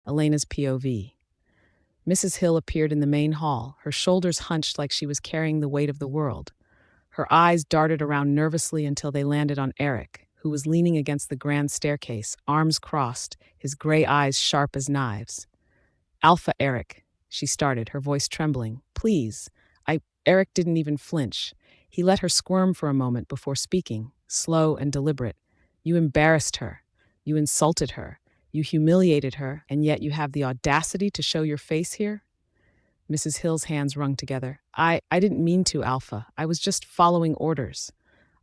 Elena's POV. Mrs. Hill appeared in the main hall, her shoulders hunched like she was carrying the weight of the world. Her eyes darted around nervously until they landed on Eric, who was leaning against the grand staircase, arms crossed, his gray eyes sharp as knives. "Alpha Eric," she started, her voice trembling. "Please." Eric didn't even flinch. He let her squirm for a moment before speaking, slow and deliberate. "You embarrassed her. You insulted her. You humiliated her, and yet you have the audacity to show your face here?" Mrs. Hill's hands wrung together. I didn't mean to, Alpha. I was just following orders.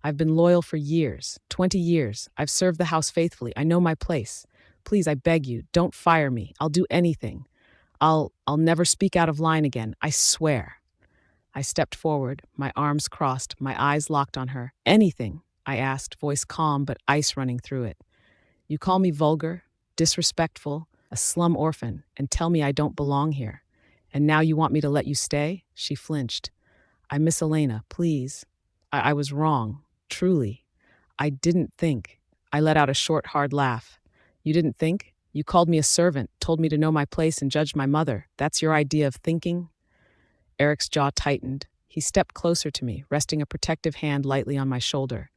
I've been loyal for years, 20 years. I've served the house faithfully. I know my place. Please, I beg you, don't fire me. I'll do anything. I'll never speak out of line again. I swear." I stepped forward, my arms crossed, my eyes locked on her. "Anything?" I asked, voice calm but ice running through it. "You call me vulgar, disrespectful, a slum orphan, and tell me I don't belong here. And now you want me to let you stay?" She flinched. "I miss Elena, please. I was wrong, truly. I didn't think." I let out a short, hard laugh. "You didn't think? You called me a servant, told me to know my place and judged my mother. That's your idea of thinking?" Eric's jaw tightened. He stepped closer to me, resting a protective hand lightly on my shoulder.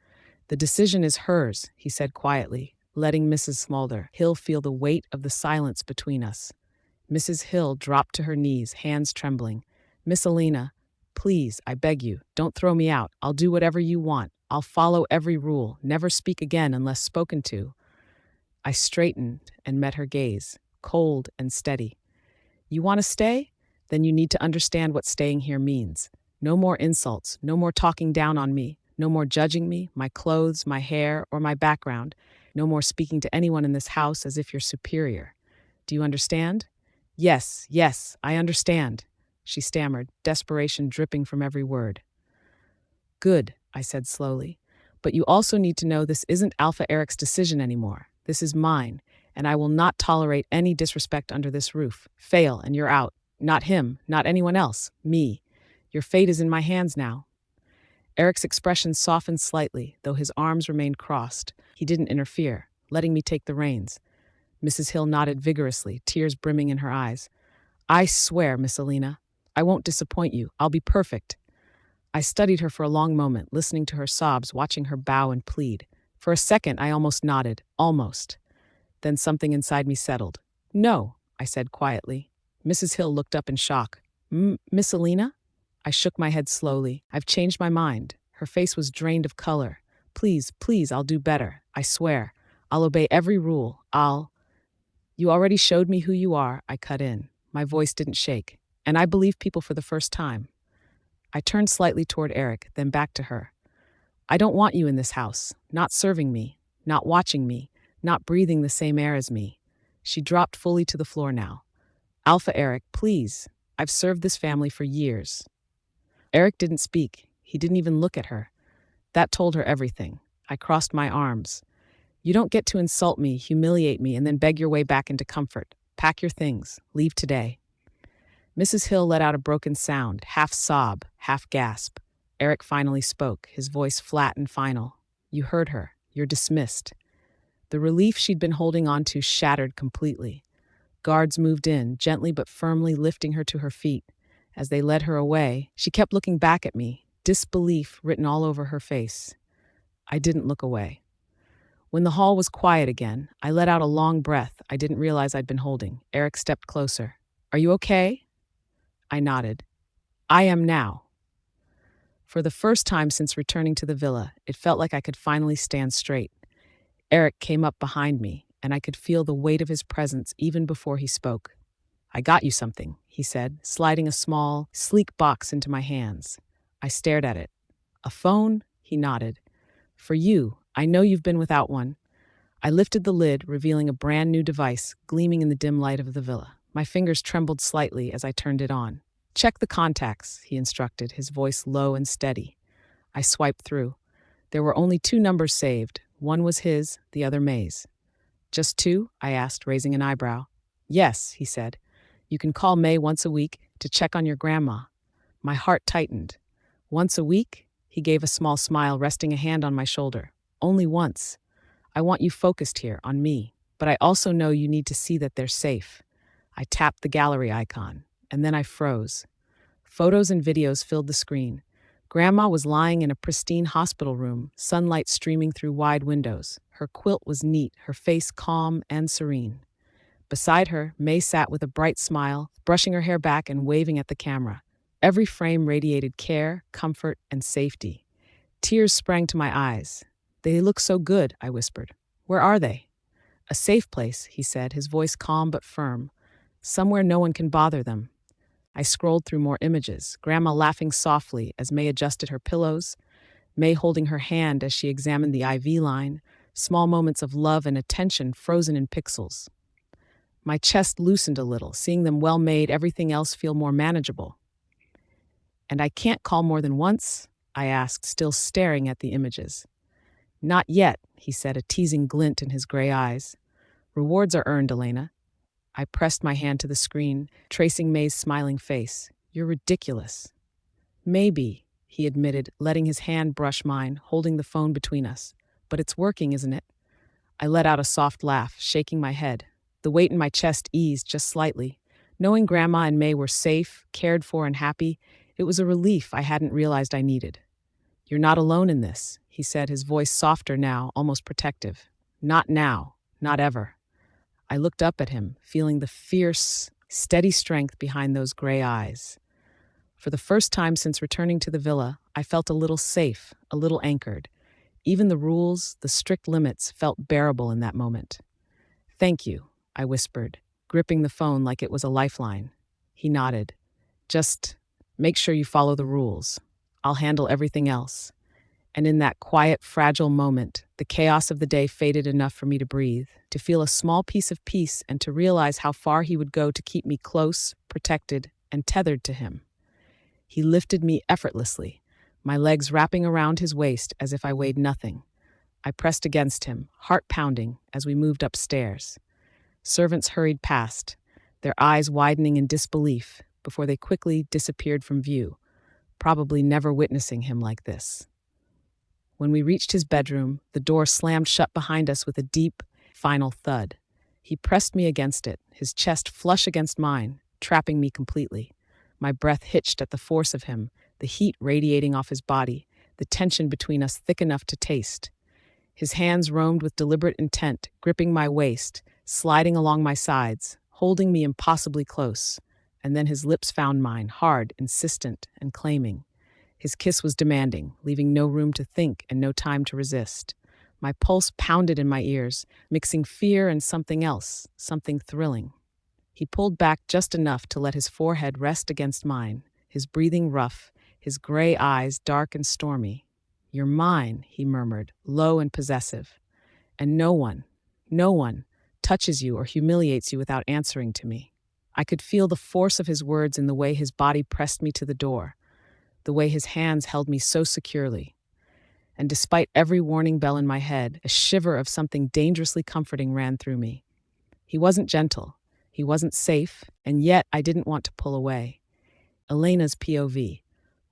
"The decision is hers," he said quietly, letting Mrs. Hill feel the weight of the silence between us. Mrs. Hill dropped to her knees, hands trembling. "Miss Elena, please, I beg you, don't throw me out. I'll do whatever you want. I'll follow every rule, never speak again unless spoken to." I straightened and met her gaze, cold and steady. "You want to stay? Then you need to understand what staying here means. No more insults, no more talking down on me, no more judging me, my clothes, my hair, or my background, no more speaking to anyone in this house as if you're superior. Do you understand?" Yes, I understand," she stammered, desperation dripping from every word. "Good," I said slowly. "But you also need to know this isn't Alpha Eric's decision anymore. This is mine, and I will not tolerate any disrespect under this roof. Fail, and you're out. Not him, not anyone else. Me. Your fate is in my hands now." Eric's expression softened slightly, though his arms remained crossed. He didn't interfere, letting me take the reins. Mrs. Hill nodded vigorously, tears brimming in her eyes. "I swear, Miss Elena, I won't disappoint you. I'll be perfect." I studied her for a long moment, listening to her sobs, watching her bow and plead. For a second, I almost nodded. Almost. Then something inside me settled. "No," I said quietly. Mrs. Hill looked up in shock. "Miss Elena?" I shook my head slowly. "I've changed my mind." Her face was drained of color. Please, I'll do better. I swear. I'll obey every rule. You already showed me who you are," I cut in. My voice didn't shake. "And I believe people for the first time." I turned slightly toward Eric, then back to her. "I don't want you in this house. Not serving me. Not watching me. Not breathing the same air as me." She dropped fully to the floor now. "Alpha Eric, please. I've served this family for years." Eric didn't speak. He didn't even look at her. That told her everything. I crossed my arms. "You don't get to insult me, humiliate me, and then beg your way back into comfort. Pack your things. Leave today." Mrs. Hill let out a broken sound, half sob, half gasp. Eric finally spoke, his voice flat and final. "You heard her. You're dismissed." The relief she'd been holding on to shattered completely. Guards moved in, gently but firmly lifting her to her feet. As they led her away, she kept looking back at me, disbelief written all over her face. I didn't look away. When the hall was quiet again, I let out a long breath I didn't realize I'd been holding. Eric stepped closer. "Are you okay?" I nodded. "I am now." For the first time since returning to the villa, it felt like I could finally stand straight. Eric came up behind me, and I could feel the weight of his presence even before he spoke. "I got you something," he said, sliding a small, sleek box into my hands. I stared at it. "A phone?" He nodded. "For you. I know you've been without one." I lifted the lid, revealing a brand new device gleaming in the dim light of the villa. My fingers trembled slightly as I turned it on. "Check the contacts," he instructed, his voice low and steady. I swiped through. There were only 2 numbers saved. One was his, the other May's. "Just 2?" I asked, raising an eyebrow. "Yes," he said. "You can call May once a week to check on your grandma." My heart tightened. "Once a week?" He gave a small smile, resting a hand on my shoulder. "Only once. I want you focused here, on me. But I also know you need to see that they're safe. I tapped the gallery icon, and then I froze. Photos and videos filled the screen. Grandma was lying in a pristine hospital room, sunlight streaming through wide windows. Her quilt was neat, her face calm and serene. Beside her, May sat with a bright smile, brushing her hair back and waving at the camera. Every frame radiated care, comfort, and safety. Tears sprang to my eyes. "They look so good," I whispered. "Where are they?" "A safe place," he said, his voice calm but firm. "Somewhere no one can bother them." I scrolled through more images, Grandma laughing softly as May adjusted her pillows, May holding her hand as she examined the IV line, small moments of love and attention frozen in pixels. My chest loosened a little, seeing them well made, everything else feel more manageable. "And I can't call more than once?" I asked, still staring at the images. "Not yet," he said, a teasing glint in his gray eyes. "Rewards are earned, Elena." I pressed my hand to the screen, tracing May's smiling face. "You're ridiculous." "Maybe," he admitted, letting his hand brush mine, holding the phone between us. "But it's working, isn't it?" I let out a soft laugh, shaking my head. The weight in my chest eased just slightly. Knowing Grandma and May were safe, cared for, and happy, it was a relief I hadn't realized I needed. "You're not alone in this," he said, his voice softer now, almost protective. "Not now, not ever." I looked up at him, feeling the fierce, steady strength behind those gray eyes. For the first time since returning to the villa, I felt a little safe, a little anchored. Even the rules, the strict limits, felt bearable in that moment. "Thank you," I whispered, gripping the phone like it was a lifeline. He nodded. "Just make sure you follow the rules. I'll handle everything else." And in that quiet, fragile moment, the chaos of the day faded enough for me to breathe, to feel a small piece of peace and to realize how far he would go to keep me close, protected, and tethered to him. He lifted me effortlessly, my legs wrapping around his waist as if I weighed nothing. I pressed against him, heart pounding, as we moved upstairs. Servants hurried past, their eyes widening in disbelief before they quickly disappeared from view, probably never witnessing him like this. When we reached his bedroom, the door slammed shut behind us with a deep, final thud. He pressed me against it, his chest flush against mine, trapping me completely. My breath hitched at the force of him, the heat radiating off his body, the tension between us thick enough to taste. His hands roamed with deliberate intent, gripping my waist, sliding along my sides, holding me impossibly close. And then his lips found mine, hard, insistent, and claiming. His kiss was demanding, leaving no room to think and no time to resist. My pulse pounded in my ears, mixing fear and something else, something thrilling. He pulled back just enough to let his forehead rest against mine, his breathing rough, his gray eyes dark and stormy. "You're mine," he murmured, low and possessive. "And no one touches you or humiliates you without answering to me." I could feel the force of his words in the way his body pressed me to the door, the way his hands held me so securely. And despite every warning bell in my head, a shiver of something dangerously comforting ran through me. He wasn't gentle, he wasn't safe, and yet I didn't want to pull away. "Elena's POV.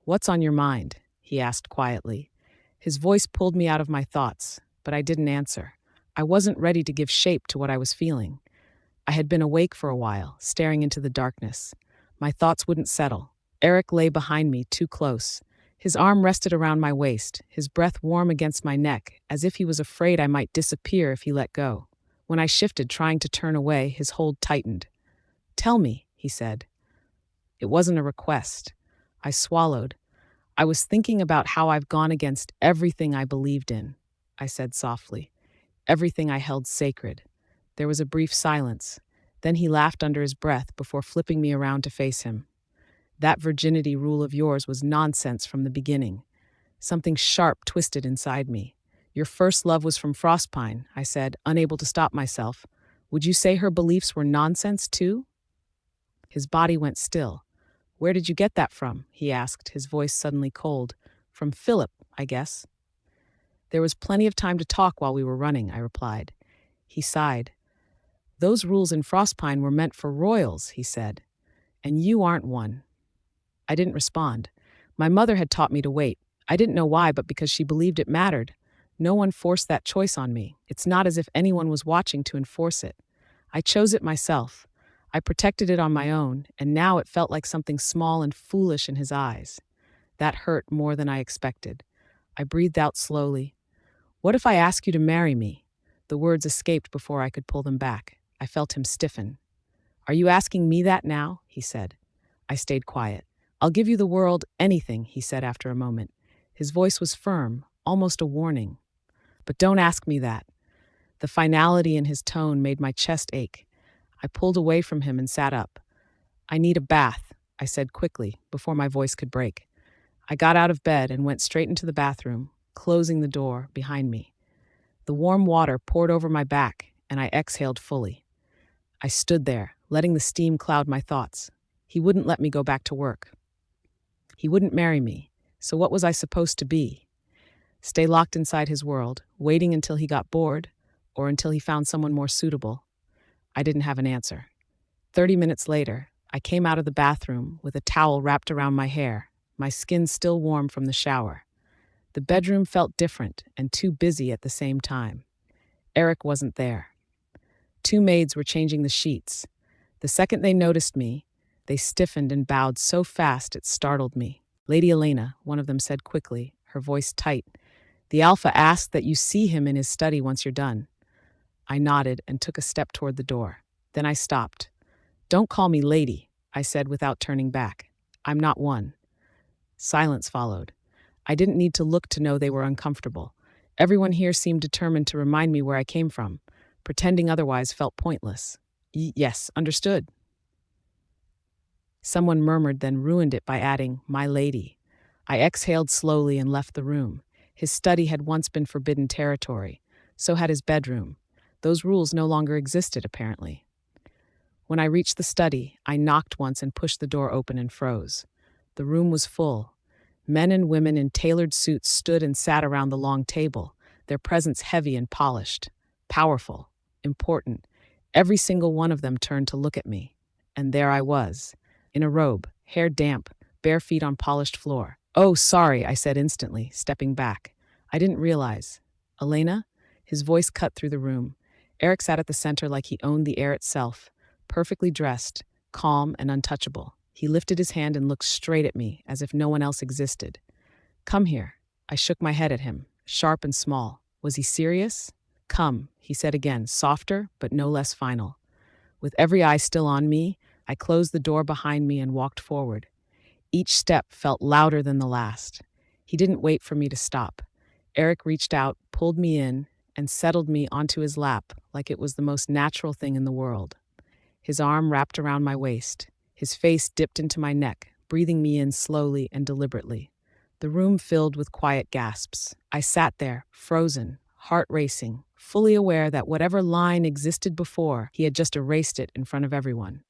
What's on your mind?" he asked quietly. His voice pulled me out of my thoughts, but I didn't answer. I wasn't ready to give shape to what I was feeling. I had been awake for a while, staring into the darkness. My thoughts wouldn't settle. Eric lay behind me, too close. His arm rested around my waist, his breath warm against my neck, as if he was afraid I might disappear if he let go. When I shifted, trying to turn away, his hold tightened. "Tell me," he said. It wasn't a request. I swallowed. "I was thinking about how I've gone against everything I believed in," I said softly. "Everything I held sacred." There was a brief silence. Then he laughed under his breath before flipping me around to face him. "That virginity rule of yours was nonsense from the beginning." Something sharp twisted inside me. "Your first love was from Frostpine," I said, unable to stop myself. "Would you say her beliefs were nonsense too?" His body went still. "Where did you get that from?" he asked, his voice suddenly cold. "From Philip, I guess." "There was plenty of time to talk while we were running," I replied. He sighed. "Those rules in Frostpine were meant for royals," he said. "And you aren't one." I didn't respond. My mother had taught me to wait. I didn't know why, but because she believed it mattered. No one forced that choice on me. It's not as if anyone was watching to enforce it. I chose it myself. I protected it on my own, and now it felt like something small and foolish in his eyes. That hurt more than I expected. I breathed out slowly. "What if I ask you to marry me?" The words escaped before I could pull them back. I felt him stiffen. "Are you asking me that now?" he said. I stayed quiet. "I'll give you the world, anything," he said after a moment. His voice was firm, almost a warning. "But don't ask me that." The finality in his tone made my chest ache. I pulled away from him and sat up. "I need a bath," I said quickly, before my voice could break. I got out of bed and went straight into the bathroom, closing the door behind me. The warm water poured over my back, and I exhaled fully. I stood there, letting the steam cloud my thoughts. He wouldn't let me go back to work. He wouldn't marry me, so what was I supposed to be? Stay locked inside his world, waiting until he got bored, or until he found someone more suitable? I didn't have an answer. 30 minutes later, I came out of the bathroom with a towel wrapped around my hair, my skin still warm from the shower. The bedroom felt different and too busy at the same time. Eric wasn't there. 2 maids were changing the sheets. The second they noticed me, they stiffened and bowed so fast it startled me. "Lady Elena," one of them said quickly, her voice tight. "The Alpha asked that you see him in his study once you're done." I nodded and took a step toward the door. Then I stopped. "Don't call me lady," I said without turning back. "I'm not one." Silence followed. I didn't need to look to know they were uncomfortable. Everyone here seemed determined to remind me where I came from. Pretending otherwise felt pointless. "Yes, understood." Someone murmured, then ruined it by adding, "My lady." I exhaled slowly and left the room. His study had once been forbidden territory. So had his bedroom. Those rules no longer existed, apparently. When I reached the study, I knocked once and pushed the door open and froze. The room was full. Men and women in tailored suits stood and sat around the long table, their presence heavy and polished, powerful, important. Every single one of them turned to look at me. And there I was, in a robe, hair damp, bare feet on polished floor. "Oh, sorry," I said instantly, stepping back. "I didn't realize." "Elena?" His voice cut through the room. Eric sat at the center like he owned the air itself, perfectly dressed, calm and untouchable. He lifted his hand and looked straight at me, as if no one else existed. "Come here." I shook my head at him, sharp and small. Was he serious? "Come," he said again, softer but no less final. With every eye still on me, I closed the door behind me and walked forward. Each step felt louder than the last. He didn't wait for me to stop. Eric reached out, pulled me in, and settled me onto his lap like it was the most natural thing in the world. His arm wrapped around my waist. His face dipped into my neck, breathing me in slowly and deliberately. The room filled with quiet gasps. I sat there, frozen, heart racing, fully aware that whatever line existed before, he had just erased it in front of everyone.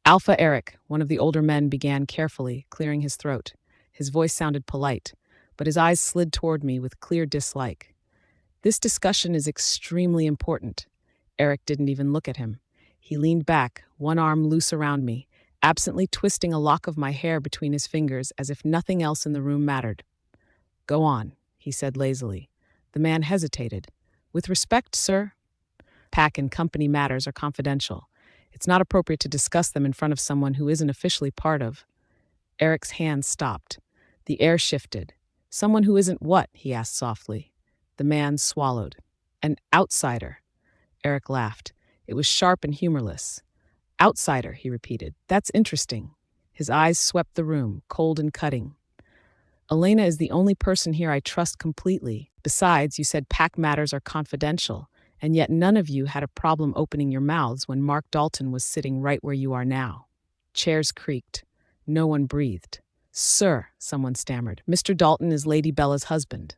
"Alpha Eric," one of the older men began carefully, clearing his throat. His voice sounded polite, but his eyes slid toward me with clear dislike. "This discussion is extremely important." Eric didn't even look at him. He leaned back, one arm loose around me, absently twisting a lock of my hair between his fingers as if nothing else in the room mattered. "Go on," he said lazily. The man hesitated. "With respect, sir, pack and company matters are confidential. It's not appropriate to discuss them in front of someone who isn't officially part of." Eric's hand stopped. The air shifted. "Someone who isn't what?" he asked softly. The man swallowed. "An outsider." Eric laughed. It was sharp and humorless. "Outsider," he repeated. "That's interesting." His eyes swept the room, cold and cutting. "Elena is the only person here I trust completely. Besides, you said pack matters are confidential, and yet none of you had a problem opening your mouths when Mark Dalton was sitting right where you are now." Chairs creaked. No one breathed. "Sir," someone stammered, "Mr. Dalton is Lady Bella's husband."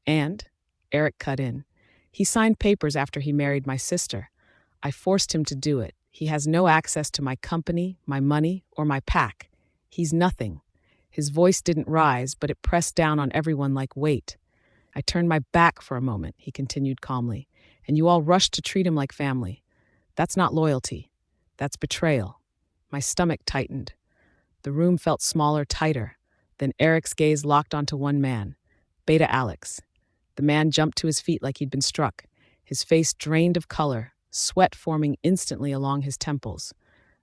"And?" Eric cut in. "He signed papers after he married my sister. I forced him to do it. He has no access to my company, my money, or my pack. He's nothing." His voice didn't rise, but it pressed down on everyone like weight. "I turned my back for a moment," he continued calmly, "and you all rushed to treat him like family. That's not loyalty. That's betrayal." My stomach tightened. The room felt smaller, tighter. Then Eric's gaze locked onto one man, Beta Alex. The man jumped to his feet like he'd been struck, his face drained of color, sweat forming instantly along his temples.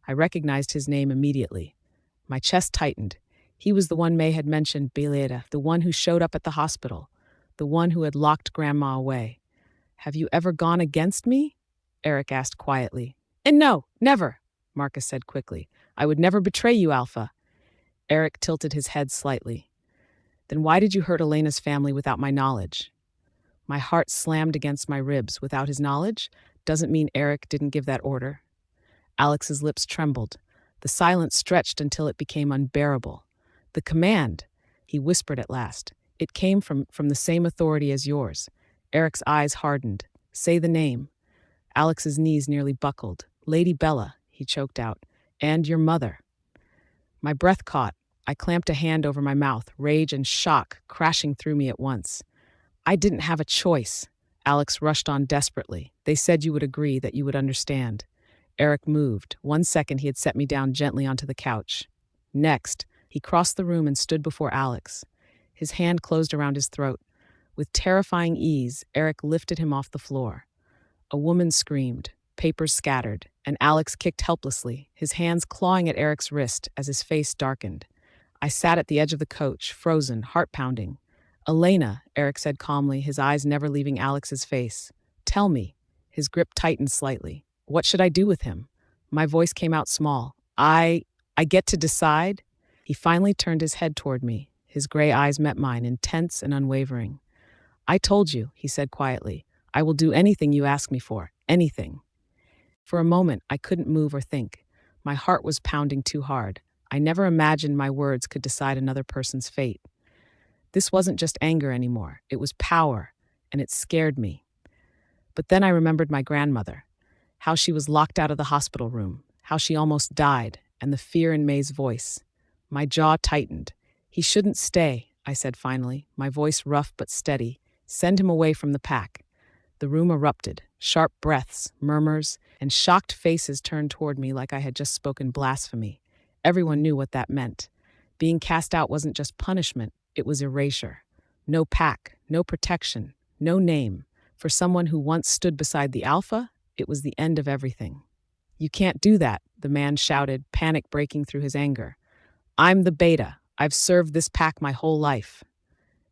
I recognized his name immediately. My chest tightened. He was the one May had mentioned, Elena, the one who showed up at the hospital, the one who had locked Grandma away. "Have you ever gone against me?" Eric asked quietly. "And no, never," Marcus said quickly. "I would never betray you, Alpha." Eric tilted his head slightly. "Then why did you hurt Elena's family without my knowledge?" My heart slammed against my ribs. Without his knowledge? Doesn't mean Eric didn't give that order. Alex's lips trembled. The silence stretched until it became unbearable. "The command," he whispered at last. "It came from the same authority as yours." Eric's eyes hardened. "Say the name." Alex's knees nearly buckled. "Lady Bella," he choked out. "And your mother." My breath caught. I clamped a hand over my mouth, rage and shock crashing through me at once. "I didn't have a choice." Alex rushed on desperately. "They said you would agree, that you would understand." Eric moved. 1 second he had set me down gently onto the couch. Next, he crossed the room and stood before Alex. His hand closed around his throat. With terrifying ease, Eric lifted him off the floor. A woman screamed, papers scattered, and Alex kicked helplessly, his hands clawing at Eric's wrist as his face darkened. I sat at the edge of the coach, frozen, heart pounding. "Elena," Eric said calmly, his eyes never leaving Alex's face. "Tell me." His grip tightened slightly. "What should I do with him?" My voice came out small. I get to decide?" He finally turned his head toward me. His gray eyes met mine, intense and unwavering. "I told you," he said quietly. "I will do anything you ask me for. Anything." For a moment, I couldn't move or think. My heart was pounding too hard. I never imagined my words could decide another person's fate. This wasn't just anger anymore. It was power, and it scared me. But then I remembered my grandmother, how she was locked out of the hospital room, how she almost died, and the fear in May's voice. My jaw tightened. "He shouldn't stay," I said finally, my voice rough but steady. "Send him away from the pack." The room erupted. Sharp breaths, murmurs, and shocked faces turned toward me like I had just spoken blasphemy. Everyone knew what that meant. Being cast out wasn't just punishment, it was erasure. No pack, no protection, no name. For someone who once stood beside the Alpha, it was the end of everything. "You can't do that," the man shouted, panic breaking through his anger. "I'm the Beta. I've served this pack my whole life."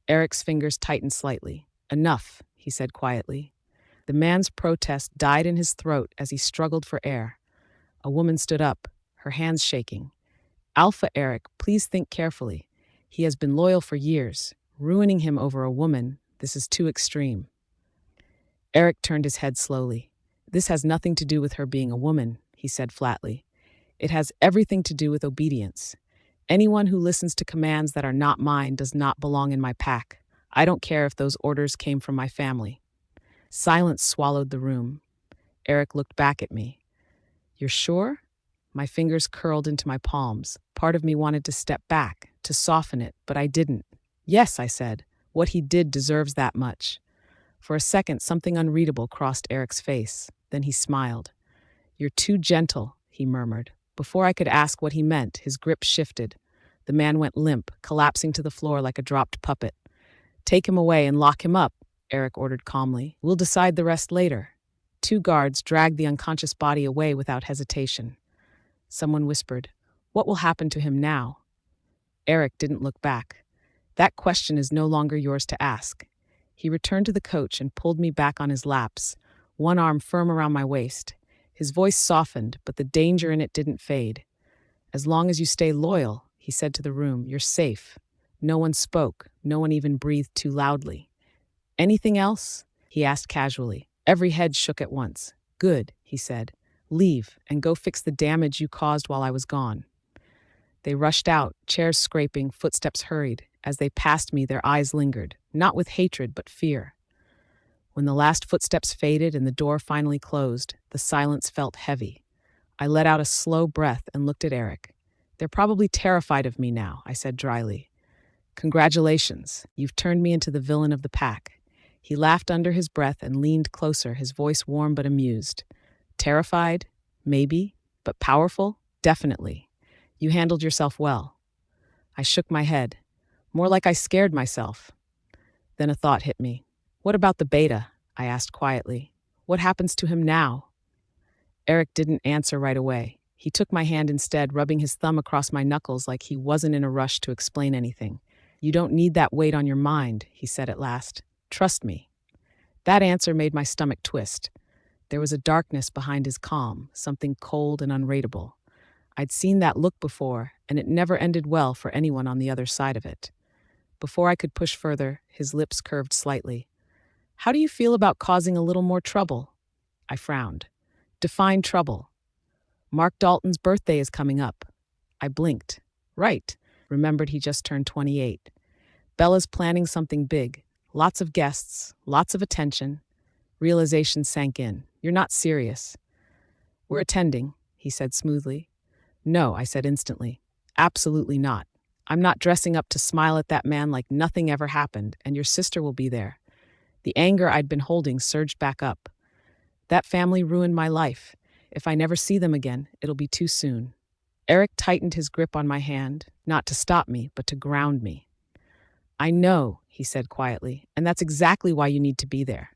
Eric's fingers tightened slightly. "Enough," he said quietly. The man's protest died in his throat as he struggled for air. A woman stood up, her hands shaking. "Alpha Eric, please think carefully. He has been loyal for years. Ruining him over a woman, this is too extreme." Eric turned his head slowly. "This has nothing to do with her being a woman," he said flatly. "It has everything to do with obedience. Anyone who listens to commands that are not mine does not belong in my pack. I don't care if those orders came from my family." Silence swallowed the room. Eric looked back at me. "You're sure?" My fingers curled into my palms. Part of me wanted to step back, to soften it, but I didn't. "Yes," I said. "What he did deserves that much." For a second, something unreadable crossed Eric's face. Then he smiled. "You're too gentle," he murmured. Before I could ask what he meant, his grip shifted. The man went limp, collapsing to the floor like a dropped puppet. "Take him away and lock him up," Eric ordered calmly. "We'll decide the rest later." 2 guards dragged the unconscious body away without hesitation. Someone whispered, "What will happen to him now?" Eric didn't look back. "That question is no longer yours to ask." He returned to the coach and pulled me back on his laps, one arm firm around my waist. His voice softened, but the danger in it didn't fade. "As long as you stay loyal," he said to the room, "you're safe." No one spoke. No one even breathed too loudly. "Anything else?" he asked casually. Every head shook at once. "Good," he said. "Leave and go fix the damage you caused while I was gone." They rushed out, chairs scraping, footsteps hurried. As they passed me, their eyes lingered, not with hatred but fear. When the last footsteps faded and the door finally closed, the silence felt heavy. I let out a slow breath and looked at Eric. "They're probably terrified of me now," I said dryly. "Congratulations, you've turned me into the villain of the pack." He laughed under his breath and leaned closer, his voice warm but amused. "Terrified? Maybe. But powerful? Definitely. You handled yourself well." I shook my head. More like I scared myself. Then a thought hit me. "What about the Beta?" I asked quietly. "What happens to him now?" Eric didn't answer right away. He took my hand instead, rubbing his thumb across my knuckles like he wasn't in a rush to explain anything. "You don't need that weight on your mind," he said at last. "Trust me." That answer made my stomach twist. There was a darkness behind his calm, something cold and unrateable. I'd seen that look before, and it never ended well for anyone on the other side of it. Before I could push further, his lips curved slightly. "How do you feel about causing a little more trouble?" I frowned. "Define trouble." "Mark Dalton's birthday is coming up." I blinked. Right. Remembered he just turned 28. Bella's planning something big. Lots of guests, lots of attention. Realization sank in. "You're not serious." "We're attending," he said smoothly. "No," I said instantly. "Absolutely not. I'm not dressing up to smile at that man like nothing ever happened, and your sister will be there." The anger I'd been holding surged back up. "That family ruined my life. If I never see them again, it'll be too soon." Eric tightened his grip on my hand, not to stop me, but to ground me. "I know," he said quietly, "and that's exactly why you need to be there."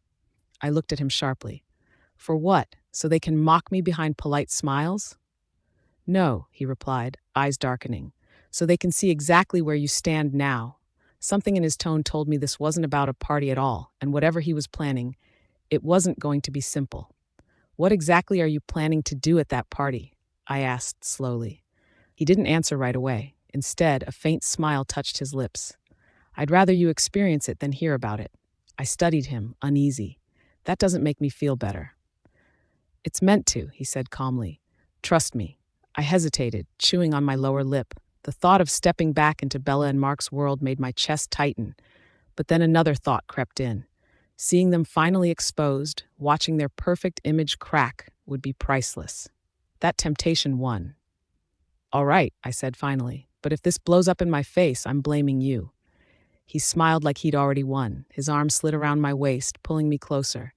I looked at him sharply. "For what? So they can mock me behind polite smiles?" "No," he replied, eyes darkening. "So they can see exactly where you stand now." Something in his tone told me this wasn't about a party at all, and whatever he was planning, it wasn't going to be simple. "What exactly are you planning to do at that party?" I asked slowly. He didn't answer right away. Instead, a faint smile touched his lips. "I'd rather you experience it than hear about it." I studied him, uneasy. "That doesn't make me feel better." "It's meant to," he said calmly. "Trust me." I hesitated, chewing on my lower lip. The thought of stepping back into Bella and Mark's world made my chest tighten. But then another thought crept in. Seeing them finally exposed, watching their perfect image crack, would be priceless. That temptation won. "All right," I said finally, "but if this blows up in my face, I'm blaming you." He smiled like he'd already won. His arm slid around my waist, pulling me closer.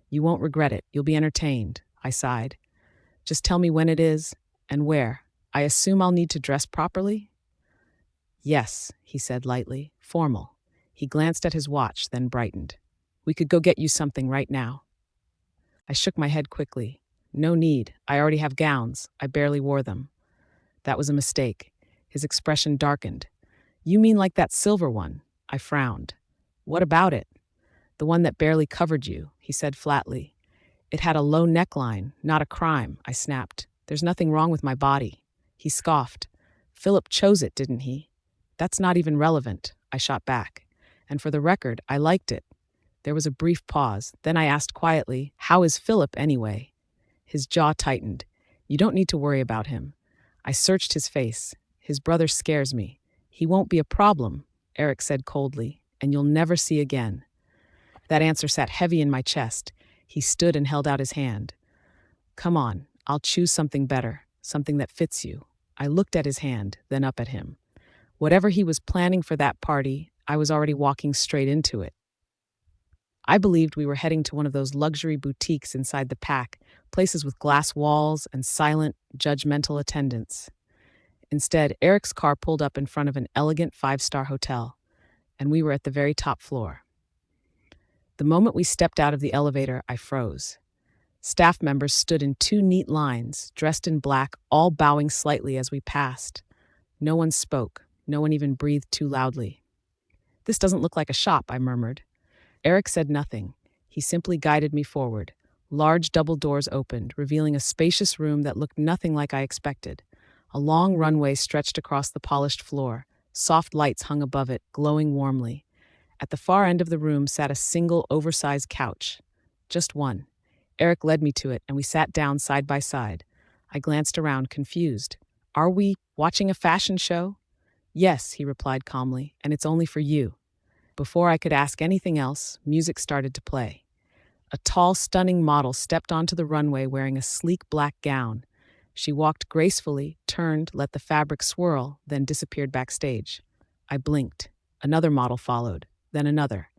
"You won't regret it. You'll be entertained," I sighed. "Just tell me when it is and where. I assume I'll need to dress properly?" "Yes," he said lightly, formal. He glanced at his watch, then brightened. "We could go get you something right now." I shook my head quickly. "No need. I already have gowns. I barely wore them." That was a mistake. His expression darkened. "You mean like that silver one?" I frowned. "What about it?" "The one that barely covered you," he said flatly. "It had a low neckline, not a crime," I snapped. "There's nothing wrong with my body." He scoffed. "Philip chose it, didn't he?" "That's not even relevant," I shot back. "And for the record, I liked it." There was a brief pause. Then I asked quietly, "How is Philip anyway?" His jaw tightened. "You don't need to worry about him." I searched his face. "His brother scares me." "He won't be a problem," Eric said coldly, "and you'll never see again." That answer sat heavy in my chest. He stood and held out his hand. "Come on, I'll choose something better, something that fits you." I looked at his hand, then up at him. Whatever he was planning for that party, I was already walking straight into it. I believed we were heading to one of those luxury boutiques inside the pack, places with glass walls and silent, judgmental attendants. Instead, Eric's car pulled up in front of an elegant five-star hotel, and we were at the very top floor. The moment we stepped out of the elevator, I froze. Staff members stood in two neat lines, dressed in black, all bowing slightly as we passed. No one spoke. No one even breathed too loudly. "This doesn't look like a shop," I murmured. Eric said nothing. He simply guided me forward. Large double doors opened, revealing a spacious room that looked nothing like I expected. A long runway stretched across the polished floor. Soft lights hung above it, glowing warmly. At the far end of the room sat a single, oversized couch. Just one. Eric led me to it, and we sat down side by side. I glanced around, confused. "Are we watching a fashion show?" "Yes," he replied calmly, "and it's only for you." Before I could ask anything else, music started to play. A tall, stunning model stepped onto the runway wearing a sleek black gown. She walked gracefully, turned, let the fabric swirl, then disappeared backstage. I blinked. Another model followed, then another.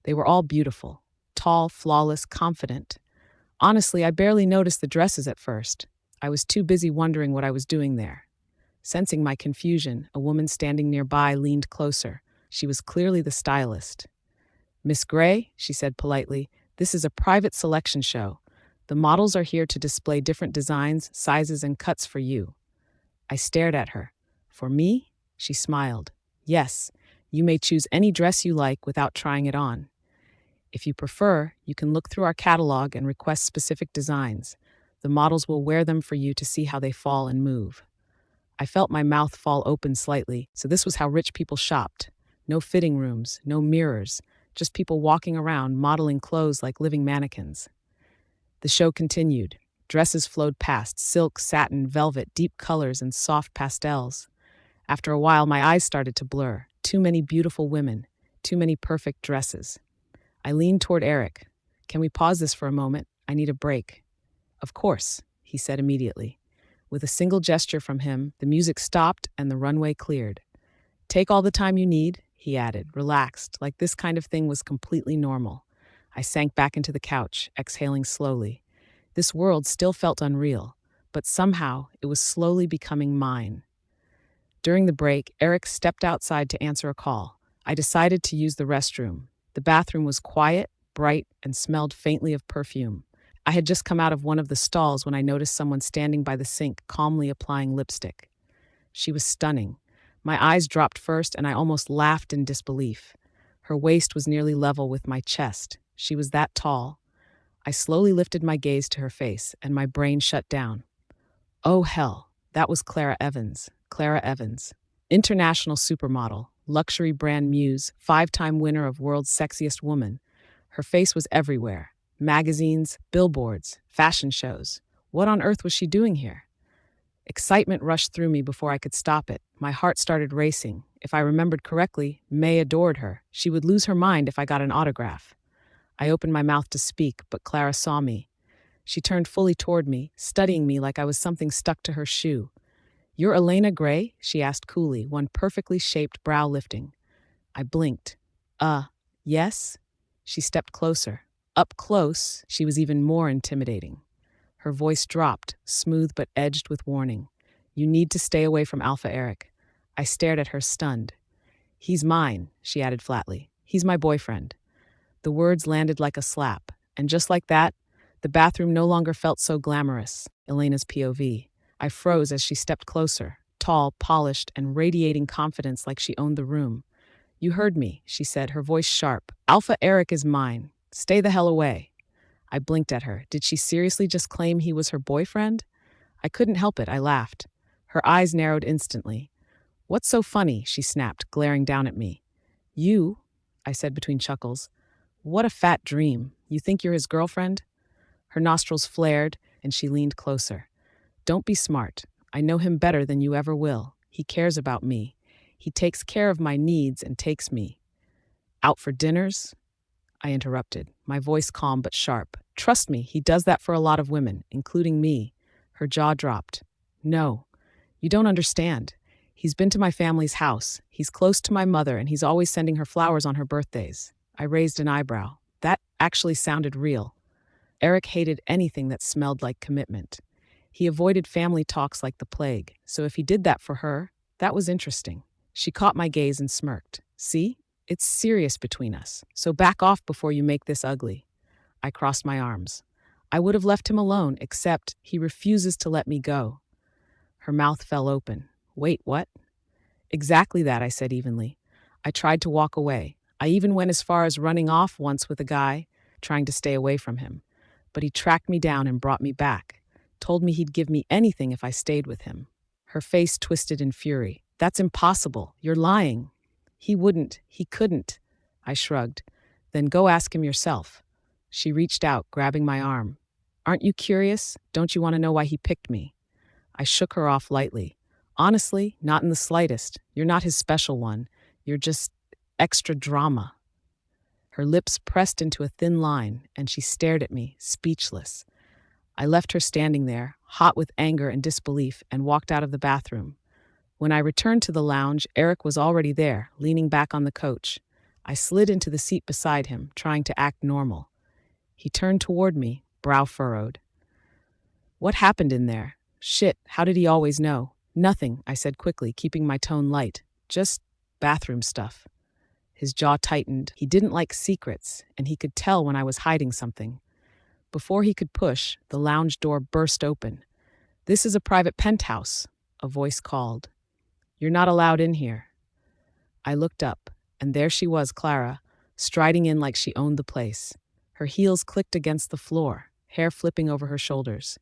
They were all beautiful, tall, flawless, confident. Honestly, I barely noticed the dresses at first. I was too busy wondering what I was doing there. Sensing my confusion, a woman standing nearby leaned closer. She was clearly the stylist. "Miss Gray," she said politely, "this is a private selection show. The models are here to display different designs, sizes, and cuts for you. I stared at her. For me? She smiled. Yes, you may choose any dress you like without trying it on. If you prefer, you can look through our catalog and request specific designs. The models will wear them for you to see how they fall and move. I felt my mouth fall open slightly, so this was how rich people shopped. No fitting rooms, no mirrors, just people walking around modeling clothes like living mannequins. The show continued. Dresses flowed past, silk, satin, velvet, deep colors, and soft pastels. After a while, my eyes started to blur. Too many beautiful women, too many perfect dresses. I leaned toward Eric. Can we pause this for a moment? I need a break. Of course, he said immediately. With a single gesture from him, the music stopped and the runway cleared. Take all the time you need, he added, relaxed, like this kind of thing was completely normal. I sank back into the couch, exhaling slowly. This world still felt unreal, but somehow it was slowly becoming mine. During the break, Eric stepped outside to answer a call. I decided to use the restroom. The bathroom was quiet, bright, and smelled faintly of perfume. I had just come out of one of the stalls when I noticed someone standing by the sink, calmly applying lipstick. She was stunning. My eyes dropped first, and I almost laughed in disbelief. Her waist was nearly level with my chest. She was that tall. I slowly lifted my gaze to her face, and my brain shut down. Oh, hell. That was Clara Evans. Clara Evans. International supermodel, luxury brand muse, 5-time winner of World's Sexiest Woman. Her face was everywhere. Magazines, billboards, fashion shows. What on earth was she doing here? Excitement rushed through me before I could stop it. My heart started racing. If I remembered correctly, May adored her. She would lose her mind if I got an autograph. I opened my mouth to speak, but Clara saw me. She turned fully toward me, studying me like I was something stuck to her shoe. You're Elena Gray? She asked coolly, one perfectly shaped brow lifting. I blinked. Yes? She stepped closer. Up close, she was even more intimidating. Her voice dropped, smooth but edged with warning. You need to stay away from Alpha Eric. I stared at her, stunned. He's mine, she added flatly. He's my boyfriend. The words landed like a slap, and just like that, the bathroom no longer felt so glamorous. Elena's POV. I froze as she stepped closer, tall, polished, and radiating confidence like she owned the room. You heard me, she said, her voice sharp. Alpha Eric is mine. Stay the hell away. I blinked at her. Did she seriously just claim he was her boyfriend? I couldn't help it, I laughed. Her eyes narrowed instantly. What's so funny? She snapped, glaring down at me. You, I said between chuckles. What a fat dream. You think you're his girlfriend? Her nostrils flared, and she leaned closer. Don't be smart. I know him better than you ever will. He cares about me. He takes care of my needs and takes me. Out for dinners? I interrupted, my voice calm but sharp. Trust me, he does that for a lot of women, including me. Her jaw dropped. No, you don't understand. He's been to my family's house. He's close to my mother, and he's always sending her flowers on her birthdays. I raised an eyebrow. That actually sounded real. Eric hated anything that smelled like commitment. He avoided family talks like the plague, so if he did that for her, that was interesting. She caught my gaze and smirked. See? It's serious between us, so back off before you make this ugly. I crossed my arms. I would have left him alone, except he refuses to let me go. Her mouth fell open. Wait, what? Exactly that, I said evenly. I tried to walk away. I even went as far as running off once with a guy, trying to stay away from him. But he tracked me down and brought me back. Told me he'd give me anything if I stayed with him. Her face twisted in fury. That's impossible. You're lying. He wouldn't. He couldn't. I shrugged. Then go ask him yourself. She reached out, grabbing my arm. Aren't you curious? Don't you want to know why he picked me? I shook her off lightly. Honestly, not in the slightest. You're not his special one. You're just extra drama. Her lips pressed into a thin line, and she stared at me, speechless. I left her standing there, hot with anger and disbelief, and walked out of the bathroom. When I returned to the lounge, Eric was already there, leaning back on the couch. I slid into the seat beside him, trying to act normal. He turned toward me, brow furrowed. What happened in there? Shit, how did he always know? Nothing, I said quickly, keeping my tone light. Just bathroom stuff. His jaw tightened. He didn't like secrets, and he could tell when I was hiding something. Before he could push, the lounge door burst open. "This is a private penthouse," a voice called. "You're not allowed in here." I looked up, and there she was, Clara, striding in like she owned the place. Her heels clicked against the floor, hair flipping over her shoulders.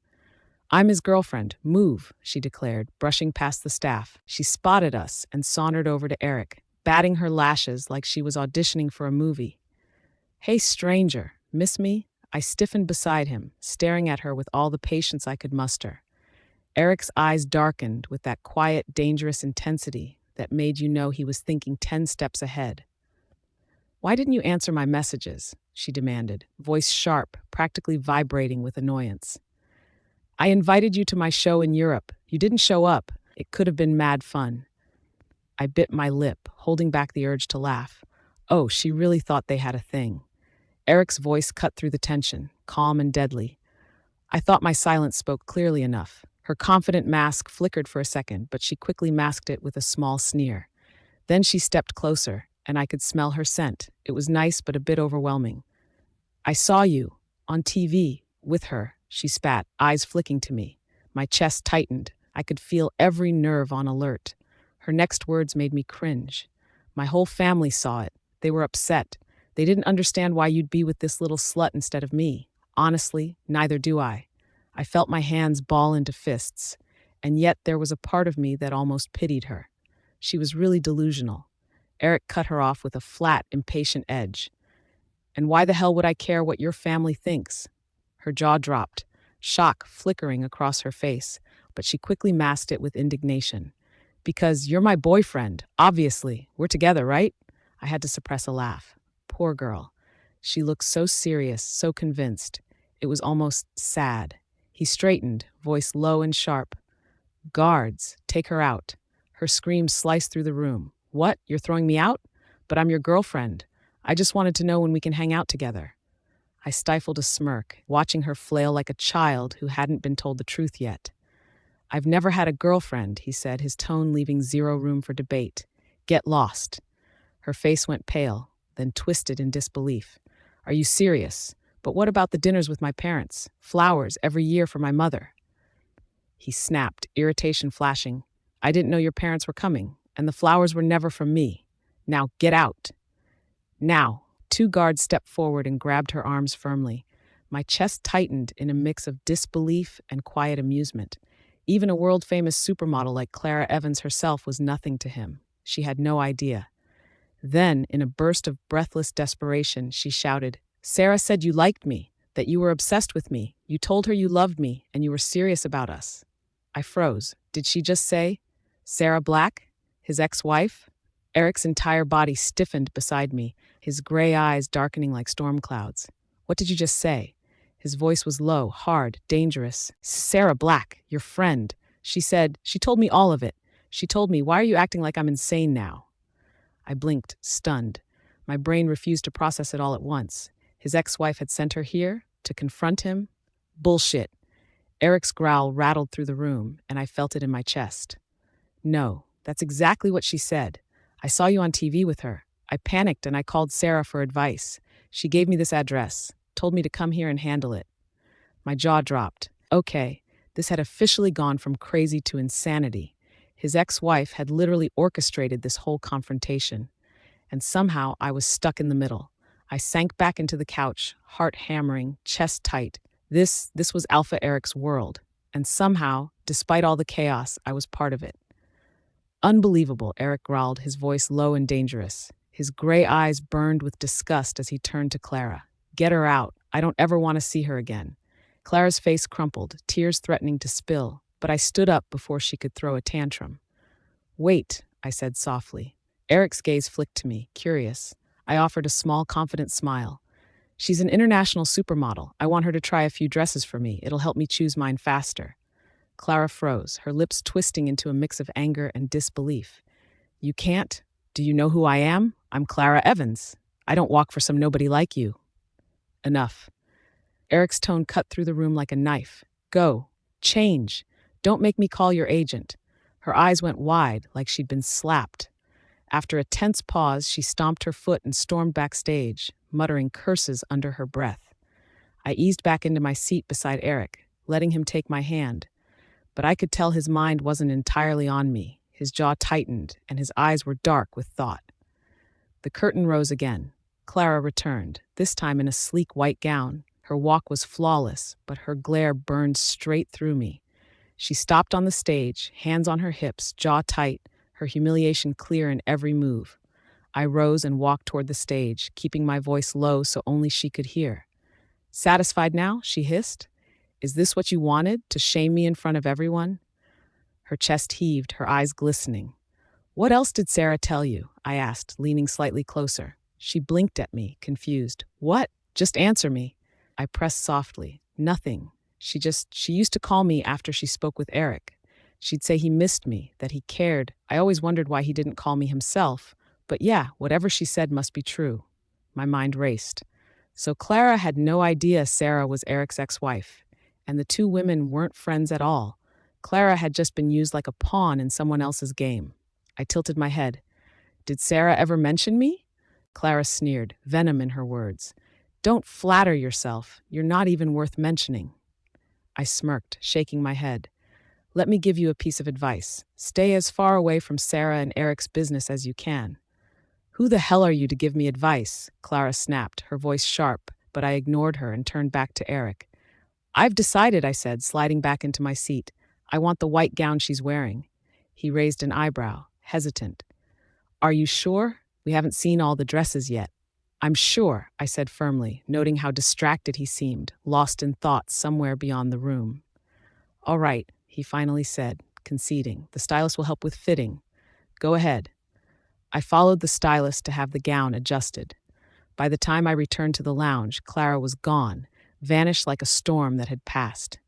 "I'm his girlfriend. Move," she declared, brushing past the staff. She spotted us and sauntered over to Eric, batting her lashes like she was auditioning for a movie. "Hey, stranger, miss me?" I stiffened beside him, staring at her with all the patience I could muster. Eric's eyes darkened with that quiet, dangerous intensity that made you know he was thinking 10 steps ahead. "Why didn't you answer my messages?" she demanded, voice sharp, practically vibrating with annoyance. "I invited you to my show in Europe. You didn't show up. It could have been mad fun." I bit my lip, holding back the urge to laugh. Oh, she really thought they had a thing. Eric's voice cut through the tension, calm and deadly. I thought my silence spoke clearly enough. Her confident mask flickered for a second, but she quickly masked it with a small sneer. Then she stepped closer, and I could smell her scent. It was nice, but a bit overwhelming. "I saw you on TV with her," she spat, eyes flicking to me. My chest tightened. I could feel every nerve on alert. Her next words made me cringe. "My whole family saw it. They were upset. They didn't understand why you'd be with this little slut instead of me. Honestly, neither do I." I felt my hands ball into fists, and yet there was a part of me that almost pitied her. She was really delusional. Eric cut her off with a flat, impatient edge. "And why the hell would I care what your family thinks?" Her jaw dropped, shock flickering across her face, but she quickly masked it with indignation. "Because you're my boyfriend, obviously. We're together, right?" I had to suppress a laugh. Poor girl. She looked so serious, so convinced. It was almost sad. He straightened, voice low and sharp. "Guards, take her out." Her scream sliced through the room. "What? You're throwing me out? But I'm your girlfriend. I just wanted to know when we can hang out together." I stifled a smirk, watching her flail like a child who hadn't been told the truth yet. "I've never had a girlfriend," he said, his tone leaving zero room for debate. "Get lost." Her face went pale, then twisted in disbelief. "Are you serious? But what about the dinners with my parents? Flowers every year for my mother." He snapped, irritation flashing. "I didn't know your parents were coming, and the flowers were never from me. Now get out." "Now." Two guards stepped forward and grabbed her arms firmly. My chest tightened in a mix of disbelief and quiet amusement. Even a world-famous supermodel like Clara Evans herself was nothing to him. She had no idea. Then, in a burst of breathless desperation, she shouted, "Sarah said you liked me, that you were obsessed with me. You told her you loved me, and you were serious about us." I froze. Did she just say, Sarah Black, his ex-wife? Eric's entire body stiffened beside me, his gray eyes darkening like storm clouds. "What did you just say?" His voice was low, hard, dangerous. "Sarah Black, your friend. She told me all of it. She told me, why are you acting like I'm insane now?" I blinked, stunned. My brain refused to process it all at once. His ex-wife had sent her here to confront him? Bullshit. Eric's growl rattled through the room, and I felt it in my chest. "No, that's exactly what she said. I saw you on TV with her. I panicked and I called Sarah for advice. She gave me this address, told me to come here and handle it." My jaw dropped. Okay, this had officially gone from crazy to insanity. His ex-wife had literally orchestrated this whole confrontation. And somehow I was stuck in the middle. I sank back into the couch, heart hammering, chest tight. This was Alpha Eric's world. And somehow, despite all the chaos, I was part of it. "Unbelievable," Eric growled, his voice low and dangerous. His gray eyes burned with disgust as he turned to Clara. "Get her out. I don't ever want to see her again." Clara's face crumpled, tears threatening to spill, but I stood up before she could throw a tantrum. "Wait," I said softly. Eric's gaze flicked to me, curious. I offered a small, confident smile. "She's an international supermodel. I want her to try a few dresses for me. It'll help me choose mine faster." Clara froze, her lips twisting into a mix of anger and disbelief. "You can't? Do you know who I am? I'm Clara Evans. I don't walk for some nobody like you." "Enough." Eric's tone cut through the room like a knife. "Go. Change. Don't make me call your agent." Her eyes went wide, like she'd been slapped. After a tense pause, she stomped her foot and stormed backstage, muttering curses under her breath. I eased back into my seat beside Eric, letting him take my hand. But I could tell his mind wasn't entirely on me. His jaw tightened, and his eyes were dark with thought. The curtain rose again. Clara returned, this time in a sleek white gown. Her walk was flawless, but her glare burned straight through me. She stopped on the stage, hands on her hips, jaw tight, her humiliation clear in every move. I rose and walked toward the stage, keeping my voice low so only she could hear. "Satisfied now?" she hissed. "Is this what you wanted, to shame me in front of everyone?" Her chest heaved, her eyes glistening. "What else did Sarah tell you?" I asked, leaning slightly closer. She blinked at me, confused. "What? Just answer me." I pressed softly. "Nothing. She used to call me after she spoke with Eric. She'd say he missed me, that he cared. I always wondered why he didn't call me himself. But yeah, whatever she said must be true." My mind raced. So Clara had no idea Sarah was Eric's ex-wife, and the two women weren't friends at all. Clara had just been used like a pawn in someone else's game. I tilted my head. "Did Sarah ever mention me?" Clara sneered, venom in her words. "Don't flatter yourself. You're not even worth mentioning." I smirked, shaking my head. "Let me give you a piece of advice. Stay as far away from Sarah and Eric's business as you can." "Who the hell are you to give me advice?" Clara snapped, her voice sharp, but I ignored her and turned back to Eric. "I've decided," I said, sliding back into my seat. "I want the white gown she's wearing." He raised an eyebrow, hesitant. "Are you sure? We haven't seen all the dresses yet." "I'm sure," I said firmly, noting how distracted he seemed, lost in thoughts somewhere beyond the room. "All right," he finally said, conceding. "The stylist will help with fitting. Go ahead." I followed the stylist to have the gown adjusted. By the time I returned to the lounge, Clara was gone, vanished like a storm that had passed.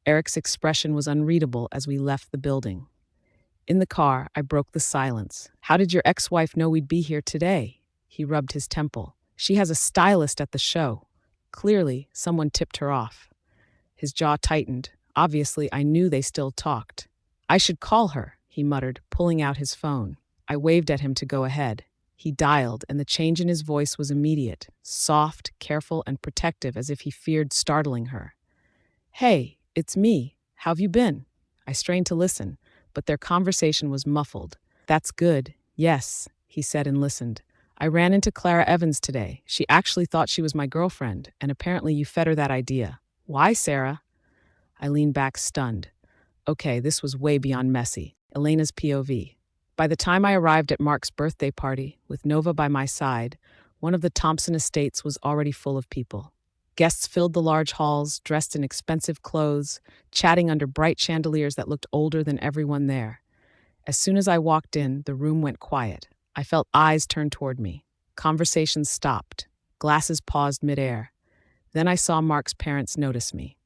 Eric's expression was unreadable as we left the building. In the car, I broke the silence. "How did your ex-wife know we'd be here today?" He rubbed his temple. "She has a stylist at the show. Clearly, someone tipped her off." His jaw tightened. Obviously, I knew they still talked. "I should call her," he muttered, pulling out his phone. I waved at him to go ahead. He dialed, and the change in his voice was immediate, soft, careful, and protective, as if he feared startling her. "Hey, it's me. How've you been?" I strained to listen, but their conversation was muffled. "That's good. Yes," he said and listened. "I ran into Clara Evans today. She actually thought she was my girlfriend, and apparently you fed her that idea. Why, Sarah?" I leaned back, stunned. Okay, this was way beyond messy. Elena's POV. By the time I arrived at Mark's birthday party, with Nova by my side, one of the Thompson estates was already full of people. Guests filled the large halls, dressed in expensive clothes, chatting under bright chandeliers that looked older than everyone there. As soon as I walked in, the room went quiet. I felt eyes turn toward me. Conversations stopped. Glasses paused midair. Then I saw Mark's parents notice me.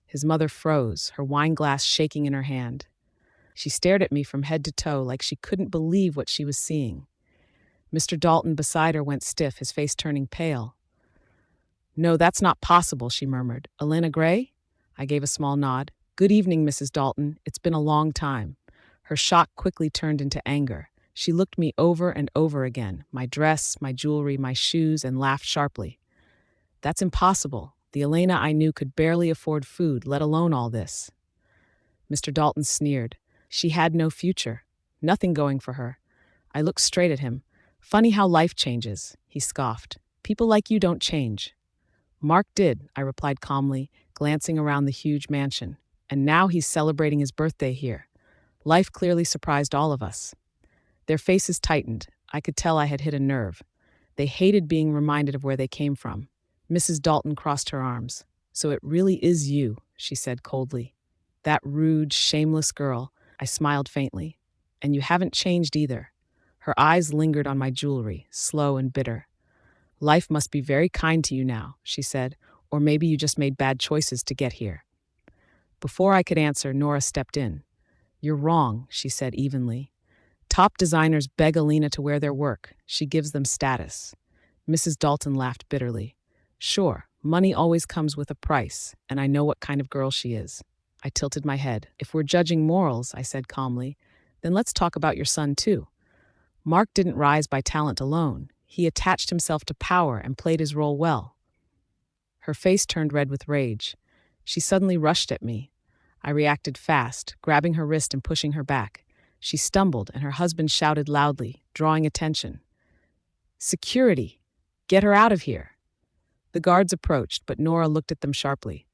His mother froze, her wine glass shaking in her hand. She stared at me from head to toe like she couldn't believe what she was seeing. Mr. Dalton beside her went stiff, his face turning pale. "No, that's not possible," she murmured. "Elena Gray?" I gave a small nod. "Good evening, Mrs. Dalton. It's been a long time." Her shock quickly turned into anger. She looked me over and over again, my dress, my jewelry, my shoes, and laughed sharply. "That's impossible. The Elena I knew could barely afford food, let alone all this." Mr. Dalton sneered. She had no future, nothing going for her. I looked straight at him. "Funny how life changes," he scoffed. "People like you don't change." "Mark did," I replied calmly, glancing around the huge mansion. "And now he's celebrating his birthday here. Life clearly surprised all of us." Their faces tightened. I could tell I had hit a nerve. They hated being reminded of where they came from. Mrs. Dalton crossed her arms. "So it really is you," she said coldly. "That rude, shameless girl." I smiled faintly. "And you haven't changed either." Her eyes lingered on my jewelry, slow and bitter. "Life must be very kind to you now," she said, "or maybe you just made bad choices to get here." Before I could answer, Nora stepped in. "You're wrong," she said evenly. "Top designers beg Elena to wear their work. She gives them status." Mrs. Dalton laughed bitterly. "Sure, money always comes with a price, and I know what kind of girl she is." I tilted my head. "If we're judging morals," I said calmly, "then let's talk about your son too. Mark didn't rise by talent alone. He attached himself to power and played his role well." Her face turned red with rage. She suddenly rushed at me. I reacted fast, grabbing her wrist and pushing her back. She stumbled, and her husband shouted loudly, drawing attention. "Security! Get her out of here!" The guards approached, but Nora looked at them sharply.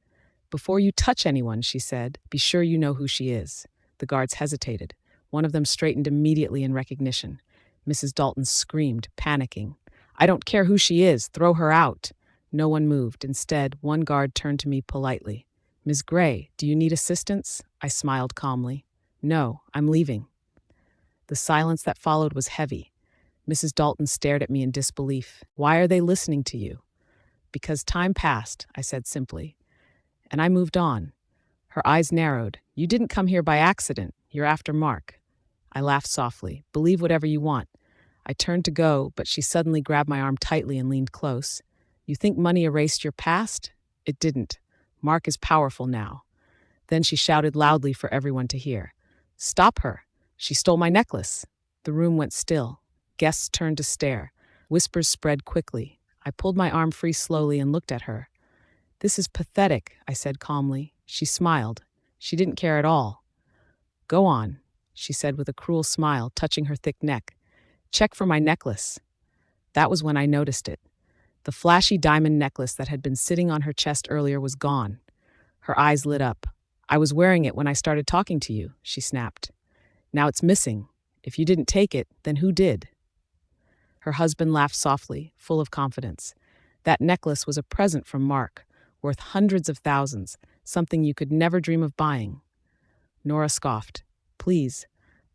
"Before you touch anyone," she said, "be sure you know who she is." The guards hesitated. One of them straightened immediately in recognition. Mrs. Dalton screamed, panicking. "I don't care who she is. Throw her out." No one moved. Instead, one guard turned to me politely. "Ms. Gray, do you need assistance?" I smiled calmly. "No, I'm leaving." The silence that followed was heavy. Mrs. Dalton stared at me in disbelief. "Why are they listening to you?" "Because time passed," I said simply. And I moved on. Her eyes narrowed. "You didn't come here by accident. You're after Mark." I laughed softly. "Believe whatever you want." I turned to go, but she suddenly grabbed my arm tightly and leaned close. "You think money erased your past? It didn't. Mark is powerful now." Then she shouted loudly for everyone to hear. "Stop her! She stole my necklace!" The room went still. Guests turned to stare. Whispers spread quickly. I pulled my arm free slowly and looked at her. "This is pathetic," I said calmly. She smiled. She didn't care at all. "Go on," she said with a cruel smile, touching her thick neck. "Check for my necklace." That was when I noticed it. The flashy diamond necklace that had been sitting on her chest earlier was gone. Her eyes lit up. "I was wearing it when I started talking to you," she snapped. "Now it's missing. If you didn't take it, then who did?" Her husband laughed softly, full of confidence. "That necklace was a present from Mark, worth hundreds of thousands, something you could never dream of buying." Nora scoffed. "Please,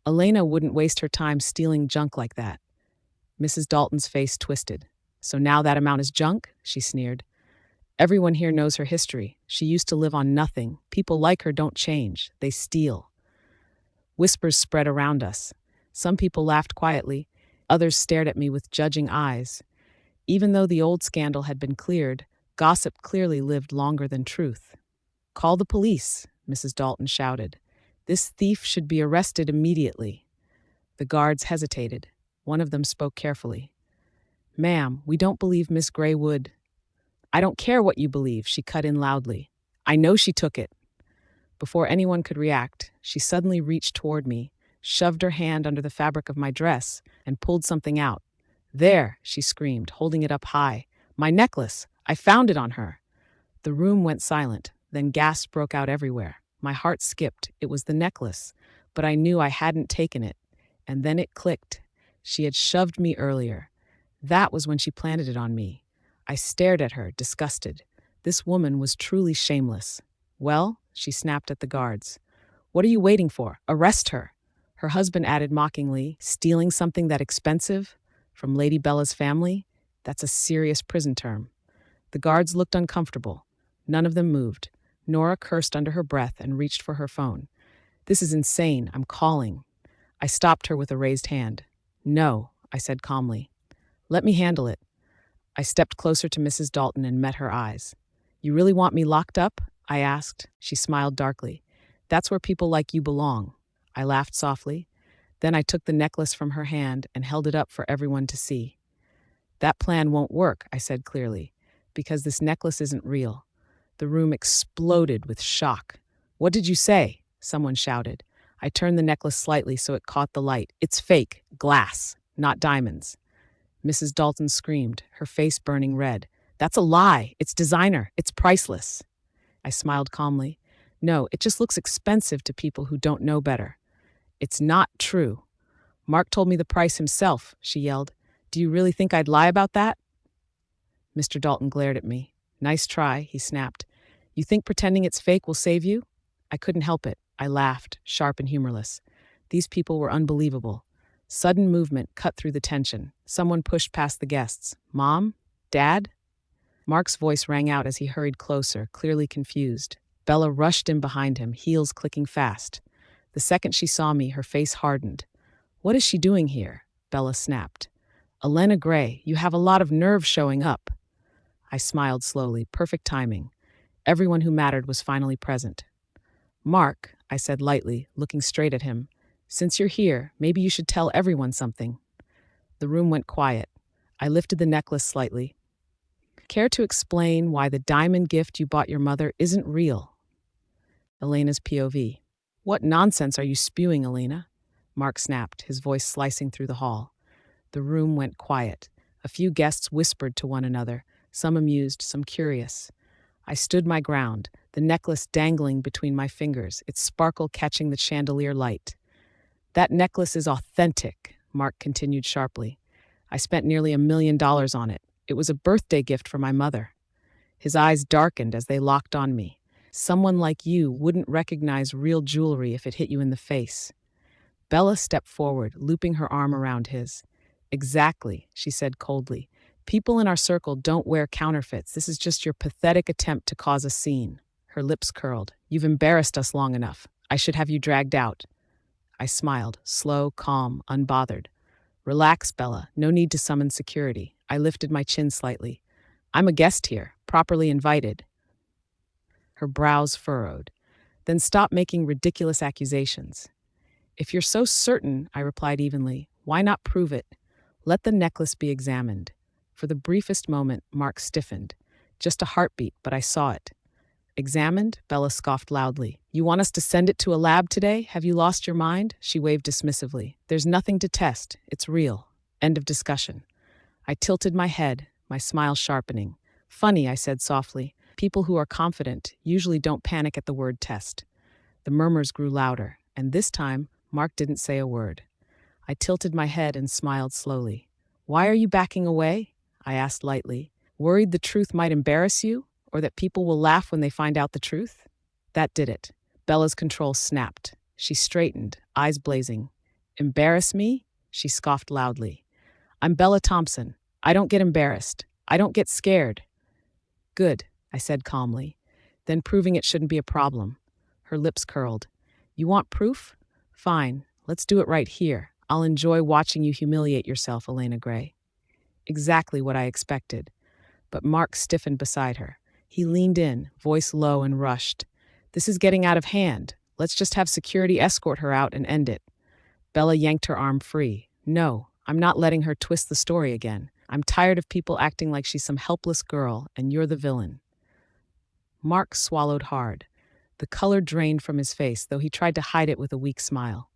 Elena wouldn't waste her time stealing junk like that." Mrs. Dalton's face twisted. "So now that amount is junk?" she sneered. "Everyone here knows her history. She used to live on nothing. People like her don't change. They steal." Whispers spread around us. Some people laughed quietly. Others stared at me with judging eyes. Even though the old scandal had been cleared, gossip clearly lived longer than truth. "Call the police," Mrs. Dalton shouted. "This thief should be arrested immediately." The guards hesitated. One of them spoke carefully. "Ma'am, we don't believe Miss Gray would." "I don't care what you believe," she cut in loudly. "I know she took it." Before anyone could react, she suddenly reached toward me, shoved her hand under the fabric of my dress, and pulled something out. "There," she screamed, holding it up high. "My necklace! I found it on her!" The room went silent, then gasps broke out everywhere. My heart skipped. It was the necklace, but I knew I hadn't taken it. And then it clicked. She had shoved me earlier. That was when she planted it on me. I stared at her, disgusted. This woman was truly shameless. "Well," she snapped at the guards. "What are you waiting for? Arrest her!" Her husband added mockingly, "Stealing something that expensive? From Lady Bella's family? That's a serious prison term." The guards looked uncomfortable. None of them moved. Nora cursed under her breath and reached for her phone. "This is insane. I'm calling." I stopped her with a raised hand. "No," I said calmly. "Let me handle it." I stepped closer to Mrs. Dalton and met her eyes. "You really want me locked up?" I asked. She smiled darkly. "That's where people like you belong." I laughed softly. Then I took the necklace from her hand and held it up for everyone to see. "That plan won't work," I said clearly, "because this necklace isn't real." The room exploded with shock. "What did you say?" someone shouted. I turned the necklace slightly so it caught the light. "It's fake. Glass, not diamonds." Mrs. Dalton screamed, her face burning red. "That's a lie. It's designer. It's priceless." I smiled calmly. "No, it just looks expensive to people who don't know better." "It's not true." "Mark told me the price himself," she yelled. "Do you really think I'd lie about that?" Mr. Dalton glared at me. "Nice try," he snapped. "You think pretending it's fake will save you?" I couldn't help it. I laughed, sharp and humorless. These people were unbelievable. Sudden movement cut through the tension. Someone pushed past the guests. "Mom? Dad?" Mark's voice rang out as he hurried closer, clearly confused. Bella rushed in behind him, heels clicking fast. The second she saw me, her face hardened. "What is she doing here?" Bella snapped. "Elena Gray, you have a lot of nerve showing up." I smiled slowly, perfect timing. Everyone who mattered was finally present. "Mark," I said lightly, looking straight at him, "since you're here, maybe you should tell everyone something." The room went quiet. I lifted the necklace slightly. Care to explain why the diamond gift you bought your mother isn't real? Elena's POV. What nonsense are you spewing, Elena? Mark snapped, his voice slicing through the hall. The room went quiet. A few guests whispered to one another, some amused, some curious. I stood my ground, the necklace dangling between my fingers, its sparkle catching the chandelier light. That necklace is authentic, Mark continued sharply. I spent nearly $1 million on it. It was a birthday gift for my mother. His eyes darkened as they locked on me. Someone like you wouldn't recognize real jewelry if it hit you in the face. Bella stepped forward, looping her arm around his. Exactly, she said coldly. People in our circle don't wear counterfeits. This is just your pathetic attempt to cause a scene. Her lips curled. You've embarrassed us long enough. I should have you dragged out. I smiled, slow, calm, unbothered. Relax, Bella. No need to summon security. I lifted my chin slightly. I'm a guest here, properly invited. Her brows furrowed. Then stop making ridiculous accusations. If you're so certain, I replied evenly, why not prove it? Let the necklace be examined. For the briefest moment, Mark stiffened. Just a heartbeat, but I saw it. Examined? Bella scoffed loudly. You want us to send it to a lab today? Have you lost your mind? She waved dismissively. There's nothing to test. It's real. End of discussion. I tilted my head, my smile sharpening. Funny, I said softly. People who are confident usually don't panic at the word test. The murmurs grew louder, and this time, Mark didn't say a word. I tilted my head and smiled slowly. Why are you backing away? I asked lightly. Worried the truth might embarrass you? Or that people will laugh when they find out the truth? That did it. Bella's control snapped. She straightened, eyes blazing. Embarrass me? She scoffed loudly. I'm Bella Thompson. I don't get embarrassed. I don't get scared. Good, I said calmly. Then proving it shouldn't be a problem. Her lips curled. You want proof? Fine, let's do it right here. I'll enjoy watching you humiliate yourself, Elena Gray. Exactly what I expected. But Mark stiffened beside her. He leaned in, voice low and rushed. This is getting out of hand. Let's just have security escort her out and end it. Bella yanked her arm free. No, I'm not letting her twist the story again. I'm tired of people acting like she's some helpless girl, and you're the villain. Mark swallowed hard. The color drained from his face, though he tried to hide it with a weak smile.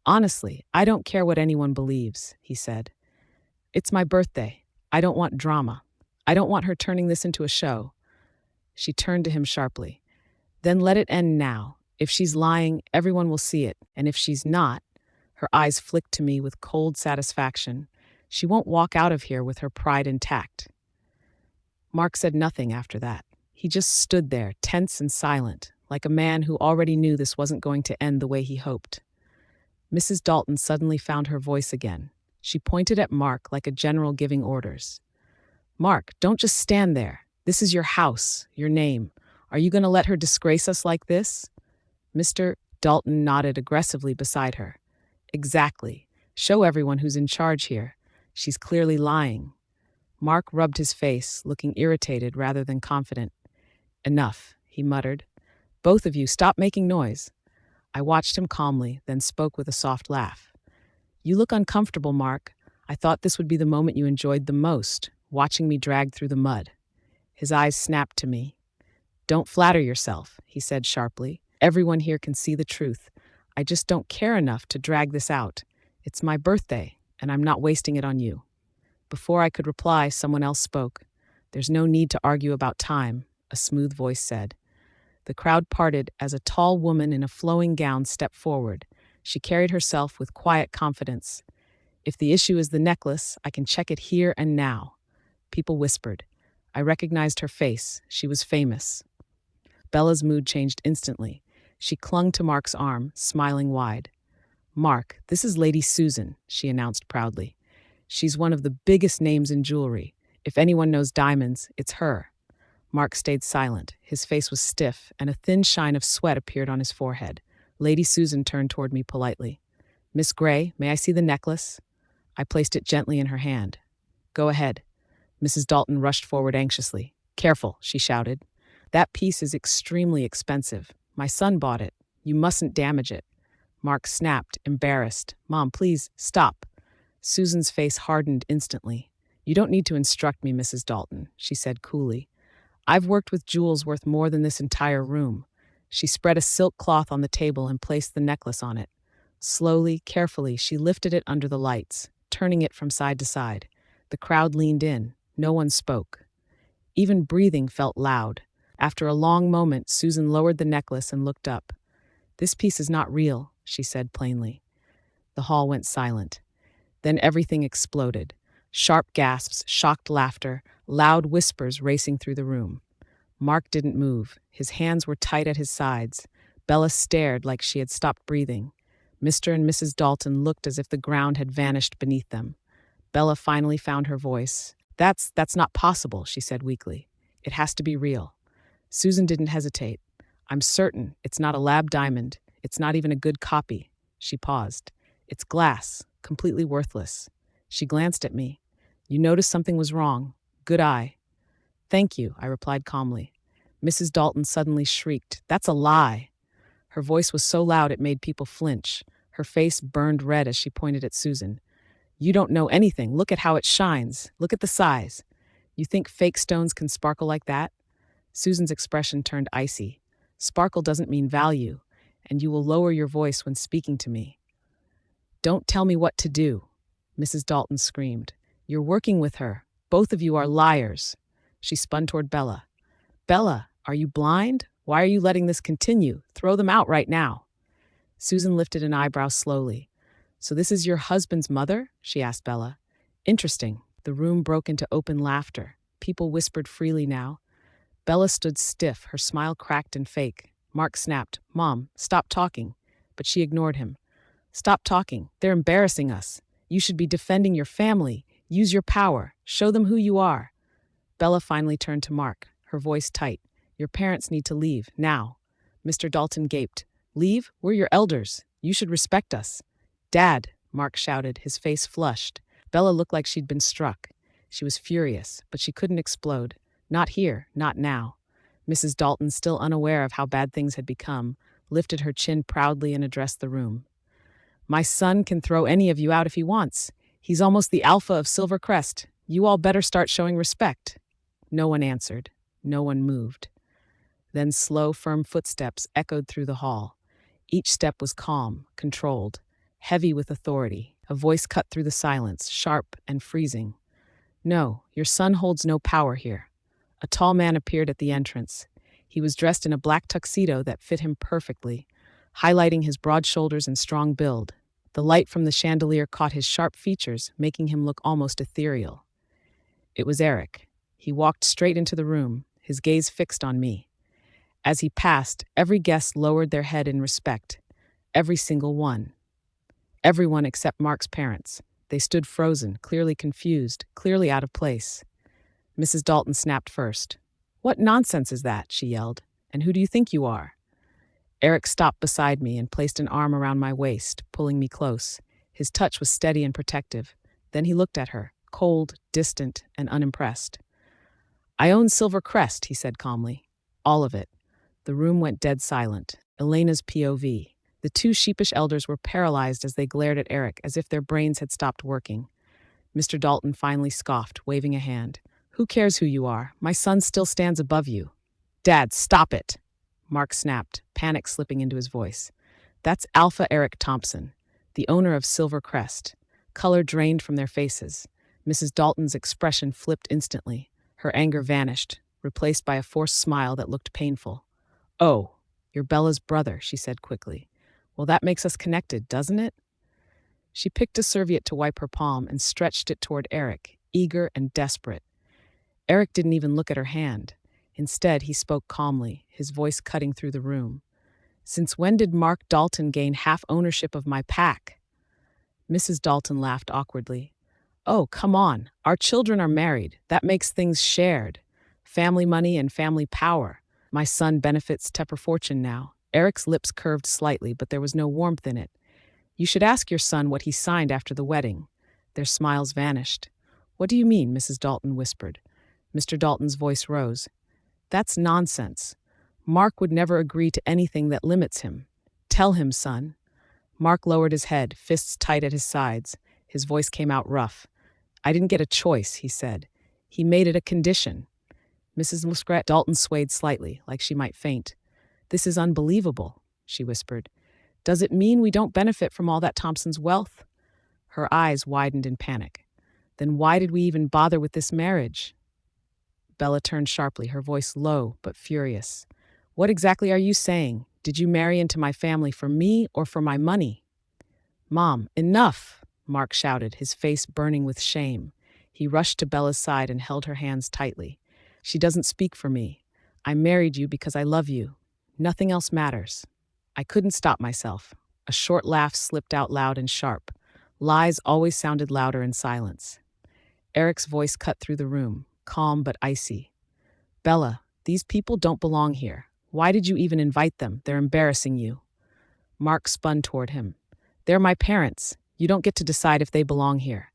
Honestly, I don't care what anyone believes, he said. It's my birthday. I don't want drama. I don't want her turning this into a show. She turned to him sharply. Then let it end now. If she's lying, everyone will see it. And if she's not, her eyes flicked to me with cold satisfaction, she won't walk out of here with her pride intact. Mark said nothing after that. He just stood there, tense and silent, like a man who already knew this wasn't going to end the way he hoped. Mrs. Dalton suddenly found her voice again. She pointed at Mark like a general giving orders. Mark, don't just stand there. This is your house, your name. Are you going to let her disgrace us like this? Mr. Dalton nodded aggressively beside her. Exactly. Show everyone who's in charge here. She's clearly lying. Mark rubbed his face, looking irritated rather than confident. Enough, he muttered. Both of you, stop making noise. I watched him calmly, then spoke with a soft laugh. You look uncomfortable, Mark. I thought this would be the moment you enjoyed the most, watching me drag through the mud. His eyes snapped to me. Don't flatter yourself, he said sharply. Everyone here can see the truth. I just don't care enough to drag this out. It's my birthday, and I'm not wasting it on you. Before I could reply, someone else spoke. There's no need to argue about time, a smooth voice said. The crowd parted as a tall woman in a flowing gown stepped forward. She carried herself with quiet confidence. If the issue is the necklace, I can check it here and now. People whispered. I recognized her face. She was famous. Bella's mood changed instantly. She clung to Mark's arm, smiling wide. Mark, this is Lady Susan, she announced proudly. She's one of the biggest names in jewelry. If anyone knows diamonds, it's her. Mark stayed silent. His face was stiff, and a thin shine of sweat appeared on his forehead. Lady Susan turned toward me politely. Miss Gray, may I see the necklace? I placed it gently in her hand. Go ahead. Mrs. Dalton rushed forward anxiously. Careful, she shouted. That piece is extremely expensive. My son bought it. You mustn't damage it. Mark snapped, embarrassed. Mom, please, stop. Susan's face hardened instantly. "You don't need to instruct me, Mrs. Dalton," she said coolly. "I've worked with jewels worth more than this entire room." She spread a silk cloth on the table and placed the necklace on it. Slowly, carefully, she lifted it under the lights, turning it from side to side. The crowd leaned in. No one spoke. Even breathing felt loud. After a long moment, Susan lowered the necklace and looked up. "This piece is not real," she said plainly. The hall went silent. Then everything exploded. Sharp gasps, shocked laughter, loud whispers racing through the room. Mark didn't move. His hands were tight at his sides. Bella stared like she had stopped breathing. Mr. and Mrs. Dalton looked as if the ground had vanished beneath them. Bella finally found her voice. That's not possible," she said weakly. "It has to be real." Susan didn't hesitate. "I'm certain it's not a lab diamond. It's not even a good copy." She paused. "It's glass, completely worthless." She glanced at me. "You noticed something was wrong. Good eye." "Thank you," I replied calmly. Mrs. Dalton suddenly shrieked, "That's a lie." Her voice was so loud it made people flinch. Her face burned red as she pointed at Susan. "You don't know anything. Look at how it shines. Look at the size. You think fake stones can sparkle like that?" Susan's expression turned icy. "Sparkle doesn't mean value, and you will lower your voice when speaking to me." "Don't tell me what to do," Mrs. Dalton screamed. "You're working with her. Both of you are liars." She spun toward Bella. "Bella, are you blind? Why are you letting this continue? Throw them out right now." Susan lifted an eyebrow slowly. "So this is your husband's mother?" she asked Bella. "Interesting." The room broke into open laughter. People whispered freely now. Bella stood stiff, her smile cracked and fake. Mark snapped, "Mom, stop talking." But she ignored him. "Stop talking. They're embarrassing us. You should be defending your family. Use your power. Show them who you are." Bella finally turned to Mark, her voice tight. "Your parents need to leave, now." Mr. Dalton gaped. "Leave? We're your elders. You should respect us." "Dad," Mark shouted, his face flushed. Bella looked like she'd been struck. She was furious, but she couldn't explode. Not here, not now. Mrs. Dalton, still unaware of how bad things had become, lifted her chin proudly and addressed the room. "My son can throw any of you out if he wants. He's almost the alpha of Silvercrest. You all better start showing respect." No one answered. No one moved. Then slow, firm footsteps echoed through the hall. Each step was calm, controlled, heavy with authority. A voice cut through the silence, sharp and freezing. "No, your son holds no power here." A tall man appeared at the entrance. He was dressed in a black tuxedo that fit him perfectly, highlighting his broad shoulders and strong build. The light from the chandelier caught his sharp features, making him look almost ethereal. It was Eric. He walked straight into the room, his gaze fixed on me. As he passed, every guest lowered their head in respect. Every single one. Everyone except Mark's parents. They stood frozen, clearly confused, clearly out of place. Mrs. Dalton snapped first. "What nonsense is that?" she yelled. "And who do you think you are?" Eric stopped beside me and placed an arm around my waist, pulling me close. His touch was steady and protective. Then he looked at her, cold, distant, and unimpressed. "I own Silvercrest," he said calmly. "All of it." The room went dead silent. Elena's POV. The two sheepish elders were paralyzed as they glared at Eric, as if their brains had stopped working. Mr. Dalton finally scoffed, waving a hand. "Who cares who you are? My son still stands above you." "Dad, stop it!" Mark snapped, panic slipping into his voice. "That's Alpha Eric Thompson, the owner of Silvercrest." Color drained from their faces. Mrs. Dalton's expression flipped instantly. Her anger vanished, replaced by a forced smile that looked painful. "Oh, you're Bella's brother," she said quickly. "Well, that makes us connected, doesn't it?" She picked a serviette to wipe her palm and stretched it toward Eric, eager and desperate. Eric didn't even look at her hand. Instead, he spoke calmly, his voice cutting through the room. "Since when did Mark Dalton gain half ownership of my pack?" Mrs. Dalton laughed awkwardly. "Oh, come on. Our children are married. That makes things shared. Family money and family power. My son benefits Tepper Fortune now." Eric's lips curved slightly, but there was no warmth in it. "You should ask your son what he signed after the wedding." Their smiles vanished. "What do you mean?" Mrs. Dalton whispered. Mr. Dalton's voice rose. "That's nonsense. Mark would never agree to anything that limits him. Tell him, son." Mark lowered his head, fists tight at his sides. His voice came out rough. I didn't get a choice, he said. He made it a condition. Mrs. Muskrat Dalton swayed slightly, like she might faint. This is unbelievable, she whispered. Does it mean we don't benefit from all that Thompson's wealth? Her eyes widened in panic. Then why did we even bother with this marriage? Bella turned sharply, her voice low but furious. What exactly are you saying? Did you marry into my family for me or for my money? Mom, enough, Mark shouted, his face burning with shame. He rushed to Bella's side and held her hands tightly. She doesn't speak for me. I married you because I love you. Nothing else matters. I couldn't stop myself. A short laugh slipped out loud and sharp. Lies always sounded louder in silence. Eric's voice cut through the room, calm but icy. Bella, these people don't belong here. Why did you even invite them? They're embarrassing you. Mark spun toward him. They're my parents. You don't get to decide if they belong here.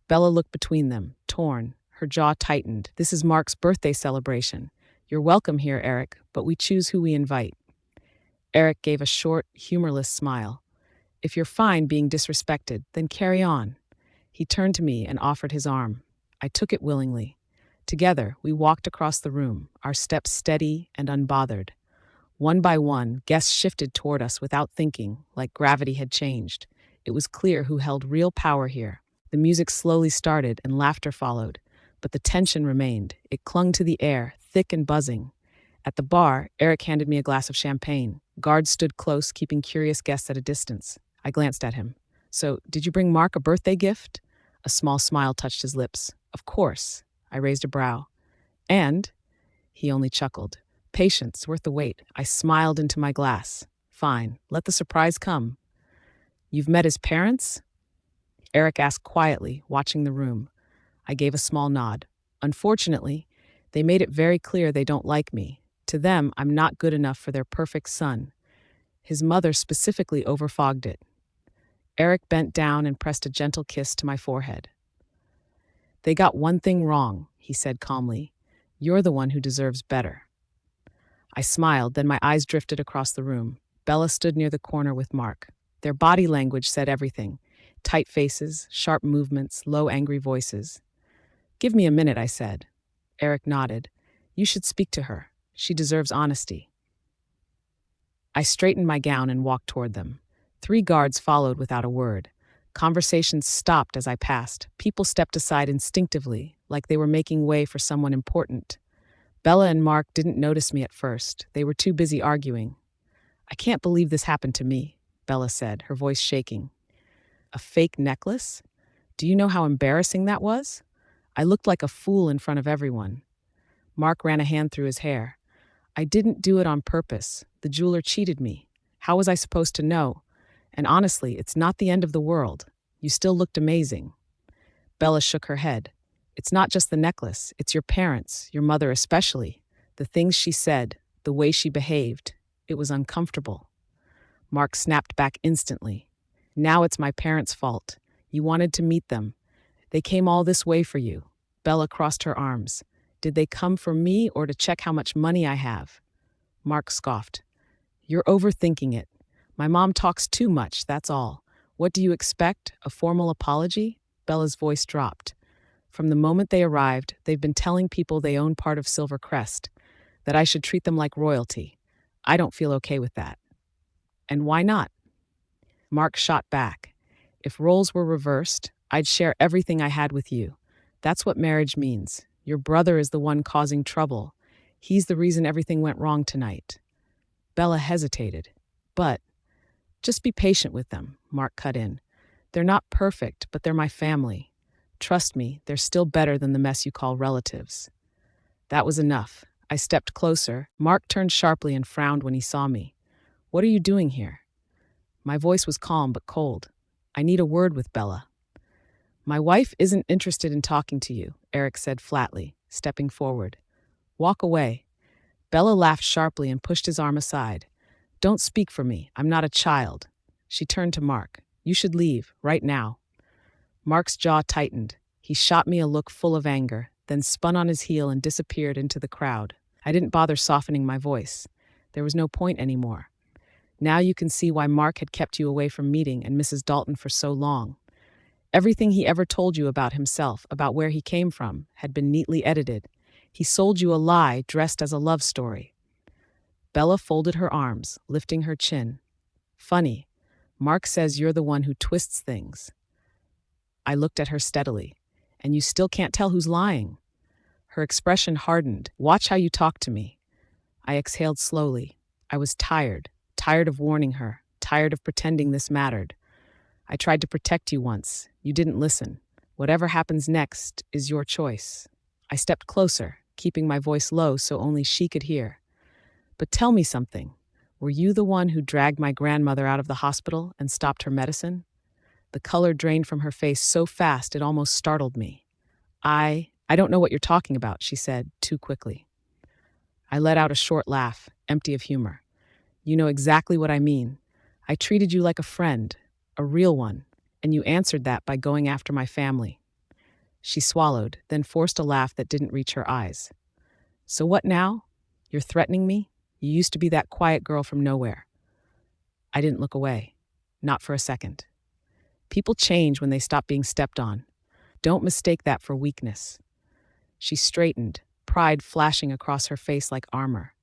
Bella looked between them, torn. Her jaw tightened. This is Mark's birthday celebration. You're welcome here, Eric, but we choose who we invite. Eric gave a short, humorless smile. If you're fine being disrespected, then carry on. He turned to me and offered his arm. I took it willingly. Together, we walked across the room, our steps steady and unbothered. One by one, guests shifted toward us without thinking, like gravity had changed. It was clear who held real power here. The music slowly started and laughter followed, but the tension remained. It clung to the air, thick and buzzing. At the bar, Eric handed me a glass of champagne. Guards stood close, keeping curious guests at a distance. I glanced at him. So, did you bring Mark a birthday gift? A small smile touched his lips. Of course. I raised a brow. And? He only chuckled. Patience, worth the wait. I smiled into my glass. Fine, let the surprise come. You've met his parents? Eric asked quietly, watching the room. I gave a small nod. Unfortunately, they made it very clear they don't like me. To them, I'm not good enough for their perfect son. His mother specifically overfogged it. Eric bent down and pressed a gentle kiss to my forehead. They got one thing wrong, he said calmly. You're the one who deserves better. I smiled, then my eyes drifted across the room. Bella stood near the corner with Mark. Their body language said everything. Tight faces, sharp movements, low angry voices. Give me a minute, I said. Eric nodded. You should speak to her. She deserves honesty. I straightened my gown and walked toward them. 3 guards followed without a word. Conversations stopped as I passed. People stepped aside instinctively, like they were making way for someone important. Bella and Mark didn't notice me at first. They were too busy arguing. I can't believe this happened to me, Bella said, her voice shaking. A fake necklace? Do you know how embarrassing that was? I looked like a fool in front of everyone. Mark ran a hand through his hair. I didn't do it on purpose. The jeweler cheated me. How was I supposed to know? And honestly, it's not the end of the world. You still looked amazing. Bella shook her head. It's not just the necklace. It's your parents, your mother especially. The things she said, the way she behaved. It was uncomfortable. Mark snapped back instantly. Now it's my parents' fault. You wanted to meet them. They came all this way for you. Bella crossed her arms. Did they come for me or to check how much money I have? Mark scoffed. You're overthinking it. My mom talks too much, that's all. What do you expect? A formal apology? Bella's voice dropped. From the moment they arrived, they've been telling people they own part of Silver Crest, that I should treat them like royalty. I don't feel okay with that. And why not? Mark shot back. If roles were reversed, I'd share everything I had with you. That's what marriage means. Your brother is the one causing trouble. He's the reason everything went wrong tonight. Bella hesitated. But just be patient with them, Mark cut in. They're not perfect, but they're my family. Trust me, they're still better than the mess you call relatives. That was enough. I stepped closer. Mark turned sharply and frowned when he saw me. What are you doing here? My voice was calm but cold. I need a word with Bella. My wife isn't interested in talking to you, Eric said flatly, stepping forward. Walk away. Bella laughed sharply and pushed his arm aside. Don't speak for me. I'm not a child. She turned to Mark. You should leave, right now. Mark's jaw tightened. He shot me a look full of anger, then spun on his heel and disappeared into the crowd. I didn't bother softening my voice. There was no point anymore. Now you can see why Mark had kept you away from meeting and Mrs. Dalton for so long. Everything he ever told you about himself, about where he came from, had been neatly edited. He sold you a lie dressed as a love story. Bella folded her arms, lifting her chin. Funny. Mark says you're the one who twists things. I looked at her steadily. And you still can't tell who's lying. Her expression hardened. Watch how you talk to me. I exhaled slowly. I was tired of warning her, tired of pretending this mattered. I tried to protect you once. You didn't listen. Whatever happens next is your choice. I stepped closer, keeping my voice low so only she could hear. But tell me something. Were you the one who dragged my grandmother out of the hospital and stopped her medicine? The color drained from her face so fast it almost startled me. I don't know what you're talking about, she said, too quickly. I let out a short laugh, empty of humor. You know exactly what I mean. I treated you like a friend, a real one, and you answered that by going after my family. She swallowed, then forced a laugh that didn't reach her eyes. So what now? You're threatening me? You used to be that quiet girl from nowhere. I didn't look away. Not for a second. People change when they stop being stepped on. Don't mistake that for weakness. She straightened, pride flashing across her face like armor.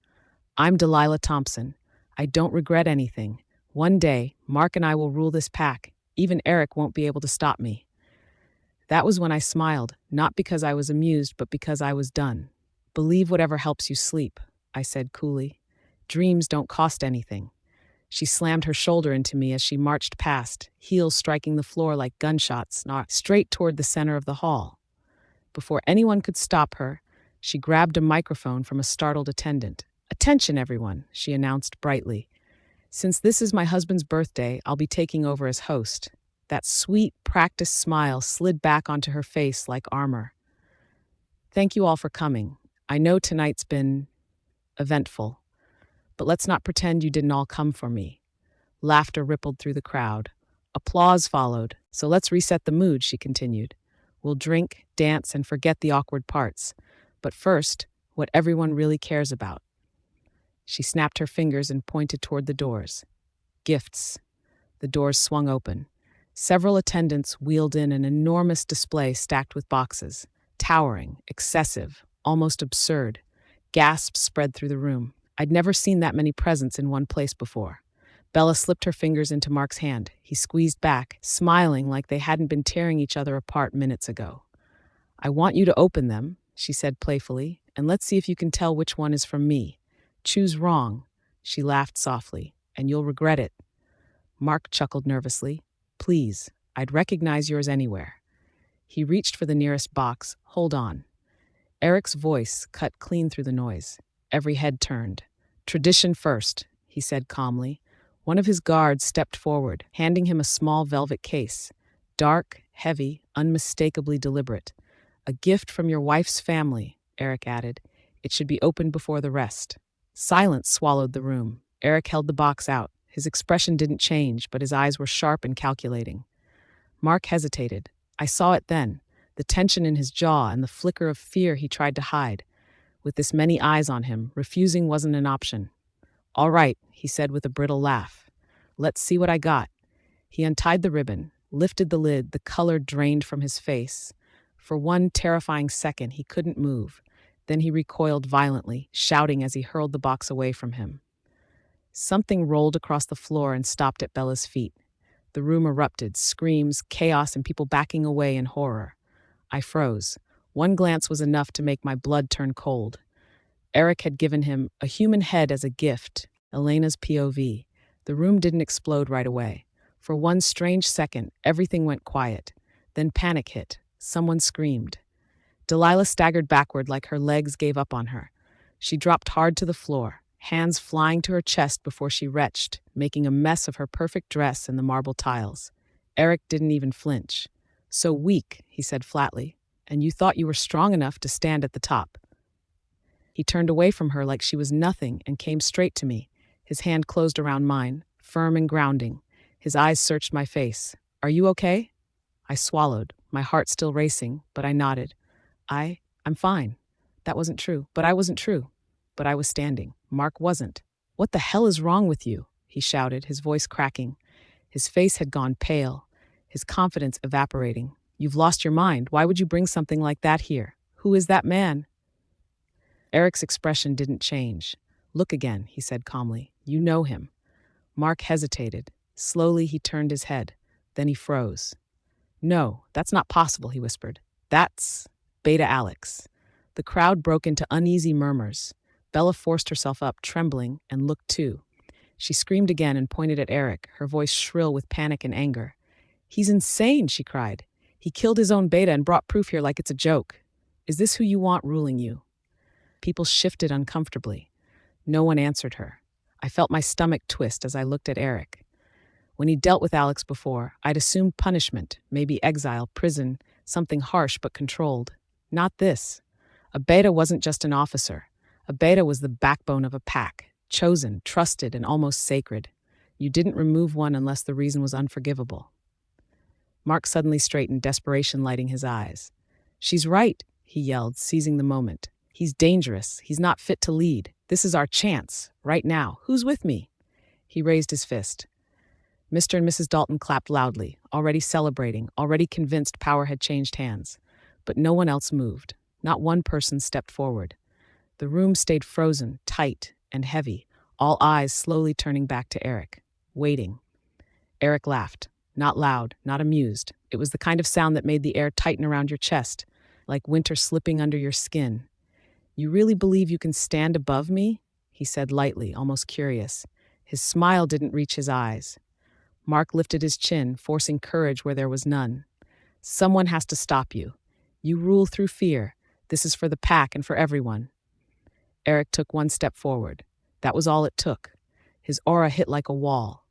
I'm Delilah Thompson. I don't regret anything. One day, Mark and I will rule this pack. Even Eric won't be able to stop me. That was when I smiled, not because I was amused, but because I was done. Believe whatever helps you sleep, I said coolly. Dreams don't cost anything. She slammed her shoulder into me as she marched past, heels striking the floor like gunshots, straight toward the center of the hall. Before anyone could stop her, she grabbed a microphone from a startled attendant. Attention, everyone, she announced brightly. Since this is my husband's birthday, I'll be taking over as host. That sweet, practiced smile slid back onto her face like armor. Thank you all for coming. I know tonight's been eventful, but let's not pretend you didn't all come for me. Laughter rippled through the crowd. Applause followed. So let's reset the mood, she continued. We'll drink, dance, and forget the awkward parts. But first, what everyone really cares about. She snapped her fingers and pointed toward the doors. Gifts. The doors swung open. Several attendants wheeled in an enormous display stacked with boxes. Towering, excessive, almost absurd. Gasps spread through the room. I'd never seen that many presents in one place before. Bella slipped her fingers into Mark's hand. He squeezed back, smiling like they hadn't been tearing each other apart minutes ago. I want you to open them, she said playfully, and let's see if you can tell which one is from me. Choose wrong, she laughed softly, and you'll regret it. Mark chuckled nervously. Please, I'd recognize yours anywhere. He reached for the nearest box. Hold on. Eric's voice cut clean through the noise. Every head turned. Tradition first, he said calmly. One of his guards stepped forward, handing him a small velvet case. Dark, heavy, unmistakably deliberate. A gift from your wife's family, Eric added. It should be opened before the rest. Silence swallowed the room. Eric held the box out. His expression didn't change, but his eyes were sharp and calculating. Mark hesitated. I saw it then, the tension in his jaw and the flicker of fear he tried to hide. With this many eyes on him, refusing wasn't an option. All right, he said with a brittle laugh. Let's see what I got. He untied the ribbon, lifted the lid, the color drained from his face. For one terrifying second, he couldn't move. Then he recoiled violently, shouting as he hurled the box away from him. Something rolled across the floor and stopped at Bella's feet. The room erupted, screams, chaos, and people backing away in horror. I froze. One glance was enough to make my blood turn cold. Eric had given him a human head as a gift, Elena's POV. The room didn't explode right away. For one strange second, everything went quiet. Then panic hit. Someone screamed. Delilah staggered backward like her legs gave up on her. She dropped hard to the floor, hands flying to her chest before she retched, making a mess of her perfect dress and the marble tiles. Eric didn't even flinch. So weak, he said flatly, and you thought you were strong enough to stand at the top. He turned away from her like she was nothing and came straight to me. His hand closed around mine, firm and grounding. His eyes searched my face. Are you okay? I swallowed, my heart still racing, but I nodded. I'm fine. That wasn't true, but I wasn't true. But I was standing. Mark wasn't. What the hell is wrong with you? He shouted, his voice cracking. His face had gone pale. his confidence evaporating. "You've lost your mind. Why would you bring something like that here? Who is that man?" Eric's expression didn't change. "Look again," he said calmly. "You know him." Mark hesitated. Slowly, he turned his head. Then he froze. "No, that's not possible," he whispered. "That's Beta Alex." The crowd broke into uneasy murmurs. Bella forced herself up, trembling, and looked too. She screamed again and pointed at Eric, her voice shrill with panic and anger. "He's insane," she cried. "He killed his own Beta and brought proof here like it's a joke. Is this who you want ruling you?" People shifted uncomfortably. No one answered her. I felt my stomach twist as I looked at Eric. When he dealt with Alex before, I'd assumed punishment, maybe exile, prison, something harsh but controlled. Not this. A Beta wasn't just an officer. A Beta was the backbone of a pack, chosen, trusted, and almost sacred. You didn't remove one unless the reason was unforgivable. Mark suddenly straightened, desperation lighting his eyes. "She's right," he yelled, seizing the moment. "He's dangerous. He's not fit to lead. This is our chance, right now. Who's with me?" He raised his fist. Mr. and Mrs. Dalton clapped loudly, already celebrating, already convinced power had changed hands. But no one else moved. Not one person stepped forward. The room stayed frozen, tight, and heavy, all eyes slowly turning back to Eric, waiting. Eric laughed. Not loud, not amused. It was the kind of sound that made the air tighten around your chest, like winter slipping under your skin. "You really believe you can stand above me?" he said lightly, almost curious. His smile didn't reach his eyes. Mark lifted his chin, forcing courage where there was none. "Someone has to stop you. You rule through fear. This is for the pack and for everyone." Eric took one step forward. That was all it took. His aura hit like a wall.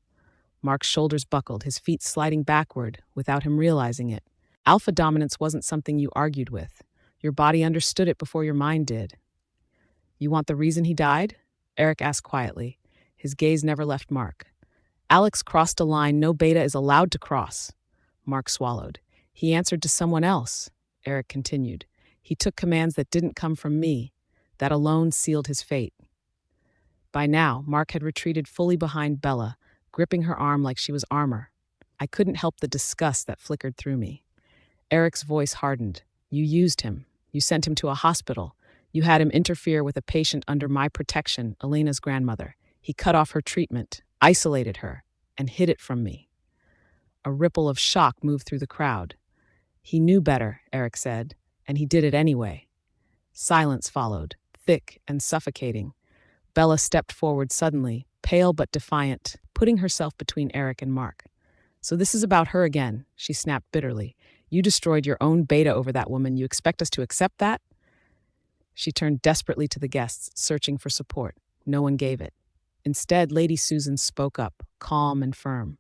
Mark's shoulders buckled, his feet sliding backward, without him realizing it. Alpha dominance wasn't something you argued with. Your body understood it before your mind did. "You want the reason he died?" Eric asked quietly. His gaze never left Mark. "Alex crossed a line no Beta is allowed to cross." Mark swallowed. "He answered to someone else," Eric continued. "He took commands that didn't come from me. That alone sealed his fate." By now, Mark had retreated fully behind Bella, gripping her arm like she was armor. I couldn't help the disgust that flickered through me. Eric's voice hardened. "You used him. You sent him to a hospital. You had him interfere with a patient under my protection, Elena's grandmother. He cut off her treatment, isolated her, and hid it from me." A ripple of shock moved through the crowd. "He knew better," Eric said, "and he did it anyway." Silence followed, thick and suffocating. Bella stepped forward suddenly, pale but defiant, putting herself between Eric and Mark. "So this is about her again," she snapped bitterly. "You destroyed your own Beta over that woman. You expect us to accept that?" She turned desperately to the guests, searching for support. No one gave it. Instead, Lady Susan spoke up, calm and firm.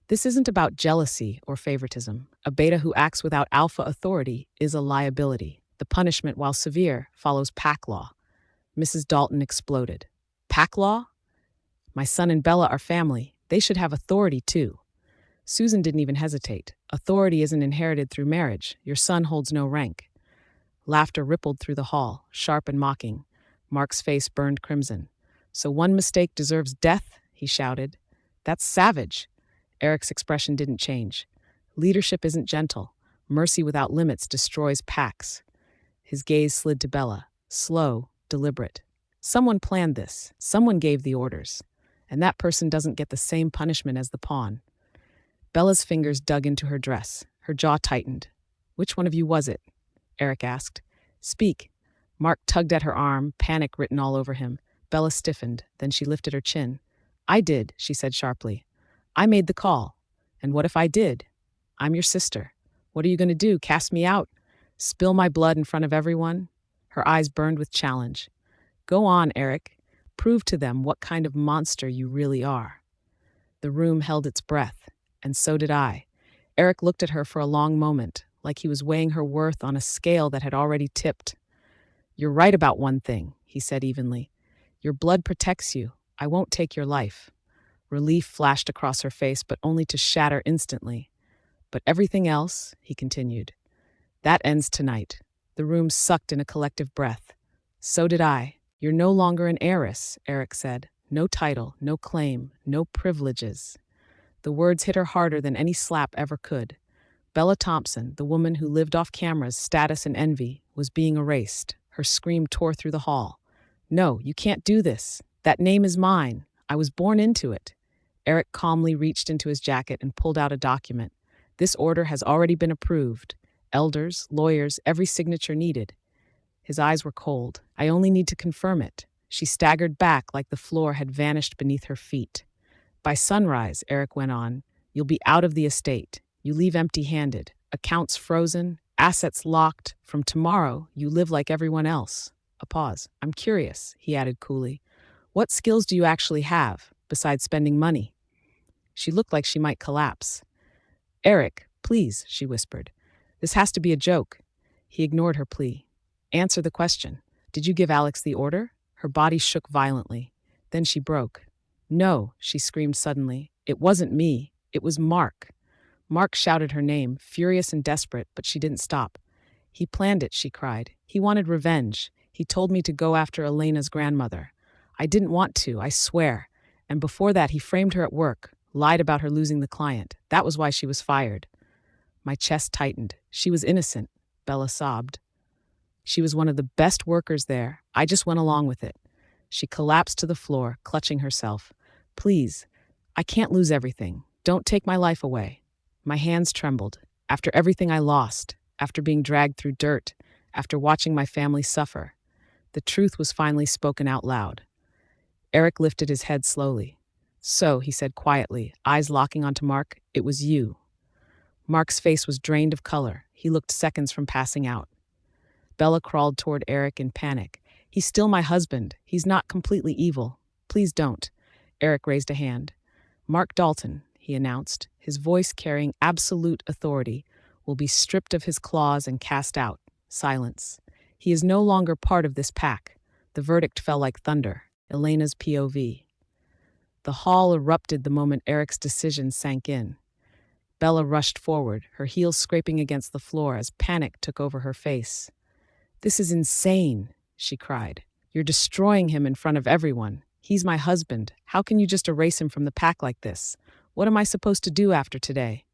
"This isn't about jealousy or favoritism. A Beta who acts without alpha authority is a liability. The punishment, while severe, follows pack law." Mrs. Dalton exploded. "Pack law? My son and Bella are family. They should have authority too." Susan didn't even hesitate. "Authority isn't inherited through marriage. Your son holds no rank." Laughter rippled through the hall, sharp and mocking. Mark's face burned crimson. "So one mistake deserves death?" he shouted. "That's savage." Eric's expression didn't change. "Leadership isn't gentle. Mercy without limits destroys packs." His gaze slid to Bella, slow, deliberate. "Someone planned this. Someone gave the orders. And that person doesn't get the same punishment as the pawn." Bella's fingers dug into her dress. Her jaw tightened. "Which one of you was it?" Eric asked. "Speak." Mark tugged at her arm, panic written all over him. Bella stiffened, then she lifted her chin. "I did," she said sharply. "I made the call. And what if I did? I'm your sister. What are you going to do, cast me out? Spill my blood in front of everyone?" Her eyes burned with challenge. "Go on, Eric. Prove to them what kind of monster you really are." The room held its breath, and so did I. Eric looked at her for a long moment, like he was weighing her worth on a scale that had already tipped. "You're right about one thing," he said evenly. "Your blood protects you. I won't take your life." Relief flashed across her face, but only to shatter instantly. "But everything else," he continued, "that ends tonight." The room sucked in a collective breath. "So did I." "You're no longer an heiress," Eric said. "No title, no claim, no privileges." The words hit her harder than any slap ever could. Bella Thompson, the woman who lived off camera's status and envy, was being erased. Her scream tore through the hall. "No, you can't do this. That name is mine. I was born into it." Eric calmly reached into his jacket and pulled out a document. "This order has already been approved. Elders, lawyers, every signature needed." His eyes were cold. "I only need to confirm it." She staggered back like the floor had vanished beneath her feet. "By sunrise," Eric went on, "you'll be out of the estate. You leave empty-handed. Accounts frozen, assets locked. From tomorrow, you live like everyone else." A pause. "I'm curious," he added coolly. "What skills do you actually have, besides spending money?" She looked like she might collapse. "Eric, please," she whispered. "This has to be a joke." He ignored her plea. "Answer the question. Did you give Alex the order?" Her body shook violently. Then she broke. "No," she screamed suddenly. "It wasn't me. It was Mark." Mark shouted her name, furious and desperate, but she didn't stop. "He planned it," she cried. "He wanted revenge. He told me to go after Elena's grandmother. I didn't want to, I swear. And before that, he framed her at work, lied about her losing the client. That was why she was fired." My chest tightened. "She was innocent," Bella sobbed. "She was one of the best workers there. I just went along with it." She collapsed to the floor, clutching herself. "Please, I can't lose everything. Don't take my life away." My hands trembled. After everything I lost, after being dragged through dirt, after watching my family suffer, the truth was finally spoken out loud. Eric lifted his head slowly. "So," he said quietly, eyes locking onto Mark, "it was you." Mark's face was drained of color. He looked seconds from passing out. Bella crawled toward Eric in panic. "He's still my husband. He's not completely evil. Please don't." Eric raised a hand. "Mark Dalton," he announced, his voice carrying absolute authority, "will be stripped of his claws and cast out." Silence. "He is no longer part of this pack." The verdict fell like thunder. Elena's POV. The hall erupted the moment Eric's decision sank in. Bella rushed forward, her heels scraping against the floor as panic took over her face. "This is insane," she cried. "You're destroying him in front of everyone. He's my husband. How can you just erase him from the pack like this? What am I supposed to do after today?"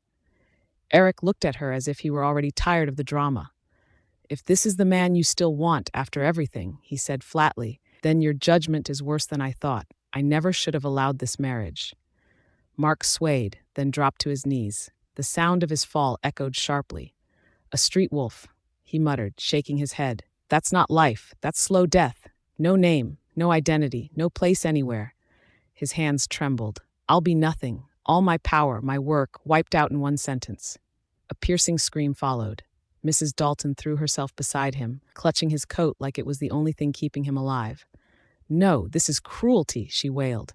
Eric looked at her as if he were already tired of the drama. "If this is the man you still want after everything," he said flatly, "then your judgment is worse than I thought. I never should have allowed this marriage." Mark swayed, then dropped to his knees. The sound of his fall echoed sharply. "A street wolf," he muttered, shaking his head. "That's not life. That's slow death. No name, no identity, no place anywhere." His hands trembled. "I'll be nothing. All my power, my work, wiped out in one sentence." A piercing scream followed. Mrs. Dalton threw herself beside him, clutching his coat like it was the only thing keeping him alive. "No, this is cruelty," she wailed.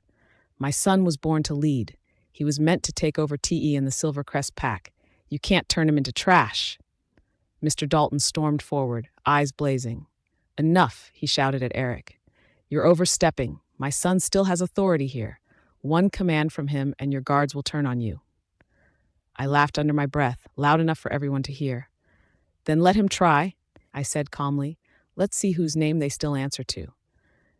"My son was born to lead. He was meant to take over TE and the Silvercrest pack. You can't turn him into trash." Mr. Dalton stormed forward, eyes blazing. "Enough," he shouted at Eric. "You're overstepping. My son still has authority here. One command from him and your guards will turn on you." I laughed under my breath, loud enough for everyone to hear. "Then let him try," I said calmly. "Let's see whose name they still answer to."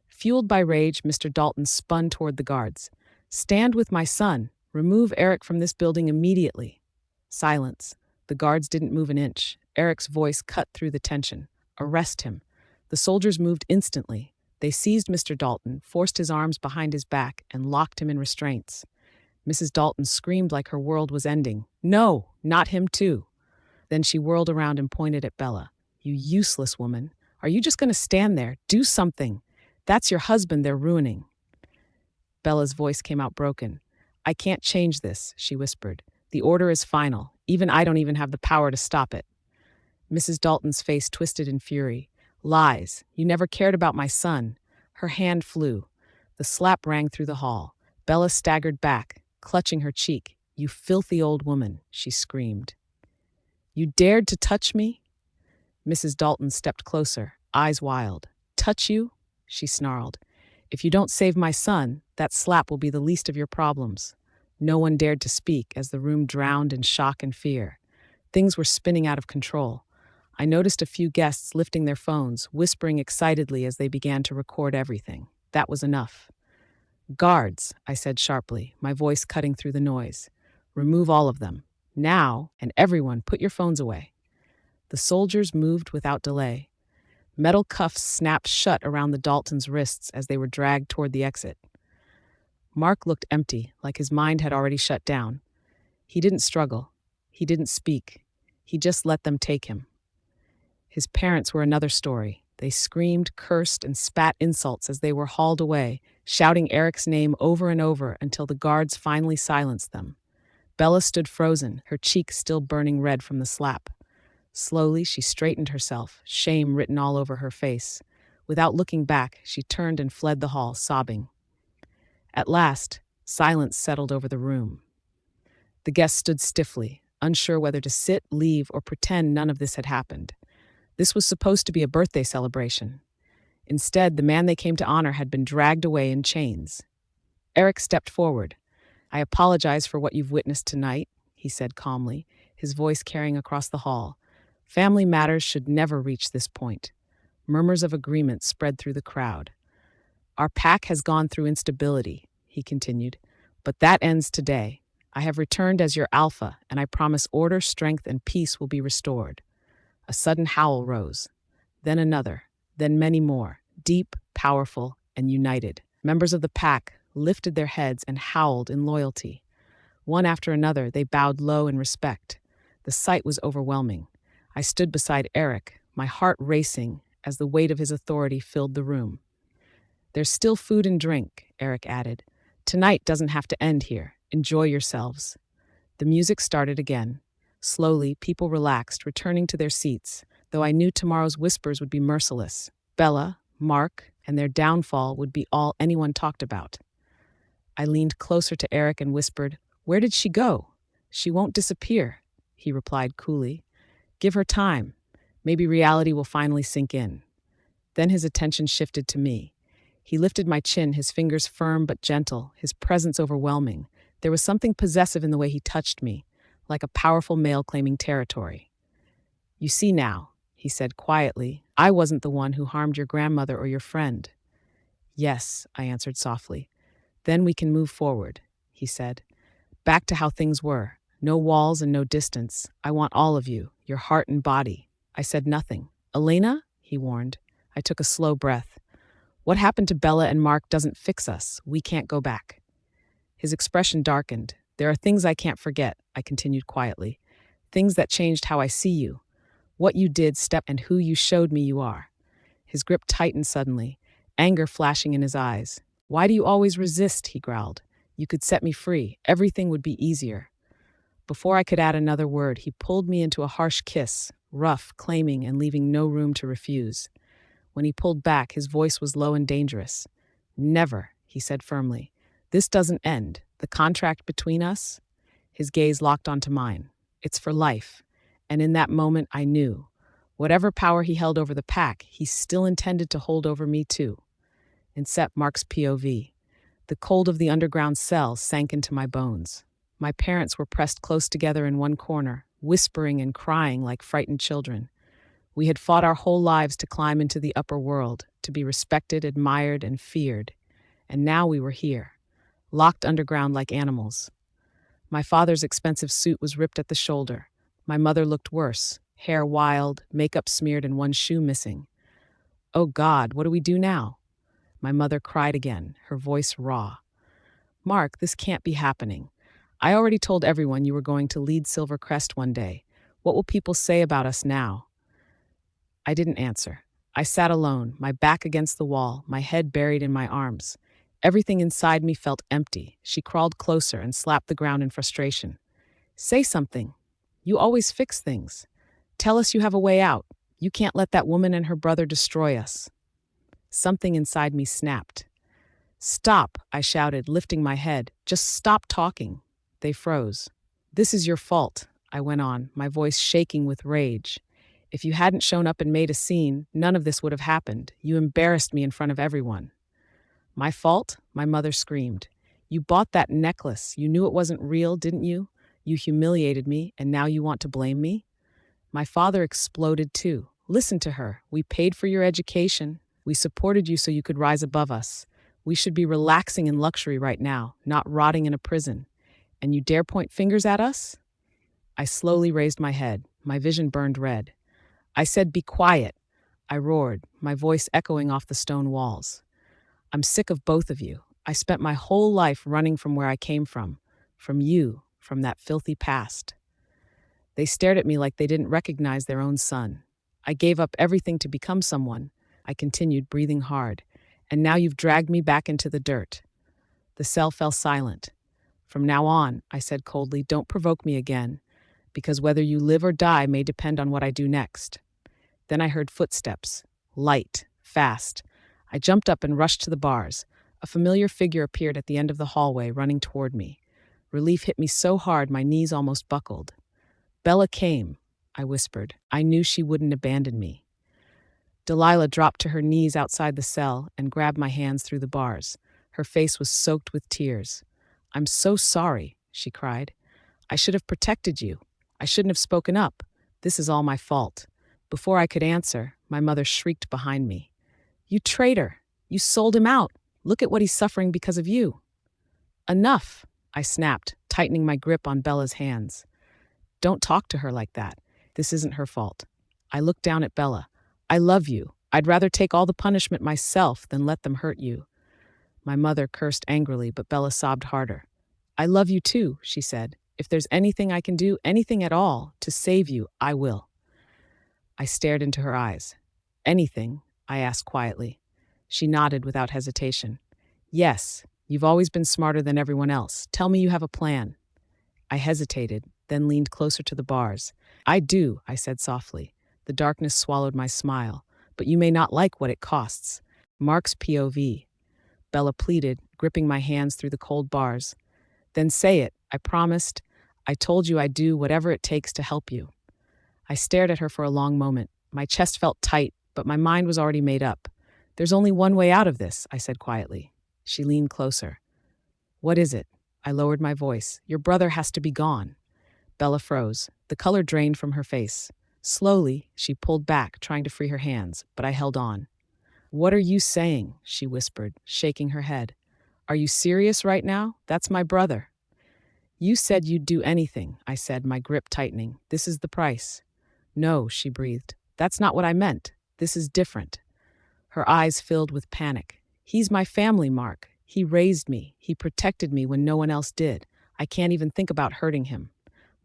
Fueled by rage, Mr. Dalton spun toward the guards. "Stand with my son. Remove Eric from this building immediately." Silence. The guards didn't move an inch. Eric's voice cut through the tension. "Arrest him." The soldiers moved instantly. They seized Mr. Dalton, forced his arms behind his back, and locked him in restraints. Mrs. Dalton screamed like her world was ending. "No, not him too." Then she whirled around and pointed at Bella. "You useless woman. Are you just going to stand there? Do something. That's your husband they're ruining." Bella's voice came out broken. "I can't change this," she whispered. "The order is final. I don't even have the power to stop it." Mrs. Dalton's face twisted in fury. "Lies. You never cared about my son." Her hand flew. The slap rang through the hall. Bella staggered back, clutching her cheek. "You filthy old woman," she screamed. "You dared to touch me?" Mrs. Dalton stepped closer, eyes wild. "Touch you?" she snarled. "If you don't save my son, that slap will be the least of your problems." No one dared to speak as the room drowned in shock and fear. Things were spinning out of control. I noticed a few guests lifting their phones, whispering excitedly as they began to record everything. That was enough. "Guards," I said sharply, my voice cutting through the noise. "Remove all of them." Now, and everyone, put your phones away." The soldiers moved without delay. Metal cuffs snapped shut around the Daltons' wrists as they were dragged toward the exit. Mark looked empty, like his mind had already shut down. He didn't struggle. He didn't speak. He just let them take him. His parents were another story. They screamed, cursed, and spat insults as they were hauled away, shouting Eric's name over and over until the guards finally silenced them. Bella stood frozen, her cheek still burning red from the slap. Slowly, she straightened herself, shame written all over her face. Without looking back, she turned and fled the hall, sobbing. At last, silence settled over the room. The guests stood stiffly, unsure whether to sit, leave, or pretend none of this had happened. This was supposed to be a birthday celebration. Instead, the man they came to honor had been dragged away in chains. Eric stepped forward. "I apologize for what you've witnessed tonight," he said calmly, his voice carrying across the hall. "Family matters should never reach this point." Murmurs of agreement spread through the crowd. "Our pack has gone through instability," he continued, "but that ends today. I have returned as your alpha, and I promise order, strength, and peace will be restored." A sudden howl rose, then another, then many more, deep, powerful, and united. Members of the pack lifted their heads and howled in loyalty. One after another, they bowed low in respect. The sight was overwhelming. I stood beside Eric, my heart racing as the weight of his authority filled the room. "There's still food and drink," Eric added. "Tonight doesn't have to end here. Enjoy yourselves." The music started again. Slowly, people relaxed, returning to their seats, though I knew tomorrow's whispers would be merciless. Bella, Mark, and their downfall would be all anyone talked about. I leaned closer to Eric and whispered, "Where did she go?" "She won't disappear," he replied coolly. "Give her time. Maybe reality will finally sink in." Then his attention shifted to me. He lifted my chin, his fingers firm but gentle, his presence overwhelming. There was something possessive in the way he touched me, like a powerful male claiming territory. "You see now," he said quietly, "I wasn't the one who harmed your grandmother or your friend." "Yes," I answered softly. "Then we can move forward," he said. "Back to how things were. No walls and no distance. I want all of you, your heart and body." I said nothing. "Elena?" he warned. I took a slow breath. "What happened to Bella and Mark doesn't fix us. We can't go back." His expression darkened. "There are things I can't forget," I continued quietly. "Things that changed how I see you. What you did, step, and who you showed me you are." His grip tightened suddenly, anger flashing in his eyes. "Why do you always resist?" he growled. "You could set me free. Everything would be easier." Before I could add another word, he pulled me into a harsh kiss, rough, claiming, and leaving no room to refuse. When he pulled back, his voice was low and dangerous. "Never," he said firmly. "This doesn't end. The contract between us?" His gaze locked onto mine. "It's for life." And in that moment, I knew. Whatever power he held over the pack, he still intended to hold over me too. Incept Mark's POV. The cold of the underground cell sank into my bones. My parents were pressed close together in one corner, whispering and crying like frightened children. We had fought our whole lives to climb into the upper world, to be respected, admired, and feared. And now we were here, locked underground like animals. My father's expensive suit was ripped at the shoulder. My mother looked worse, hair wild, makeup smeared, and one shoe missing. "Oh God, what do we do now?" My mother cried again, her voice raw. "Mark, this can't be happening. I already told everyone you were going to lead Silver Crest one day. What will people say about us now?" I didn't answer. I sat alone, my back against the wall, my head buried in my arms. Everything inside me felt empty. She crawled closer and slapped the ground in frustration. "Say something. You always fix things. Tell us you have a way out. You can't let that woman and her brother destroy us." Something inside me snapped. "Stop," I shouted, lifting my head. "Just stop talking." They froze. "This is your fault," I went on, my voice shaking with rage. "If you hadn't shown up and made a scene, none of this would have happened. You embarrassed me in front of everyone." "My fault?" my mother screamed. "You bought that necklace. You knew it wasn't real, didn't you? You humiliated me, and now you want to blame me?" My father exploded too. "Listen to her. We paid for your education. We supported you so you could rise above us. We should be relaxing in luxury right now, not rotting in a prison. And you dare point fingers at us?" I slowly raised my head. My vision burned red. I said, "Be quiet." I roared, my voice echoing off the stone walls. "I'm sick of both of you. I spent my whole life running from where I came from you, from that filthy past." They stared at me like they didn't recognize their own son. "I gave up everything to become someone," I continued, breathing hard. "And now you've dragged me back into the dirt." The cell fell silent. "From now on," I said coldly, "don't provoke me again, because whether you live or die may depend on what I do next." Then I heard footsteps. Light, fast. I jumped up and rushed to the bars. A familiar figure appeared at the end of the hallway, running toward me. Relief hit me so hard my knees almost buckled. "Bella came," I whispered. "I knew she wouldn't abandon me." Delilah dropped to her knees outside the cell and grabbed my hands through the bars. Her face was soaked with tears. "I'm so sorry," she cried. "I should have protected you. I shouldn't have spoken up. This is all my fault." Before I could answer, my mother shrieked behind me. "You traitor! You sold him out! Look at what he's suffering because of you." "Enough," I snapped, tightening my grip on Bella's hands. "Don't talk to her like that. This isn't her fault." I looked down at Bella. "I love you. I'd rather take all the punishment myself than let them hurt you." My mother cursed angrily, but Bella sobbed harder. "I love you too," she said. "If there's anything I can do, anything at all, to save you, I will." I stared into her eyes. "Anything?" I asked quietly. She nodded without hesitation. "Yes, you've always been smarter than everyone else. Tell me you have a plan." I hesitated, then leaned closer to the bars. "I do," I said softly. The darkness swallowed my smile. "But you may not like what it costs." Mark's POV. Bella pleaded, gripping my hands through the cold bars. "Then say it," I promised. "I told you I'd do whatever it takes to help you." I stared at her for a long moment. My chest felt tight, but my mind was already made up. "There's only one way out of this," I said quietly. She leaned closer. "What is it?" I lowered my voice. "Your brother has to be gone." Bella froze. The color drained from her face. Slowly, she pulled back, trying to free her hands, but I held on. "What are you saying?" she whispered, shaking her head. "Are you serious right now? That's my brother." "You said you'd do anything," I said, my grip tightening. "This is the price." "No," she breathed. "That's not what I meant. This is different." Her eyes filled with panic. "He's my family, Mark. He raised me. He protected me when no one else did. I can't even think about hurting him."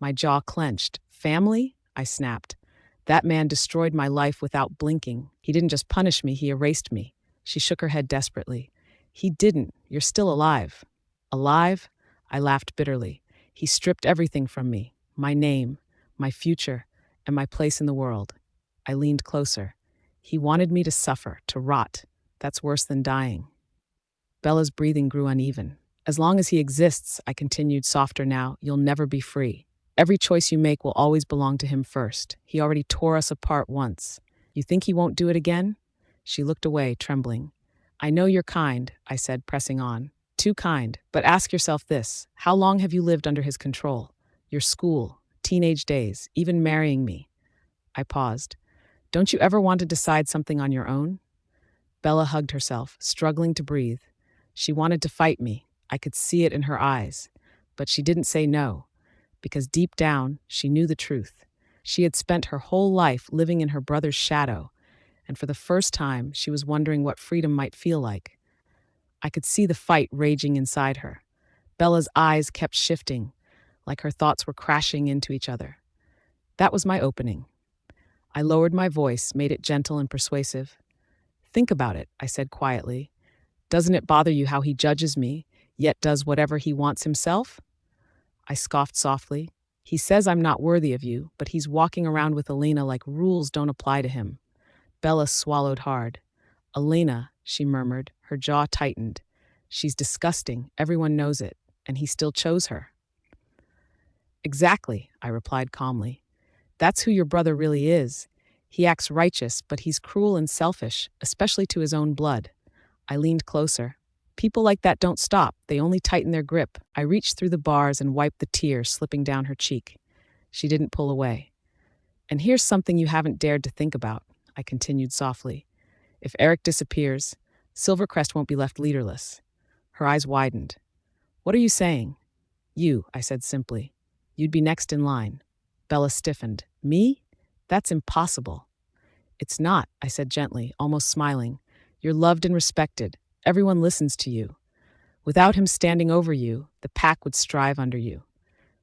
My jaw clenched. "Family?" I snapped. "That man destroyed my life without blinking. He didn't just punish me, he erased me." She shook her head desperately. "He didn't. You're still alive." "Alive?" I laughed bitterly. "He stripped everything from me. My name, my future, and my place in the world." I leaned closer. "He wanted me to suffer, to rot. That's worse than dying." Bella's breathing grew uneven. "As long as he exists," I continued, softer now, "you'll never be free. Every choice you make will always belong to him first. He already tore us apart once. You think he won't do it again?" She looked away, trembling. "I know you're kind," I said, pressing on. "Too kind. But ask yourself this. How long have you lived under his control? Your school, teenage days, even marrying me." I paused. "Don't you ever want to decide something on your own?" Bella hugged herself, struggling to breathe. She wanted to fight me. I could see it in her eyes. But she didn't say no, because deep down, she knew the truth. She had spent her whole life living in her brother's shadow, and for the first time, she was wondering what freedom might feel like. I could see the fight raging inside her. Bella's eyes kept shifting, like her thoughts were crashing into each other. That was my opening. I lowered my voice, made it gentle and persuasive. "Think about it," I said quietly. "Doesn't it bother you how he judges me, yet does whatever he wants himself?" I scoffed softly. "He says I'm not worthy of you, but he's walking around with Elena like rules don't apply to him." Bella swallowed hard. "Elena," she murmured, her jaw tightened. "She's disgusting, everyone knows it, and he still chose her." "Exactly," I replied calmly. "That's who your brother really is. He acts righteous, but he's cruel and selfish, especially to his own blood." I leaned closer. "People like that don't stop, they only tighten their grip." I reached through the bars and wiped the tear slipping down her cheek. She didn't pull away. "And here's something you haven't dared to think about," I continued softly. "If Eric disappears, Silvercrest won't be left leaderless." Her eyes widened. "What are you saying?" "You," I said simply. "You'd be next in line." Bella stiffened. Me? That's impossible. It's not, I said gently, almost smiling. You're loved and respected. Everyone listens to you. Without him standing over you, the pack would strive under you.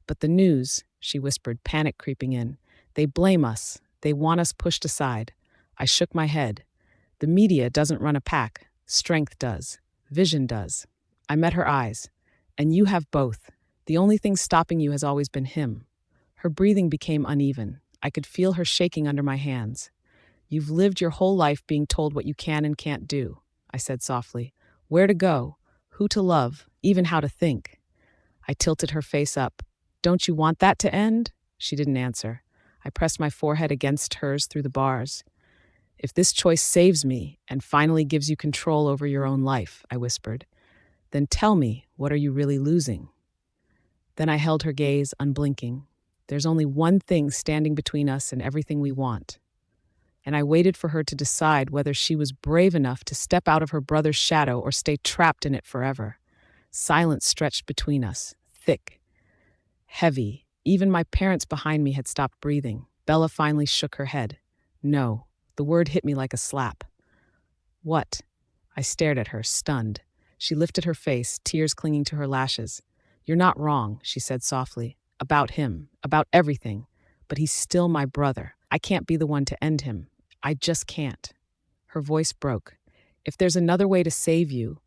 But the news, she whispered, panic creeping in. They blame us. They want us pushed aside. I shook my head. The media doesn't run a pack. Strength does. Vision does. I met her eyes. And you have both. The only thing stopping you has always been him. Her breathing became uneven. I could feel her shaking under my hands. You've lived your whole life being told what you can and can't do, I said softly. Where to go, who to love, even how to think. I tilted her face up. Don't you want that to end? She didn't answer. I pressed my forehead against hers through the bars. If this choice saves me and finally gives you control over your own life, I whispered, then tell me, what are you really losing? Then I held her gaze, unblinking. There's only one thing standing between us and everything we want. And I waited for her to decide whether she was brave enough to step out of her brother's shadow or stay trapped in it forever. Silence stretched between us, thick, heavy. Even my parents behind me had stopped breathing. Bella finally shook her head. No. The word hit me like a slap. What? I stared at her, stunned. She lifted her face, tears clinging to her lashes. You're not wrong, she said softly. About him, about everything. But he's still my brother. I can't be the one to end him. I just can't. Her voice broke. If there's another way to save you...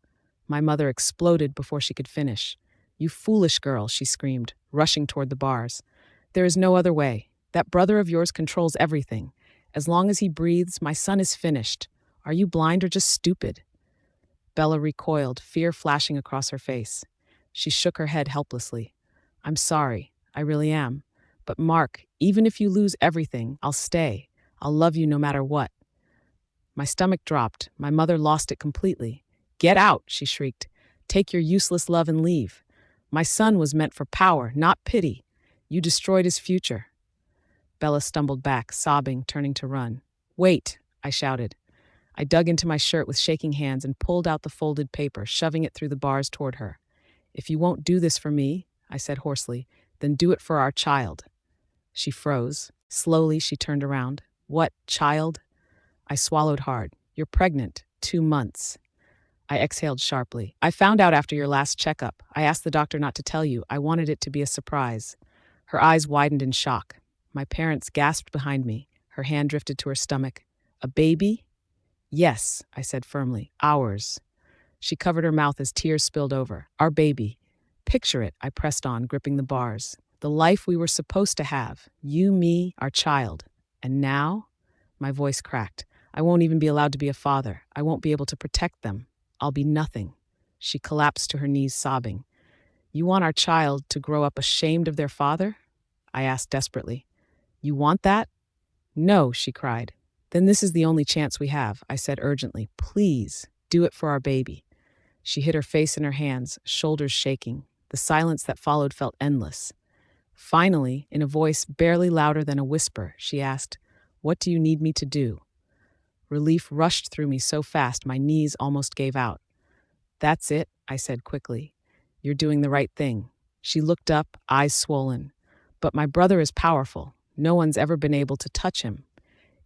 My mother exploded before she could finish. You foolish girl, she screamed, rushing toward the bars. There is no other way. That brother of yours controls everything. As long as he breathes, my son is finished. Are you blind or just stupid? Bella recoiled, fear flashing across her face. She shook her head helplessly. I'm sorry. I really am. But Mark, even if you lose everything, I'll stay. I'll love you no matter what. My stomach dropped. My mother lost it completely. Get out, she shrieked. Take your useless love and leave. My son was meant for power, not pity. You destroyed his future. Bella stumbled back, sobbing, turning to run. Wait, I shouted. I dug into my shirt with shaking hands and pulled out the folded paper, shoving it through the bars toward her. If you won't do this for me, I said hoarsely, then do it for our child. She froze. Slowly, she turned around. What, child? I swallowed hard. You're pregnant. 2 months. I exhaled sharply. I found out after your last checkup. I asked the doctor not to tell you. I wanted it to be a surprise. Her eyes widened in shock. My parents gasped behind me. Her hand drifted to her stomach. A baby? Yes, I said firmly. Ours. She covered her mouth as tears spilled over. Our baby. Picture it, I pressed on, gripping the bars. The life we were supposed to have. You, me, our child. And now? My voice cracked. I won't even be allowed to be a father. I won't be able to protect them. I'll be nothing. She collapsed to her knees, sobbing. You want our child to grow up ashamed of their father? I asked desperately. You want that? No, she cried. Then this is the only chance we have, I said urgently. Please, do it for our baby. She hid her face in her hands, shoulders shaking. The silence that followed felt endless. Finally, in a voice barely louder than a whisper, she asked, What do you need me to do? Relief rushed through me so fast my knees almost gave out. That's it, I said quickly. You're doing the right thing. She looked up, eyes swollen. But my brother is powerful. No one's ever been able to touch him.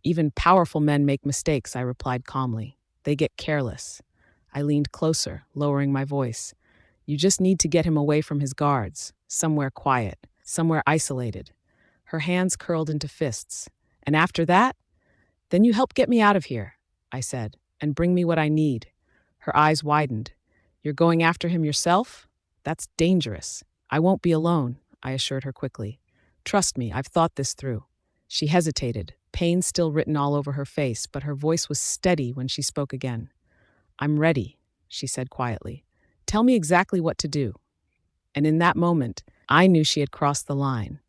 Even powerful men make mistakes, I replied calmly. They get careless. I leaned closer, lowering my voice. You just need to get him away from his guards, somewhere quiet, somewhere isolated. Her hands curled into fists. And after that? Then you help get me out of here, I said, and bring me what I need. Her eyes widened. You're going after him yourself? That's dangerous. I won't be alone, I assured her quickly. Trust me, I've thought this through. She hesitated, pain still written all over her face, but her voice was steady when she spoke again. I'm ready, she said quietly. Tell me exactly what to do. And in that moment, I knew she had crossed the line.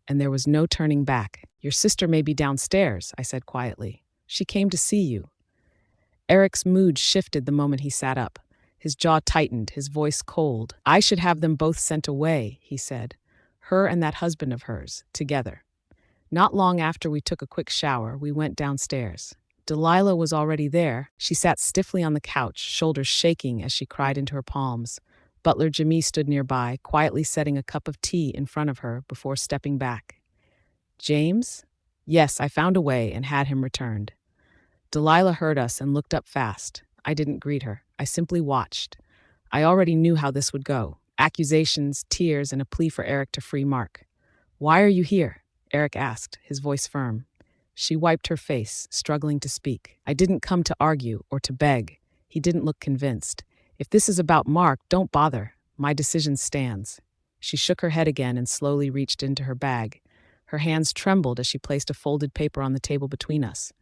And there was no turning back. Your sister may be downstairs, I said quietly. She came to see you. Eric's mood shifted the moment he sat up. His jaw tightened, his voice cold. I should have them both sent away, he said. Her and that husband of hers, together. Not long after we took a quick shower, we went downstairs. Delilah was already there. She sat stiffly on the couch, shoulders shaking as she cried into her palms. Butler Jimmy stood nearby, quietly setting a cup of tea in front of her before stepping back. James? Yes, I found a way and had him returned. Delilah heard us and looked up fast. I didn't greet her. I simply watched. I already knew how this would go. Accusations, tears, and a plea for Eric to free Mark. Why are you here? Eric asked, his voice firm. She wiped her face, struggling to speak. I didn't come to argue or to beg. He didn't look convinced. If this is about Mark, don't bother. My decision stands. She shook her head again and slowly reached into her bag. Her hands trembled as she placed a folded paper on the table between us.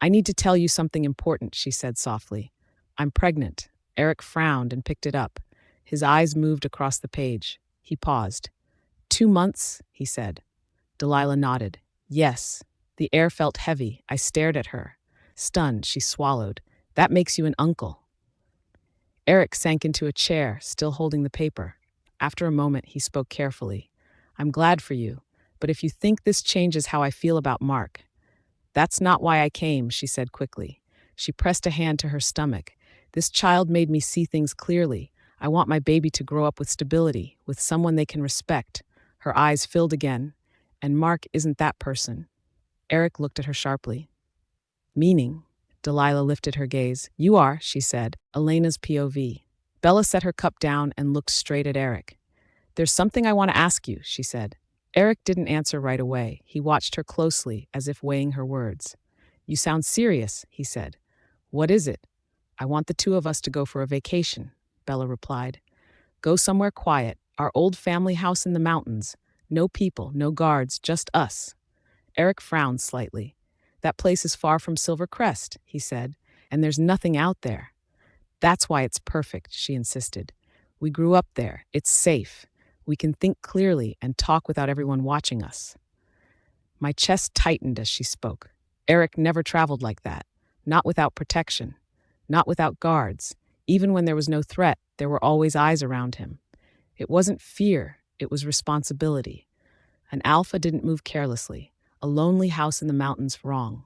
I need to tell you something important, she said softly. I'm pregnant. Eric frowned and picked it up. His eyes moved across the page. He paused. 2 months, he said. Delilah nodded. Yes. The air felt heavy. I stared at her. Stunned, she swallowed. That makes you an uncle. Eric sank into a chair, still holding the paper. After a moment, he spoke carefully. I'm glad for you, but if you think this changes how I feel about Mark. That's not why I came, she said quickly. She pressed a hand to her stomach. This child made me see things clearly. I want my baby to grow up with stability, with someone they can respect. Her eyes filled again. And Mark isn't that person. Eric looked at her sharply. Meaning? Delilah lifted her gaze. You are, she said, Elena's POV. Bella set her cup down and looked straight at Eric. There's something I want to ask you, she said. Eric didn't answer right away. He watched her closely, as if weighing her words. You sound serious, he said. What is it? I want the two of us to go for a vacation, Bella replied. Go somewhere quiet, our old family house in the mountains. No people, no guards, just us. Eric frowned slightly. That place is far from Silver Crest, he said, and there's nothing out there. That's why it's perfect, she insisted. We grew up there. It's safe. We can think clearly and talk without everyone watching us. My chest tightened as she spoke. Eric never traveled like that. Not without protection. Not without guards. Even when there was no threat, there were always eyes around him. It wasn't fear. It was responsibility. An alpha didn't move carelessly. A lonely house in the mountains wrong.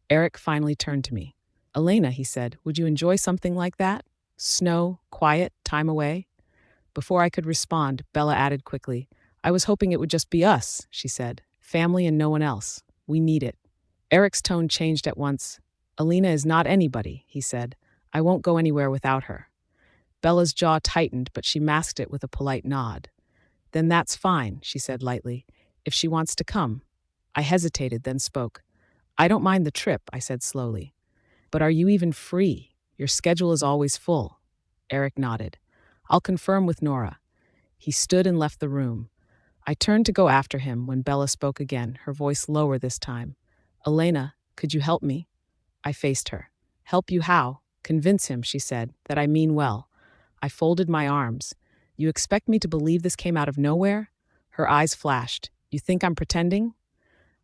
Eric finally turned to me. Elena, he said, would you enjoy something like that? Snow, quiet, time away? Before I could respond, Bella added quickly, I was hoping it would just be us, she said. Family and no one else. We need it. Eric's tone changed at once. Elena is not anybody, he said. I won't go anywhere without her. Bella's jaw tightened, but she masked it with a polite nod. Then that's fine, she said lightly, if she wants to come. I hesitated, then spoke. I don't mind the trip, I said slowly. But are you even free? Your schedule is always full. Eric nodded. I'll confirm with Nora. He stood and left the room. I turned to go after him when Bella spoke again, her voice lower this time. Elena, could you help me? I faced her. Help you how? Convince him, she said, that I mean well. I folded my arms. You expect me to believe this came out of nowhere? Her eyes flashed. You think I'm pretending?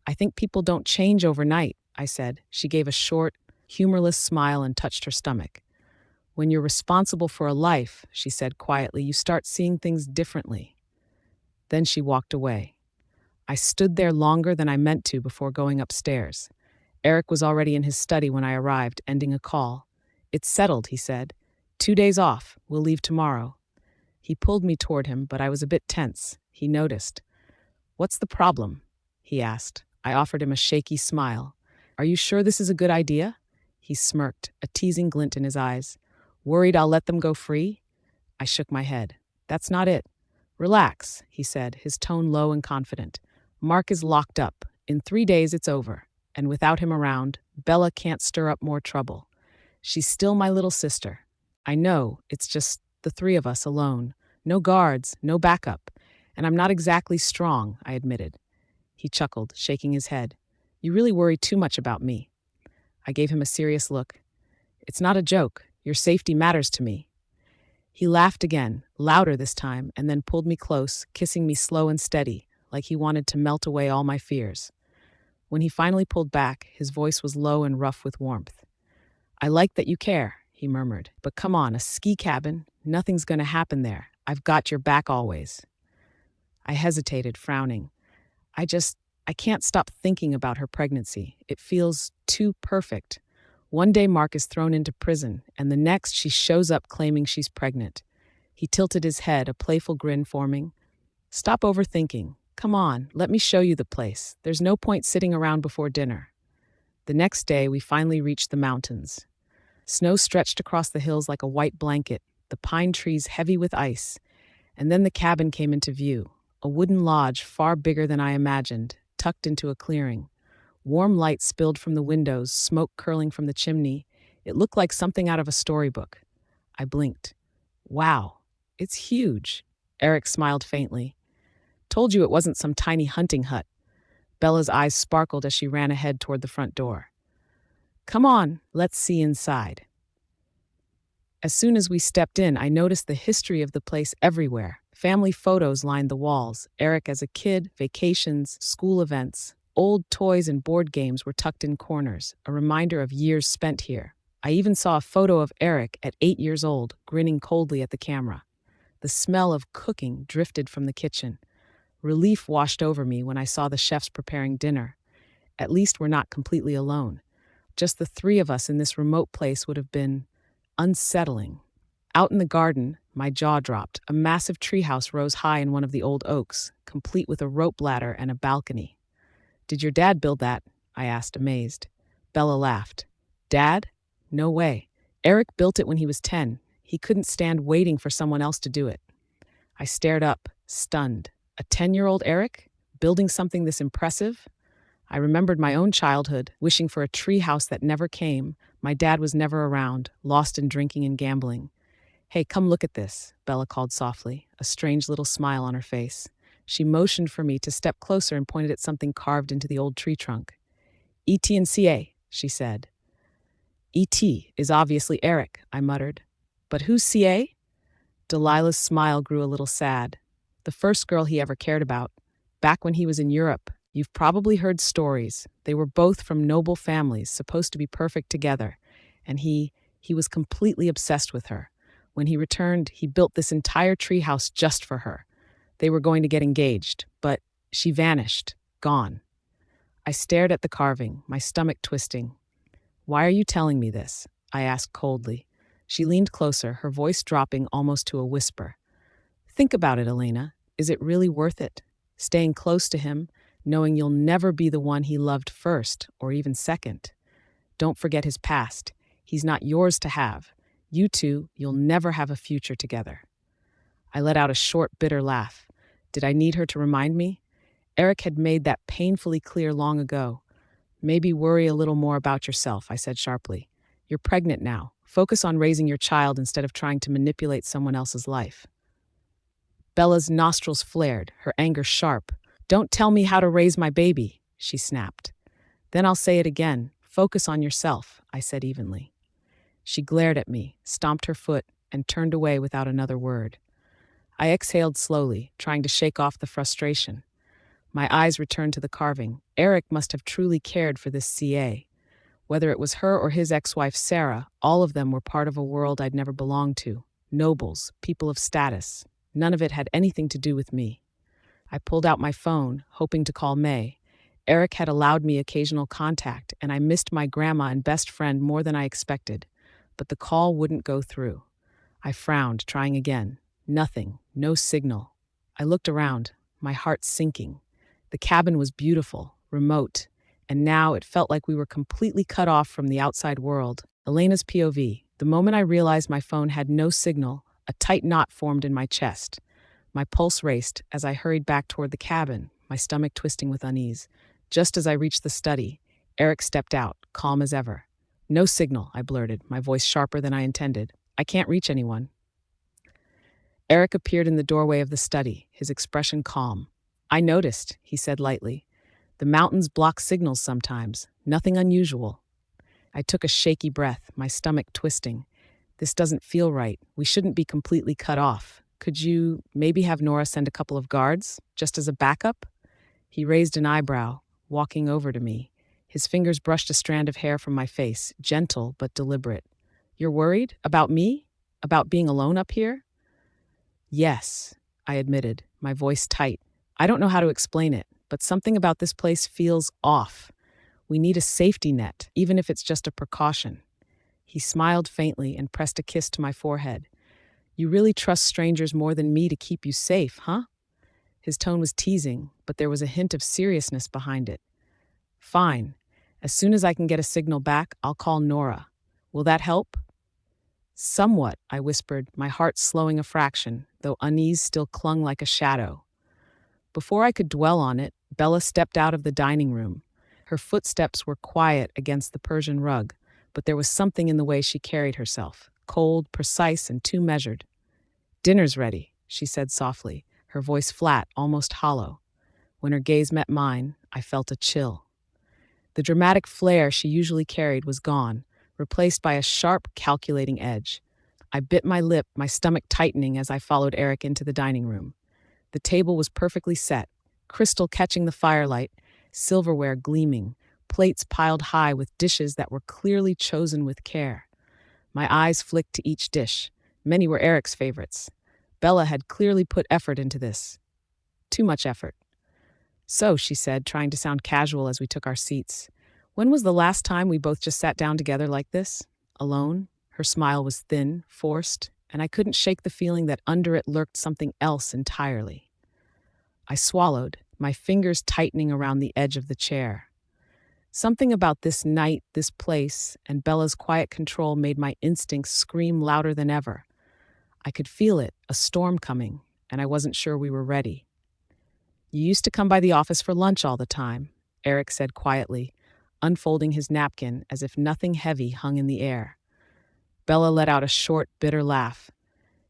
I think people don't change overnight, I said. She gave a short, humorless smile and touched her stomach. When you're responsible for a life, she said quietly, you start seeing things differently. Then she walked away. I stood there longer than I meant to before going upstairs. Eric was already in his study when I arrived, ending a call. It's settled, he said. 2 days off. We'll leave tomorrow. He pulled me toward him, but I was a bit tense. He noticed. What's the problem? He asked. I offered him a shaky smile. Are you sure this is a good idea? He smirked, a teasing glint in his eyes. Worried I'll let them go free? I shook my head. That's not it. Relax, he said, his tone low and confident. Mark is locked up. In 3 days it's over. And without him around, Bella can't stir up more trouble. She's still my little sister. I know, it's just the three of us alone. No guards, no backup. And I'm not exactly strong, I admitted. He chuckled, shaking his head. You really worry too much about me. I gave him a serious look. It's not a joke. Your safety matters to me. He laughed again, louder this time, and then pulled me close, kissing me slow and steady, like he wanted to melt away all my fears. When he finally pulled back, his voice was low and rough with warmth. I like that you care, he murmured. But come on, a ski cabin? Nothing's going to happen there. I've got your back always. I hesitated, frowning. I can't stop thinking about her pregnancy. It feels too perfect. One day Mark is thrown into prison, and the next she shows up claiming she's pregnant. He tilted his head, a playful grin forming. Stop overthinking. Come on, let me show you the place. There's no point sitting around before dinner. The next day, we finally reached the mountains. Snow stretched across the hills like a white blanket, the pine trees heavy with ice, and then the cabin came into view, a wooden lodge far bigger than I imagined, tucked into a clearing. Warm light spilled from the windows, smoke curling from the chimney. It looked like something out of a storybook. I blinked. Wow, it's huge. Eric smiled faintly. Told you it wasn't some tiny hunting hut. Bella's eyes sparkled as she ran ahead toward the front door. Come on, let's see inside. As soon as we stepped in, I noticed the history of the place everywhere. Family photos lined the walls. Eric as a kid, vacations, school events. Old toys and board games were tucked in corners, a reminder of years spent here. I even saw a photo of Eric at 8 years old, grinning coldly at the camera. The smell of cooking drifted from the kitchen. Relief washed over me when I saw the chefs preparing dinner. At least we're not completely alone. Just the three of us in this remote place would have been unsettling. Out in the garden, my jaw dropped. A massive treehouse rose high in one of the old oaks, complete with a rope ladder and a balcony. Did your dad build that? I asked, amazed. Bella laughed. Dad? No way. Eric built it when he was 10. He couldn't stand waiting for someone else to do it. I stared up, stunned. A 10-year-old Eric? Building something this impressive? I remembered my own childhood, wishing for a treehouse that never came. My dad was never around, lost in drinking and gambling. Hey, come look at this, Bella called softly, a strange little smile on her face. She motioned for me to step closer and pointed at something carved into the old tree trunk. E.T. and C.A., she said. E.T. is obviously Eric, I muttered. But who's C.A.? Delilah's smile grew a little sad. The first girl he ever cared about. Back when he was in Europe, you've probably heard stories. They were both from noble families, supposed to be perfect together. And he was completely obsessed with her. When he returned, he built this entire treehouse just for her. They were going to get engaged, but she vanished, gone. I stared at the carving, my stomach twisting. Why are you telling me this? I asked coldly. She leaned closer, her voice dropping almost to a whisper. Think about it, Elena. Is it really worth it? Staying close to him, knowing you'll never be the one he loved first or even second. Don't forget his past. He's not yours to have. You two, you'll never have a future together. I let out a short, bitter laugh. Did I need her to remind me? Eric had made that painfully clear long ago. Maybe worry a little more about yourself, I said sharply. You're pregnant now. Focus on raising your child instead of trying to manipulate someone else's life. Bella's nostrils flared, her anger sharp. Don't tell me how to raise my baby, she snapped. Then I'll say it again. Focus on yourself, I said evenly. She glared at me, stomped her foot, and turned away without another word. I exhaled slowly, trying to shake off the frustration. My eyes returned to the carving. Eric must have truly cared for this C.A. Whether it was her or his ex-wife Sarah, all of them were part of a world I'd never belonged to. Nobles, people of status. None of it had anything to do with me. I pulled out my phone, hoping to call May. Eric had allowed me occasional contact, and I missed my grandma and best friend more than I expected. But the call wouldn't go through. I frowned, trying again. Nothing, no signal. I looked around, my heart sinking. The cabin was beautiful, remote, and now it felt like we were completely cut off from the outside world. Elena's POV. The moment I realized my phone had no signal, a tight knot formed in my chest. My pulse raced as I hurried back toward the cabin, my stomach twisting with unease. Just as I reached the study, Eric stepped out, calm as ever. No signal, I blurted, my voice sharper than I intended. I can't reach anyone. Eric appeared in the doorway of the study, his expression calm. I noticed, he said lightly. The mountains block signals sometimes, nothing unusual. I took a shaky breath, my stomach twisting. This doesn't feel right. We shouldn't be completely cut off. Could you maybe have Nora send a couple of guards, just as a backup? He raised an eyebrow, walking over to me. His fingers brushed a strand of hair from my face, gentle but deliberate. You're worried? About me? About being alone up here? Yes, I admitted, my voice tight. I don't know how to explain it, but something about this place feels off. We need a safety net, even if it's just a precaution. He smiled faintly and pressed a kiss to my forehead. You really trust strangers more than me to keep you safe, huh? His tone was teasing, but there was a hint of seriousness behind it. Fine. As soon as I can get a signal back, I'll call Nora. Will that help? Somewhat, I whispered, my heart slowing a fraction, though unease still clung like a shadow. Before I could dwell on it, Bella stepped out of the dining room. Her footsteps were quiet against the Persian rug, but there was something in the way she carried herself, cold, precise, and too measured. Dinner's ready, she said softly, her voice flat, almost hollow. When her gaze met mine, I felt a chill. The dramatic flair she usually carried was gone, replaced by a sharp, calculating edge. I bit my lip, my stomach tightening as I followed Eric into the dining room. The table was perfectly set, crystal catching the firelight, silverware gleaming, plates piled high with dishes that were clearly chosen with care. My eyes flicked to each dish. Many were Eric's favorites. Bella had clearly put effort into this. Too much effort. So, she said, trying to sound casual as we took our seats, when was the last time we both just sat down together like this? Alone? Her smile was thin, forced, and I couldn't shake the feeling that under it lurked something else entirely. I swallowed, my fingers tightening around the edge of the chair. Something about this night, this place, and Bella's quiet control made my instincts scream louder than ever. I could feel it, a storm coming, and I wasn't sure we were ready. You used to come by the office for lunch all the time, Eric said quietly, unfolding his napkin as if nothing heavy hung in the air. Bella let out a short, bitter laugh.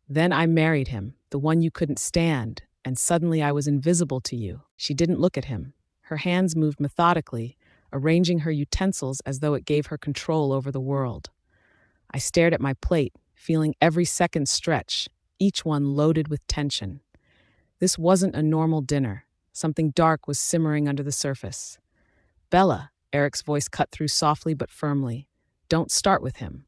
Then I married him, the one you couldn't stand, and suddenly I was invisible to you. She didn't look at him. Her hands moved methodically, arranging her utensils as though it gave her control over the world. I stared at my plate, feeling every second stretch, each one loaded with tension. This wasn't a normal dinner. Something dark was simmering under the surface. Bella, Eric's voice cut through softly but firmly. Don't start with him.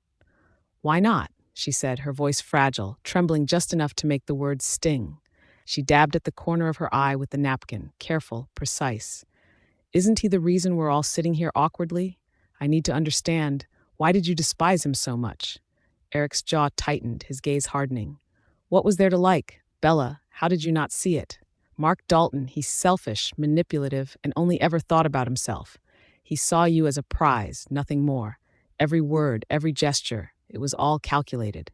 Why not? She said, her voice fragile, trembling just enough to make the words sting. She dabbed at the corner of her eye with the napkin, careful, precise. Isn't he the reason we're all sitting here awkwardly? I need to understand. Why did you despise him so much? Eric's jaw tightened, his gaze hardening. What was there to like? Bella, how did you not see it? Mark Dalton, he's selfish, manipulative, and only ever thought about himself. He saw you as a prize, nothing more. Every word, every gesture, it was all calculated.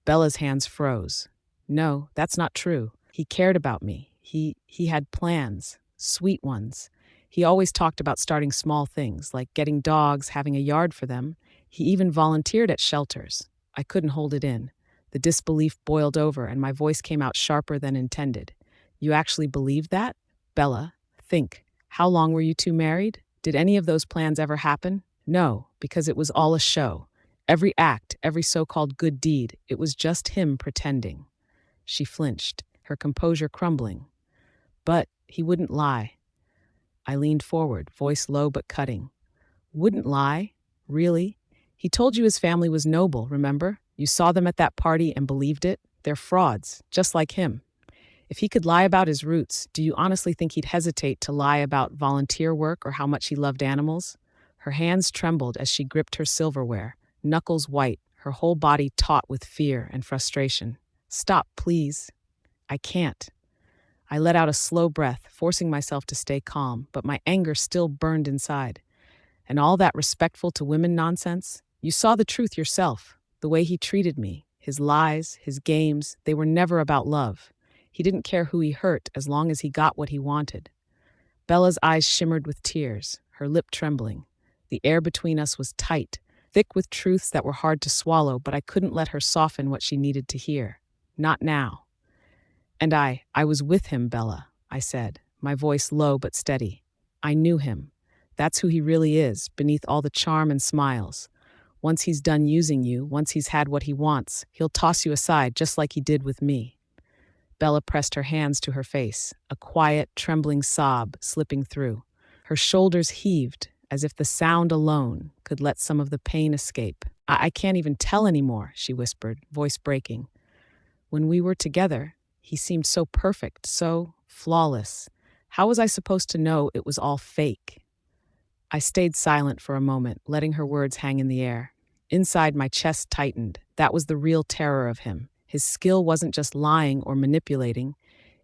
Bella's hands froze. No, that's not true. He cared about me. He had plans, sweet ones. He always talked about starting small things, like getting dogs, having a yard for them. He even volunteered at shelters. I couldn't hold it in. The disbelief boiled over, and my voice came out sharper than intended. You actually believed that? Bella, think. How long were you two married? Did any of those plans ever happen? No, because it was all a show. Every act, every so-called good deed, it was just him pretending. She flinched, her composure crumbling. But he wouldn't lie. I leaned forward, voice low but cutting. Wouldn't lie? Really? He told you his family was noble, remember? You saw them at that party and believed it? They're frauds, just like him. If he could lie about his roots, do you honestly think he'd hesitate to lie about volunteer work or how much he loved animals? Her hands trembled as she gripped her silverware, knuckles white, her whole body taut with fear and frustration. Stop, please. I can't. I let out a slow breath, forcing myself to stay calm, but my anger still burned inside. And all that respectful to women nonsense? You saw the truth yourself. The way he treated me, his lies, his games, they were never about love. He didn't care who he hurt as long as he got what he wanted. Bella's eyes shimmered with tears, her lip trembling. The air between us was tight, thick with truths that were hard to swallow, but I couldn't let her soften what she needed to hear. Not now. And I was with him, Bella, I said, my voice low but steady. I knew him. That's who he really is, beneath all the charm and smiles. Once he's done using you, once he's had what he wants, he'll toss you aside just like he did with me. Bella pressed her hands to her face, a quiet, trembling sob slipping through. Her shoulders heaved, as if the sound alone could let some of the pain escape. I can't even tell anymore, she whispered, voice breaking. When we were together, he seemed so perfect, so flawless. How was I supposed to know it was all fake? I stayed silent for a moment, letting her words hang in the air. Inside, my chest tightened. That was the real terror of him. His skill wasn't just lying or manipulating.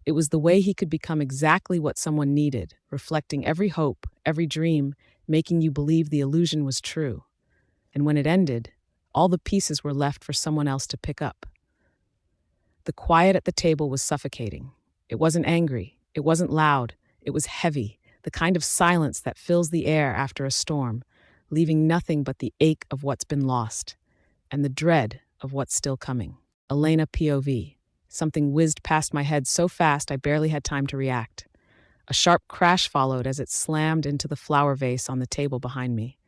It was the way he could become exactly what someone needed, reflecting every hope, every dream, making you believe the illusion was true. And when it ended, all the pieces were left for someone else to pick up. The quiet at the table was suffocating. It wasn't angry. It wasn't loud. It was heavy, the kind of silence that fills the air after a storm, leaving nothing but the ache of what's been lost and the dread of what's still coming. Elena POV. Something whizzed past my head so fast I barely had time to react. A sharp crash followed as it slammed into the flower vase on the table behind me.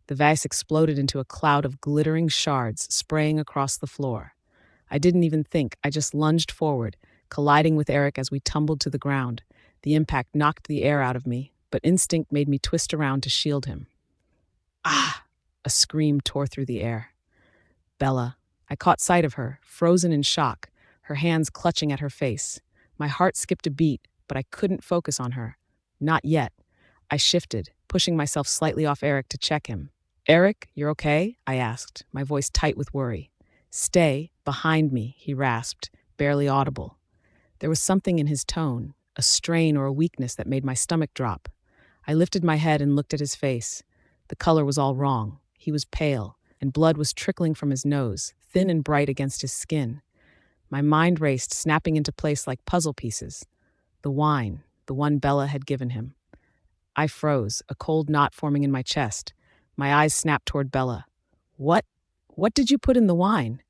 The vase exploded into a cloud of glittering shards spraying across the floor. I didn't even think, I just lunged forward, colliding with Eric as we tumbled to the ground. The impact knocked the air out of me, but instinct made me twist around to shield him. Ah! A scream tore through the air. Bella. I caught sight of her, frozen in shock, her hands clutching at her face. My heart skipped a beat, but I couldn't focus on her. Not yet. I shifted, pushing myself slightly off Eric to check him. "Eric, you're okay?" I asked, my voice tight with worry. "Stay behind me," he rasped, barely audible. There was something in his tone, a strain or a weakness that made my stomach drop. I lifted my head and looked at his face. The color was all wrong. He was pale, and blood was trickling from his nose, thin and bright against his skin. My mind raced, snapping into place like puzzle pieces. The wine, the one Bella had given him. I froze, a cold knot forming in my chest. My eyes snapped toward Bella. What did you put in the wine?"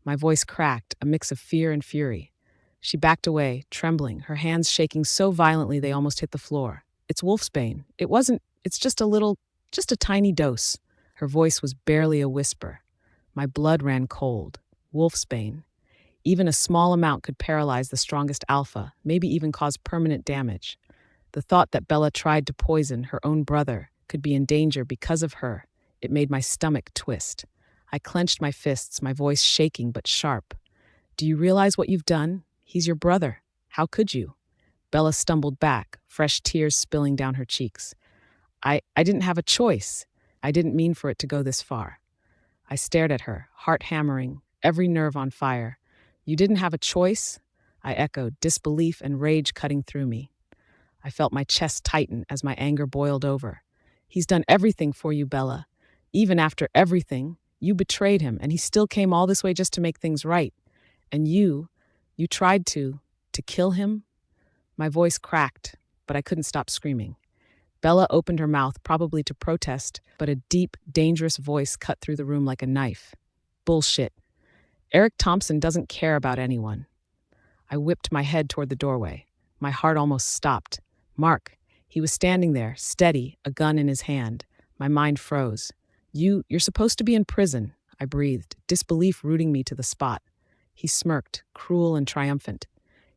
My voice cracked, a mix of fear and fury. She backed away, trembling, her hands shaking so violently they almost hit the floor. "It's wolfsbane. It's just a tiny dose." Her voice was barely a whisper. My blood ran cold. Wolfsbane. Even a small amount could paralyze the strongest alpha, maybe even cause permanent damage. The thought that Bella tried to poison her own brother, could be in danger because of her, it made my stomach twist. I clenched my fists, my voice shaking but sharp. "Do you realize what you've done? He's your brother. How could you?" Bella stumbled back, fresh tears spilling down her cheeks. I didn't have a choice. I didn't mean for it to go this far." I stared at her, heart hammering, every nerve on fire. "You didn't have a choice?" I echoed, disbelief and rage cutting through me. I felt my chest tighten as my anger boiled over. "He's done everything for you, Bella. Even after everything, you betrayed him, and he still came all this way just to make things right. And you tried to kill him?" My voice cracked, but I couldn't stop screaming. Bella opened her mouth, probably to protest, but a deep, dangerous voice cut through the room like a knife. "Bullshit. Eric Thompson doesn't care about anyone." I whipped my head toward the doorway. My heart almost stopped. Mark. He was standing there, steady, a gun in his hand. My mind froze. You're supposed to be in prison," I breathed, disbelief rooting me to the spot. He smirked, cruel and triumphant.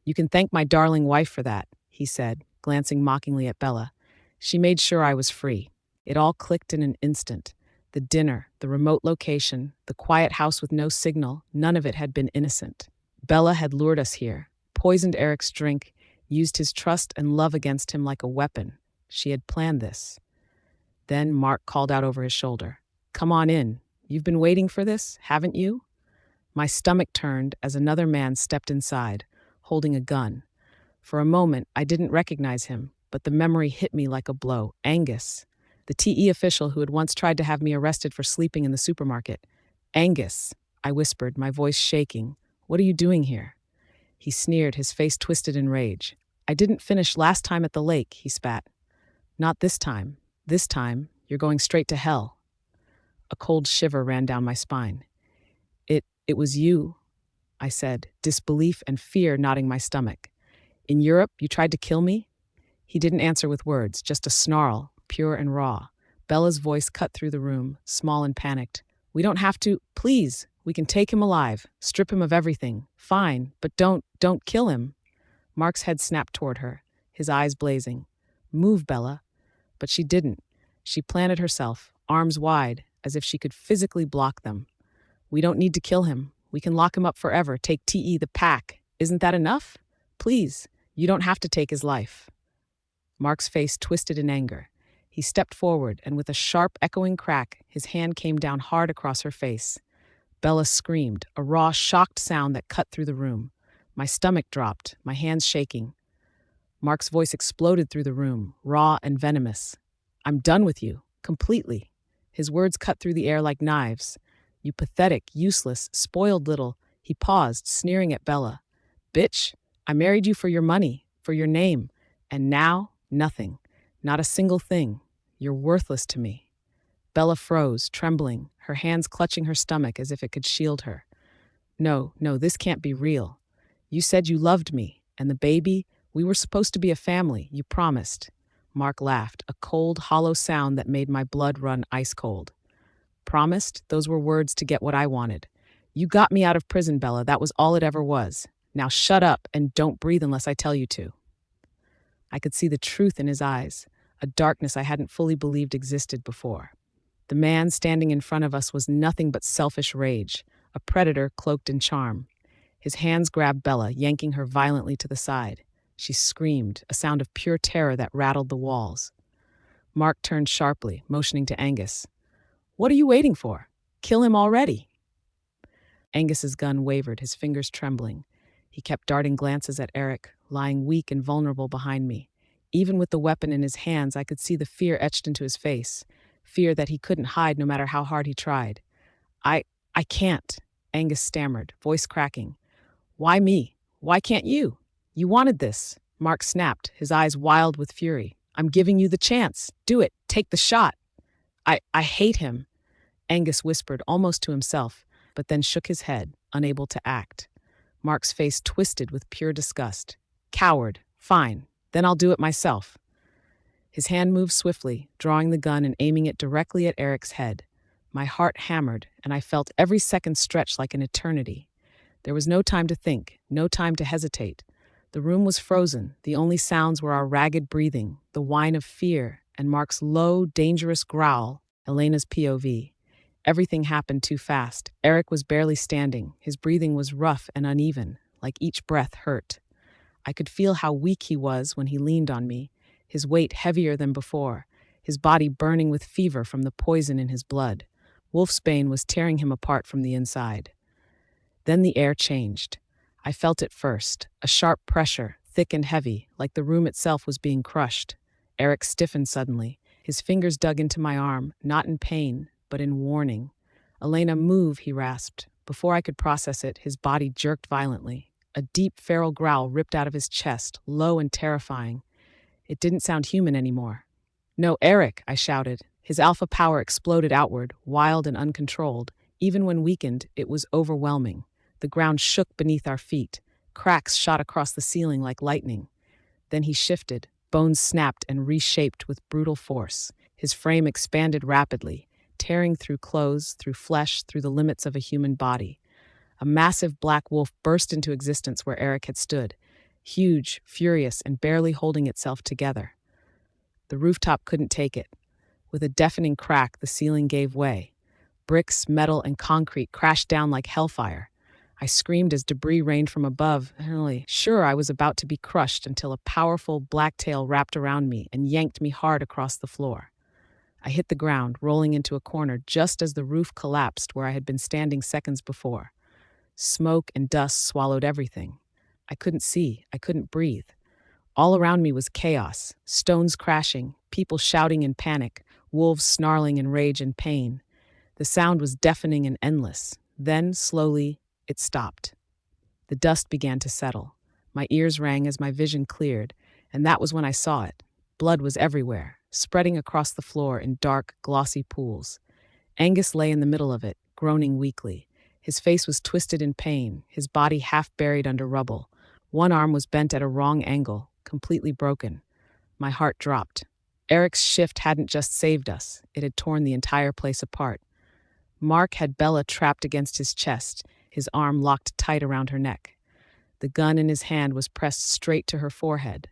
"You can thank my darling wife for that," he said, glancing mockingly at Bella. "She made sure I was free." It all clicked in an instant. The dinner, the remote location, the quiet house with no signal, none of it had been innocent. Bella had lured us here, poisoned Eric's drink, used his trust and love against him like a weapon. She had planned this. Then Mark called out over his shoulder. "Come on in. You've been waiting for this, haven't you?" My stomach turned as another man stepped inside, holding a gun. For a moment, I didn't recognize him, but the memory hit me like a blow. Angus, the TE official who had once tried to have me arrested for sleeping in the supermarket. "Angus," I whispered, my voice shaking. "What are you doing here?" He sneered, his face twisted in rage. "I didn't finish last time at the lake," he spat. "Not this time. This time, you're going straight to hell." A cold shiver ran down my spine. It was you," I said, disbelief and fear knotting my stomach. "In Europe, you tried to kill me?" He didn't answer with words, just a snarl, pure and raw. Bella's voice cut through the room, small and panicked. "We don't have to. Please, we can take him alive, strip him of everything. Fine, but don't kill him." Mark's head snapped toward her, his eyes blazing. "Move, Bella." But she didn't. She planted herself, arms wide, as if she could physically block them. "We don't need to kill him. We can lock him up forever, take TE the pack. Isn't that enough? Please, you don't have to take his life." Mark's face twisted in anger. He stepped forward, and with a sharp, echoing crack, his hand came down hard across her face. Bella screamed, a raw, shocked sound that cut through the room. My stomach dropped, my hands shaking. Mark's voice exploded through the room, raw and venomous. "I'm done with you, completely." His words cut through the air like knives. "You pathetic, useless, spoiled little—" He paused, sneering at Bella. "Bitch, I married you for your money, for your name. And now, nothing. Not a single thing. You're worthless to me." Bella froze, trembling, her hands clutching her stomach as if it could shield her. "No, no, this can't be real. You said you loved me, and the baby, we were supposed to be a family, you promised." Mark laughed, a cold, hollow sound that made my blood run ice cold. "Promised? Those were words to get what I wanted. You got me out of prison, Bella, that was all it ever was. Now shut up and don't breathe unless I tell you to." I could see the truth in his eyes, a darkness I hadn't fully believed existed before. The man standing in front of us was nothing but selfish rage, a predator cloaked in charm. His hands grabbed Bella, yanking her violently to the side. She screamed, a sound of pure terror that rattled the walls. Mark turned sharply, motioning to Angus. "What are you waiting for? Kill him already." Angus's gun wavered, his fingers trembling. He kept darting glances at Eric, lying weak and vulnerable behind me. Even with the weapon in his hands, I could see the fear etched into his face, fear that he couldn't hide no matter how hard he tried. I can't," Angus stammered, voice cracking. "Why me? Why can't you? You wanted this," Mark snapped, his eyes wild with fury. "I'm giving you the chance. Do it. Take the shot." I hate him," Angus whispered almost to himself, but then shook his head, unable to act. Mark's face twisted with pure disgust. "Coward. Fine. Then I'll do it myself." His hand moved swiftly, drawing the gun and aiming it directly at Eric's head. My heart hammered, and I felt every second stretch like an eternity. There was no time to think, no time to hesitate. The room was frozen. The only sounds were our ragged breathing, the whine of fear, and Mark's low, dangerous growl, Elena's POV. Everything happened too fast. Eric was barely standing. His breathing was rough and uneven, like each breath hurt. I could feel how weak he was when he leaned on me, his weight heavier than before, his body burning with fever from the poison in his blood. Wolfsbane was tearing him apart from the inside. Then the air changed. I felt it first, a sharp pressure, thick and heavy, like the room itself was being crushed. Eric stiffened suddenly. His fingers dug into my arm, not in pain, but in warning. "Elena, move," he rasped. Before I could process it, his body jerked violently. A deep, feral growl ripped out of his chest, low and terrifying. It didn't sound human anymore. "No, Eric," I shouted. His alpha power exploded outward, wild and uncontrolled. Even when weakened, it was overwhelming. The ground shook beneath our feet. Cracks shot across the ceiling like lightning. Then he shifted. Bones snapped and reshaped with brutal force. His frame expanded rapidly, tearing through clothes, through flesh, through the limits of a human body. A massive black wolf burst into existence where Eric had stood, huge, furious, and barely holding itself together. The rooftop couldn't take it. With a deafening crack, the ceiling gave way. Bricks, metal, and concrete crashed down like hellfire. I screamed as debris rained from above, sure I was about to be crushed until a powerful black tail wrapped around me and yanked me hard across the floor. I hit the ground, rolling into a corner just as the roof collapsed where I had been standing seconds before. Smoke and dust swallowed everything. I couldn't see, I couldn't breathe. All around me was chaos, stones crashing, people shouting in panic, wolves snarling in rage and pain. The sound was deafening and endless. Then, slowly, it stopped. The dust began to settle. My ears rang as my vision cleared, and that was when I saw it. Blood was everywhere, spreading across the floor in dark, glossy pools. Angus lay in the middle of it, groaning weakly. His face was twisted in pain, his body half buried under rubble. One arm was bent at a wrong angle, completely broken. My heart dropped. Eric's shift hadn't just saved us, it had torn the entire place apart. Mark had Bella trapped against his chest, his arm locked tight around her neck. The gun in his hand was pressed straight to her forehead.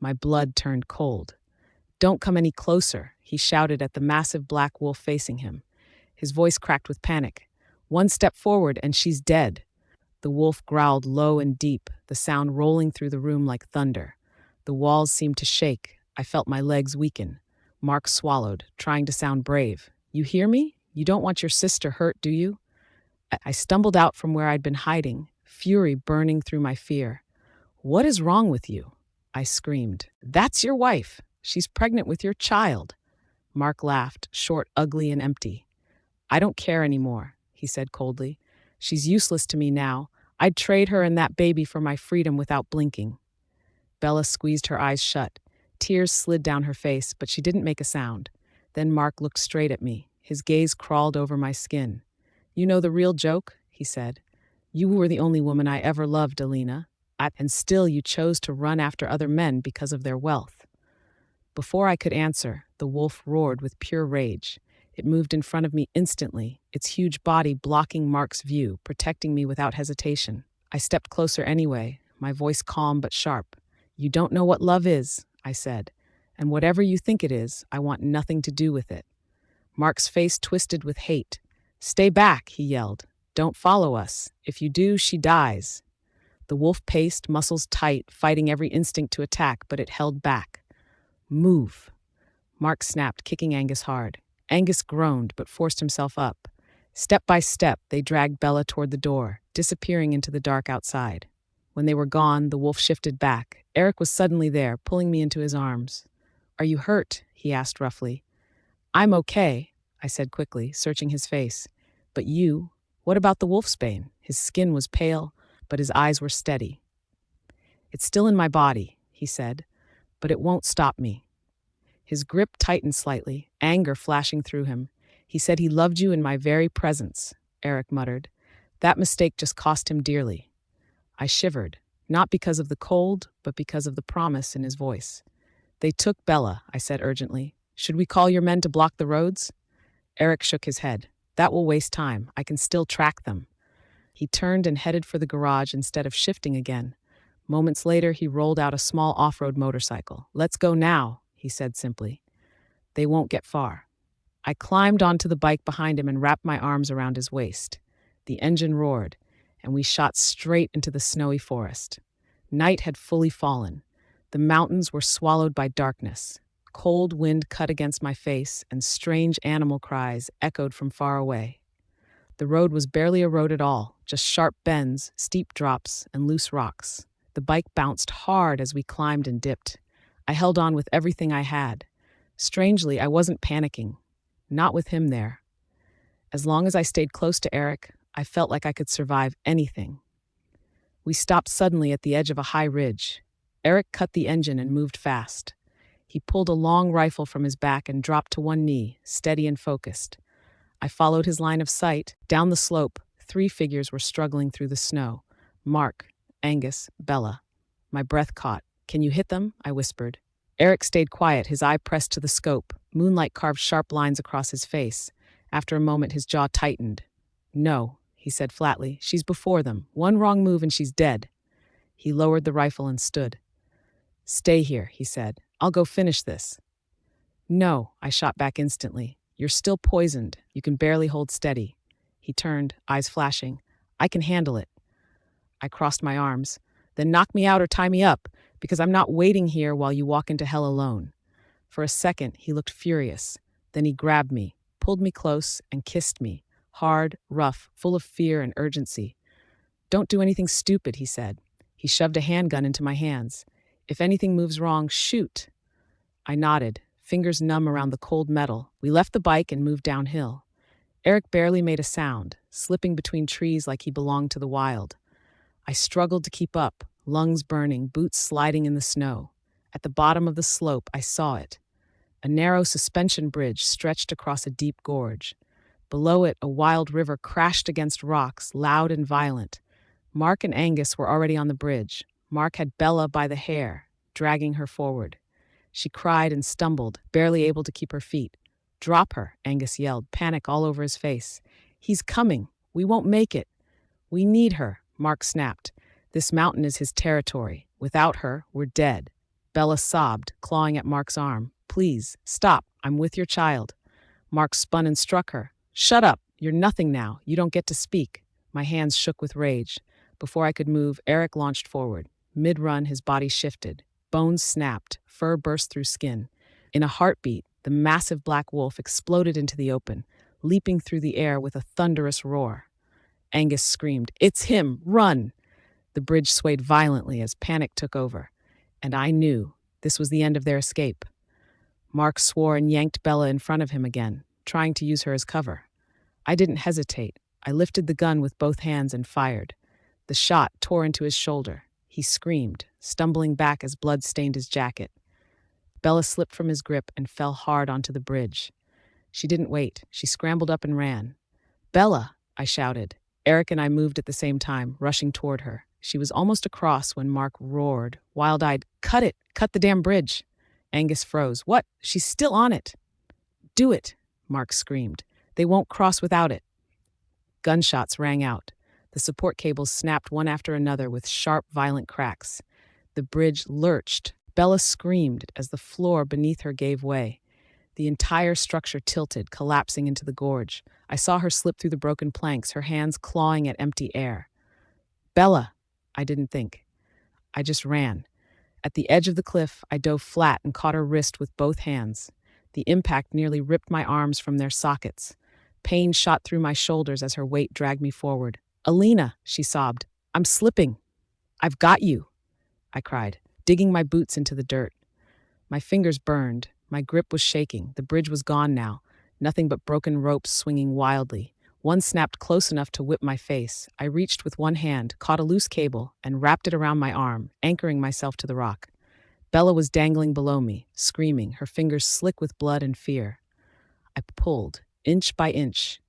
My blood turned cold. "Don't come any closer," he shouted at the massive black wolf facing him. His voice cracked with panic. "One step forward and she's dead." The wolf growled low and deep, the sound rolling through the room like thunder. The walls seemed to shake. I felt my legs weaken. Mark swallowed, trying to sound brave. "You hear me? You don't want your sister hurt, do you?" I stumbled out from where I'd been hiding, fury burning through my fear. "What is wrong with you?" I screamed. "That's your wife. She's pregnant with your child." Mark laughed, short, ugly, and empty. "I don't care anymore," he said coldly. "She's useless to me now. I'd trade her and that baby for my freedom without blinking." Bella squeezed her eyes shut. Tears slid down her face, but she didn't make a sound. Then Mark looked straight at me. His gaze crawled over my skin. "You know the real joke?" he said. "You were the only woman I ever loved, Elena, and still you chose to run after other men because of their wealth." Before I could answer, the wolf roared with pure rage. It moved in front of me instantly, its huge body blocking Mark's view, protecting me without hesitation. I stepped closer anyway, my voice calm but sharp. "You don't know what love is," I said, "and whatever you think it is, I want nothing to do with it." Mark's face twisted with hate. "Stay back," he yelled. "Don't follow us. If you do, she dies." The wolf paced, muscles tight, fighting every instinct to attack, but it held back. "Move." Mark snapped, kicking Angus hard. Angus groaned, but forced himself up. Step by step, they dragged Bella toward the door, disappearing into the dark outside. When they were gone, the wolf shifted back. Eric was suddenly there, pulling me into his arms. "Are you hurt?" he asked roughly. "I'm okay," I said quickly, searching his face. "But you? What about the wolfsbane?" His skin was pale, but his eyes were steady. "It's still in my body," he said, "but it won't stop me." His grip tightened slightly, anger flashing through him. "He said he loved you in my very presence," Eric muttered. "That mistake just cost him dearly." I shivered, not because of the cold, but because of the promise in his voice. "They took Bella," I said urgently. "Should we call your men to block the roads?" Eric shook his head. "That will waste time. I can still track them." He turned and headed for the garage instead of shifting again. Moments later, he rolled out a small off-road motorcycle. "Let's go now," he said simply. "They won't get far." I climbed onto the bike behind him and wrapped my arms around his waist. The engine roared, and we shot straight into the snowy forest. Night had fully fallen. The mountains were swallowed by darkness. Cold wind cut against my face, and strange animal cries echoed from far away. The road was barely a road at all, just sharp bends, steep drops, and loose rocks. The bike bounced hard as we climbed and dipped. I held on with everything I had. Strangely, I wasn't panicking. Not with him there. As long as I stayed close to Eric, I felt like I could survive anything. We stopped suddenly at the edge of a high ridge. Eric cut the engine and moved fast. He pulled a long rifle from his back and dropped to one knee, steady and focused. I followed his line of sight. Down the slope, 3 figures were struggling through the snow. Mark, Angus, Bella. My breath caught. "Can you hit them?" I whispered. Eric stayed quiet, his eye pressed to the scope. Moonlight carved sharp lines across his face. After a moment, his jaw tightened. "No," he said flatly. "She's before them. One wrong move and she's dead." He lowered the rifle and stood. "Stay here," he said. "I'll go finish this." "No," I shot back instantly. "You're still poisoned. You can barely hold steady." He turned, eyes flashing. "I can handle it." I crossed my arms. "Then knock me out or tie me up, because I'm not waiting here while you walk into hell alone." For a second, he looked furious. Then he grabbed me, pulled me close, and kissed me. Hard, rough, full of fear and urgency. "Don't do anything stupid," he said. He shoved a handgun into my hands. "If anything moves wrong, shoot." I nodded, fingers numb around the cold metal. We left the bike and moved downhill. Eric barely made a sound, slipping between trees like he belonged to the wild. I struggled to keep up, lungs burning, boots sliding in the snow. At the bottom of the slope, I saw it. A narrow suspension bridge stretched across a deep gorge. Below it, a wild river crashed against rocks, loud and violent. Mark and Angus were already on the bridge. Mark had Bella by the hair, dragging her forward. She cried and stumbled, barely able to keep her feet. "Drop her," Angus yelled, panic all over his face. "He's coming. We won't make it." "We need her," Mark snapped. "This mountain is his territory. Without her, we're dead." Bella sobbed, clawing at Mark's arm. "Please, stop. I'm with your child." Mark spun and struck her. "Shut up. You're nothing now. You don't get to speak." My hands shook with rage. Before I could move, Eric launched forward. Mid-run, his body shifted. Bones snapped, fur burst through skin. In a heartbeat, the massive black wolf exploded into the open, leaping through the air with a thunderous roar. Angus screamed, "It's him! Run!" The bridge swayed violently as panic took over, and I knew this was the end of their escape. Mark swore and yanked Bella in front of him again, trying to use her as cover. I didn't hesitate. I lifted the gun with both hands and fired. The shot tore into his shoulder. He screamed, stumbling back as blood stained his jacket. Bella slipped from his grip and fell hard onto the bridge. She didn't wait. She scrambled up and ran. "Bella!" I shouted. Eric and I moved at the same time, rushing toward her. She was almost across when Mark roared, wild-eyed, "Cut it! Cut the damn bridge!" Angus froze. "What? She's still on it!" "Do it!" Mark screamed. "They won't cross without it." Gunshots rang out. The support cables snapped one after another with sharp, violent cracks. The bridge lurched. Bella screamed as the floor beneath her gave way. The entire structure tilted, collapsing into the gorge. I saw her slip through the broken planks, her hands clawing at empty air. "Bella!" I didn't think. I just ran. At the edge of the cliff, I dove flat and caught her wrist with both hands. The impact nearly ripped my arms from their sockets. Pain shot through my shoulders as her weight dragged me forward. "Elena!" she sobbed. "I'm slipping." "I've got you!" I cried, digging my boots into the dirt. My fingers burned. My grip was shaking. The bridge was gone now, nothing but broken ropes swinging wildly. One snapped close enough to whip my face. I reached with one hand, caught a loose cable, and wrapped it around my arm, anchoring myself to the rock. Bella was dangling below me, screaming, her fingers slick with blood and fear. I pulled, inch by inch.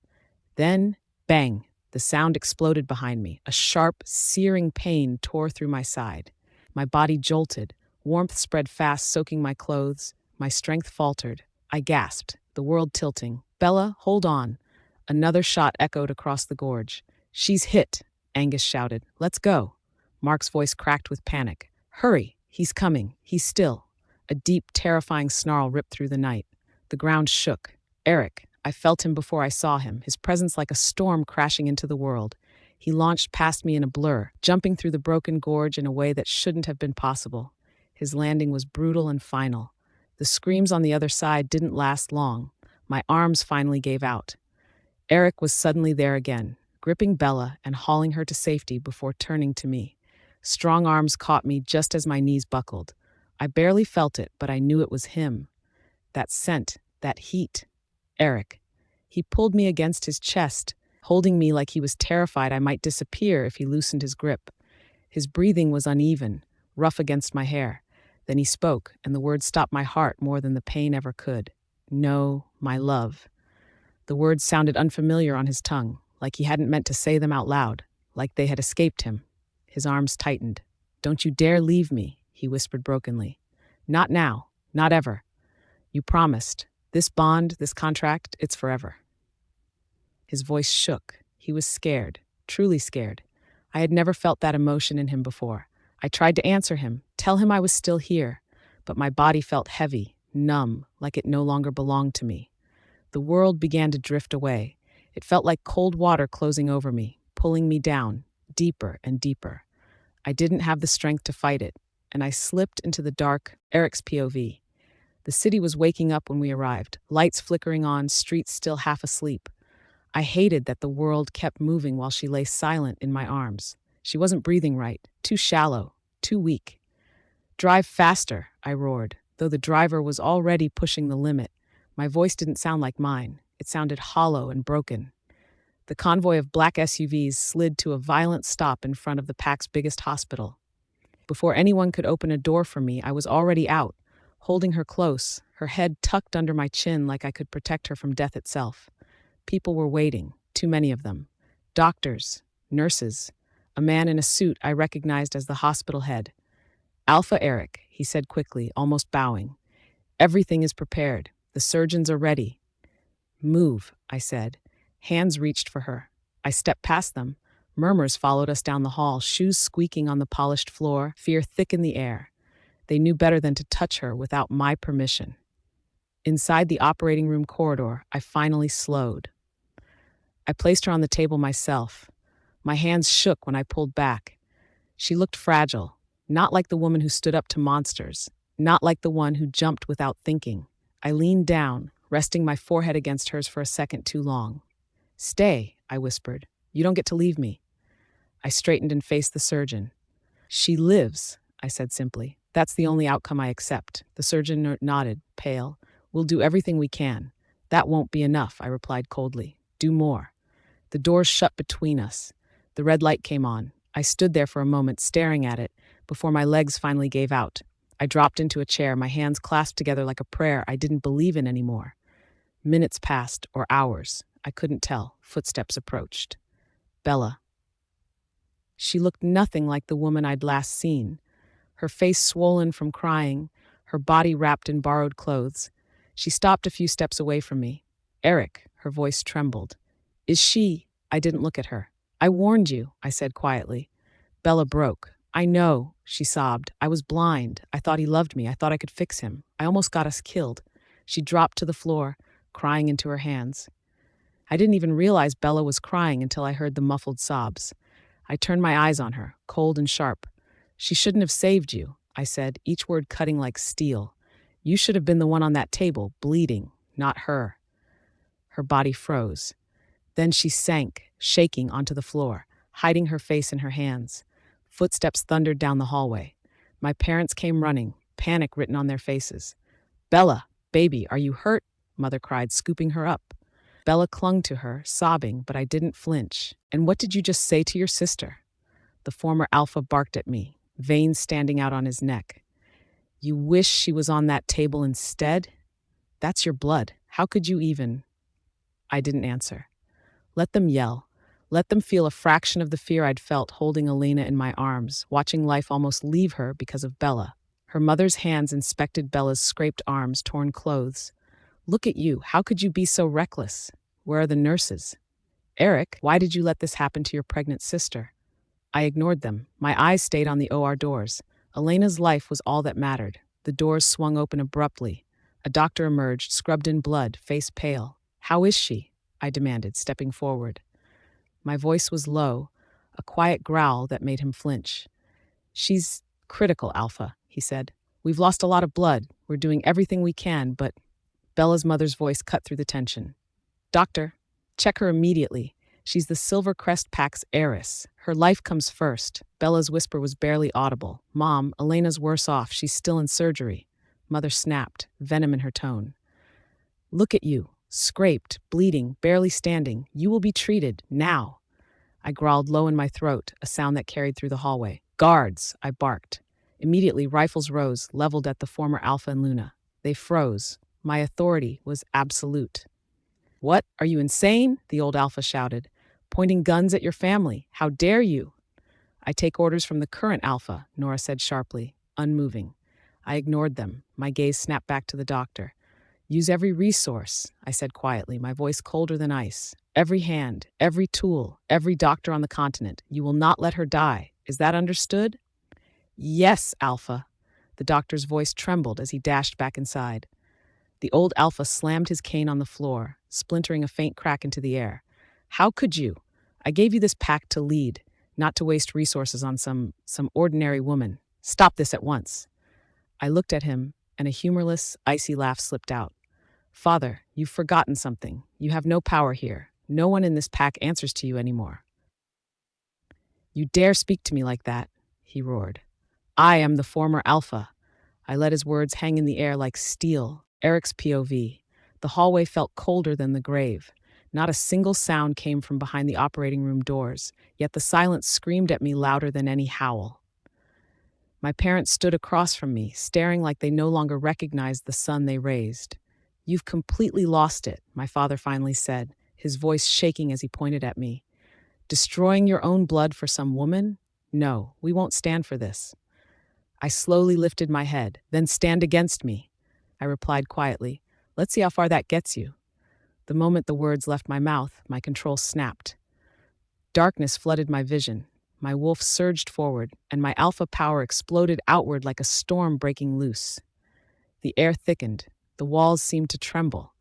Then, bang, the sound exploded behind me. A sharp, searing pain tore through my side. My body jolted. Warmth spread fast, soaking my clothes. My strength faltered. I gasped, the world tilting. "Bella, hold on." Another shot echoed across the gorge. "She's hit," Angus shouted. "Let's go." Mark's voice cracked with panic. "Hurry, he's coming. He's still." A deep, terrifying snarl ripped through the night. The ground shook. Eric. I felt him before I saw him, his presence like a storm crashing into the world. He launched past me in a blur, jumping through the broken gorge in a way that shouldn't have been possible. His landing was brutal and final. The screams on the other side didn't last long. My arms finally gave out. Eric was suddenly there again, gripping Bella and hauling her to safety before turning to me. Strong arms caught me just as my knees buckled. I barely felt it, but I knew it was him. That scent, that heat. Eric. He pulled me against his chest, holding me like he was terrified I might disappear if he loosened his grip. His breathing was uneven, rough against my hair. Then he spoke, and the words stopped my heart more than the pain ever could. "No, my love." The words sounded unfamiliar on his tongue, like he hadn't meant to say them out loud, like they had escaped him. His arms tightened. "Don't you dare leave me," he whispered brokenly. "Not now, not ever. You promised. This bond, this contract, it's forever." His voice shook. He was scared, truly scared. I had never felt that emotion in him before. I tried to answer him, tell him I was still here, but my body felt heavy, numb, like it no longer belonged to me. The world began to drift away. It felt like cold water closing over me, pulling me down, deeper and deeper. I didn't have the strength to fight it, and I slipped into the dark, Eric's POV. The city was waking up when we arrived, lights flickering on, streets still half asleep. I hated that the world kept moving while she lay silent in my arms. She wasn't breathing right, too shallow, too weak. "Drive faster," I roared, though the driver was already pushing the limit. My voice didn't sound like mine. It sounded hollow and broken. The convoy of black SUVs slid to a violent stop in front of the pack's biggest hospital. Before anyone could open a door for me, I was already out, holding her close, her head tucked under my chin like I could protect her from death itself. People were waiting, too many of them. Doctors, nurses, a man in a suit I recognized as the hospital head. "Alpha Eric," he said quickly, almost bowing. "Everything is prepared. The surgeons are ready." "Move," I said. Hands reached for her. I stepped past them. Murmurs followed us down the hall, shoes squeaking on the polished floor, fear thick in the air. They knew better than to touch her without my permission. Inside the operating room corridor, I finally slowed. I placed her on the table myself. My hands shook when I pulled back. She looked fragile, not like the woman who stood up to monsters, not like the one who jumped without thinking. I leaned down, resting my forehead against hers for a second too long. "Stay," I whispered. "You don't get to leave me." I straightened and faced the surgeon. She lives, I said simply. That's the only outcome I accept. The surgeon nodded, pale. We'll do everything we can. That won't be enough, I replied coldly. Do more. The doors shut between us. The red light came on. I stood there for a moment, staring at it, before my legs finally gave out. I dropped into a chair, my hands clasped together like a prayer I didn't believe in anymore. Minutes passed, or hours. I couldn't tell. Footsteps approached. Bella. She looked nothing like the woman I'd last seen. Her face swollen from crying, her body wrapped in borrowed clothes. She stopped a few steps away from me. Eric, her voice trembled. Is she? I didn't look at her. I warned you, I said quietly. Bella broke. I know, she sobbed. I was blind. I thought he loved me. I thought I could fix him. I almost got us killed. She dropped to the floor, crying into her hands. I didn't even realize Bella was crying until I heard the muffled sobs. I turned my eyes on her, cold and sharp. She shouldn't have saved you, I said, each word cutting like steel. You should have been the one on that table, bleeding, not her. Her body froze. Then she sank, shaking, onto the floor, hiding her face in her hands. Footsteps thundered down the hallway. My parents came running, panic written on their faces. Bella, baby, are you hurt? Mother cried, scooping her up. Bella clung to her, sobbing, but I didn't flinch. And what did you just say to your sister? The former alpha barked at me, veins standing out on his neck. You wish she was on that table instead? That's your blood. How could you even? I didn't answer. Let them yell. Let them feel a fraction of the fear I'd felt holding Elena in my arms, watching life almost leave her because of Bella. Her mother's hands inspected Bella's scraped arms, torn clothes. Look at you. How could you be so reckless? Where are the nurses? Eric, why did you let this happen to your pregnant sister? I ignored them. My eyes stayed on the OR doors. Elena's life was all that mattered. The doors swung open abruptly. A doctor emerged, scrubbed in blood, face pale. How is she? I demanded, stepping forward. My voice was low, a quiet growl that made him flinch. She's critical, Alpha, he said. We've lost a lot of blood. We're doing everything we can, but... Bella's mother's voice cut through the tension. Doctor, check her immediately. She's the Silver Crest Pack's heiress. Her life comes first. Bella's whisper was barely audible. Mom, Elena's worse off. She's still in surgery. Mother snapped, venom in her tone. Look at you. Scraped, bleeding, barely standing. You will be treated, now. I growled low in my throat, a sound that carried through the hallway. Guards, I barked. Immediately, rifles rose, leveled at the former Alpha and Luna. They froze. My authority was absolute. What? Are you insane? The old Alpha shouted. Pointing guns at your family. How dare you? I take orders from the current Alpha, Nora said sharply, unmoving. I ignored them. My gaze snapped back to the doctor. Use every resource, I said quietly, my voice colder than ice. Every hand, every tool, every doctor on the continent. You will not let her die. Is that understood? Yes, Alpha. The doctor's voice trembled as he dashed back inside. The old Alpha slammed his cane on the floor, splintering a faint crack into the air. How could you? I gave you this pack to lead, not to waste resources on some ordinary woman. Stop this at once. I looked at him, and a humorless, icy laugh slipped out. Father, you've forgotten something. You have no power here. No one in this pack answers to you anymore. You dare speak to me like that, he roared. I am the former Alpha. I let his words hang in the air like steel. Eric's POV. The hallway felt colder than the grave. Not a single sound came from behind the operating room doors, yet the silence screamed at me louder than any howl. My parents stood across from me, staring like they no longer recognized the son they raised. You've completely lost it, my father finally said, his voice shaking as he pointed at me. Destroying your own blood for some woman? No, we won't stand for this. I slowly lifted my head. Then stand against me, I replied quietly. Let's see how far that gets you. The moment the words left my mouth, my control snapped. Darkness flooded my vision. My wolf surged forward, and my alpha power exploded outward like a storm breaking loose. The air thickened. The walls seemed to tremble.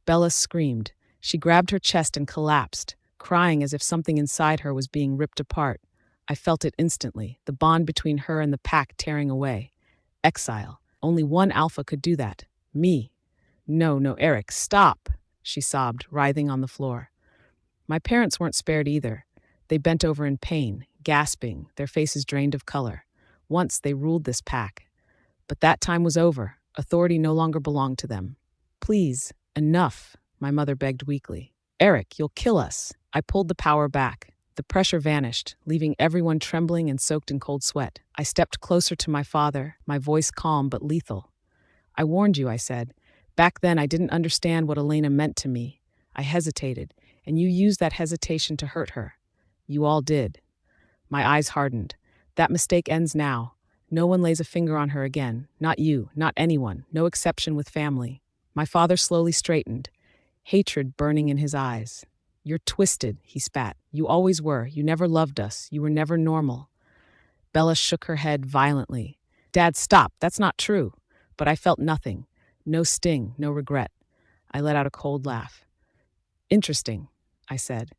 Bella screamed. She grabbed her chest and collapsed, crying as if something inside her was being ripped apart. I felt it instantly, the bond between her and the pack tearing away. Exile. Only one alpha could do that. Me. No, Eric, stop, she sobbed, writhing on the floor. My parents weren't spared either. They bent over in pain, gasping, their faces drained of color. Once they ruled this pack. But that time was over. Authority no longer belonged to them. Please, enough, my mother begged weakly. Eric, you'll kill us. I pulled the power back. The pressure vanished, leaving everyone trembling and soaked in cold sweat. I stepped closer to my father, my voice calm but lethal. I warned you, I said. Back then I didn't understand what Elena meant to me. I hesitated, and you used that hesitation to hurt her. You all did. My eyes hardened. That mistake ends now. No one lays a finger on her again. Not you, not anyone, no exception with family. My father slowly straightened, hatred burning in his eyes. You're twisted, he spat. You always were. You never loved us. You were never normal. Bella shook her head violently. Dad, stop. That's not true. But I felt nothing. No sting, no regret. I let out a cold laugh. Interesting, I said.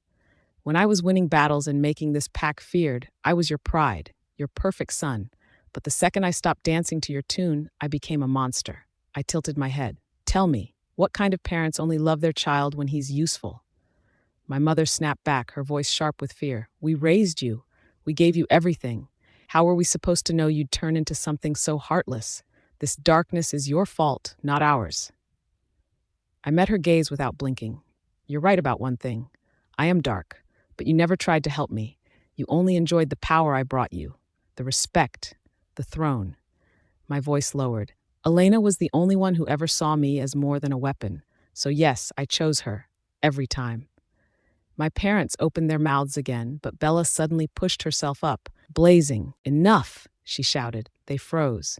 When I was winning battles and making this pack feared, I was your pride, your perfect son. But the second I stopped dancing to your tune, I became a monster. I tilted my head. Tell me, what kind of parents only love their child when he's useful? My mother snapped back, her voice sharp with fear. We raised you. We gave you everything. How were we supposed to know you'd turn into something so heartless? This darkness is your fault, not ours. I met her gaze without blinking. You're right about one thing. I am dark, but you never tried to help me. You only enjoyed the power I brought you, the respect, the throne. My voice lowered. Elena was the only one who ever saw me as more than a weapon. So yes, I chose her. Every time. My parents opened their mouths again, but Bella suddenly pushed herself up, blazing. Enough, she shouted. They froze.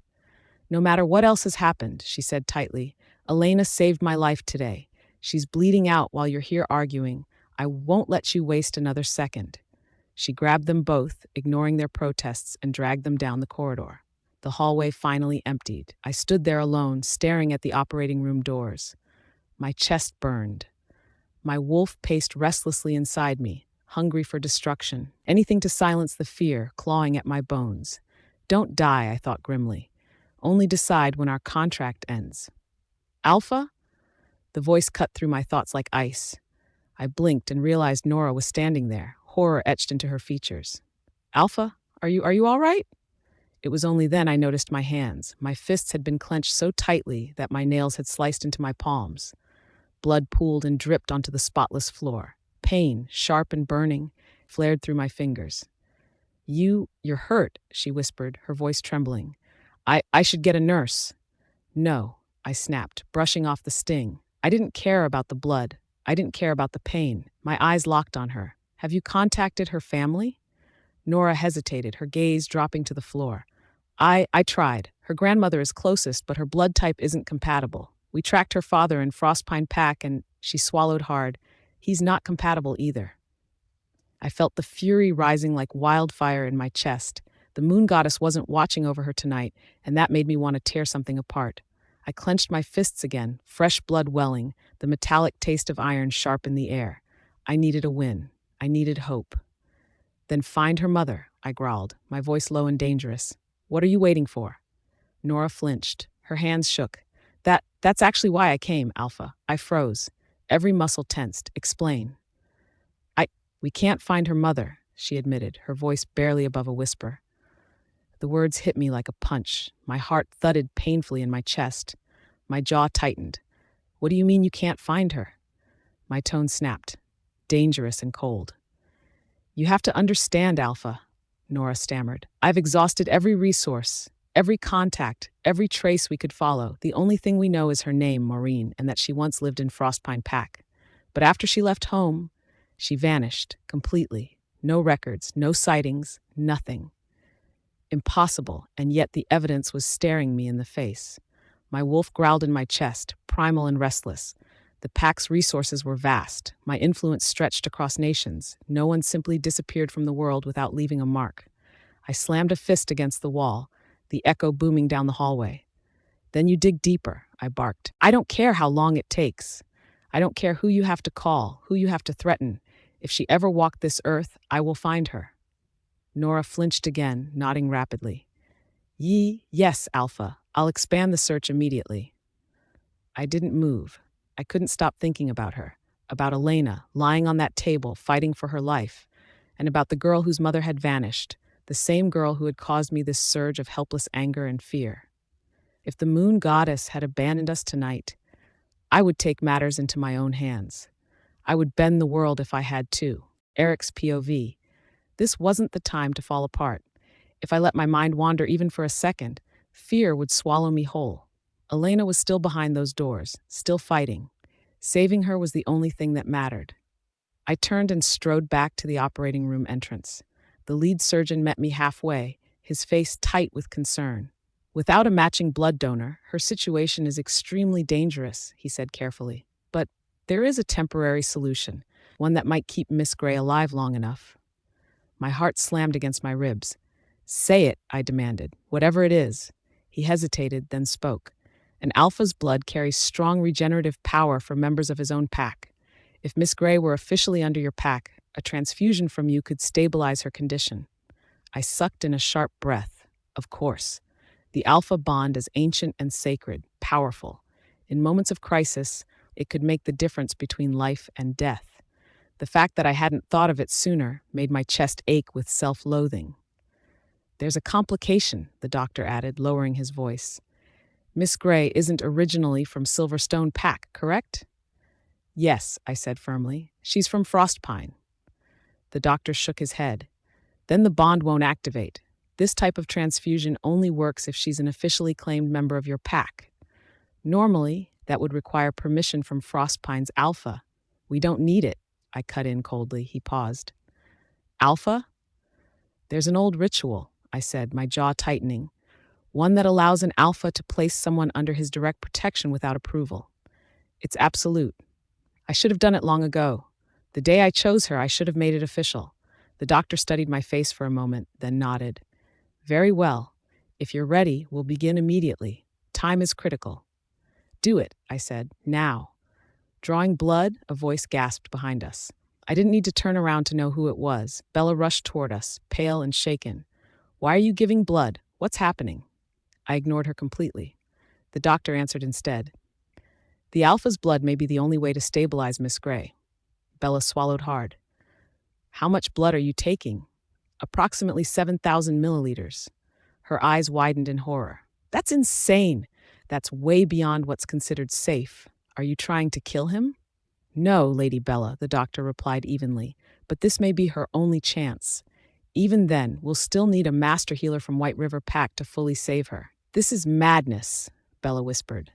No matter what else has happened, she said tightly, Elena saved my life today. She's bleeding out while you're here arguing. I won't let you waste another second. She grabbed them both, ignoring their protests, and dragged them down the corridor. The hallway finally emptied. I stood there alone, staring at the operating room doors. My chest burned. My wolf paced restlessly inside me, hungry for destruction, anything to silence the fear clawing at my bones. Don't die, I thought grimly. Only decide when our contract ends. Alpha? The voice cut through my thoughts like ice. I blinked and realized Nora was standing there, horror etched into her features. Alpha, are you all right? It was only then I noticed my hands. My fists had been clenched so tightly that my nails had sliced into my palms. Blood pooled and dripped onto the spotless floor. Pain, sharp and burning, flared through my fingers. You're hurt, she whispered, her voice trembling. I should get a nurse. No, I snapped, brushing off the sting. I didn't care about the blood. I didn't care about the pain. My eyes locked on her. Have you contacted her family? Nora hesitated, her gaze dropping to the floor. I tried. Her grandmother is closest, but her blood type isn't compatible. We tracked her father in Frostpine Pack, and she swallowed hard. He's not compatible either. I felt the fury rising like wildfire in my chest. The moon goddess wasn't watching over her tonight, and that made me want to tear something apart. I clenched my fists again, fresh blood welling, the metallic taste of iron sharp in the air. I needed a win. I needed hope. Then find her mother, I growled, my voice low and dangerous. What are you waiting for? Nora flinched. Her hands shook. That's actually why I came, Alpha. I froze. Every muscle tensed. Explain. We can't find her mother, she admitted, her voice barely above a whisper. The words hit me like a punch. My heart thudded painfully in my chest. My jaw tightened. What do you mean you can't find her? My tone snapped, dangerous and cold. You have to understand, Alpha, Nora stammered. I've exhausted every resource, every contact, every trace we could follow. The only thing we know is her name, Maureen, and that she once lived in Frostpine Pack. But after she left home, she vanished completely. No records, no sightings, nothing. Impossible, and yet the evidence was staring me in the face. My wolf growled in my chest, primal and restless. The pack's resources were vast. My influence stretched across nations. No one simply disappeared from the world without leaving a mark. I slammed a fist against the wall, the echo booming down the hallway. Then you dig deeper, I barked. I don't care how long it takes. I don't care who you have to call, who you have to threaten. If she ever walked this earth, I will find her. Nora flinched again, nodding rapidly. Yes, Alpha. I'll expand the search immediately. I didn't move. I couldn't stop thinking about her, about Elena, lying on that table, fighting for her life, and about the girl whose mother had vanished, the same girl who had caused me this surge of helpless anger and fear. If the moon goddess had abandoned us tonight, I would take matters into my own hands. I would bend the world if I had to. Eric's POV. This wasn't the time to fall apart. If I let my mind wander even for a second, fear would swallow me whole. Elena was still behind those doors, still fighting. Saving her was the only thing that mattered. I turned and strode back to the operating room entrance. The lead surgeon met me halfway, his face tight with concern. "Without a matching blood donor, her situation is extremely dangerous," he said carefully. "But there is a temporary solution, one that might keep Miss Gray alive long enough." My heart slammed against my ribs. "Say it," I demanded, "whatever it is." He hesitated, then spoke. "An alpha's blood carries strong regenerative power for members of his own pack. If Miss Gray were officially under your pack, a transfusion from you could stabilize her condition." I sucked in a sharp breath. Of course. The alpha bond is ancient and sacred, powerful. In moments of crisis, it could make the difference between life and death. The fact that I hadn't thought of it sooner made my chest ache with self-loathing. "There's a complication," the doctor added, lowering his voice. "Miss Gray isn't originally from Silverstone Pack, correct?" "Yes," I said firmly. "She's from Frostpine." The doctor shook his head. "Then the bond won't activate. This type of transfusion only works if she's an officially claimed member of your pack. Normally, that would require permission from Frostpine's Alpha. We don't need it," I cut in coldly. He paused. "Alpha? There's an old ritual," I said, my jaw tightening. "One that allows an alpha to place someone under his direct protection without approval. It's absolute. I should have done it long ago. The day I chose her, I should have made it official." The doctor studied my face for a moment, then nodded. "Very well. If you're ready, we'll begin immediately. Time is critical." "Do it," I said. "Now." Drawing blood, a voice gasped behind us. I didn't need to turn around to know who it was. Bella rushed toward us, pale and shaken. "Why are you giving blood? What's happening?" I ignored her completely. The doctor answered instead. "The alpha's blood may be the only way to stabilize Miss Gray." Bella swallowed hard. "How much blood are you taking?" "Approximately 7,000 milliliters." Her eyes widened in horror. "That's insane. That's way beyond what's considered safe. Are you trying to kill him?" "No, Lady Bella," the doctor replied evenly, "but this may be her only chance. Even then, we'll still need a master healer from White River Pack to fully save her." "This is madness," Bella whispered.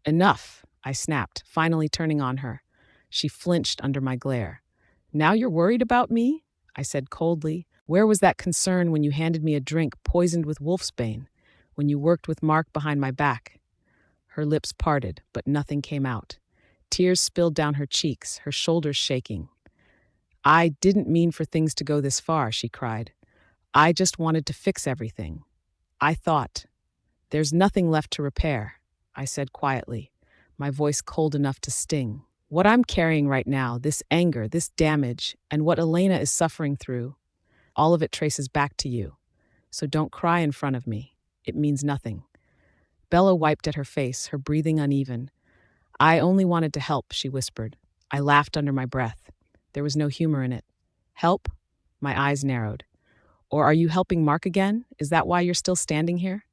"Enough," I snapped, finally turning on her. She flinched under my glare. "Now you're worried about me?" I said coldly. "Where was that concern when you handed me a drink poisoned with wolfsbane, when you worked with Mark behind my back?" Her lips parted, but nothing came out. Tears spilled down her cheeks, her shoulders shaking. "I didn't mean for things to go this far," she cried. "I just wanted to fix everything. I thought, there's nothing left to repair," I said quietly, my voice cold enough to sting. "What I'm carrying right now, this anger, this damage, and what Elena is suffering through, all of it traces back to you. So don't cry in front of me. It means nothing." Bella wiped at her face, her breathing uneven. "I only wanted to help," she whispered. I laughed under my breath. There was no humor in it. "Help?" My eyes narrowed. "Or are you helping Mark again? Is that why you're still standing here?"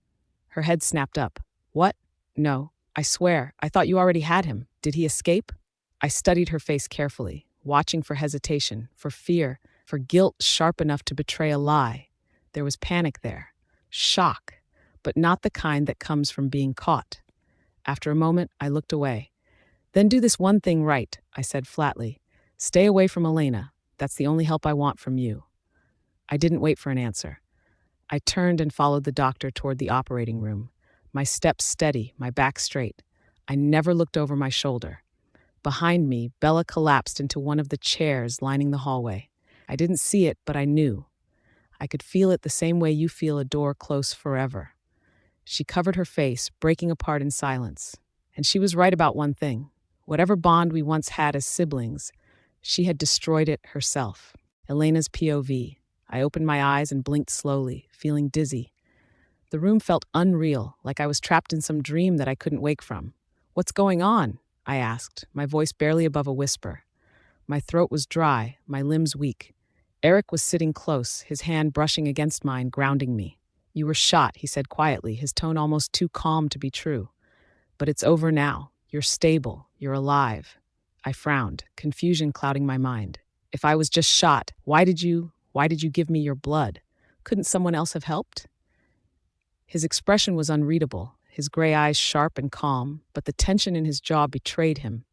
Her head snapped up. "What? No. I swear, I thought you already had him. Did he escape?" I studied her face carefully, watching for hesitation, for fear, for guilt sharp enough to betray a lie. There was panic there. Shock, but not the kind that comes from being caught. After a moment, I looked away. "Then do this one thing right," I said flatly. "Stay away from Elena. That's the only help I want from you." I didn't wait for an answer. I turned and followed the doctor toward the operating room, my steps steady, my back straight. I never looked over my shoulder. Behind me, Bella collapsed into one of the chairs lining the hallway. I didn't see it, but I knew. I could feel it the same way you feel a door close forever. She covered her face, breaking apart in silence. And she was right about one thing. Whatever bond we once had as siblings, she had destroyed it herself. Elena's POV. I opened my eyes and blinked slowly, feeling dizzy. The room felt unreal, like I was trapped in some dream that I couldn't wake from. "What's going on?" I asked, my voice barely above a whisper. My throat was dry, my limbs weak. Eric was sitting close, his hand brushing against mine, grounding me. "You were shot," he said quietly, his tone almost too calm to be true. "But it's over now. You're stable. You're alive." I frowned, confusion clouding my mind. "If I was just shot, why did you give me your blood? Couldn't someone else have helped?" His expression was unreadable, his gray eyes sharp and calm, but the tension in his jaw betrayed him,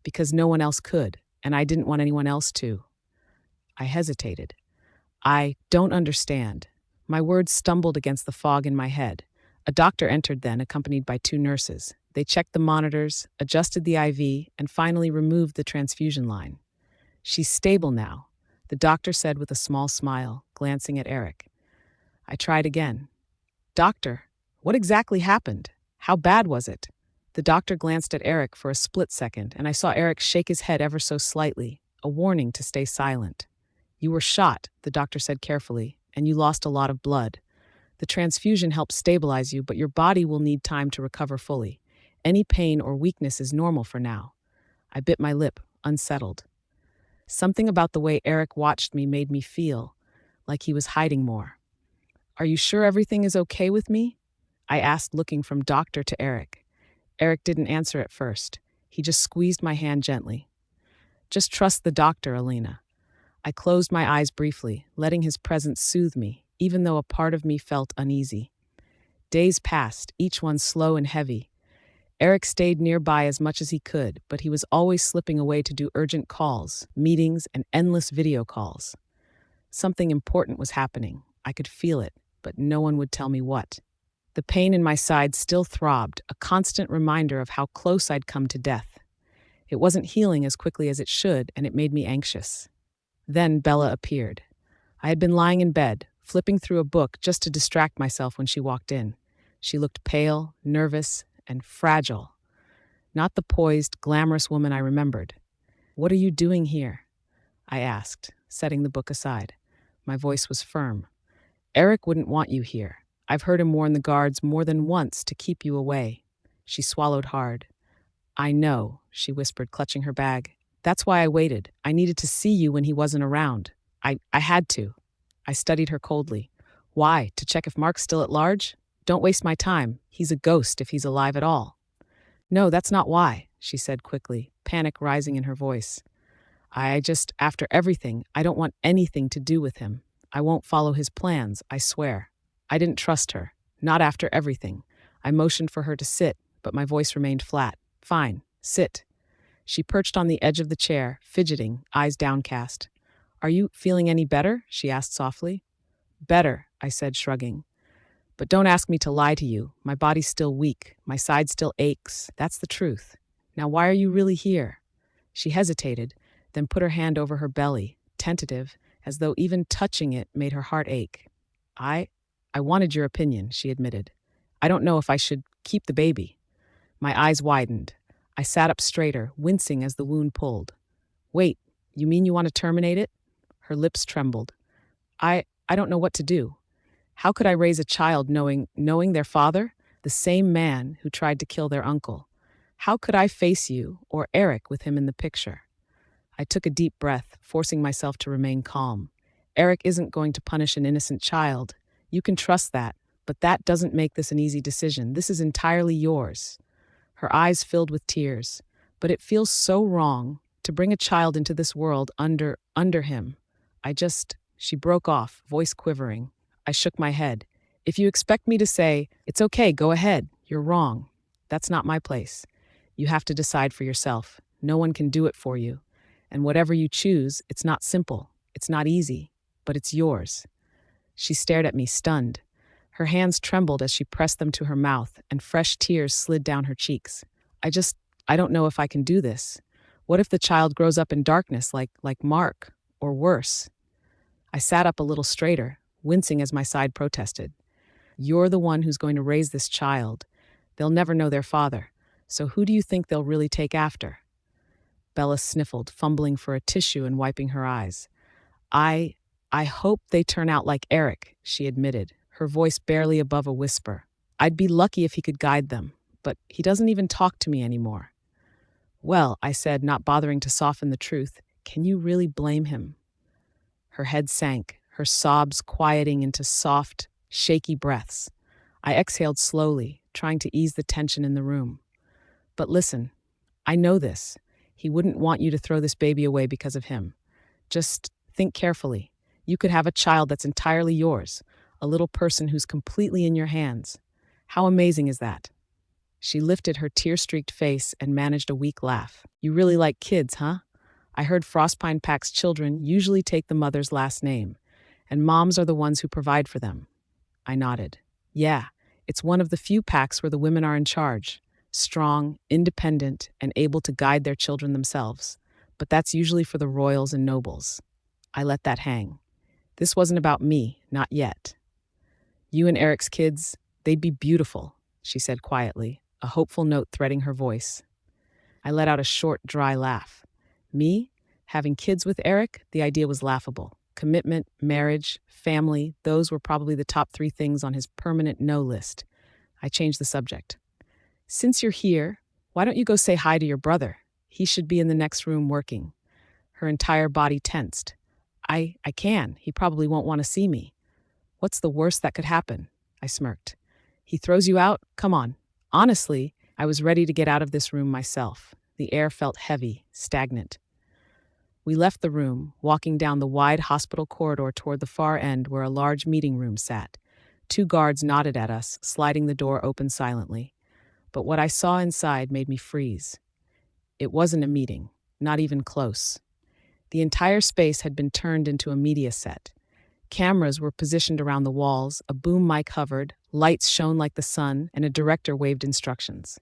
because no one else could, and I didn't want anyone else to. I hesitated. "I don't understand." My words stumbled against the fog in my head. A doctor entered then, accompanied by 2 nurses. They checked the monitors, adjusted the IV, and finally removed the transfusion line. "She's stable now," the doctor said with a small smile, glancing at Eric. I tried again. "Doctor, what exactly happened? How bad was it?" The doctor glanced at Eric for a split second, and I saw Eric shake his head ever so slightly, a warning to stay silent. "You were shot," the doctor said carefully, "and you lost a lot of blood. The transfusion helps stabilize you, but your body will need time to recover fully. Any pain or weakness is normal for now." I bit my lip, unsettled. Something about the way Eric watched me made me feel like he was hiding more. "Are you sure everything is okay with me?" I asked, looking from doctor to Eric. Eric didn't answer at first. He just squeezed my hand gently. "Just trust the doctor, Elena." I closed my eyes briefly, letting his presence soothe me, even though a part of me felt uneasy. Days passed, each one slow and heavy. Eric stayed nearby as much as he could, but he was always slipping away to do urgent calls, meetings, and endless video calls. Something important was happening. I could feel it, but no one would tell me what. The pain in my side still throbbed, a constant reminder of how close I'd come to death. It wasn't healing as quickly as it should, and it made me anxious. Then Bella appeared. I had been lying in bed, flipping through a book just to distract myself when she walked in. She looked pale, nervous, and fragile. Not the poised, glamorous woman I remembered. "What are you doing here?" I asked, setting the book aside. My voice was firm. "Eric wouldn't want you here. I've heard him warn the guards more than once to keep you away." She swallowed hard. "I know," she whispered, clutching her bag. "That's why I waited. I needed to see you when he wasn't around. I had to." I studied her coldly. "Why? To check if Mark's still at large? Don't waste my time. He's a ghost if he's alive at all." "No, that's not why," she said quickly, panic rising in her voice. After everything, I don't want anything to do with him. I won't follow his plans, I swear." I didn't trust her. Not after everything. I motioned for her to sit, but my voice remained flat. "Fine, sit." She perched on the edge of the chair, fidgeting, eyes downcast. "Are you feeling any better?" she asked softly. "Better," I said, shrugging. "But don't ask me to lie to you. My body's still weak. My side still aches. That's the truth. Now, why are you really here?" She hesitated, then put her hand over her belly, tentative, as though even touching it made her heart ache. I wanted your opinion," she admitted. "I don't know if I should keep the baby." My eyes widened. I sat up straighter, wincing as the wound pulled. "Wait, you mean you want to terminate it?" Her lips trembled. I don't know what to do. How could I raise a child knowing their father, the same man who tried to kill their uncle? How could I face you or Eric with him in the picture? I took a deep breath, forcing myself to remain calm. Eric isn't going to punish an innocent child. You can trust that, but that doesn't make this an easy decision. This is entirely yours. Her eyes filled with tears. But it feels so wrong to bring a child into this world under him. She broke off, voice quivering. I shook my head. "If you expect me to say, 'It's okay, go ahead,' you're wrong. That's not my place. You have to decide for yourself. No one can do it for you. And whatever you choose, it's not simple. It's not easy, but it's yours." She stared at me, stunned. Her hands trembled as she pressed them to her mouth, and fresh tears slid down her cheeks. I don't know if I can do this. What if the child grows up in darkness like Mark, or worse?" I sat up a little straighter, wincing as my side protested. "You're the one who's going to raise this child. They'll never know their father. So who do you think they'll really take after?" Bella sniffled, fumbling for a tissue and wiping her eyes. I hope they turn out like Eric," she admitted, her voice barely above a whisper. "I'd be lucky if he could guide them, but he doesn't even talk to me anymore." "Well," I said, not bothering to soften the truth, "can you really blame him?" Her head sank, her sobs quieting into soft, shaky breaths. I exhaled slowly, trying to ease the tension in the room. But listen, I know this. He wouldn't want you to throw this baby away because of him. Just think carefully. You could have a child that's entirely yours, a little person who's completely in your hands. How amazing is that? She lifted her tear-streaked face and managed a weak laugh. You really like kids, huh? I heard Frostpine Pack's children usually take the mother's last name, and moms are the ones who provide for them. I nodded. Yeah, it's one of the few packs where the women are in charge, strong, independent, and able to guide their children themselves. But that's usually for the royals and nobles. I let that hang. This wasn't about me, not yet. You and Eric's kids, they'd be beautiful, she said quietly, a hopeful note threading her voice. I let out a short, dry laugh. Me? Having kids with Eric? The idea was laughable. Commitment, marriage, family, those were probably the top 3 things on his permanent no list. I changed the subject. Since you're here, why don't you go say hi to your brother? He should be in the next room working. Her entire body tensed. I can. He probably won't want to see me. What's the worst that could happen? I smirked. He throws you out? Come on. Honestly, I was ready to get out of this room myself. The air felt heavy, stagnant. We left the room, walking down the wide hospital corridor toward the far end where a large meeting room sat. 2 guards nodded at us, sliding the door open silently. But what I saw inside made me freeze. It wasn't a meeting, not even close. The entire space had been turned into a media set. Cameras were positioned around the walls, a boom mic hovered, lights shone like the sun, and a director waved instructions.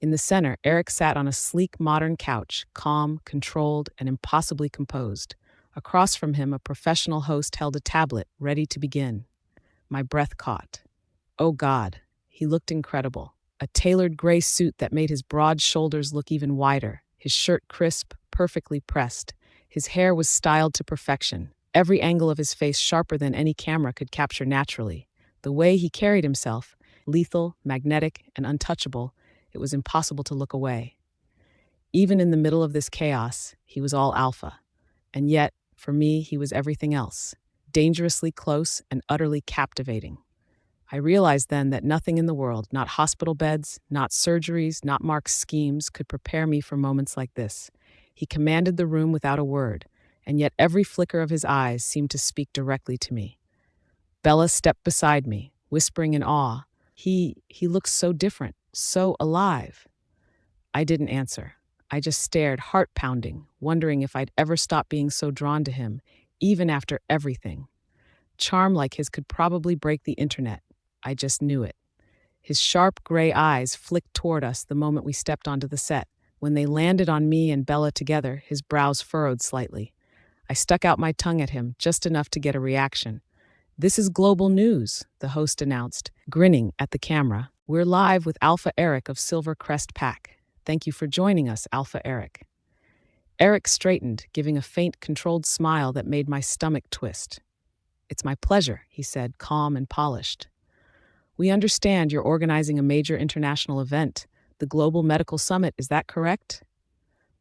In the center, Eric sat on a sleek, modern couch, calm, controlled, and impossibly composed. Across from him, a professional host held a tablet, ready to begin. My breath caught. Oh God, he looked incredible. A tailored gray suit that made his broad shoulders look even wider, his shirt crisp, perfectly pressed. His hair was styled to perfection, every angle of his face sharper than any camera could capture naturally. The way he carried himself, lethal, magnetic, and untouchable, it was impossible to look away. Even in the middle of this chaos, he was all alpha. And yet, for me, he was everything else, dangerously close and utterly captivating. I realized then that nothing in the world, not hospital beds, not surgeries, not Mark's schemes, could prepare me for moments like this. He commanded the room without a word, and yet every flicker of his eyes seemed to speak directly to me. Bella stepped beside me, whispering in awe, He looks so different, so alive. I didn't answer. I just stared, heart pounding, wondering if I'd ever stop being so drawn to him, even after everything. Charm like his could probably break the internet. I just knew it. His sharp gray eyes flicked toward us the moment we stepped onto the set. When they landed on me and Bella together, his brows furrowed slightly. I stuck out my tongue at him, just enough to get a reaction. This is global news, the host announced, grinning at the camera. We're live with Alpha Eric of Silver Crest Pack. Thank you for joining us, Alpha Eric. Eric straightened, giving a faint, controlled smile that made my stomach twist. It's my pleasure, he said, calm and polished. We understand you're organizing a major international event, the Global Medical Summit, is that correct?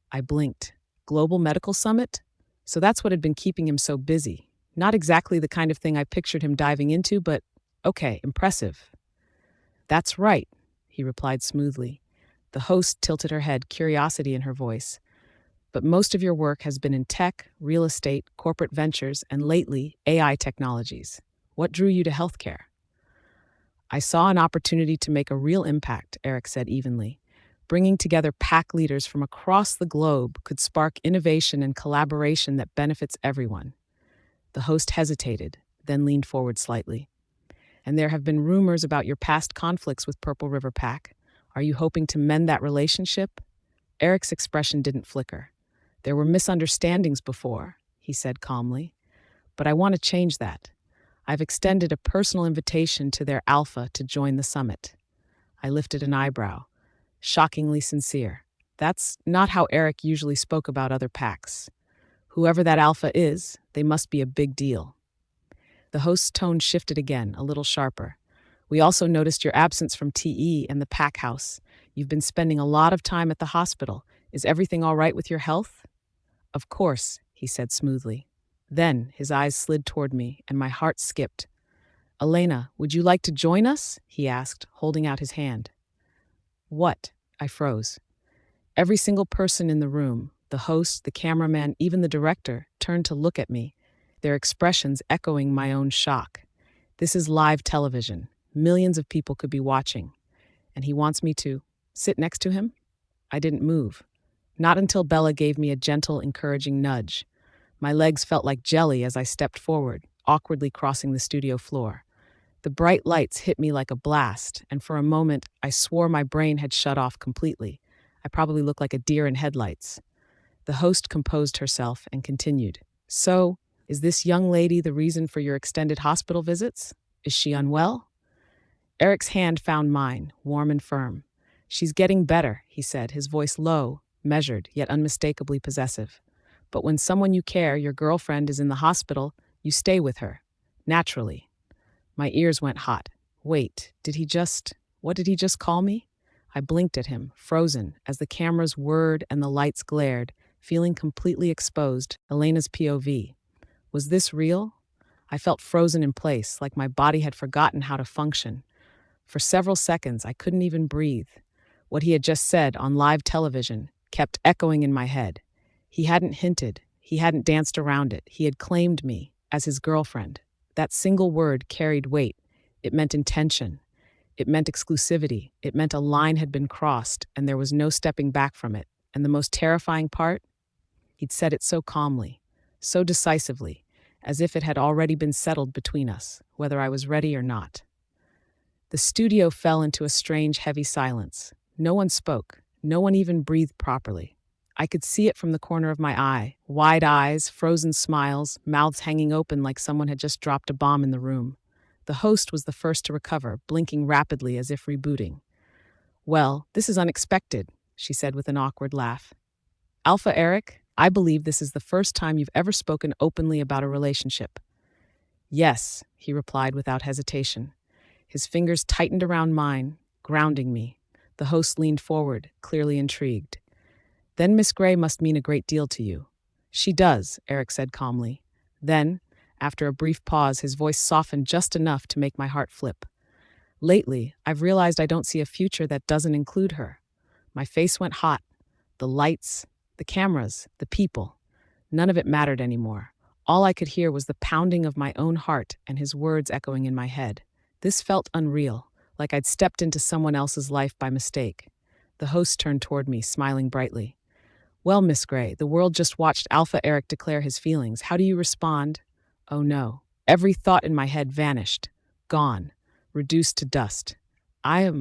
I blinked. Global Medical Summit? So that's what had been keeping him so busy. Not exactly the kind of thing I pictured him diving into, but okay, impressive. That's right, he replied smoothly. The host tilted her head, curiosity in her voice. But most of your work has been in tech, real estate, corporate ventures, and lately, AI technologies. What drew you to healthcare? I saw an opportunity to make a real impact, Eric said evenly. Bringing together pack leaders from across the globe could spark innovation and collaboration that benefits everyone. The host hesitated, then leaned forward slightly. And there have been rumors about your past conflicts with Purple River Pack. Are you hoping to mend that relationship? Eric's expression didn't flicker. There were misunderstandings before, he said calmly. But I want to change that. I've extended a personal invitation to their alpha to join the summit. I lifted an eyebrow. Shockingly sincere. That's not how Eric usually spoke about other packs. Whoever that alpha is, they must be a big deal. The host's tone shifted again, a little sharper. We also noticed your absence from TE and the pack house. You've been spending a lot of time at the hospital. Is everything all right with your health? Of course, he said smoothly. Then his eyes slid toward me, and my heart skipped. "Elena, would you like to join us?" he asked, holding out his hand. "What?" I froze. Every single person in the room, the host, the cameraman, even the director, turned to look at me, their expressions echoing my own shock. This is live television. Millions of people could be watching. And he wants me to sit next to him? I didn't move. Not until Bella gave me a gentle, encouraging nudge. My legs felt like jelly as I stepped forward, awkwardly crossing the studio floor. The bright lights hit me like a blast, and for a moment, I swore my brain had shut off completely. I probably looked like a deer in headlights. The host composed herself and continued. "So, is this young lady the reason for your extended hospital visits? Is she unwell?" Eric's hand found mine, warm and firm. "She's getting better," he said, his voice low, measured, yet unmistakably possessive. "But when someone you care, your girlfriend, is in the hospital, you stay with her. Naturally." My ears went hot. Wait, what did he just call me? I blinked at him, frozen, as the cameras whirred and the lights glared, feeling completely exposed, Elena's POV. Was this real? I felt frozen in place, like my body had forgotten how to function. For several seconds, I couldn't even breathe. What he had just said on live television kept echoing in my head. He hadn't hinted, he hadn't danced around it, he had claimed me as his girlfriend. That single word carried weight. It meant intention. It meant exclusivity. It meant a line had been crossed, and there was no stepping back from it. And the most terrifying part? He'd said it so calmly, so decisively, as if it had already been settled between us, whether I was ready or not. The studio fell into a strange, heavy silence. No one spoke. No one even breathed properly. I could see it from the corner of my eye. Wide eyes, frozen smiles, mouths hanging open like someone had just dropped a bomb in the room. The host was the first to recover, blinking rapidly as if rebooting. "Well, this is unexpected," she said with an awkward laugh. "Alpha Eric, I believe this is the first time you've ever spoken openly about a relationship." "Yes," he replied without hesitation. His fingers tightened around mine, grounding me. The host leaned forward, clearly intrigued. "Then Miss Gray must mean a great deal to you." "She does," Eric said calmly. Then, after a brief pause, his voice softened just enough to make my heart flip. "Lately, I've realized I don't see a future that doesn't include her." My face went hot. The lights, the cameras, the people. None of it mattered anymore. All I could hear was the pounding of my own heart and his words echoing in my head. This felt unreal, like I'd stepped into someone else's life by mistake. The host turned toward me, smiling brightly. "Well, Miss Gray, the world just watched Alpha Eric declare his feelings. How do you respond?" Oh no. Every thought in my head vanished. Gone. Reduced to dust. I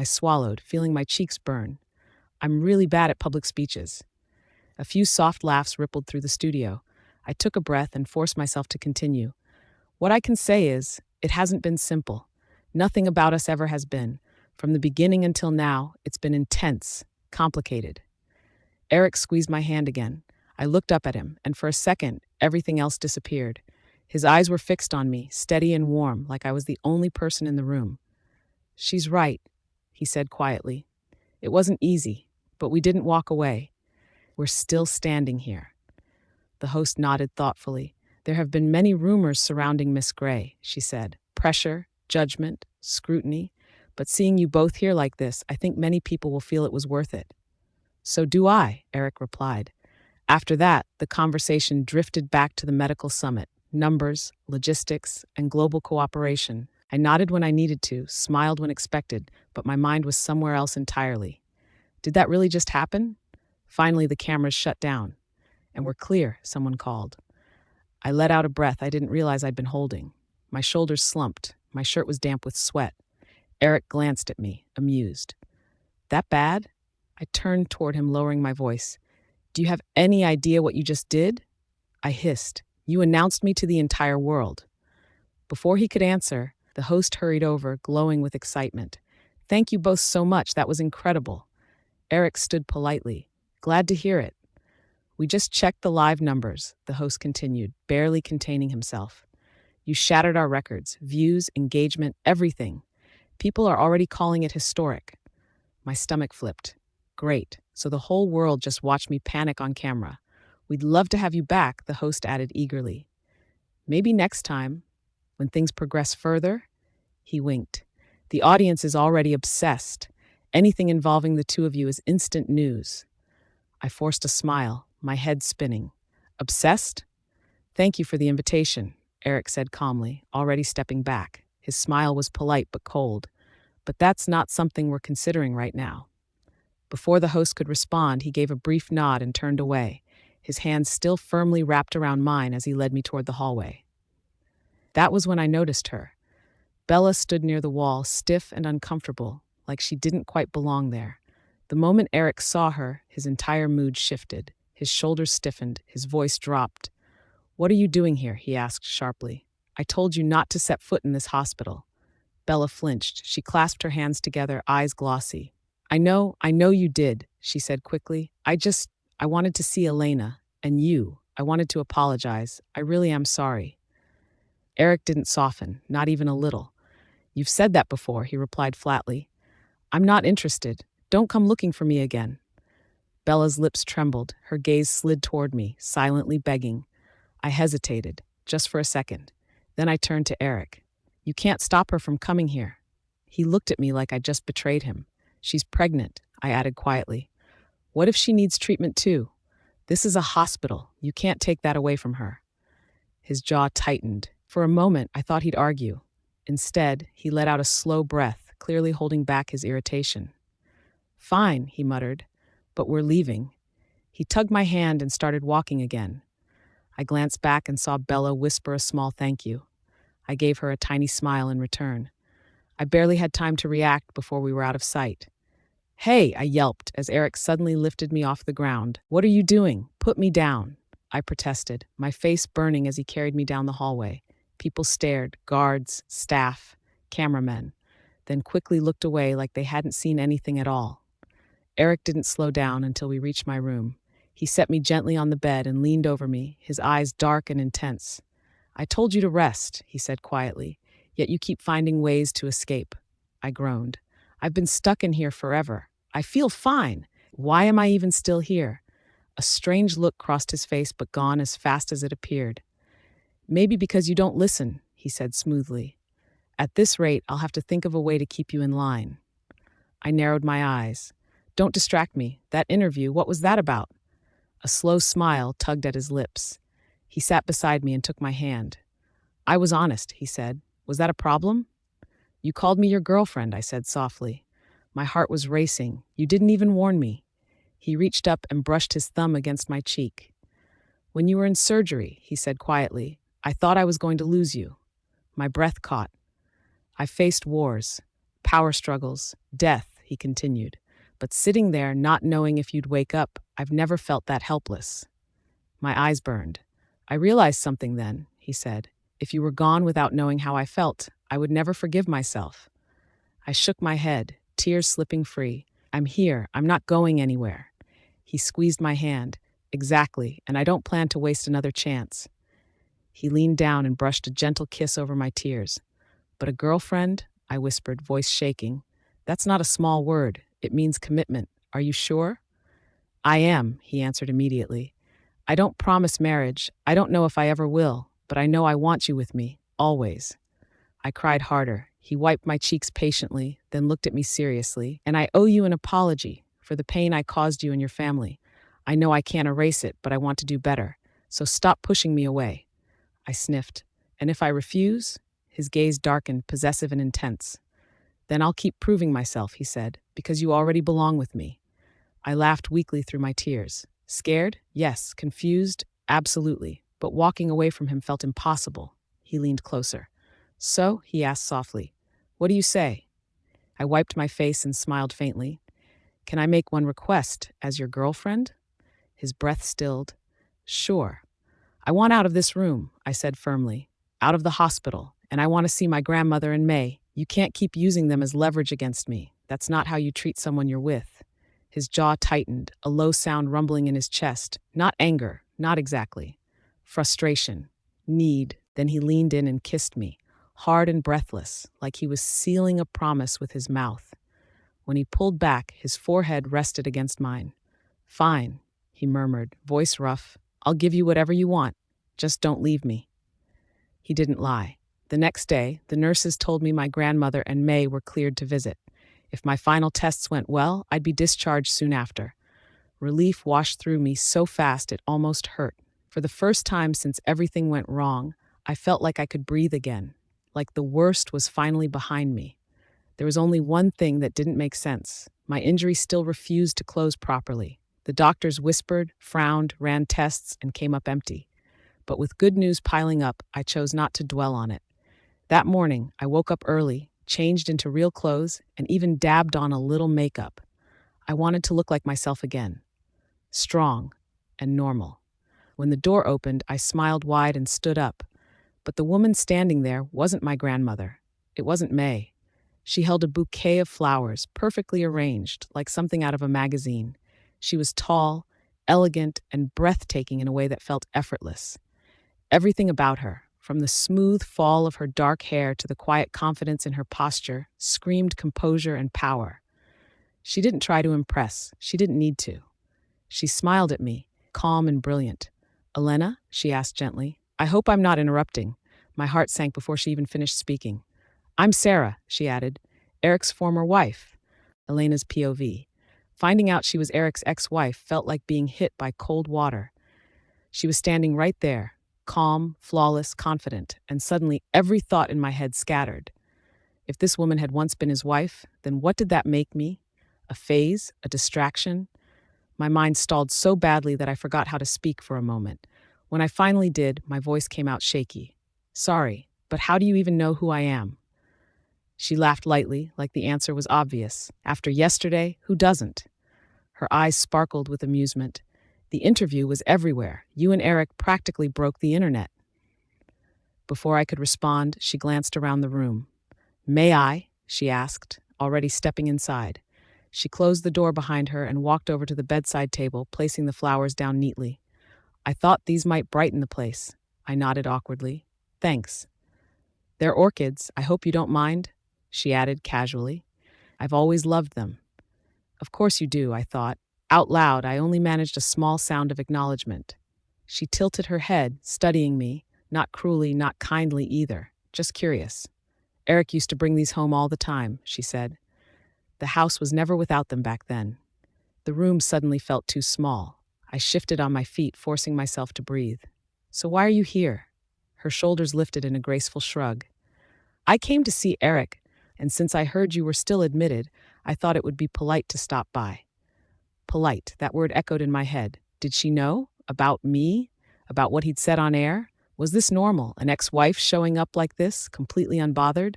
swallowed, feeling my cheeks burn. "I'm really bad at public speeches." A few soft laughs rippled through the studio. I took a breath and forced myself to continue. "What I can say is, it hasn't been simple. Nothing about us ever has been. From the beginning until now, it's been intense, complicated." Eric squeezed my hand again. I looked up at him, and for a second, everything else disappeared. His eyes were fixed on me, steady and warm, like I was the only person in the room. "She's right," he said quietly. "It wasn't easy, but we didn't walk away. We're still standing here." The host nodded thoughtfully. "There have been many rumors surrounding Miss Gray," she said. "Pressure, judgment, scrutiny. But seeing you both here like this, I think many people will feel it was worth it." "So do I," Eric replied. After that, the conversation drifted back to the medical summit. Numbers, logistics, and global cooperation. I nodded when I needed to, smiled when expected, but my mind was somewhere else entirely. Did that really just happen? Finally, the cameras shut down. "And we're clear," someone called. I let out a breath I didn't realize I'd been holding. My shoulders slumped. My shirt was damp with sweat. Eric glanced at me, amused. "That bad?" I turned toward him, lowering my voice. "Do you have any idea what you just did?" I hissed. "You announced me to the entire world." Before he could answer, the host hurried over, glowing with excitement. "Thank you both so much. That was incredible." Eric stood politely. "Glad to hear it." "We just checked the live numbers," the host continued, barely containing himself. "You shattered our records, views, engagement, everything. People are already calling it historic." My stomach flipped. Great. So the whole world just watched me panic on camera. We'd love to have you back, the host added eagerly. Maybe next time, when things progress further? He winked. The audience is already obsessed. Anything involving the two of you is instant news. I forced a smile, my head spinning. Obsessed? Thank you for the invitation, Eric said calmly, already stepping back. His smile was polite but cold. But that's not something we're considering right now. Before the host could respond, he gave a brief nod and turned away, his hands still firmly wrapped around mine as he led me toward the hallway. That was when I noticed her. Bella stood near the wall, stiff and uncomfortable, like she didn't quite belong there. The moment Eric saw her, his entire mood shifted. His shoulders stiffened, his voice dropped. "What are you doing here?" he asked sharply. "I told you not to set foot in this hospital." Bella flinched. She clasped her hands together, eyes glossy. I know you did," she said quickly. I wanted to see Elena, and you. I wanted to apologize. I really am sorry." Eric didn't soften, not even a little. "You've said that before," he replied flatly. "I'm not interested. Don't come looking for me again." Bella's lips trembled, her gaze slid toward me, silently begging. I hesitated, just for a second. Then I turned to Eric. "You can't stop her from coming here." He looked at me like I just betrayed him. "She's pregnant," I added quietly. "What if she needs treatment too? This is a hospital. You can't take that away from her." His jaw tightened. For a moment, I thought he'd argue. Instead, he let out a slow breath, clearly holding back his irritation. "Fine," he muttered, "but we're leaving." He tugged my hand and started walking again. I glanced back and saw Bella whisper a small thank you. I gave her a tiny smile in return. I barely had time to react before we were out of sight. "Hey," I yelped as Eric suddenly lifted me off the ground. "What are you doing? Put me down," I protested, my face burning as he carried me down the hallway. People stared, guards, staff, cameramen, then quickly looked away like they hadn't seen anything at all. Eric didn't slow down until we reached my room. He set me gently on the bed and leaned over me, his eyes dark and intense. "I told you to rest," he said quietly, "yet you keep finding ways to escape." I groaned. "I've been stuck in here forever. I feel fine. Why am I even still here?" A strange look crossed his face, but gone as fast as it appeared. "Maybe because you don't listen," he said smoothly. "At this rate, I'll have to think of a way to keep you in line." I narrowed my eyes. "Don't distract me. That interview, what was that about?" A slow smile tugged at his lips. He sat beside me and took my hand. "I was honest," he said. "Was that a problem?" "You called me your girlfriend," I said softly. My heart was racing. "You didn't even warn me." He reached up and brushed his thumb against my cheek. "When you were in surgery," he said quietly, "I thought I was going to lose you." My breath caught. "I faced wars, power struggles, death," he continued. "But sitting there, not knowing if you'd wake up, I've never felt that helpless." My eyes burned. "I realized something then," he said. "If you were gone without knowing how I felt, I would never forgive myself." I shook my head, tears slipping free. "I'm here. I'm not going anywhere." He squeezed my hand. "Exactly, and I don't plan to waste another chance." He leaned down and brushed a gentle kiss over my tears. "But a girlfriend?" I whispered, voice shaking. "That's not a small word. It means commitment. Are you sure?" "I am," he answered immediately. "I don't promise marriage. I don't know if I ever will, but I know I want you with me, always." I cried harder. He wiped my cheeks patiently, then looked at me seriously. "And I owe you an apology for the pain I caused you and your family. I know I can't erase it, but I want to do better. So stop pushing me away." I sniffed. "And if I refuse?" His gaze darkened, possessive and intense. "Then I'll keep proving myself," he said, "because you already belong with me." I laughed weakly through my tears. Scared? Yes. Confused? Absolutely. But walking away from him felt impossible. He leaned closer. "So?" he asked softly. "What do you say?" I wiped my face and smiled faintly. "Can I make one request as your girlfriend?" His breath stilled. "Sure. I want out of this room," I said firmly. "Out of the hospital. And I want to see my grandmother and May. You can't keep using them as leverage against me. That's not how you treat someone you're with." His jaw tightened, a low sound rumbling in his chest. Not anger, not exactly. Frustration. Need. Then he leaned in and kissed me, hard and breathless, like he was sealing a promise with his mouth. When he pulled back, his forehead rested against mine. "Fine," he murmured, voice rough, I'll give you whatever you want. Just don't leave me." He didn't lie. The next day, the nurses told me my grandmother and May were cleared to visit. If my final tests went well, I'd be discharged soon after. Relief washed through me so fast it almost hurt. For the first time since everything went wrong, I felt like I could breathe again, like the worst was finally behind me. There was only one thing that didn't make sense. My injury still refused to close properly. The doctors whispered, frowned, ran tests, and came up empty. But with good news piling up, I chose not to dwell on it. That morning, I woke up early, changed into real clothes, and even dabbed on a little makeup. I wanted to look like myself again. Strong and normal. When the door opened, I smiled wide and stood up. But the woman standing there wasn't my grandmother. It wasn't May. She held a bouquet of flowers, perfectly arranged, like something out of a magazine. She was tall, elegant, and breathtaking in a way that felt effortless. Everything about her, from the smooth fall of her dark hair to the quiet confidence in her posture, screamed composure and power. She didn't try to impress. She didn't need to. She smiled at me, calm and brilliant. "Elena?" she asked gently. "I hope I'm not interrupting." My heart sank before she even finished speaking. "I'm Sarah," she added, "Eric's former wife." Elena's POV. Finding out she was Eric's ex-wife felt like being hit by cold water. She was standing right there, calm, flawless, confident, and suddenly every thought in my head scattered. If this woman had once been his wife, then what did that make me? A phase? A distraction? My mind stalled so badly that I forgot how to speak for a moment. When I finally did, my voice came out shaky. "Sorry, but how do you even know who I am?" She laughed lightly, like the answer was obvious. "After yesterday, who doesn't?" Her eyes sparkled with amusement. "The interview was everywhere. You and Eric practically broke the internet." Before I could respond, she glanced around the room. "May I?" she asked, already stepping inside. She closed the door behind her and walked over to the bedside table, placing the flowers down neatly. "I thought these might brighten the place." I nodded awkwardly. "Thanks." "They're orchids. I hope you don't mind," she added casually. "I've always loved them." "Of course you do," I thought. Out loud, I only managed a small sound of acknowledgement. She tilted her head, studying me, not cruelly, not kindly either, just curious. "Eric used to bring these home all the time," she said. The house was never without them back then. The room suddenly felt too small. I shifted on my feet, forcing myself to breathe. "So why are you here?" Her shoulders lifted in a graceful shrug. "I came to see Eric, and since I heard you were still admitted, I thought it would be polite to stop by." Polite, that word echoed in my head. Did she know? About me? About what he'd said on air? Was this normal, an ex-wife showing up like this, completely unbothered?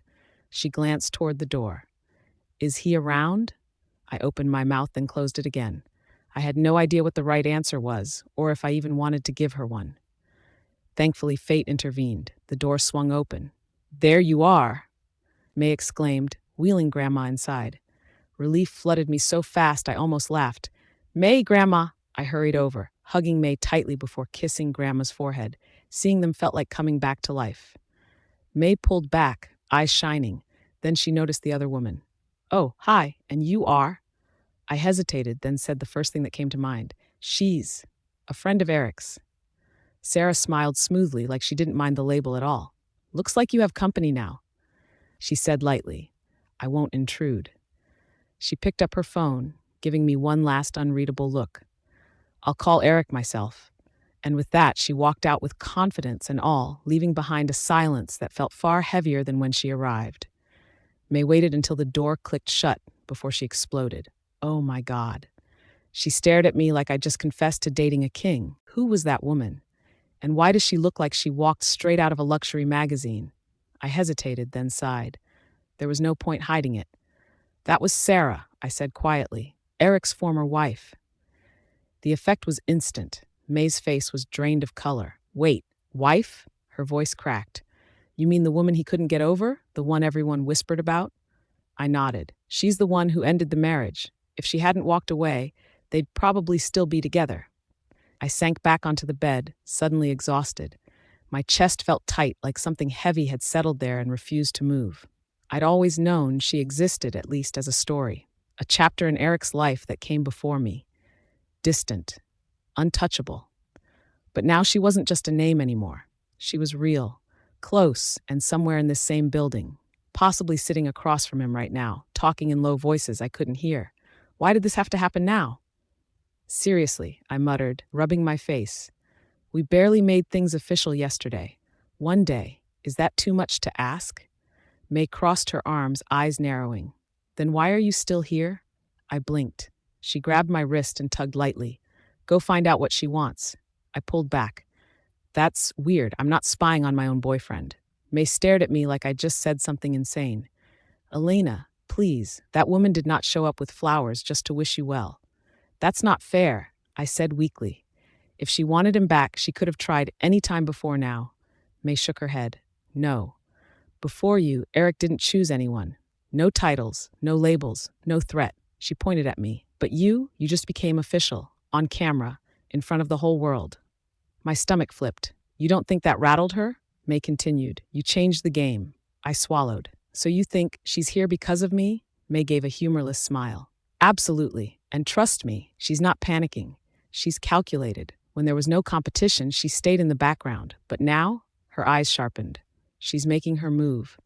She glanced toward the door. "Is he around?" I opened my mouth, then closed it again. I had no idea what the right answer was, or if I even wanted to give her one. Thankfully, fate intervened. The door swung open. "There you are!" May exclaimed, wheeling Grandma inside. Relief flooded me so fast I almost laughed. "May, Grandma!" I hurried over, hugging May tightly before kissing Grandma's forehead. Seeing them felt like coming back to life. May pulled back, eyes shining. Then she noticed the other woman. "Oh, hi, and you are?" I hesitated, then said the first thing that came to mind. "She's a friend of Eric's." Sarah smiled smoothly, like she didn't mind the label at all. "Looks like you have company now," she said lightly. "I won't intrude." She picked up her phone, giving me one last unreadable look. "I'll call Eric myself." And with that, she walked out with confidence and all, leaving behind a silence that felt far heavier than when she arrived. May waited until the door clicked shut before she exploded. Oh my God. She stared at me like I just confessed to dating a king. Who was that woman? And why does she look like she walked straight out of a luxury magazine? I hesitated, then sighed. There was no point hiding it. "That was Sarah," I said quietly, "Eric's former wife." The effect was instant. May's face was drained of color. "Wait, wife?" Her voice cracked. "You mean the woman he couldn't get over? The one everyone whispered about?" I nodded. "She's the one who ended the marriage. If she hadn't walked away, they'd probably still be together." I sank back onto the bed, suddenly exhausted. My chest felt tight, like something heavy had settled there and refused to move. I'd always known she existed, at least as a story, a chapter in Eric's life that came before me. Distant, untouchable. But now she wasn't just a name anymore. She was real, close, and somewhere in this same building, possibly sitting across from him right now, talking in low voices I couldn't hear. Why did this have to happen now? Seriously, I muttered, rubbing my face. We barely made things official yesterday. One day. Is that too much to ask? May crossed her arms, eyes narrowing. Then why are you still here? I blinked. She grabbed my wrist and tugged lightly. Go find out what she wants. I pulled back. That's weird. I'm not spying on my own boyfriend. May stared at me like I just said something insane. Elena, please, that woman did not show up with flowers just to wish you well. That's not fair, I said weakly. If she wanted him back, she could have tried any time before now. May shook her head. No. Before you, Eric didn't choose anyone. No titles, no labels, no threat. She pointed at me. But you just became official, on camera, in front of the whole world. My stomach flipped. You don't think that rattled her? May continued. You changed the game. I swallowed. So you think she's here because of me? May gave a humorless smile. Absolutely. And trust me, she's not panicking. She's calculated. When there was no competition, she stayed in the background. But now, her eyes sharpened. She's making her move.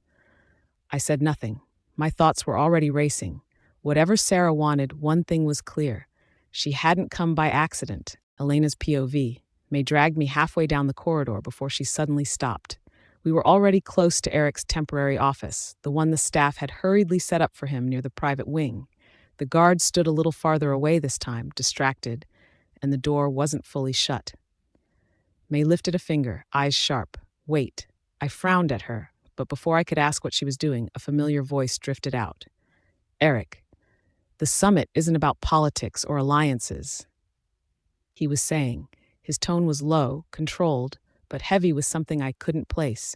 I said nothing. My thoughts were already racing. Whatever Sarah wanted, one thing was clear. She hadn't come by accident. Elena's POV. May dragged me halfway down the corridor before she suddenly stopped. We were already close to Eric's temporary office, the one the staff had hurriedly set up for him near the private wing. The guard stood a little farther away this time, distracted, and the door wasn't fully shut. May lifted a finger, eyes sharp. Wait. I frowned at her, but before I could ask what she was doing, a familiar voice drifted out. Eric, the summit isn't about politics or alliances. He was saying. His tone was low, controlled, but heavy with something I couldn't place.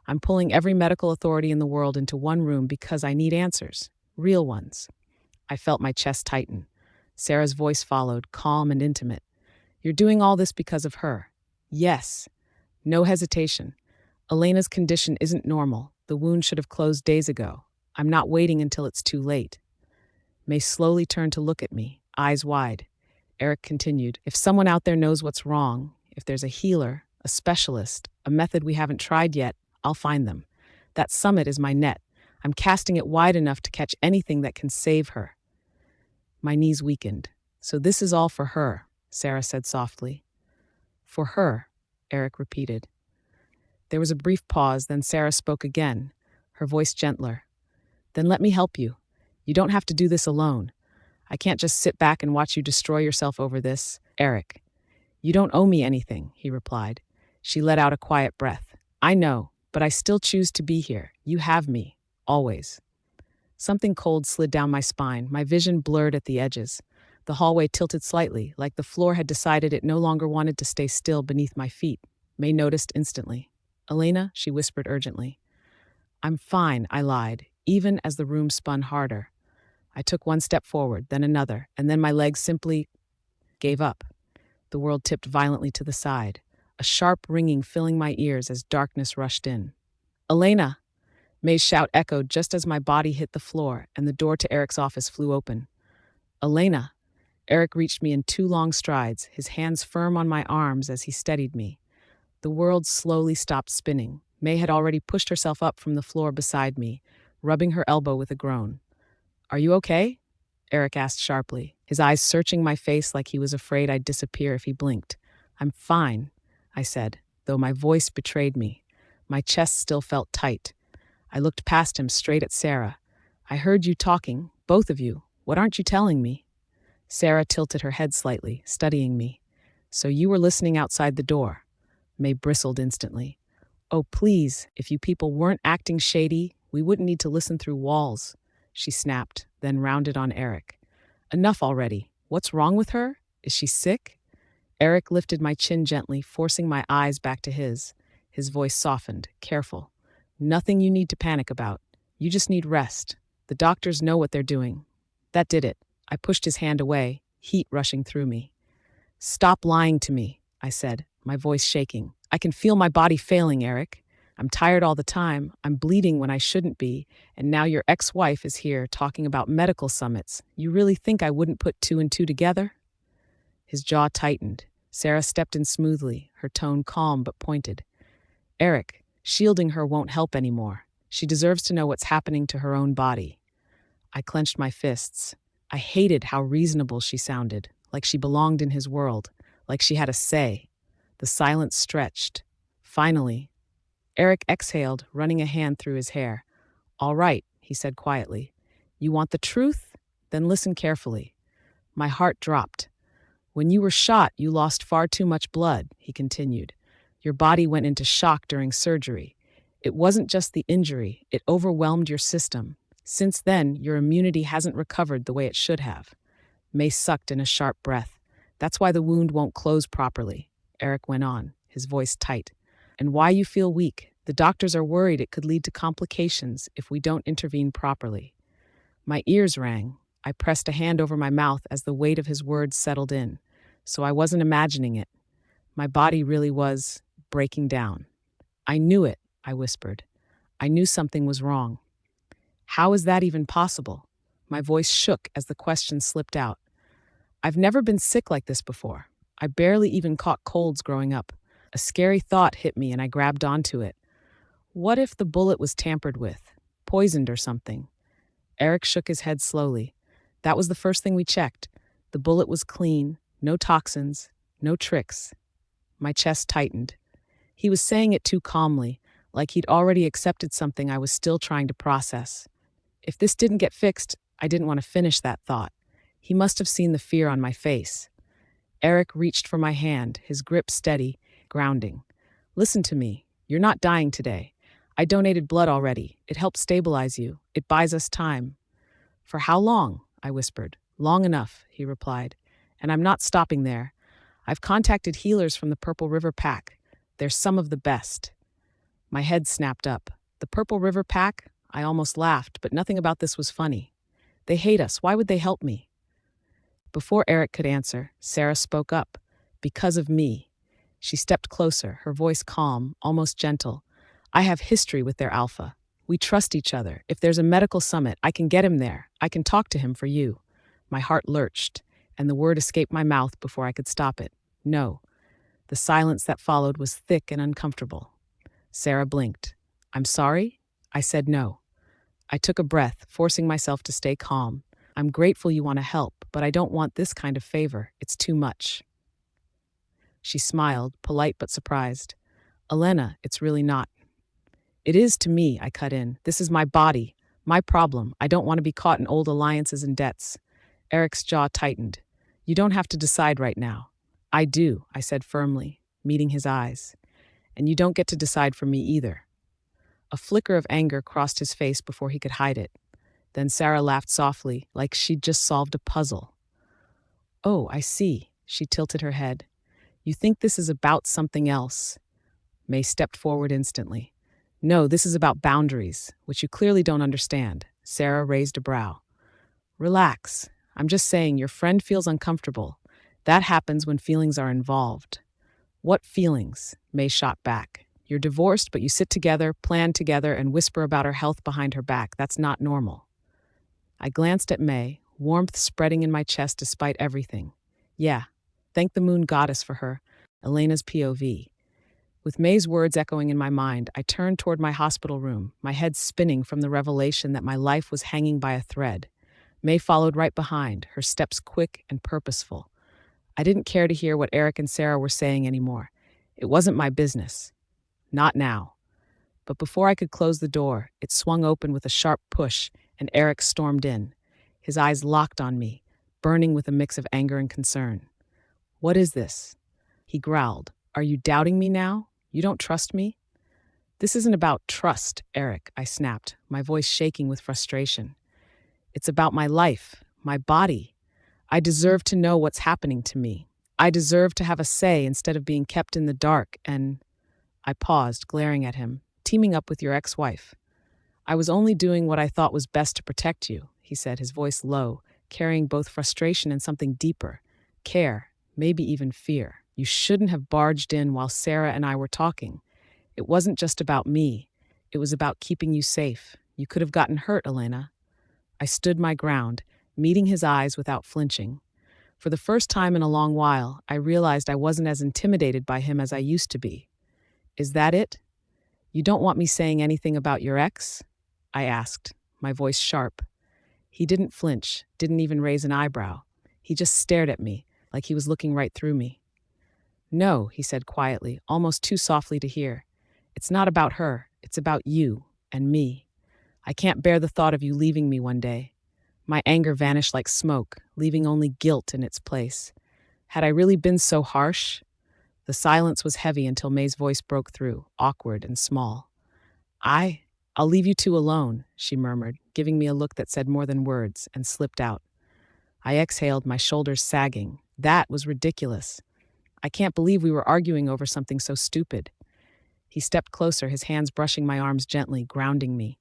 I'm pulling every medical authority in the world into one room because I need answers. Real ones. I felt my chest tighten. Sarah's voice followed, calm and intimate. You're doing all this because of her. Yes. No hesitation. Elena's condition isn't normal. The wound should have closed days ago. I'm not waiting until it's too late. May slowly turned to look at me, eyes wide. Eric continued, if someone out there knows what's wrong, if there's a healer, a specialist, a method we haven't tried yet, I'll find them. That summit is my net. I'm casting it wide enough to catch anything that can save her. My knees weakened. So this is all for her, Sarah said softly. For her, Eric repeated. There was a brief pause, then Sarah spoke again, her voice gentler. Then let me help you. You don't have to do this alone. I can't just sit back and watch you destroy yourself over this. Eric, you don't owe me anything, he replied. She let out a quiet breath. I know, but I still choose to be here. You have me. Always. Something cold slid down my spine, my vision blurred at the edges. The hallway tilted slightly, like the floor had decided it no longer wanted to stay still beneath my feet. May noticed instantly. Elena, she whispered urgently. I'm fine, I lied, even as the room spun harder. I took one step forward, then another, and then my legs simply gave up. The world tipped violently to the side, a sharp ringing filling my ears as darkness rushed in. Elena! May's shout echoed just as my body hit the floor and the door to Eric's office flew open. Elena! Eric reached me in 2 long strides, his hands firm on my arms as he steadied me. The world slowly stopped spinning. May had already pushed herself up from the floor beside me, rubbing her elbow with a groan. Are you okay? Eric asked sharply, his eyes searching my face like he was afraid I'd disappear if he blinked. I'm fine, I said, though my voice betrayed me. My chest still felt tight. I looked past him straight at Sarah. I heard you talking, both of you. What aren't you telling me? Sarah tilted her head slightly, studying me. So you were listening outside the door. May bristled instantly. Oh, please, if you people weren't acting shady, we wouldn't need to listen through walls, she snapped, then rounded on Eric. Enough already. What's wrong with her? Is she sick? Eric lifted my chin gently, forcing my eyes back to his. His voice softened, careful. Nothing you need to panic about. You just need rest. The doctors know what they're doing. That did it. I pushed his hand away, heat rushing through me. Stop lying to me, I said, my voice shaking. I can feel my body failing, Eric. I'm tired all the time. I'm bleeding when I shouldn't be. And now your ex-wife is here talking about medical summits. You really think I wouldn't put 2 and 2 together? His jaw tightened. Sarah stepped in smoothly, her tone calm but pointed. Eric, shielding her won't help anymore. She deserves to know what's happening to her own body. I clenched my fists. I hated how reasonable she sounded, like she belonged in his world, like she had a say. The silence stretched. Finally, Eric exhaled, running a hand through his hair. All right, he said quietly. You want the truth? Then listen carefully. My heart dropped. When you were shot, you lost far too much blood, he continued. Your body went into shock during surgery. It wasn't just the injury, it overwhelmed your system. Since then, your immunity hasn't recovered the way it should have. May sucked in a sharp breath. That's why the wound won't close properly, Eric went on, his voice tight. And why you feel weak. The doctors are worried it could lead to complications if we don't intervene properly. My ears rang. I pressed a hand over my mouth as the weight of his words settled in. So I wasn't imagining it. My body really was breaking down. I knew it, I whispered. I knew something was wrong. How is that even possible? My voice shook as the question slipped out. I've never been sick like this before. I barely even caught colds growing up. A scary thought hit me and I grabbed onto it. What if the bullet was tampered with, poisoned or something? Eric shook his head slowly. That was the first thing we checked. The bullet was clean, no toxins, no tricks. My chest tightened. He was saying it too calmly, like he'd already accepted something I was still trying to process. If this didn't get fixed, I didn't want to finish that thought. He must have seen the fear on my face. Eric reached for my hand, his grip steady, grounding. Listen to me. You're not dying today. I donated blood already. It helps stabilize you. It buys us time. For how long? I whispered. Long enough, he replied. And I'm not stopping there. I've contacted healers from the Purple River Pack. They're some of the best. My head snapped up. The Purple River Pack? I almost laughed, but nothing about this was funny. They hate us. Why would they help me? Before Eric could answer, Sarah spoke up. Because of me. She stepped closer, her voice calm, almost gentle. I have history with their alpha. We trust each other. If there's a medical summit, I can get him there. I can talk to him for you. My heart lurched, and the word escaped my mouth before I could stop it. No. The silence that followed was thick and uncomfortable. Sarah blinked. I'm sorry? I said no. I took a breath, forcing myself to stay calm. I'm grateful you want to help, but I don't want this kind of favor. It's too much. She smiled, polite but surprised. Elena, it's really not. It is to me, I cut in. This is my body, my problem. I don't want to be caught in old alliances and debts. Eric's jaw tightened. You don't have to decide right now. I do, I said firmly, meeting his eyes. And you don't get to decide for me either. A flicker of anger crossed his face before he could hide it. Then Sarah laughed softly, like she'd just solved a puzzle. Oh, I see, she tilted her head. You think this is about something else? May stepped forward instantly. No, this is about boundaries, which you clearly don't understand. Sarah raised a brow. Relax. I'm just saying your friend feels uncomfortable. That happens when feelings are involved. What feelings? May shot back. You're divorced, but you sit together, plan together, and whisper about her health behind her back. That's not normal. I glanced at May, warmth spreading in my chest despite everything. Yeah, thank the moon goddess for her, Elena's POV. With May's words echoing in my mind, I turned toward my hospital room, my head spinning from the revelation that my life was hanging by a thread. May followed right behind, her steps quick and purposeful. I didn't care to hear what Eric and Sarah were saying anymore. It wasn't my business. Not now. But before I could close the door, it swung open with a sharp push, and Eric stormed in. His eyes locked on me, burning with a mix of anger and concern. What is this? He growled. Are you doubting me now? You don't trust me? This isn't about trust, Eric, I snapped, my voice shaking with frustration. It's about my life, my body. I deserve to know what's happening to me. I deserve to have a say instead of being kept in the dark, and... I paused, glaring at him. Teaming up with your ex-wife. I was only doing what I thought was best to protect you, he said, his voice low, carrying both frustration and something deeper. Care, maybe even fear. You shouldn't have barged in while Sarah and I were talking. It wasn't just about me. It was about keeping you safe. You could have gotten hurt, Elena. I stood my ground, meeting his eyes without flinching. For the first time in a long while, I realized I wasn't as intimidated by him as I used to be. Is that it? You don't want me saying anything about your ex? I asked, my voice sharp. He didn't flinch, didn't even raise an eyebrow. He just stared at me, like he was looking right through me. No, he said quietly, almost too softly to hear. It's not about her, it's about you and me. I can't bear the thought of you leaving me one day. My anger vanished like smoke, leaving only guilt in its place. Had I really been so harsh? The silence was heavy until May's voice broke through, awkward and small. I'll leave you two alone, she murmured, giving me a look that said more than words, and slipped out. I exhaled, my shoulders sagging. That was ridiculous. I can't believe we were arguing over something so stupid. He stepped closer, his hands brushing my arms gently, grounding me.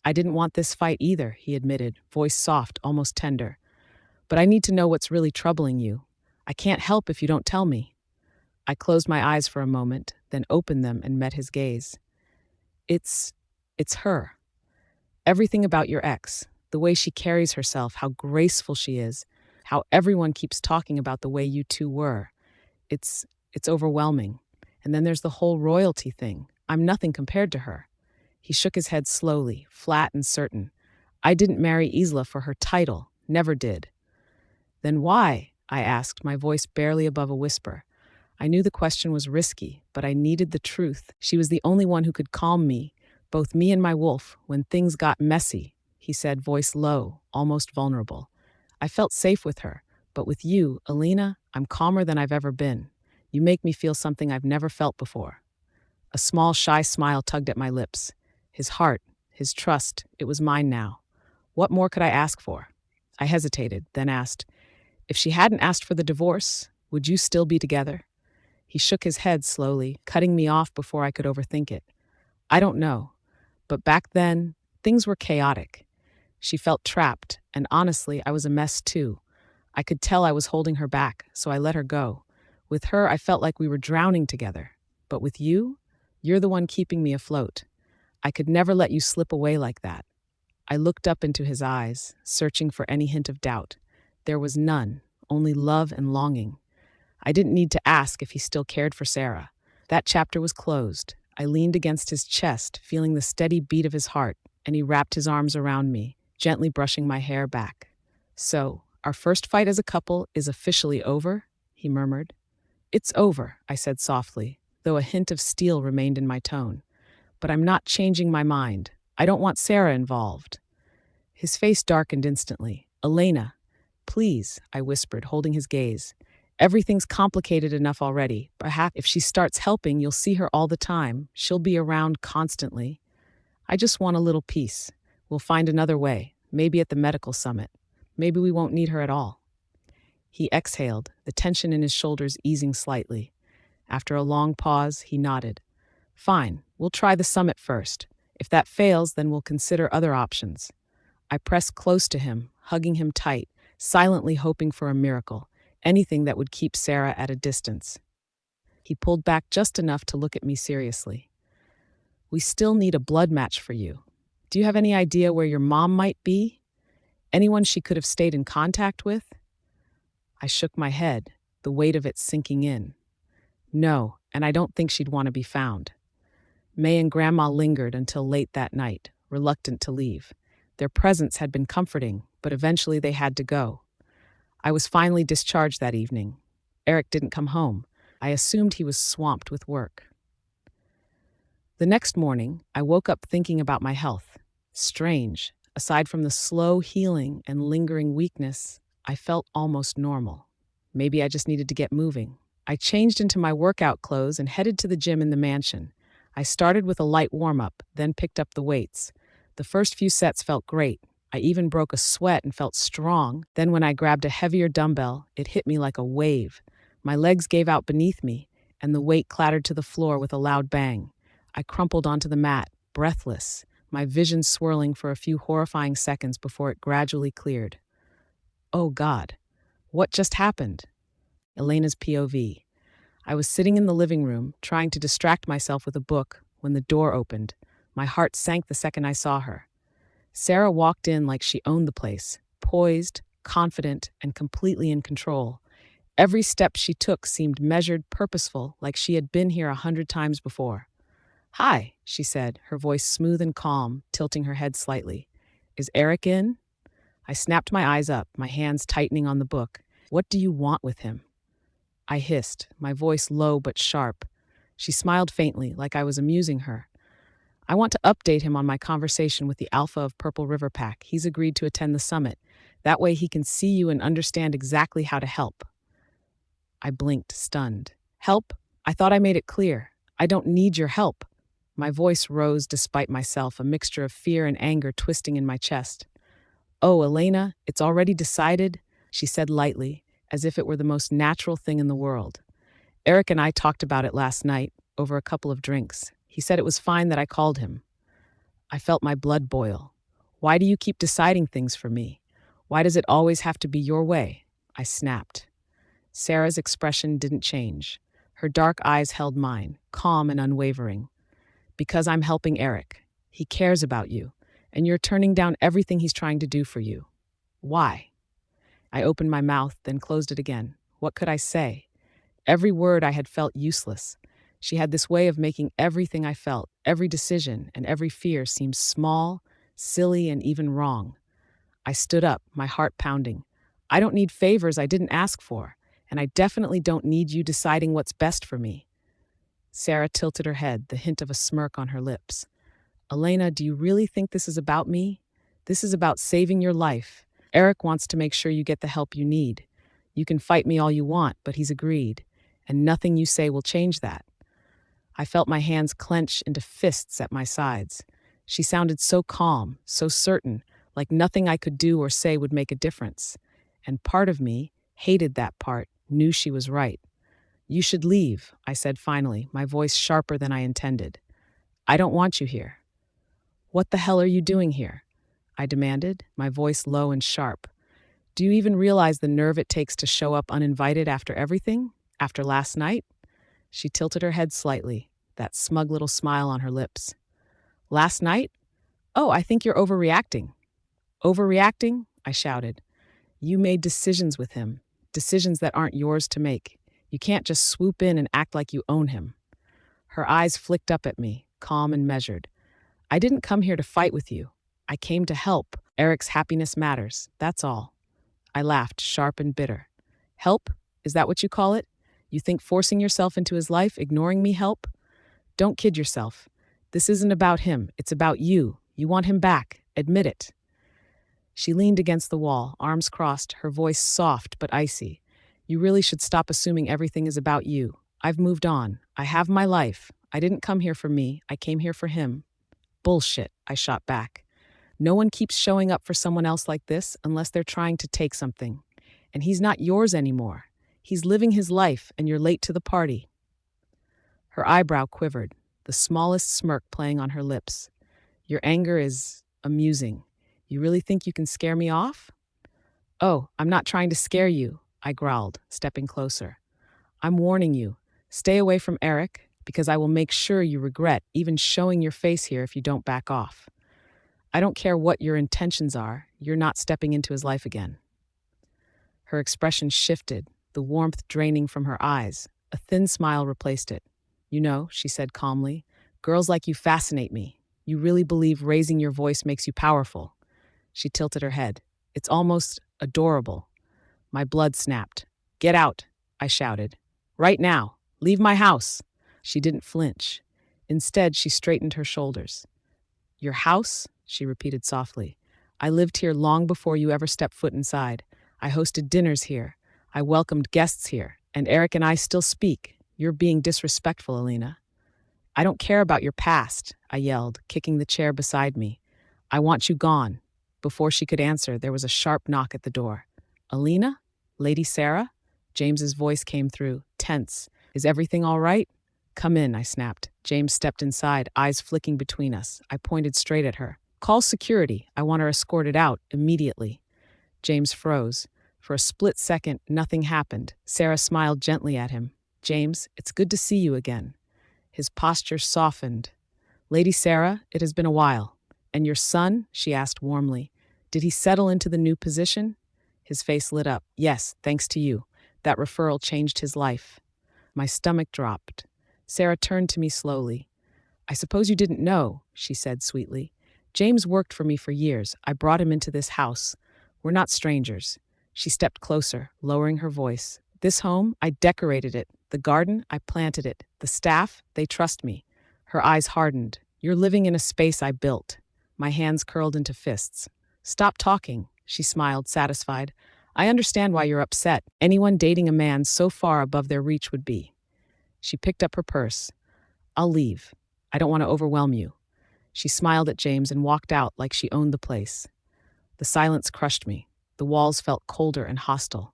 I didn't want this fight either, he admitted, voice soft, almost tender. But I need to know what's really troubling you. I can't help if you don't tell me. I closed my eyes for a moment, then opened them and met his gaze. It's her. Everything about your ex, the way she carries herself, how graceful she is, how everyone keeps talking about the way you two were. It's overwhelming. And then there's the whole royalty thing. I'm nothing compared to her. He shook his head slowly, flat and certain. I didn't marry Isla for her title, never did. Then why? I asked, my voice barely above a whisper. I knew the question was risky, but I needed the truth. She was the only one who could calm me, both me and my wolf, when things got messy, he said, voice low, almost vulnerable. I felt safe with her, but with you, Elena, I'm calmer than I've ever been. You make me feel something I've never felt before. A small, shy smile tugged at my lips. His heart, his trust, it was mine now. What more could I ask for? I hesitated, then asked, if she hadn't asked for the divorce, would you still be together? He shook his head slowly, cutting me off before I could overthink it. I don't know, but back then, things were chaotic. She felt trapped, and honestly, I was a mess too. I could tell I was holding her back, so I let her go. With her, I felt like we were drowning together. But with you, you're the one keeping me afloat. I could never let you slip away like that. I looked up into his eyes, searching for any hint of doubt. There was none, only love and longing. I didn't need to ask if he still cared for Sarah. That chapter was closed. I leaned against his chest, feeling the steady beat of his heart, and he wrapped his arms around me, gently brushing my hair back. So, our first fight as a couple is officially over? He murmured. It's over, I said softly, though a hint of steel remained in my tone. But I'm not changing my mind. I don't want Sarah involved. His face darkened instantly. Elena, please, I whispered, holding his gaze. Everything's complicated enough already. Perhaps if she starts helping, you'll see her all the time. She'll be around constantly. I just want a little peace. We'll find another way, maybe at the medical summit. Maybe we won't need her at all. He exhaled, the tension in his shoulders easing slightly. After a long pause, he nodded. Fine, we'll try the summit first. If that fails, then we'll consider other options. I pressed close to him, hugging him tight, silently hoping for a miracle, anything that would keep Sarah at a distance. He pulled back just enough to look at me seriously. We still need a blood match for you. Do you have any idea where your mom might be? Anyone she could have stayed in contact with? I shook my head, the weight of it sinking in. No, and I don't think she'd want to be found. May and Grandma lingered until late that night, reluctant to leave. Their presence had been comforting, but eventually they had to go. I was finally discharged that evening. Eric didn't come home. I assumed he was swamped with work. The next morning, I woke up thinking about my health. Strange. Aside from the slow healing and lingering weakness, I felt almost normal. Maybe I just needed to get moving. I changed into my workout clothes and headed to the gym in the mansion. I started with a light warm-up, then picked up the weights. The first few sets felt great. I even broke a sweat and felt strong. Then when I grabbed a heavier dumbbell, it hit me like a wave. My legs gave out beneath me, and the weight clattered to the floor with a loud bang. I crumpled onto the mat, breathless, my vision swirling for a few horrifying seconds before it gradually cleared. Oh God, what just happened? Elena's POV. I was sitting in the living room, trying to distract myself with a book, when the door opened. My heart sank the second I saw her. Sarah walked in like she owned the place, poised, confident, and completely in control. Every step she took seemed measured, purposeful, like she had been here 100 times before. "Hi," she said, her voice smooth and calm, tilting her head slightly. "Is Eric in?" I snapped my eyes up, my hands tightening on the book. "What do you want with him?" I hissed, my voice low but sharp. She smiled faintly, like I was amusing her. "I want to update him on my conversation with the Alpha of Purple River Pack. He's agreed to attend the summit. That way he can see you and understand exactly how to help." I blinked, stunned. "Help? I thought I made it clear. I don't need your help." My voice rose despite myself, a mixture of fear and anger twisting in my chest. "Oh, Elena, it's already decided," she said lightly, as if it were the most natural thing in the world. "Eric and I talked about it last night, over a couple of drinks. He said it was fine that I called him." I felt my blood boil. "Why do you keep deciding things for me? Why does it always have to be your way?" I snapped. Sarah's expression didn't change. Her dark eyes held mine, calm and unwavering. "Because I'm helping Eric. He cares about you, and you're turning down everything he's trying to do for you. Why?" I opened my mouth, then closed it again. What could I say? Every word I had felt useless. She had this way of making everything I felt, every decision and every fear seem small, silly, and even wrong. I stood up, my heart pounding. "I don't need favors I didn't ask for, and I definitely don't need you deciding what's best for me." Sarah tilted her head, the hint of a smirk on her lips. "Elena, do you really think this is about me? This is about saving your life. Eric wants to make sure you get the help you need. You can fight me all you want, but he's agreed, and nothing you say will change that." I felt my hands clench into fists at my sides. She sounded so calm, so certain, like nothing I could do or say would make a difference. And part of me hated that part, knew she was right. "You should leave," I said finally, my voice sharper than I intended. "I don't want you here." "What the hell are you doing here?" I demanded, my voice low and sharp. "Do you even realize the nerve it takes to show up uninvited after everything? After last night?" She tilted her head slightly, that smug little smile on her lips. "Last night? Oh, I think you're overreacting." "Overreacting?" I shouted. "You made decisions with him, decisions that aren't yours to make. You can't just swoop in and act like you own him." Her eyes flicked up at me, calm and measured. "I didn't come here to fight with you. I came to help. Eric's happiness matters, that's all." I laughed, sharp and bitter. "Help? Is that what you call it? You think forcing yourself into his life, ignoring me, help? Don't kid yourself. This isn't about him, it's about you. You want him back. Admit it." She leaned against the wall, arms crossed, her voice soft but icy. "You really should stop assuming everything is about you. I've moved on. I have my life. I didn't come here for me. I came here for him." "Bullshit," I shot back. "No one keeps showing up for someone else like this unless they're trying to take something. And he's not yours anymore. He's living his life, and you're late to the party." Her eyebrow quivered, the smallest smirk playing on her lips. "Your anger is amusing. You really think you can scare me off?" "Oh, I'm not trying to scare you," I growled, stepping closer. "I'm warning you. Stay away from Eric, because I will make sure you regret even showing your face here if you don't back off. I don't care what your intentions are, you're not stepping into his life again." Her expression shifted, the warmth draining from her eyes. A thin smile replaced it. "You know," she said calmly, "girls like you fascinate me. You really believe raising your voice makes you powerful." She tilted her head. "It's almost adorable." My blood snapped. "Get out," I shouted. "Right now. Leave my house." She didn't flinch. Instead, she straightened her shoulders. "Your house?" she repeated softly. "I lived here long before you ever stepped foot inside. I hosted dinners here. I welcomed guests here. And Eric and I still speak. You're being disrespectful, Elena." "I don't care about your past," I yelled, kicking the chair beside me. "I want you gone." Before she could answer, there was a sharp knock at the door. "Elena? Lady Sarah?" James's voice came through, tense. "Is everything all right?" "Come in," I snapped. James stepped inside, eyes flicking between us. I pointed straight at her. "Call security. I want her escorted out, immediately." James froze. For a split second, nothing happened. Sarah smiled gently at him. "James, it's good to see you again." His posture softened. "Lady Sarah, it has been a while." "And your son?" she asked warmly. "Did he settle into the new position?" His face lit up. Yes, thanks to you. That referral changed his life. My stomach dropped. Sarah turned to me slowly. I suppose you didn't know, she said sweetly. James worked for me for years. I brought him into this house. We're not strangers. She stepped closer, lowering her voice. This home, I decorated it. The garden, I planted it. The staff, they trust me. Her eyes hardened. You're living in a space I built. My hands curled into fists. Stop talking, she smiled, satisfied. I understand why you're upset. Anyone dating a man so far above their reach would be. She picked up her purse. I'll leave. I don't want to overwhelm you. She smiled at James and walked out like she owned the place. The silence crushed me. The walls felt colder and hostile.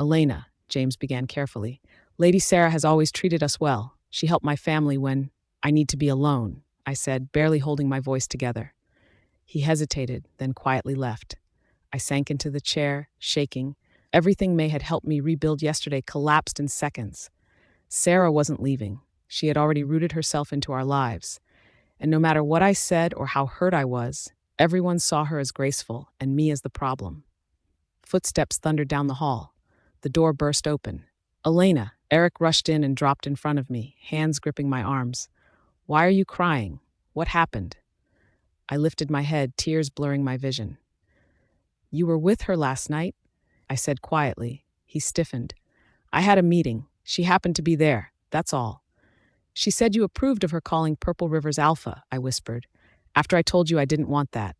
Elena, James began carefully, Lady Sarah has always treated us well. She helped my family when I need to be alone, I said, barely holding my voice together. He hesitated, then quietly left. I sank into the chair, shaking. Everything May had helped me rebuild yesterday collapsed in seconds. Sarah wasn't leaving. She had already rooted herself into our lives. And no matter what I said or how hurt I was, everyone saw her as graceful and me as the problem. Footsteps thundered down the hall. The door burst open. Elena, Eric rushed in and dropped in front of me, hands gripping my arms. Why are you crying? What happened? I lifted my head, tears blurring my vision. You were with her last night? I said quietly. He stiffened. I had a meeting. She happened to be there. That's all. She said you approved of her calling Purple Rivers Alpha, I whispered, after I told you I didn't want that.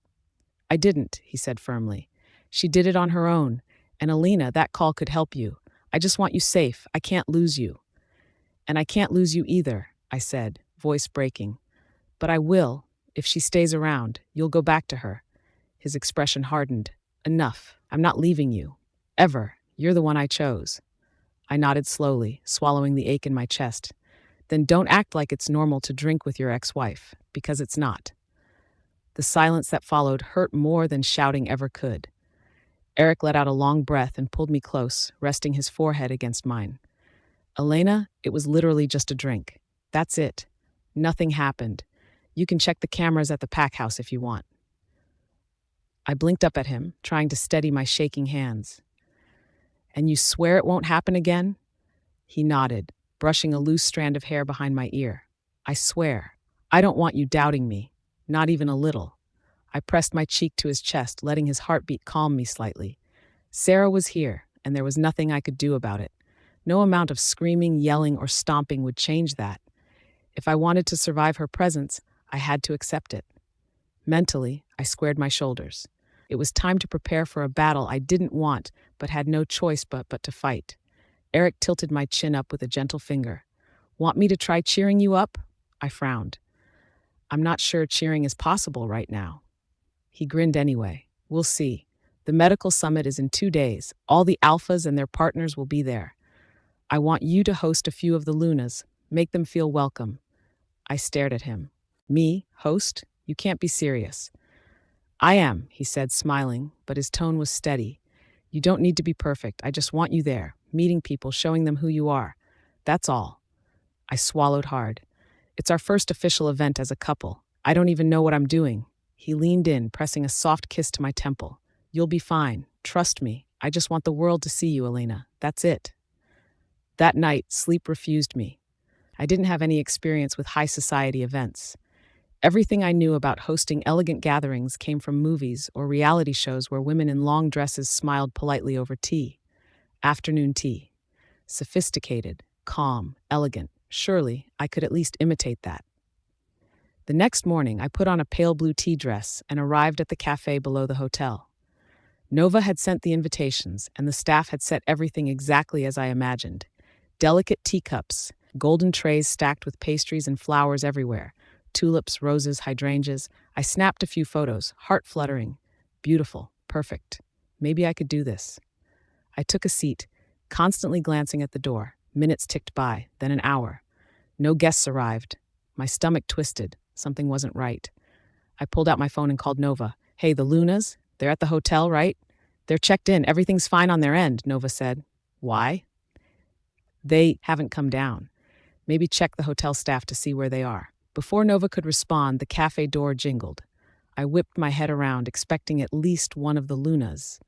I didn't, he said firmly. She did it on her own. And Elena, that call could help you. I just want you safe. I can't lose you. And I can't lose you either, I said, voice breaking. But I will. If she stays around, you'll go back to her. His expression hardened. Enough. I'm not leaving you. Ever. You're the one I chose. I nodded slowly, swallowing the ache in my chest. Then don't act like it's normal to drink with your ex-wife, because it's not. The silence that followed hurt more than shouting ever could. Eric let out a long breath and pulled me close, resting his forehead against mine. Elena, it was literally just a drink. That's it. Nothing happened. You can check the cameras at the pack house if you want. I blinked up at him, trying to steady my shaking hands. And you swear it won't happen again? He nodded, brushing a loose strand of hair behind my ear. I swear. I don't want you doubting me. Not even a little. I pressed my cheek to his chest, letting his heartbeat calm me slightly. Sarah was here, and there was nothing I could do about it. No amount of screaming, yelling, or stomping would change that. If I wanted to survive her presence, I had to accept it. Mentally, I squared my shoulders. It was time to prepare for a battle I didn't want, but had no choice but to fight. Eric tilted my chin up with a gentle finger. Want me to try cheering you up? I frowned. I'm not sure cheering is possible right now. He grinned anyway. We'll see. The medical summit is in 2 days. All the alphas and their partners will be there. I want you to host a few of the Lunas. Make them feel welcome. I stared at him. Me, host? You can't be serious. I am, he said, smiling, but his tone was steady. You don't need to be perfect. I just want you there, meeting people, showing them who you are. That's all. I swallowed hard. It's our first official event as a couple. I don't even know what I'm doing. He leaned in, pressing a soft kiss to my temple. You'll be fine. Trust me. I just want the world to see you, Elena. That's it. That night, sleep refused me. I didn't have any experience with high society events. Everything I knew about hosting elegant gatherings came from movies or reality shows where women in long dresses smiled politely over tea. Afternoon tea. Sophisticated, calm, elegant. Surely, I could at least imitate that. The next morning, I put on a pale blue tea dress and arrived at the cafe below the hotel. Nova had sent the invitations, and the staff had set everything exactly as I imagined. Delicate teacups, golden trays stacked with pastries and flowers everywhere. Tulips, roses, hydrangeas. I snapped a few photos, heart-fluttering. Beautiful, perfect. Maybe I could do this. I took a seat, constantly glancing at the door. Minutes ticked by, then an hour. No guests arrived. My stomach twisted. Something wasn't right. I pulled out my phone and called Nova. Hey, the Lunas? They're at the hotel, right? They're checked in. Everything's fine on their end, Nova said. Why? They haven't come down. Maybe check the hotel staff to see where they are. Before Nova could respond, the cafe door jingled. I whipped my head around, expecting at least one of the Lunas.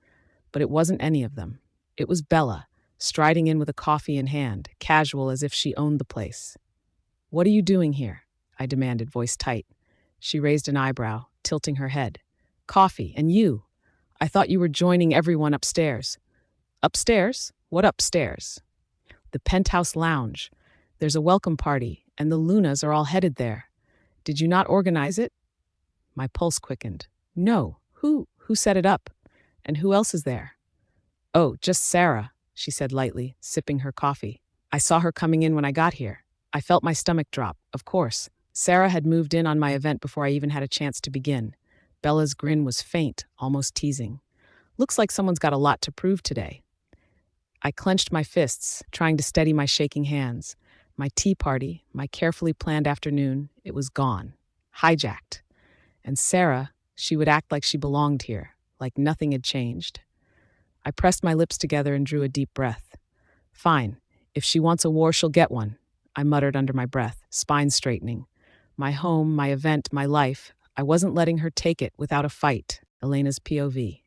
but it wasn't any of them. It was Bella, striding in with a coffee in hand, casual as if she owned the place. "What are you doing here?" I demanded, voice tight. She raised an eyebrow, tilting her head. "Coffee, and you? I thought you were joining everyone upstairs." "Upstairs? What upstairs?" "The penthouse lounge. There's a welcome party, and the Lunas are all headed there. Did you not organize it?" My pulse quickened. "No. Who set it up? And who else is there?" "Oh, just Sarah," she said lightly, sipping her coffee. "I saw her coming in when I got here. I felt my stomach drop, of course. Sarah had moved in on my event before I even had a chance to begin." Bella's grin was faint, almost teasing. "Looks like someone's got a lot to prove today." I clenched my fists, trying to steady my shaking hands. My tea party, my carefully planned afternoon, it was gone. Hijacked. And Sarah, she would act like she belonged here, like nothing had changed. I pressed my lips together and drew a deep breath. "Fine. If she wants a war, she'll get one," I muttered under my breath, spine straightening. My home, my event, my life, I wasn't letting her take it without a fight. Elena's POV.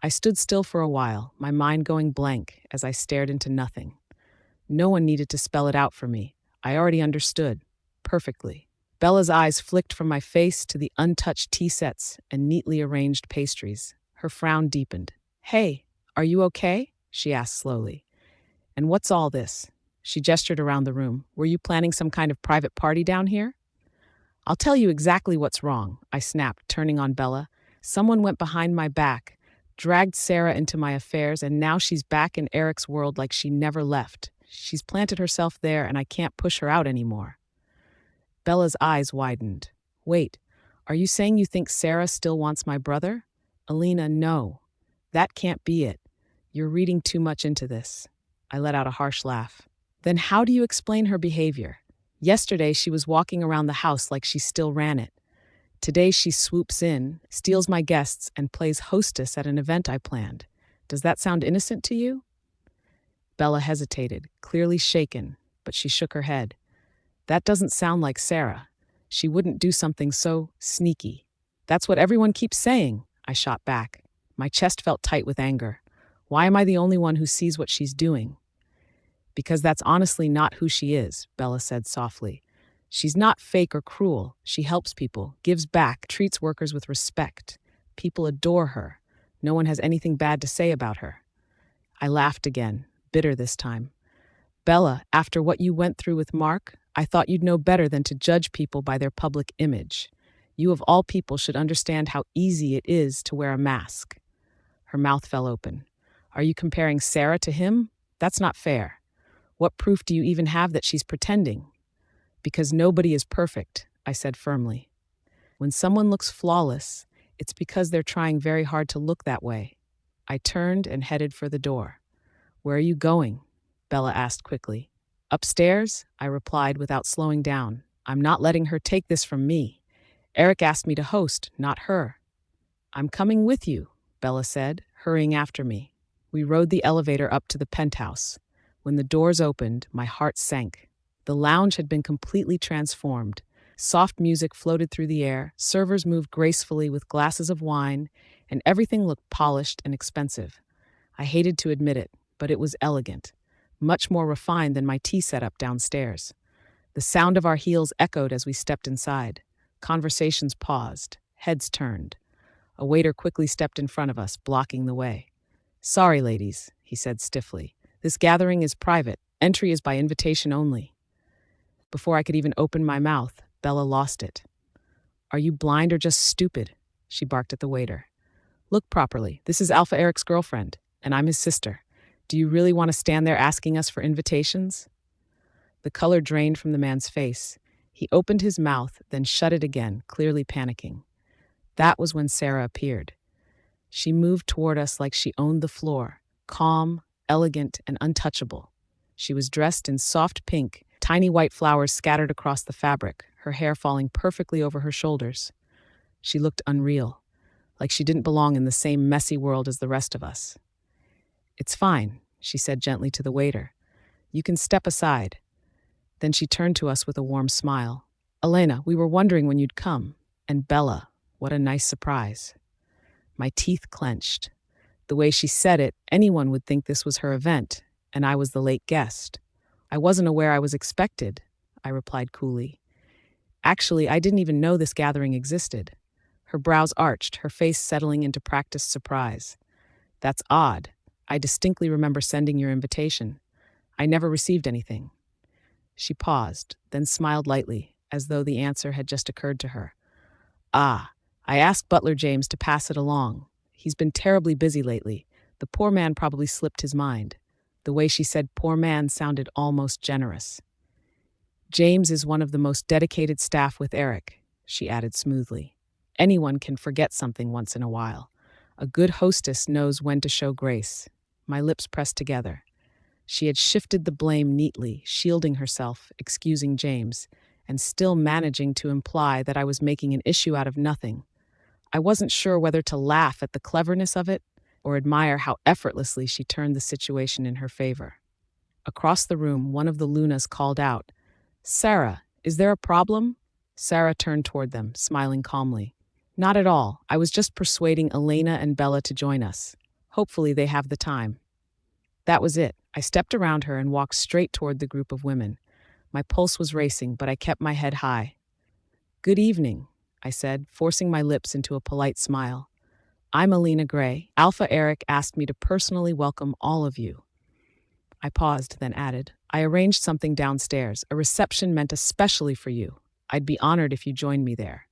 I stood still for a while, my mind going blank as I stared into nothing. No one needed to spell it out for me. I already understood. Perfectly. Bella's eyes flicked from my face to the untouched tea sets and neatly arranged pastries. Her frown deepened. "Hey, are you okay?" she asked slowly. "And what's all this?" She gestured around the room. "Were you planning some kind of private party down here?" "I'll tell you exactly what's wrong," I snapped, turning on Bella. "Someone went behind my back, dragged Sarah into my affairs, and now she's back in Eric's world like she never left. She's planted herself there, and I can't push her out anymore." Bella's eyes widened. "Wait, are you saying you think Sarah still wants my brother?" "Elena, no. That can't be it. You're reading too much into this." I let out a harsh laugh. "Then how do you explain her behavior? Yesterday she was walking around the house like she still ran it. Today she swoops in, steals my guests, and plays hostess at an event I planned. Does that sound innocent to you?" Bella hesitated, clearly shaken, but she shook her head. "That doesn't sound like Sarah. She wouldn't do something so sneaky." "That's what everyone keeps saying," I shot back. My chest felt tight with anger. Why am I the only one who sees what she's doing? "Because that's honestly not who she is," Bella said softly. "She's not fake or cruel. She helps people, gives back, treats workers with respect. People adore her. No one has anything bad to say about her." I laughed again, bitter this time. "Bella, after what you went through with Mark, I thought you'd know better than to judge people by their public image. You of all people should understand how easy it is to wear a mask." Her mouth fell open. "Are you comparing Sarah to him? That's not fair. What proof do you even have that she's pretending?" "Because nobody is perfect," I said firmly. "When someone looks flawless, it's because they're trying very hard to look that way." I turned and headed for the door. "Where are you going?" Bella asked quickly. "Upstairs," I replied without slowing down. "I'm not letting her take this from me. Eric asked me to host, not her." "I'm coming with you," Bella said, hurrying after me. We rode the elevator up to the penthouse. When the doors opened, my heart sank. The lounge had been completely transformed. Soft music floated through the air, servers moved gracefully with glasses of wine, and everything looked polished and expensive. I hated to admit it, but it was elegant, much more refined than my tea setup downstairs. The sound of our heels echoed as we stepped inside. Conversations paused, heads turned. A waiter quickly stepped in front of us, blocking the way. "Sorry, ladies," he said stiffly. "This gathering is private. Entry is by invitation only." Before I could even open my mouth, Bella lost it. "Are you blind or just stupid?" she barked at the waiter. "Look properly. This is Alpha Eric's girlfriend, and I'm his sister. Do you really want to stand there asking us for invitations?" The color drained from the man's face. He opened his mouth, then shut it again, clearly panicking. That was when Sarah appeared. She moved toward us like she owned the floor, calm, elegant, and untouchable. She was dressed in soft pink, tiny white flowers scattered across the fabric, her hair falling perfectly over her shoulders. She looked unreal, like she didn't belong in the same messy world as the rest of us. "It's fine," she said gently to the waiter. "You can step aside." Then she turned to us with a warm smile. "Elena, we were wondering when you'd come. And Bella, what a nice surprise." My teeth clenched. The way she said it, anyone would think this was her event, and I was the late guest. I wasn't aware I was expected, I replied coolly. Actually, I didn't even know this gathering existed. Her brows arched, her face settling into practiced surprise. That's odd. I distinctly remember sending your invitation. I never received anything. She paused, then smiled lightly, as though the answer had just occurred to her. Ah, I asked Butler James to pass it along. He's been terribly busy lately. The poor man probably slipped his mind. The way she said poor man sounded almost generous. James is one of the most dedicated staff with Eric, she added smoothly. Anyone can forget something once in a while. A good hostess knows when to show grace. My lips pressed together. She had shifted the blame neatly, shielding herself, excusing James, and still managing to imply that I was making an issue out of nothing. I wasn't sure whether to laugh at the cleverness of it or admire how effortlessly she turned the situation in her favor. Across the room, one of the Lunas called out, "Sarah, is there a problem?" Sarah turned toward them, smiling calmly. "Not at all. I was just persuading Elena and Bella to join us. Hopefully they have the time." That was it. I stepped around her and walked straight toward the group of women. My pulse was racing, but I kept my head high. "Good evening," I said, forcing my lips into a polite smile. "I'm Elena Gray. Alpha Eric asked me to personally welcome all of you." I paused, then added, "I arranged something downstairs, a reception meant especially for you. I'd be honored if you joined me there."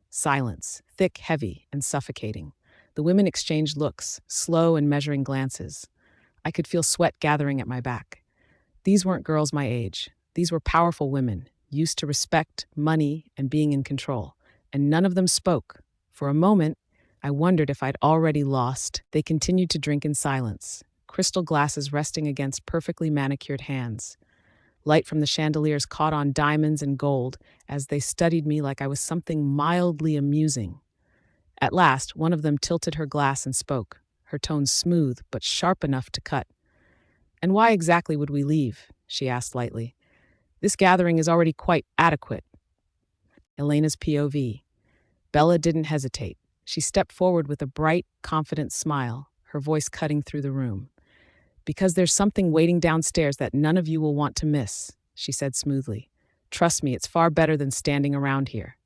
Silence, thick, heavy, and suffocating. The women exchanged looks, slow and measuring glances. I could feel sweat gathering at my back. These weren't girls my age. These were powerful women, used to respect, money, and being in control. And none of them spoke. For a moment, I wondered if I'd already lost. They continued to drink in silence, crystal glasses resting against perfectly manicured hands. Light from the chandeliers caught on diamonds and gold as they studied me like I was something mildly amusing. At last, one of them tilted her glass and spoke, her tone smooth but sharp enough to cut. "And why exactly would we leave?" she asked lightly. "This gathering is already quite adequate." Elena's POV. Bella didn't hesitate. She stepped forward with a bright, confident smile, her voice cutting through the room. "Because there's something waiting downstairs that none of you will want to miss," she said smoothly. "Trust me, it's far better than standing around here."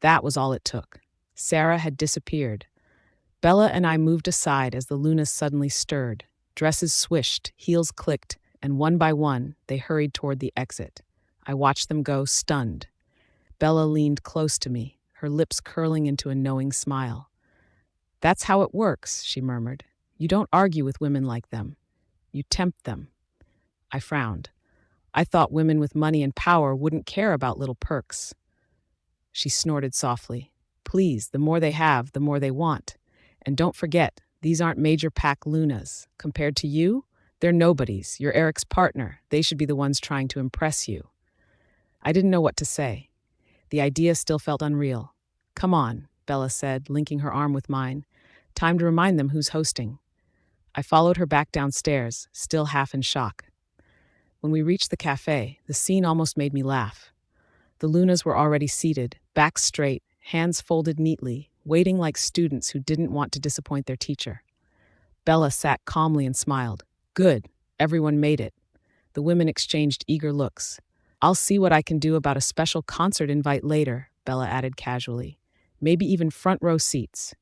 That was all it took. Sarah had disappeared. Bella and I moved aside as the Lunas suddenly stirred. Dresses swished, heels clicked, and one by one, they hurried toward the exit. I watched them go, stunned. Bella leaned close to me, her lips curling into a knowing smile. "That's how it works," she murmured. "You don't argue with women like them. You tempt them." I frowned. I thought women with money and power wouldn't care about little perks. She snorted softly. "Please, the more they have, the more they want. And don't forget, these aren't major pack Lunas. Compared to you, they're nobodies. You're Eric's partner. They should be the ones trying to impress you." I didn't know what to say. The idea still felt unreal. "Come on," Bella said, linking her arm with mine. "Time to remind them who's hosting." I followed her back downstairs, still half in shock. When we reached the cafe, the scene almost made me laugh. The Lunas were already seated, backs straight, hands folded neatly, waiting like students who didn't want to disappoint their teacher. Bella sat calmly and smiled. "Good, everyone made it." The women exchanged eager looks. "I'll see what I can do about a special concert invite later," Bella added casually. "Maybe even front row seats."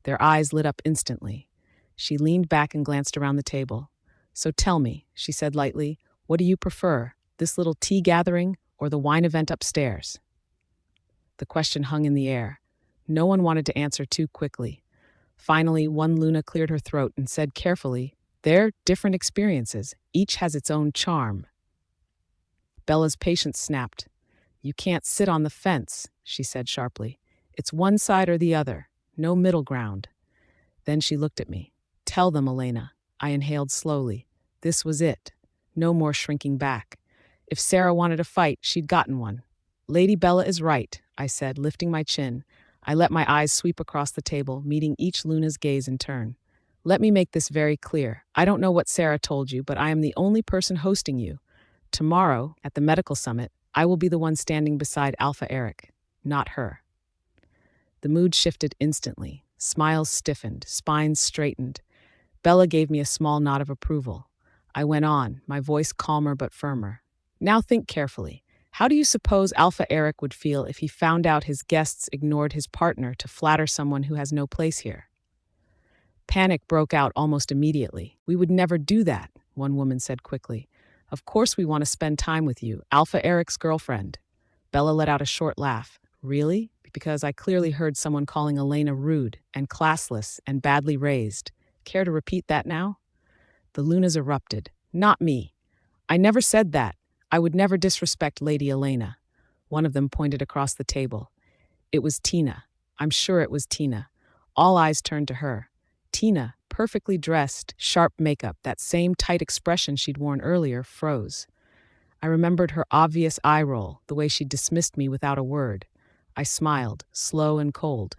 Their eyes lit up instantly. She leaned back and glanced around the table. "So tell me," she said lightly, "what do you prefer, this little tea gathering or the wine event upstairs?" The question hung in the air. No one wanted to answer too quickly. Finally, one Luna cleared her throat and said carefully, "They're different experiences. Each has its own charm." Bella's patience snapped. "You can't sit on the fence," she said sharply. "It's one side or the other, no middle ground." Then she looked at me. "Tell them, Elena." I inhaled slowly. This was it. No more shrinking back. If Sarah wanted a fight, she'd gotten one. "Lady Bella is right," I said, lifting my chin. I let my eyes sweep across the table, meeting each Luna's gaze in turn. "Let me make this very clear. I don't know what Sarah told you, but I am the only person hosting you. Tomorrow, at the medical summit, I will be the one standing beside Alpha Eric, not her." The mood shifted instantly. Smiles stiffened, spines straightened. Bella gave me a small nod of approval. I went on, my voice calmer but firmer. Now think carefully. How do you suppose Alpha Eric would feel if he found out his guests ignored his partner to flatter someone who has no place here? Panic broke out almost immediately. We would never do that, one woman said quickly. Of course we want to spend time with you, Alpha Eric's girlfriend. Bella let out a short laugh. Really? Because I clearly heard someone calling Elena rude and classless and badly raised. Care to repeat that now? The Lunas erupted. Not me. I never said that. I would never disrespect Lady Elena. One of them pointed across the table. It was Tina. I'm sure it was Tina. All eyes turned to her. Tina, perfectly dressed, sharp makeup, that same tight expression she'd worn earlier, froze. I remembered her obvious eye roll, the way she dismissed me without a word. I smiled, slow and cold.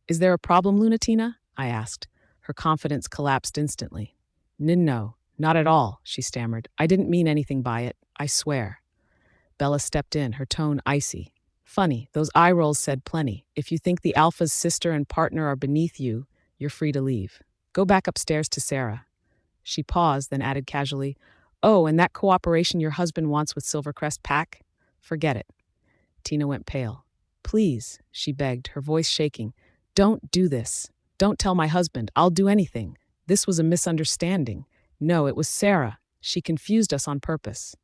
Is there a problem, Lunatina? I asked. Her confidence collapsed instantly. No, not at all, she stammered. I didn't mean anything by it, I swear. Bella stepped in, her tone icy. Funny, those eye rolls said plenty. If you think the Alpha's sister and partner are beneath you, you're free to leave. Go back upstairs to Sarah. She paused, then added casually, Oh, and that cooperation your husband wants with Silvercrest Pack? Forget it. Tina went pale. Please, she begged, her voice shaking. Don't do this. Don't tell my husband. I'll do anything. This was a misunderstanding. No, it was Sarah. She confused us on purpose.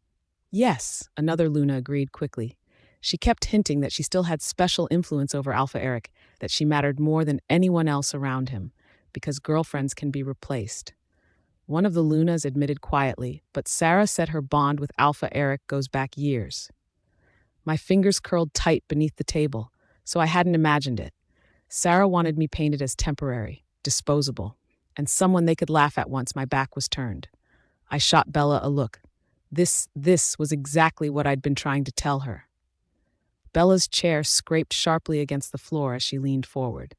Yes, another Luna agreed quickly. She kept hinting that she still had special influence over Alpha Eric, that she mattered more than anyone else around him, because girlfriends can be replaced. One of the Lunas admitted quietly, but Sarah said her bond with Alpha Eric goes back years. My fingers curled tight beneath the table, so I hadn't imagined it. Sarah wanted me painted as temporary, disposable, and someone they could laugh at once my back was turned. I shot Bella a look. This was exactly what I'd been trying to tell her. Bella's chair scraped sharply against the floor as she leaned forward.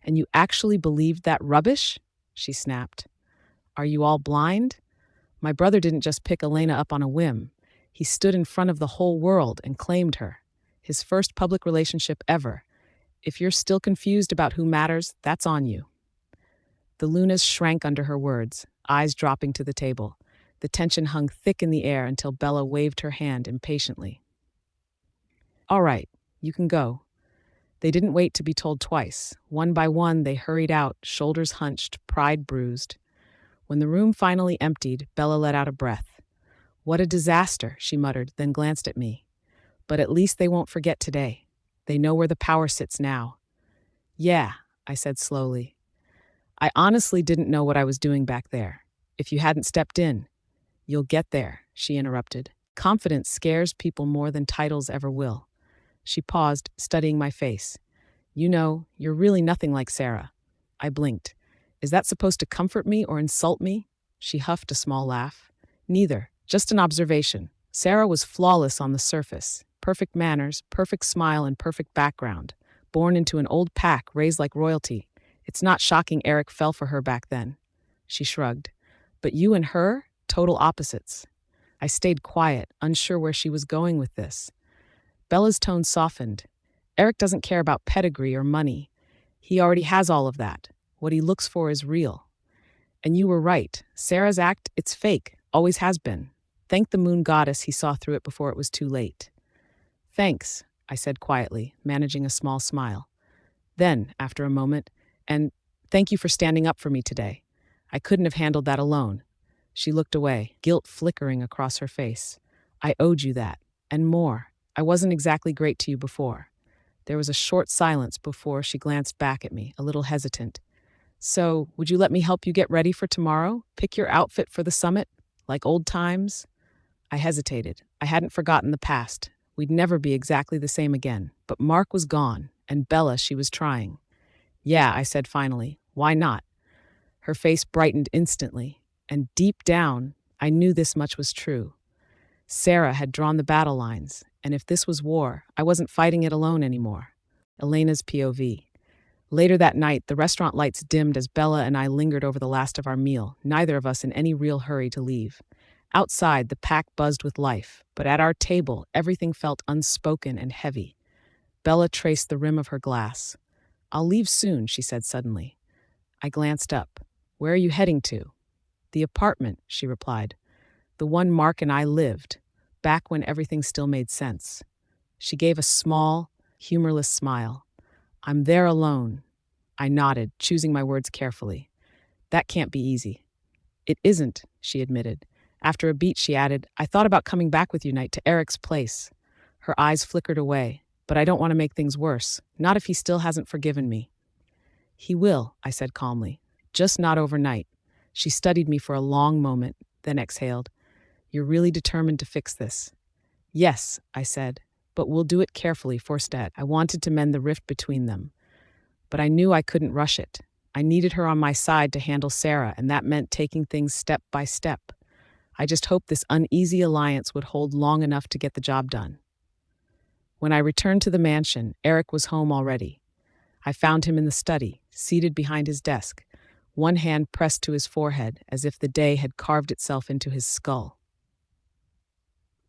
And you actually believed that rubbish? She snapped. Are you all blind? My brother didn't just pick Elena up on a whim. He stood in front of the whole world and claimed her. His first public relationship ever. If you're still confused about who matters, that's on you. The Lunas shrank under her words, eyes dropping to the table. The tension hung thick in the air until Bella waved her hand impatiently. All right, you can go. They didn't wait to be told twice. One by one, they hurried out, shoulders hunched, pride bruised. When the room finally emptied, Bella let out a breath. What a disaster, she muttered, then glanced at me. But at least they won't forget today. They know where the power sits now. Yeah, I said slowly. I honestly didn't know what I was doing back there. If you hadn't stepped in. You'll get there, she interrupted. Confidence scares people more than titles ever will. She paused, studying my face. You know, you're really nothing like Sarah. I blinked. Is that supposed to comfort me or insult me? She huffed a small laugh. Neither, just an observation. Sarah was flawless on the surface. Perfect manners, perfect smile, and perfect background. Born into an old pack, raised like royalty. It's not shocking Eric fell for her back then. She shrugged. But you and her? Total opposites. I stayed quiet, unsure where she was going with this. Bella's tone softened. Eric doesn't care about pedigree or money. He already has all of that. What he looks for is real. And you were right. Sarah's act, it's fake. Always has been. Thank the moon goddess he saw through it before it was too late. Thanks, I said quietly, managing a small smile. Then, after a moment, and thank you for standing up for me today. I couldn't have handled that alone. She looked away, guilt flickering across her face. I owed you that, and more. I wasn't exactly great to you before. There was a short silence before she glanced back at me, a little hesitant. So, would you let me help you get ready for tomorrow? Pick your outfit for the summit? Like old times? I hesitated. I hadn't forgotten the past. We'd never be exactly the same again. But Mark was gone, and Bella, she was trying. Yeah, I said finally. Why not? Her face brightened instantly, and deep down, I knew this much was true. Sarah had drawn the battle lines, and if this was war, I wasn't fighting it alone anymore. Elena's POV. Later that night, the restaurant lights dimmed as Bella and I lingered over the last of our meal, neither of us in any real hurry to leave. Outside, the pack buzzed with life, but at our table, everything felt unspoken and heavy. Bella traced the rim of her glass. I'll leave soon, she said suddenly. I glanced up. Where are you heading to? The apartment, she replied. The one Mark and I lived, back when everything still made sense. She gave a small, humorless smile. I'm there alone. I nodded, choosing my words carefully. That can't be easy. It isn't, she admitted. After a beat, she added, I thought about coming back with you tonight to Eric's place. Her eyes flickered away. But I don't want to make things worse, not if he still hasn't forgiven me. He will, I said calmly, just not overnight. She studied me for a long moment, then exhaled. You're really determined to fix this? Yes, I said, but we'll do it carefully, Forsted. I wanted to mend the rift between them, but I knew I couldn't rush it. I needed her on my side to handle Sarah, and that meant taking things step by step. I just hoped this uneasy alliance would hold long enough to get the job done. When I returned to the mansion, Eric was home already. I found him in the study, seated behind his desk, one hand pressed to his forehead as if the day had carved itself into his skull.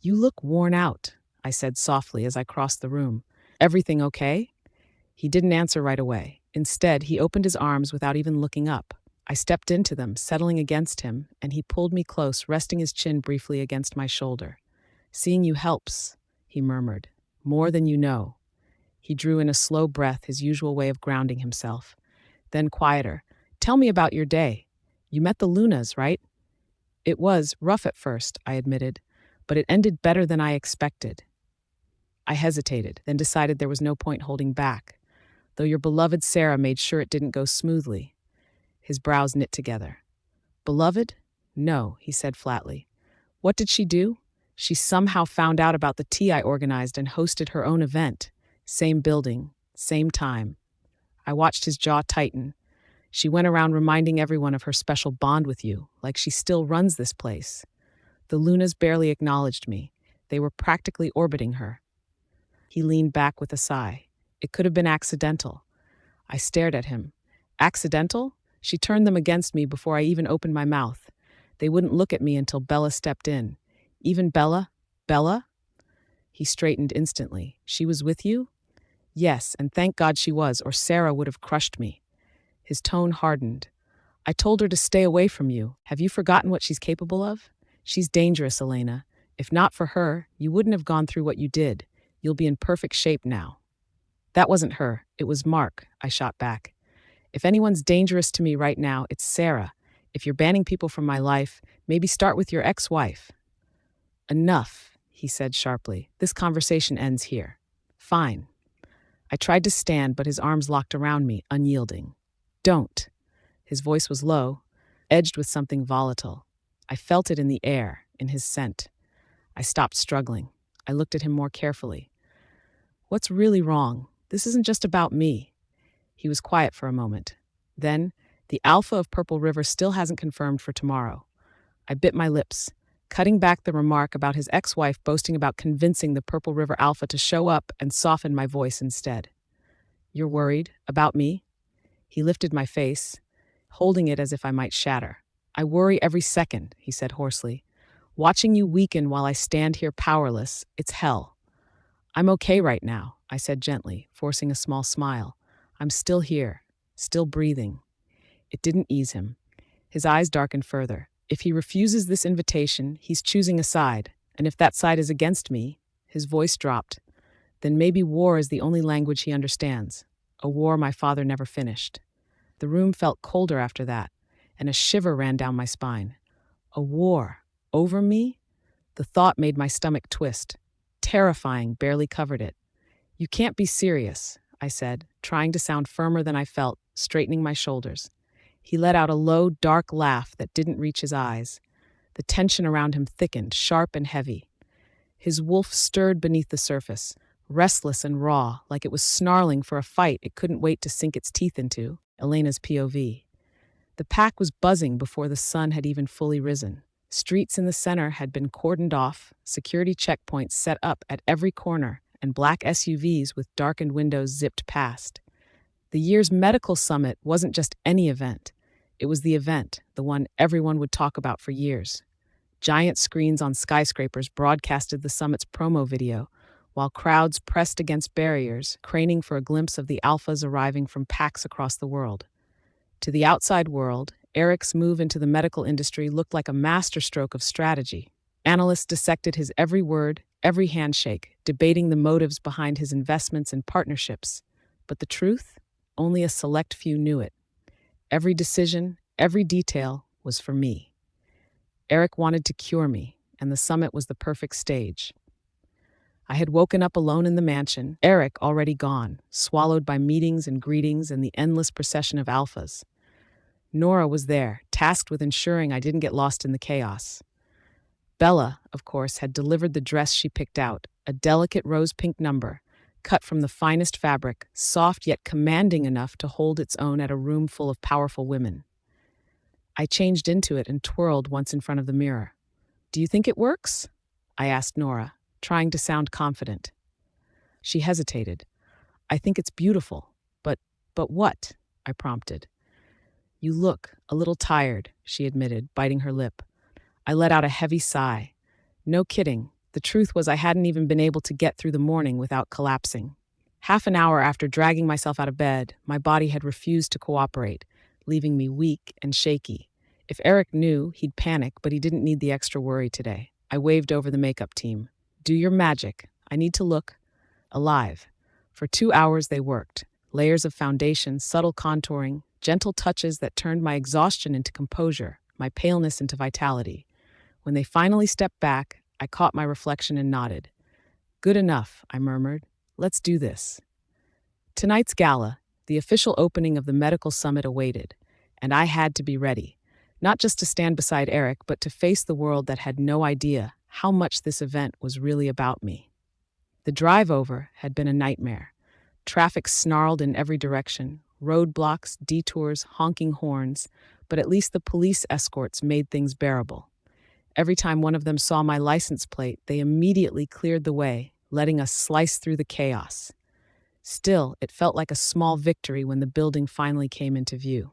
You look worn out, I said softly as I crossed the room. Everything okay? He didn't answer right away. Instead, he opened his arms without even looking up. I stepped into them, settling against him, and he pulled me close, resting his chin briefly against my shoulder. Seeing you helps, he murmured. More than you know. He drew in a slow breath, his usual way of grounding himself. Then quieter. Tell me about your day. You met the Lunas, right? It was rough at first, I admitted, but it ended better than I expected. I hesitated, then decided there was no point holding back, though your beloved Sarah made sure it didn't go smoothly. His brows knit together. Beloved? No, he said flatly. What did she do? She somehow found out about the tea I organized and hosted her own event. Same building, same time. I watched his jaw tighten. She went around reminding everyone of her special bond with you, like she still runs this place. The Lunas barely acknowledged me. They were practically orbiting her. He leaned back with a sigh. It could have been accidental. I stared at him. Accidental? She turned them against me before I even opened my mouth. They wouldn't look at me until Bella stepped in. Even Bella? Bella? He straightened instantly. She was with you? Yes, and thank God she was, or Sarah would have crushed me. His tone hardened. I told her to stay away from you. Have you forgotten what she's capable of? She's dangerous, Elena. If not for her, you wouldn't have gone through what you did. You'll be in perfect shape now. That wasn't her. It was Mark, I shot back. If anyone's dangerous to me right now, it's Sarah. If you're banning people from my life, maybe start with your ex-wife. Enough, he said sharply. This conversation ends here. Fine. I tried to stand, but his arms locked around me, unyielding. Don't. His voice was low, edged with something volatile. I felt it in the air, in his scent. I stopped struggling. I looked at him more carefully. What's really wrong? This isn't just about me. He was quiet for a moment. Then, the Alpha of Purple River still hasn't confirmed for tomorrow. I bit my lips, cutting back the remark about his ex-wife boasting about convincing the Purple River Alpha to show up, and softened my voice instead. You're worried? About me? He lifted my face, holding it as if I might shatter. I worry every second, he said hoarsely. Watching you weaken while I stand here powerless, it's hell. I'm okay right now, I said gently, forcing a small smile. I'm still here, still breathing. It didn't ease him. His eyes darkened further. If he refuses this invitation, he's choosing a side, and if that side is against me, his voice dropped, then maybe war is the only language he understands, a war my father never finished. The room felt colder after that, and a shiver ran down my spine. A war? Over me? The thought made my stomach twist. Terrifying, barely covered it. You can't be serious, I said, trying to sound firmer than I felt, straightening my shoulders. He let out a low, dark laugh that didn't reach his eyes. The tension around him thickened, sharp and heavy. His wolf stirred beneath the surface, restless and raw, like it was snarling for a fight it couldn't wait to sink its teeth into. Elena's POV. The pack was buzzing before the sun had even fully risen. Streets in the center had been cordoned off, security checkpoints set up at every corner, and black SUVs with darkened windows zipped past. The year's medical summit wasn't just any event. It was the event, the one everyone would talk about for years. Giant screens on skyscrapers broadcasted the summit's promo video, while crowds pressed against barriers, craning for a glimpse of the alphas arriving from packs across the world. To the outside world, Eric's move into the medical industry looked like a masterstroke of strategy. Analysts dissected his every word, every handshake, debating the motives behind his investments and partnerships. But the truth? Only a select few knew it. Every decision, every detail was for me. Eric wanted to cure me, and the summit was the perfect stage. I had woken up alone in the mansion, Eric already gone, swallowed by meetings and greetings and the endless procession of alphas. Nora was there, tasked with ensuring I didn't get lost in the chaos. Bella, of course, had delivered the dress she picked out, a delicate rose-pink number, cut from the finest fabric, soft yet commanding enough to hold its own at a room full of powerful women. I changed into it and twirled once in front of the mirror. "Do you think it works?" I asked Nora, trying to sound confident. She hesitated. "I think it's beautiful. But what?" I prompted. "You look a little tired," she admitted, biting her lip. I let out a heavy sigh. No kidding. The truth was I hadn't even been able to get through the morning without collapsing. Half an hour after dragging myself out of bed, my body had refused to cooperate, leaving me weak and shaky. If Eric knew, he'd panic, but he didn't need the extra worry today. I waved over the makeup team. "Do your magic. I need to look alive." For 2 hours they worked. Layers of foundation, subtle contouring, gentle touches that turned my exhaustion into composure, my paleness into vitality. When they finally stepped back, I caught my reflection and nodded. "Good enough," I murmured. "Let's do this." Tonight's gala, the official opening of the medical summit, awaited, and I had to be ready, not just to stand beside Eric, but to face the world that had no idea how much this event was really about me. The drive over had been a nightmare. Traffic snarled in every direction, roadblocks, detours, honking horns, but at least the police escorts made things bearable. Every time one of them saw my license plate, they immediately cleared the way, letting us slice through the chaos. Still, it felt like a small victory when the building finally came into view.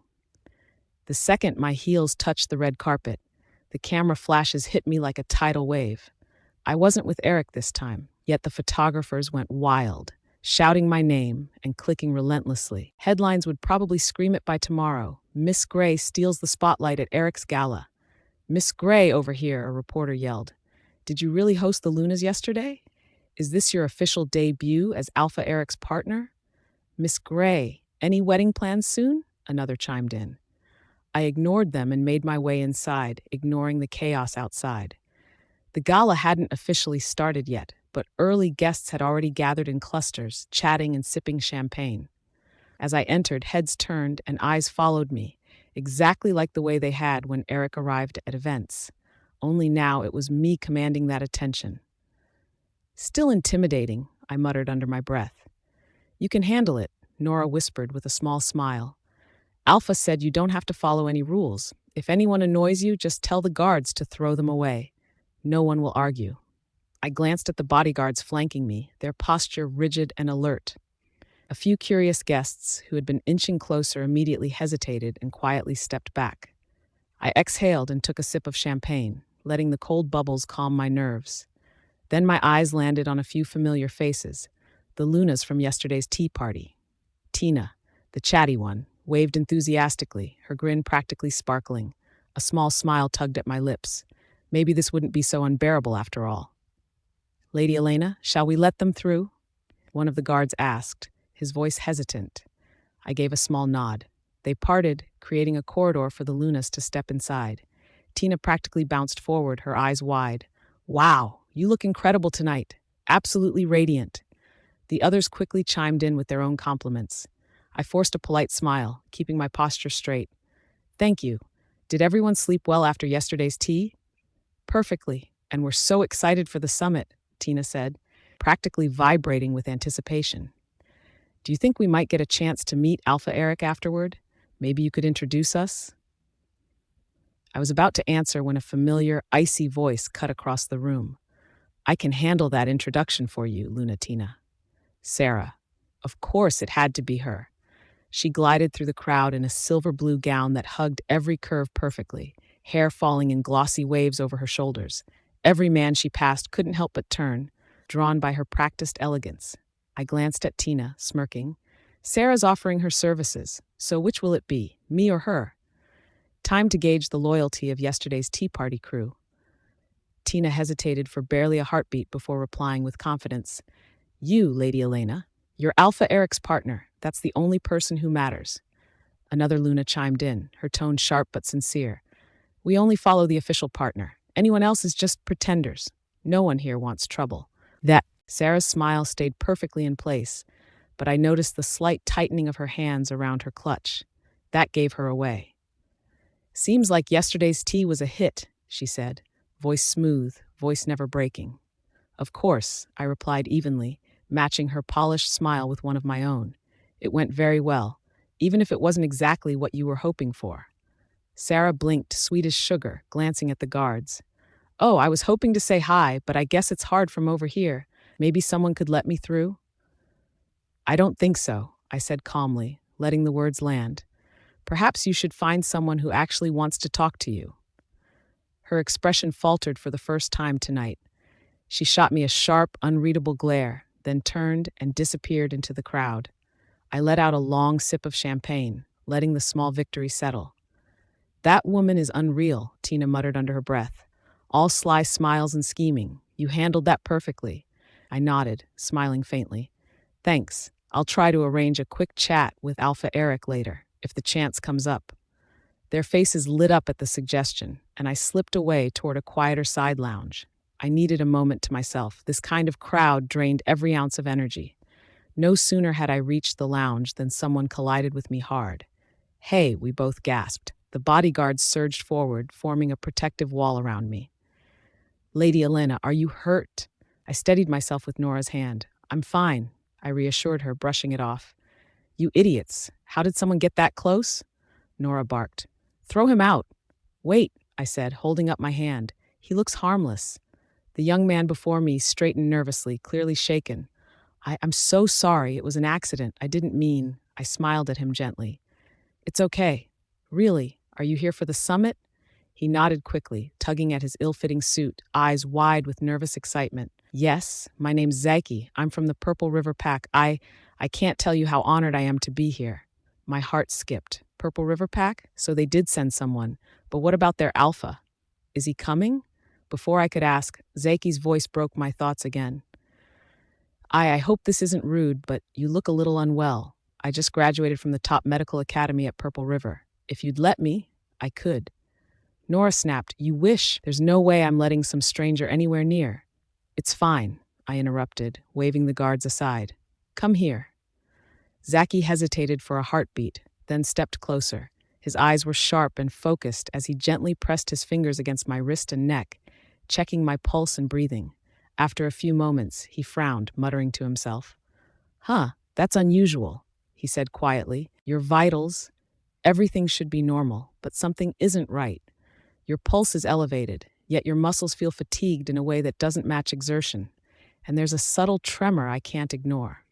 The second my heels touched the red carpet, the camera flashes hit me like a tidal wave. I wasn't with Eric this time, yet the photographers went wild, shouting my name and clicking relentlessly. Headlines would probably scream it by tomorrow. "Miss Gray steals the spotlight at Eric's gala." "Miss Gray over here," a reporter yelled. "Did you really host the Lunas yesterday? Is this your official debut as Alpha Eric's partner?" "Miss Gray, any wedding plans soon?" another chimed in. I ignored them and made my way inside, ignoring the chaos outside. The gala hadn't officially started yet, but early guests had already gathered in clusters, chatting and sipping champagne. As I entered, heads turned and eyes followed me, exactly like the way they had when Eric arrived at events. Only now it was me commanding that attention. "Still intimidating," I muttered under my breath. "You can handle it," Nora whispered with a small smile. "Alpha said you don't have to follow any rules. If anyone annoys you, just tell the guards to throw them away. No one will argue." I glanced at the bodyguards flanking me, their posture rigid and alert. A few curious guests, who had been inching closer, immediately hesitated and quietly stepped back. I exhaled and took a sip of champagne, letting the cold bubbles calm my nerves. Then my eyes landed on a few familiar faces, the Lunas from yesterday's tea party. Tina, the chatty one, waved enthusiastically, her grin practically sparkling. A small smile tugged at my lips. Maybe this wouldn't be so unbearable after all. "Lady Elena, shall we let them through?" one of the guards asked, his voice hesitant. I gave a small nod. They parted, creating a corridor for the Lunas to step inside. Tina practically bounced forward, her eyes wide. "Wow, you look incredible tonight. Absolutely radiant." The others quickly chimed in with their own compliments. I forced a polite smile, keeping my posture straight. "Thank you. Did everyone sleep well after yesterday's tea?" "Perfectly, and we're so excited for the summit," Tina said, practically vibrating with anticipation. "Do you think we might get a chance to meet Alpha Eric afterward? Maybe you could introduce us?" I was about to answer when a familiar, icy voice cut across the room. "I can handle that introduction for you, Luna Tina." Sarah. Of course it had to be her. She glided through the crowd in a silver blue gown that hugged every curve perfectly, hair falling in glossy waves over her shoulders. Every man she passed couldn't help but turn, drawn by her practiced elegance. I glanced at Tina, smirking. Sarah's offering her services, so which will it be, me or her? Time to gauge the loyalty of yesterday's tea party crew. Tina hesitated for barely a heartbeat before replying with confidence. You, Lady Elena. You're Alpha Eric's partner. That's the only person who matters. Another Luna chimed in, her tone sharp but sincere. We only follow the official partner. Anyone else is just pretenders. No one here wants trouble. That Sarah's smile stayed perfectly in place, but I noticed the slight tightening of her hands around her clutch. That gave her away. Seems like yesterday's tea was a hit, she said, voice smooth, voice never breaking. Of course, I replied evenly, matching her polished smile with one of my own. It went very well, even if it wasn't exactly what you were hoping for. Sarah blinked, sweet as sugar, glancing at the guards. Oh, I was hoping to say hi, but I guess it's hard from over here. Maybe someone could let me through? I don't think so, I said calmly, letting the words land. Perhaps you should find someone who actually wants to talk to you. Her expression faltered for the first time tonight. She shot me a sharp, unreadable glare, then turned and disappeared into the crowd. I let out a long sip of champagne, letting the small victory settle. That woman is unreal, Tina muttered under her breath. All sly smiles and scheming. You handled that perfectly. I nodded, smiling faintly. Thanks. I'll try to arrange a quick chat with Alpha Eric later, if the chance comes up. Their faces lit up at the suggestion, and I slipped away toward a quieter side lounge. I needed a moment to myself. This kind of crowd drained every ounce of energy. No sooner had I reached the lounge than someone collided with me hard. Hey, we both gasped. The bodyguards surged forward, forming a protective wall around me. Lady Elena, are you hurt? I steadied myself with Nora's hand. I'm fine, I reassured her, brushing it off. You idiots. How did someone get that close? Nora barked. Throw him out. Wait, I said, holding up my hand. He looks harmless. The young man before me straightened nervously, clearly shaken. I'm so sorry. It was an accident. I didn't mean. I smiled at him gently. It's okay. Really? Are you here for the summit? He nodded quickly, tugging at his ill-fitting suit, eyes wide with nervous excitement. Yes, my name's Zaki. I'm from the Purple River Pack. I can't tell you how honored I am to be here. My heart skipped. Purple River Pack? So they did send someone. But what about their alpha? Is he coming? Before I could ask, Zaki's voice broke my thoughts again. I hope this isn't rude, but you look a little unwell. I just graduated from the top medical academy at Purple River. If you'd let me, I could. Nora snapped, You wish. There's no way I'm letting some stranger anywhere near. It's fine, I interrupted, waving the guards aside. Come here. Zaki hesitated for a heartbeat, then stepped closer. His eyes were sharp and focused as he gently pressed his fingers against my wrist and neck, checking my pulse and breathing. After a few moments, he frowned, muttering to himself. That's unusual, he said quietly. Your vitals, everything should be normal, but something isn't right. Your pulse is elevated, yet your muscles feel fatigued in a way that doesn't match exertion, and there's a subtle tremor I can't ignore.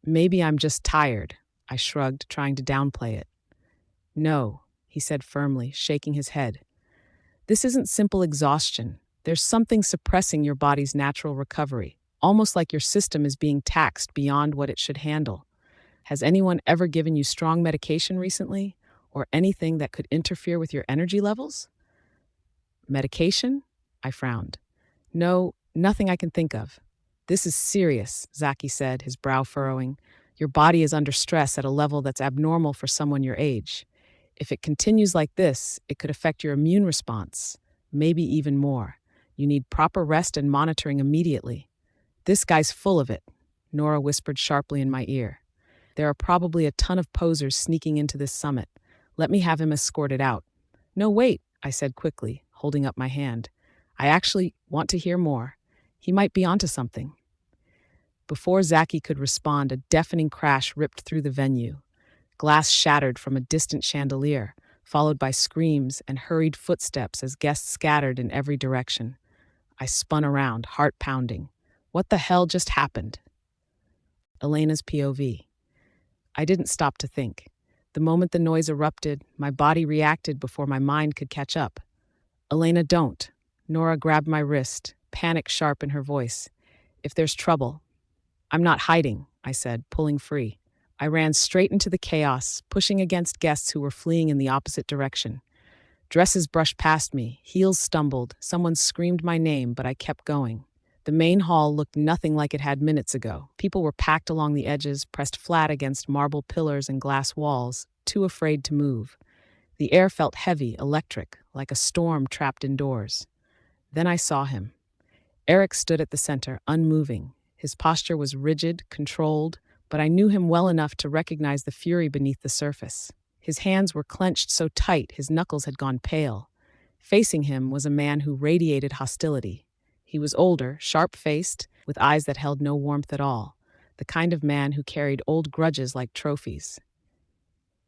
Maybe I'm just tired, I shrugged, trying to downplay it. No, he said firmly, shaking his head. This isn't simple exhaustion. There's something suppressing your body's natural recovery, almost like your system is being taxed beyond what it should handle. Has anyone ever given you strong medication recently, or anything that could interfere with your energy levels? Medication? I frowned. No, nothing I can think of. This is serious, Zaki said, his brow furrowing. Your body is under stress at a level that's abnormal for someone your age. If it continues like this, it could affect your immune response, maybe even more. You need proper rest and monitoring immediately. This guy's full of it, Nora whispered sharply in my ear. There are probably a ton of posers sneaking into this summit. Let me have him escorted out. No, wait, I said quickly, holding up my hand. I actually want to hear more. He might be onto something. Before Zaki could respond, a deafening crash ripped through the venue. Glass shattered from a distant chandelier, followed by screams and hurried footsteps as guests scattered in every direction. I spun around, heart pounding. What the hell just happened? Elena's POV. I didn't stop to think. The moment the noise erupted, my body reacted before my mind could catch up. Elena, don't. Nora grabbed my wrist, panic sharp in her voice. If there's trouble. I'm not hiding, I said, pulling free. I ran straight into the chaos, pushing against guests who were fleeing in the opposite direction. Dresses brushed past me, heels stumbled, someone screamed my name, but I kept going. The main hall looked nothing like it had minutes ago. People were packed along the edges, pressed flat against marble pillars and glass walls, too afraid to move. The air felt heavy, electric, like a storm trapped indoors. Then I saw him. Eric stood at the center, unmoving. His posture was rigid, controlled, but I knew him well enough to recognize the fury beneath the surface. His hands were clenched so tight his knuckles had gone pale. Facing him was a man who radiated hostility. He was older, sharp-faced, with eyes that held no warmth at all, the kind of man who carried old grudges like trophies.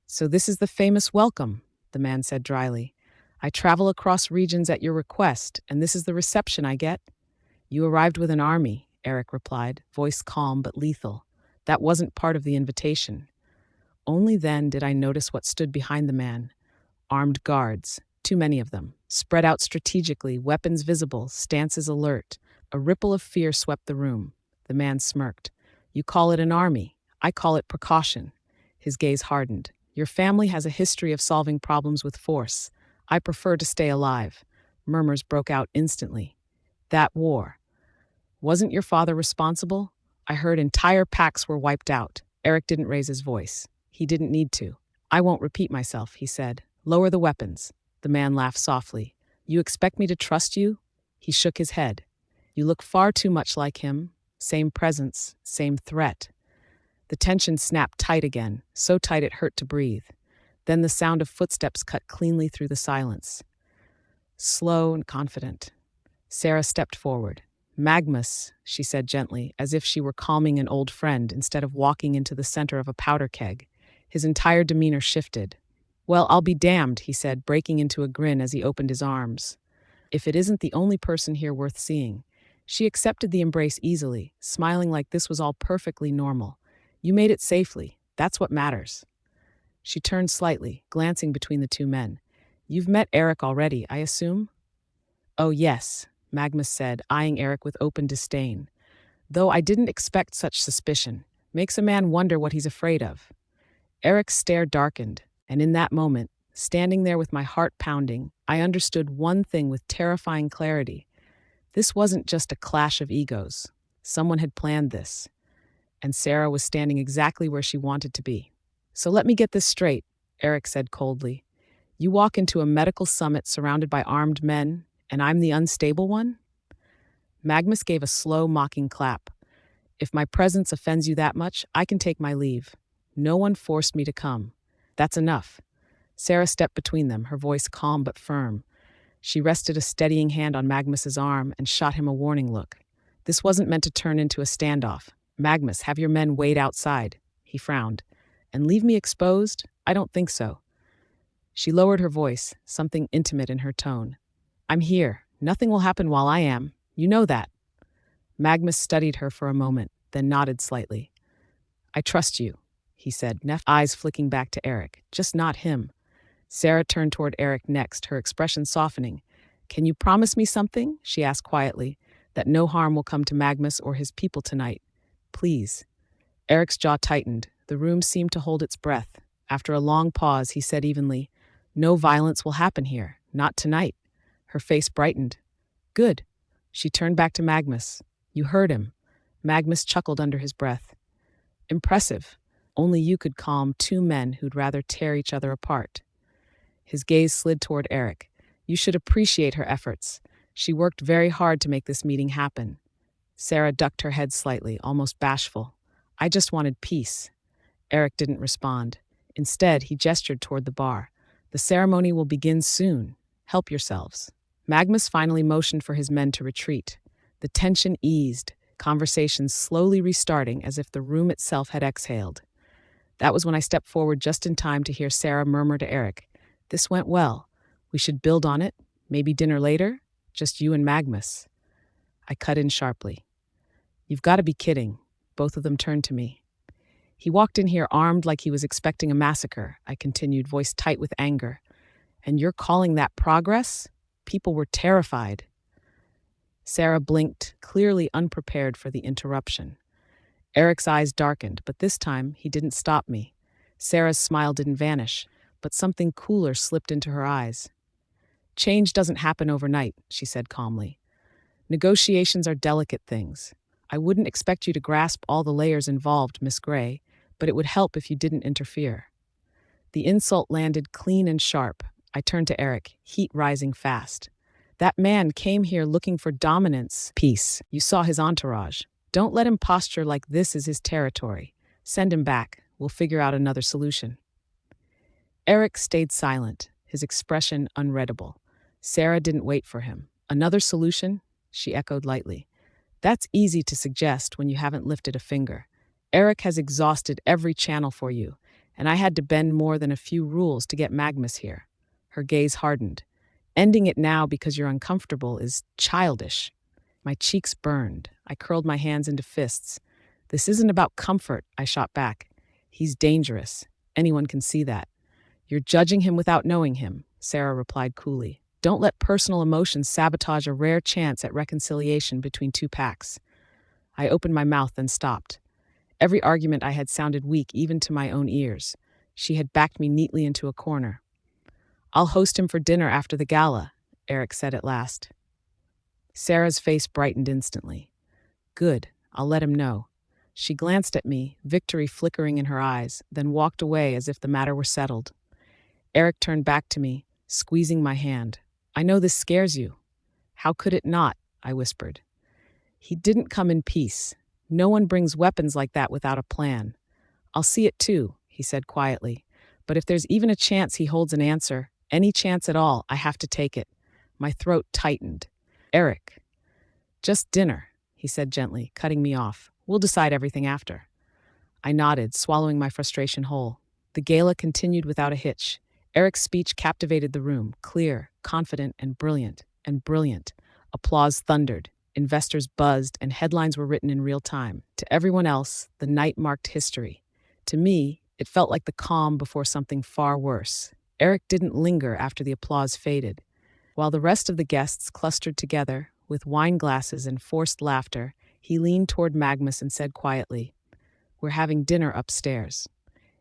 "So this is the famous welcome," the man said dryly. "I travel across regions at your request, and this is the reception I get?" "You arrived with an army," Eric replied, voice calm but lethal. "That wasn't part of the invitation." Only then did I notice what stood behind the man. Armed guards, too many of them, spread out strategically, weapons visible, stances alert. A ripple of fear swept the room. The man smirked. "You call it an army. I call it precaution." His gaze hardened. "Your family has a history of solving problems with force. I prefer to stay alive." Murmurs broke out instantly. "That war. Wasn't your father responsible? I heard entire packs were wiped out." Eric didn't raise his voice. He didn't need to. "I won't repeat myself," he said. "Lower the weapons." The man laughed softly. "You expect me to trust you?" He shook his head. "You look far too much like him. Same presence, same threat." The tension snapped tight again, so tight it hurt to breathe. Then the sound of footsteps cut cleanly through the silence. Slow and confident. Sarah stepped forward. "Magnus," she said gently, as if she were calming an old friend instead of walking into the center of a powder keg. His entire demeanor shifted. "Well, I'll be damned," he said, breaking into a grin as he opened his arms. "If it isn't the only person here worth seeing." She accepted the embrace easily, smiling like this was all perfectly normal. "You made it safely. That's what matters." She turned slightly, glancing between the two men. "You've met Eric already, I assume?" "Oh, yes," Magnus said, eyeing Eric with open disdain. "Though I didn't expect such suspicion. Makes a man wonder what he's afraid of." Eric's stare darkened, and in that moment, standing there with my heart pounding, I understood one thing with terrifying clarity. This wasn't just a clash of egos. Someone had planned this, and Sarah was standing exactly where she wanted to be. "So let me get this straight," Eric said coldly. "You walk into a medical summit surrounded by armed men, and I'm the unstable one?" Magnus gave a slow, mocking clap. "If my presence offends you that much, I can take my leave. No one forced me to come. That's enough." Sarah stepped between them, her voice calm but firm. She rested a steadying hand on Magnus's arm and shot him a warning look. This wasn't meant to turn into a standoff. "Magnus, have your men wait outside." He frowned. "And leave me exposed? I don't think so." She lowered her voice, something intimate in her tone. "I'm here. Nothing will happen while I am. You know that." Magnus studied her for a moment, then nodded slightly. "I trust you," he said, eyes flicking back to Eric. "Just not him." Sarah turned toward Eric next, her expression softening. "Can you promise me something?" she asked quietly. "That no harm will come to Magnus or his people tonight. Please." Eric's jaw tightened. The room seemed to hold its breath. After a long pause, he said evenly, "No violence will happen here. Not tonight." Her face brightened. "Good." She turned back to Magnus. "You heard him." Magnus chuckled under his breath. "Impressive. Only you could calm two men who'd rather tear each other apart." His gaze slid toward Eric. "You should appreciate her efforts. She worked very hard to make this meeting happen." Sarah ducked her head slightly, almost bashful. "I just wanted peace." Eric didn't respond. Instead, he gestured toward the bar. "The ceremony will begin soon. Help yourselves." Magnus finally motioned for his men to retreat. The tension eased, conversations slowly restarting as if the room itself had exhaled. That was when I stepped forward just in time to hear Sarah murmur to Eric, "This went well. We should build on it. Maybe dinner later? Just you and Magnus." I cut in sharply. "You've got to be kidding." Both of them turned to me. "He walked in here armed like he was expecting a massacre," I continued, voice tight with anger. "And you're calling that progress? People were terrified." Sarah blinked, clearly unprepared for the interruption. Eric's eyes darkened, but this time he didn't stop me. Sarah's smile didn't vanish, but something cooler slipped into her eyes. Change doesn't happen overnight, she said calmly. Negotiations are delicate things. I wouldn't expect you to grasp all the layers involved, Miss Gray, but it would help if you didn't interfere. The insult landed clean and sharp. I turned to Eric, heat rising fast. That man came here looking for dominance. Peace. You saw his entourage. Don't let him posture like this is his territory. Send him back. We'll figure out another solution. Eric stayed silent, his expression unreadable. Sarah didn't wait for him. Another solution? She echoed lightly. That's easy to suggest when you haven't lifted a finger. Eric has exhausted every channel for you, and I had to bend more than a few rules to get Magnus here. Her gaze hardened. Ending it now because you're uncomfortable is childish. My cheeks burned. I curled my hands into fists. This isn't about comfort, I shot back. He's dangerous. Anyone can see that. You're judging him without knowing him, Sarah replied coolly. Don't let personal emotions sabotage a rare chance at reconciliation between two packs. I opened my mouth and stopped. Every argument I had sounded weak even to my own ears. She had backed me neatly into a corner. I'll host him for dinner after the gala, Eric said at last. Sarah's face brightened instantly. Good, I'll let him know. She glanced at me, victory flickering in her eyes, then walked away as if the matter were settled. Eric turned back to me, squeezing my hand. I know this scares you. How could it not? I whispered. He didn't come in peace. No one brings weapons like that without a plan. I'll see it too, he said quietly. But if there's even a chance he holds an answer, any chance at all, I have to take it. My throat tightened. Eric. Just dinner, he said gently, cutting me off. We'll decide everything after. I nodded, swallowing my frustration whole. The gala continued without a hitch. Eric's speech captivated the room, clear, confident, and brilliant. Applause thundered. Investors buzzed, and headlines were written in real time. To everyone else, the night marked history. To me, it felt like the calm before something far worse. Eric didn't linger after the applause faded. While the rest of the guests clustered together, with wine glasses and forced laughter, he leaned toward Magnus and said quietly, "We're having dinner upstairs."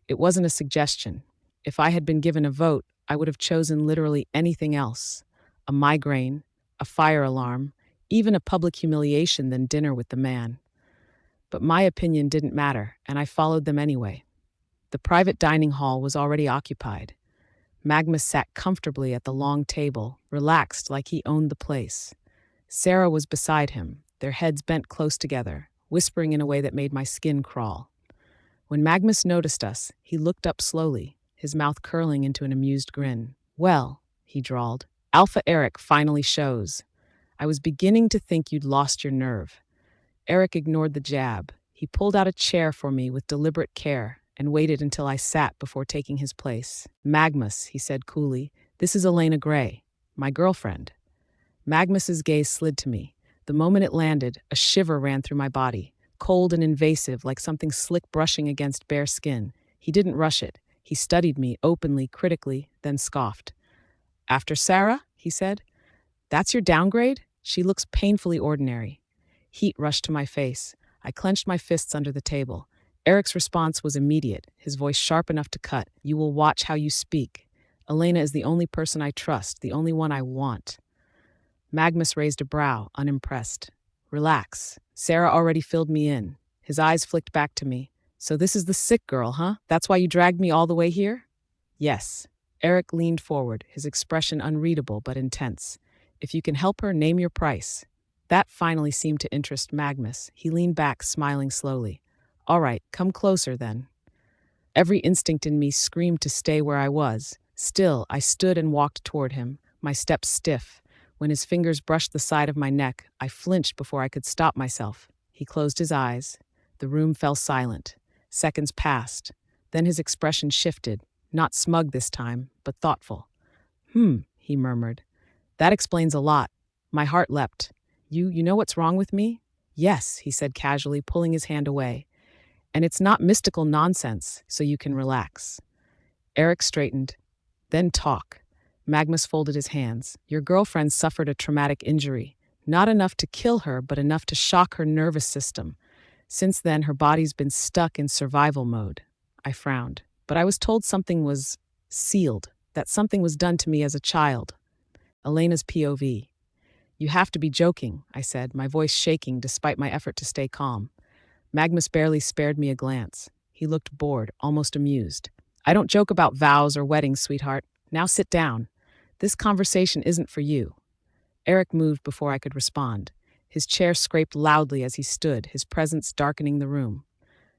It wasn't a suggestion. If I had been given a vote, I would have chosen literally anything else. A migraine, a fire alarm, even a public humiliation than dinner with the man. But my opinion didn't matter, and I followed them anyway. The private dining hall was already occupied. Magnus sat comfortably at the long table, relaxed like he owned the place. Sarah was beside him, their heads bent close together, whispering in a way that made my skin crawl. When Magnus noticed us, he looked up slowly, his mouth curling into an amused grin. "Well," he drawled, "Alpha Eric finally shows. I was beginning to think you'd lost your nerve." Eric ignored the jab. He pulled out a chair for me with deliberate care and waited until I sat before taking his place. "Magnus," he said coolly, "this is Elena Gray, my girlfriend." Magnus's gaze slid to me. The moment it landed, a shiver ran through my body, cold and invasive like something slick brushing against bare skin. He didn't rush it. He studied me openly, critically, then scoffed. "After Sarah?" he said. "That's your downgrade? She looks painfully ordinary." Heat rushed to my face. I clenched my fists under the table. Eric's response was immediate, his voice sharp enough to cut. "You will watch how you speak. Elena is the only person I trust, the only one I want." Magnus raised a brow, unimpressed. "Relax." Sarah already filled me in. His eyes flicked back to me. "So this is the sick girl, huh? That's why you dragged me all the way here?" "Yes." Eric leaned forward, his expression unreadable but intense. "If you can help her, name your price." That finally seemed to interest Magnus. He leaned back, smiling slowly. "All right, come closer then." Every instinct in me screamed to stay where I was. Still, I stood and walked toward him, my steps stiff. When his fingers brushed the side of my neck, I flinched before I could stop myself. He closed his eyes. The room fell silent. Seconds passed. Then his expression shifted, not smug this time, but thoughtful. He murmured. "That explains a lot." My heart leapt. You know what's wrong with me?" "Yes," he said casually, pulling his hand away. "And it's not mystical nonsense, so you can relax." Eric straightened. "Then talk." Magnus folded his hands. "Your girlfriend suffered a traumatic injury. Not enough to kill her, but enough to shock her nervous system. Since then, her body's been stuck in survival mode." I frowned. "But I was told something was sealed, that something was done to me as a child." Elena's POV. You have to be joking, I said, my voice shaking despite my effort to stay calm. Magnus barely spared me a glance. He looked bored, almost amused. I don't joke about vows or weddings, sweetheart. Now sit down. This conversation isn't for you. Eric moved before I could respond. His chair scraped loudly as he stood, his presence darkening the room.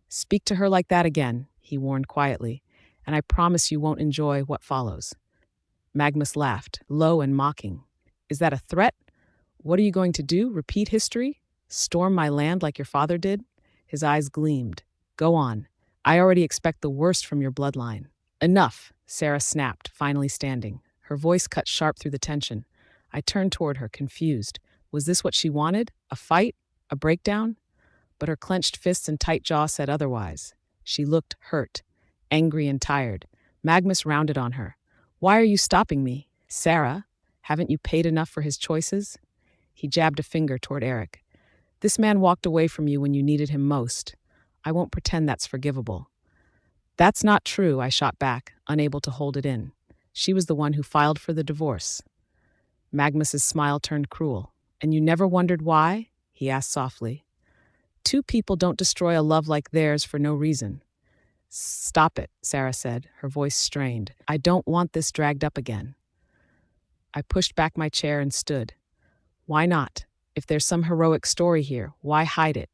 Speak to her like that again, he warned quietly, and I promise you won't enjoy what follows. Magnus laughed, low and mocking. Is that a threat? What are you going to do? Repeat history? Storm my land like your father did? His eyes gleamed. Go on. I already expect the worst from your bloodline. Enough, Sarah snapped, finally standing. Her voice cut sharp through the tension. I turned toward her, confused. Was this what she wanted? A fight? A breakdown? But her clenched fists and tight jaw said otherwise. She looked hurt, angry and tired. Magnus rounded on her. Why are you stopping me? Sarah, haven't you paid enough for his choices? He jabbed a finger toward Eric. This man walked away from you when you needed him most. I won't pretend that's forgivable. That's not true, I shot back, unable to hold it in. She was the one who filed for the divorce. Magnus's smile turned cruel. And you never wondered why? He asked softly. Two people don't destroy a love like theirs for no reason. Stop it, Sarah said, her voice strained. I don't want this dragged up again. I pushed back my chair and stood. Why not? If there's some heroic story here, why hide it?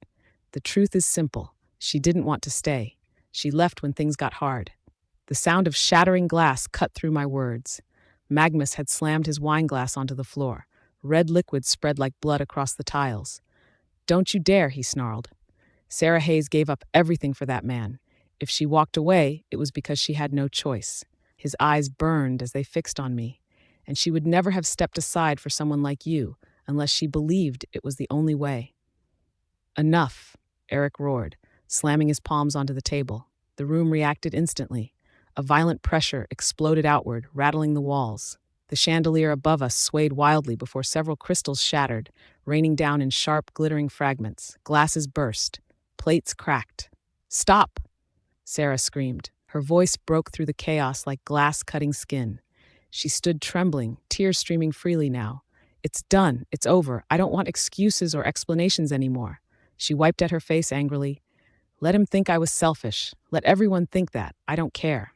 The truth is simple. She didn't want to stay. She left when things got hard. The sound of shattering glass cut through my words. Magnus had slammed his wine glass onto the floor. Red liquid spread like blood across the tiles. Don't you dare, he snarled. Sarah Hayes gave up everything for that man. If she walked away, it was because she had no choice. His eyes burned as they fixed on me. And she would never have stepped aside for someone like you, unless she believed it was the only way. Enough, Eric roared, slamming his palms onto the table. The room reacted instantly. A violent pressure exploded outward, rattling the walls. The chandelier above us swayed wildly before several crystals shattered, raining down in sharp, glittering fragments. Glasses burst. Plates cracked. Stop! Sarah screamed. Her voice broke through the chaos like glass cutting skin. She stood trembling, tears streaming freely now. It's done. It's over. I don't want excuses or explanations anymore. She wiped at her face angrily. Let him think I was selfish. Let everyone think that. I don't care.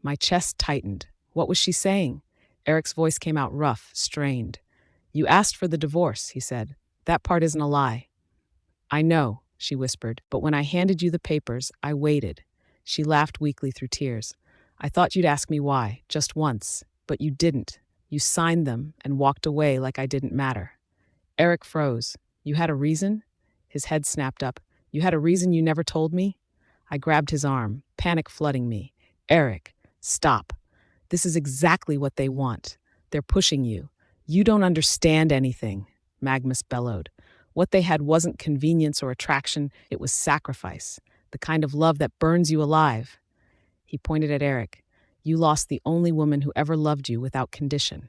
My chest tightened. What was she saying? Eric's voice came out rough, strained. You asked for the divorce, he said. That part isn't a lie. I know, she whispered, but when I handed you the papers, I waited. She laughed weakly through tears. I thought you'd ask me why, just once, but you didn't. You signed them and walked away like I didn't matter. Eric froze. You had a reason? His head snapped up. You had a reason you never told me? I grabbed his arm, panic flooding me. Eric, stop. This is exactly what they want. They're pushing you. You don't understand anything, Magnus bellowed. What they had wasn't convenience or attraction, it was sacrifice, the kind of love that burns you alive. He pointed at Eric. You lost the only woman who ever loved you without condition.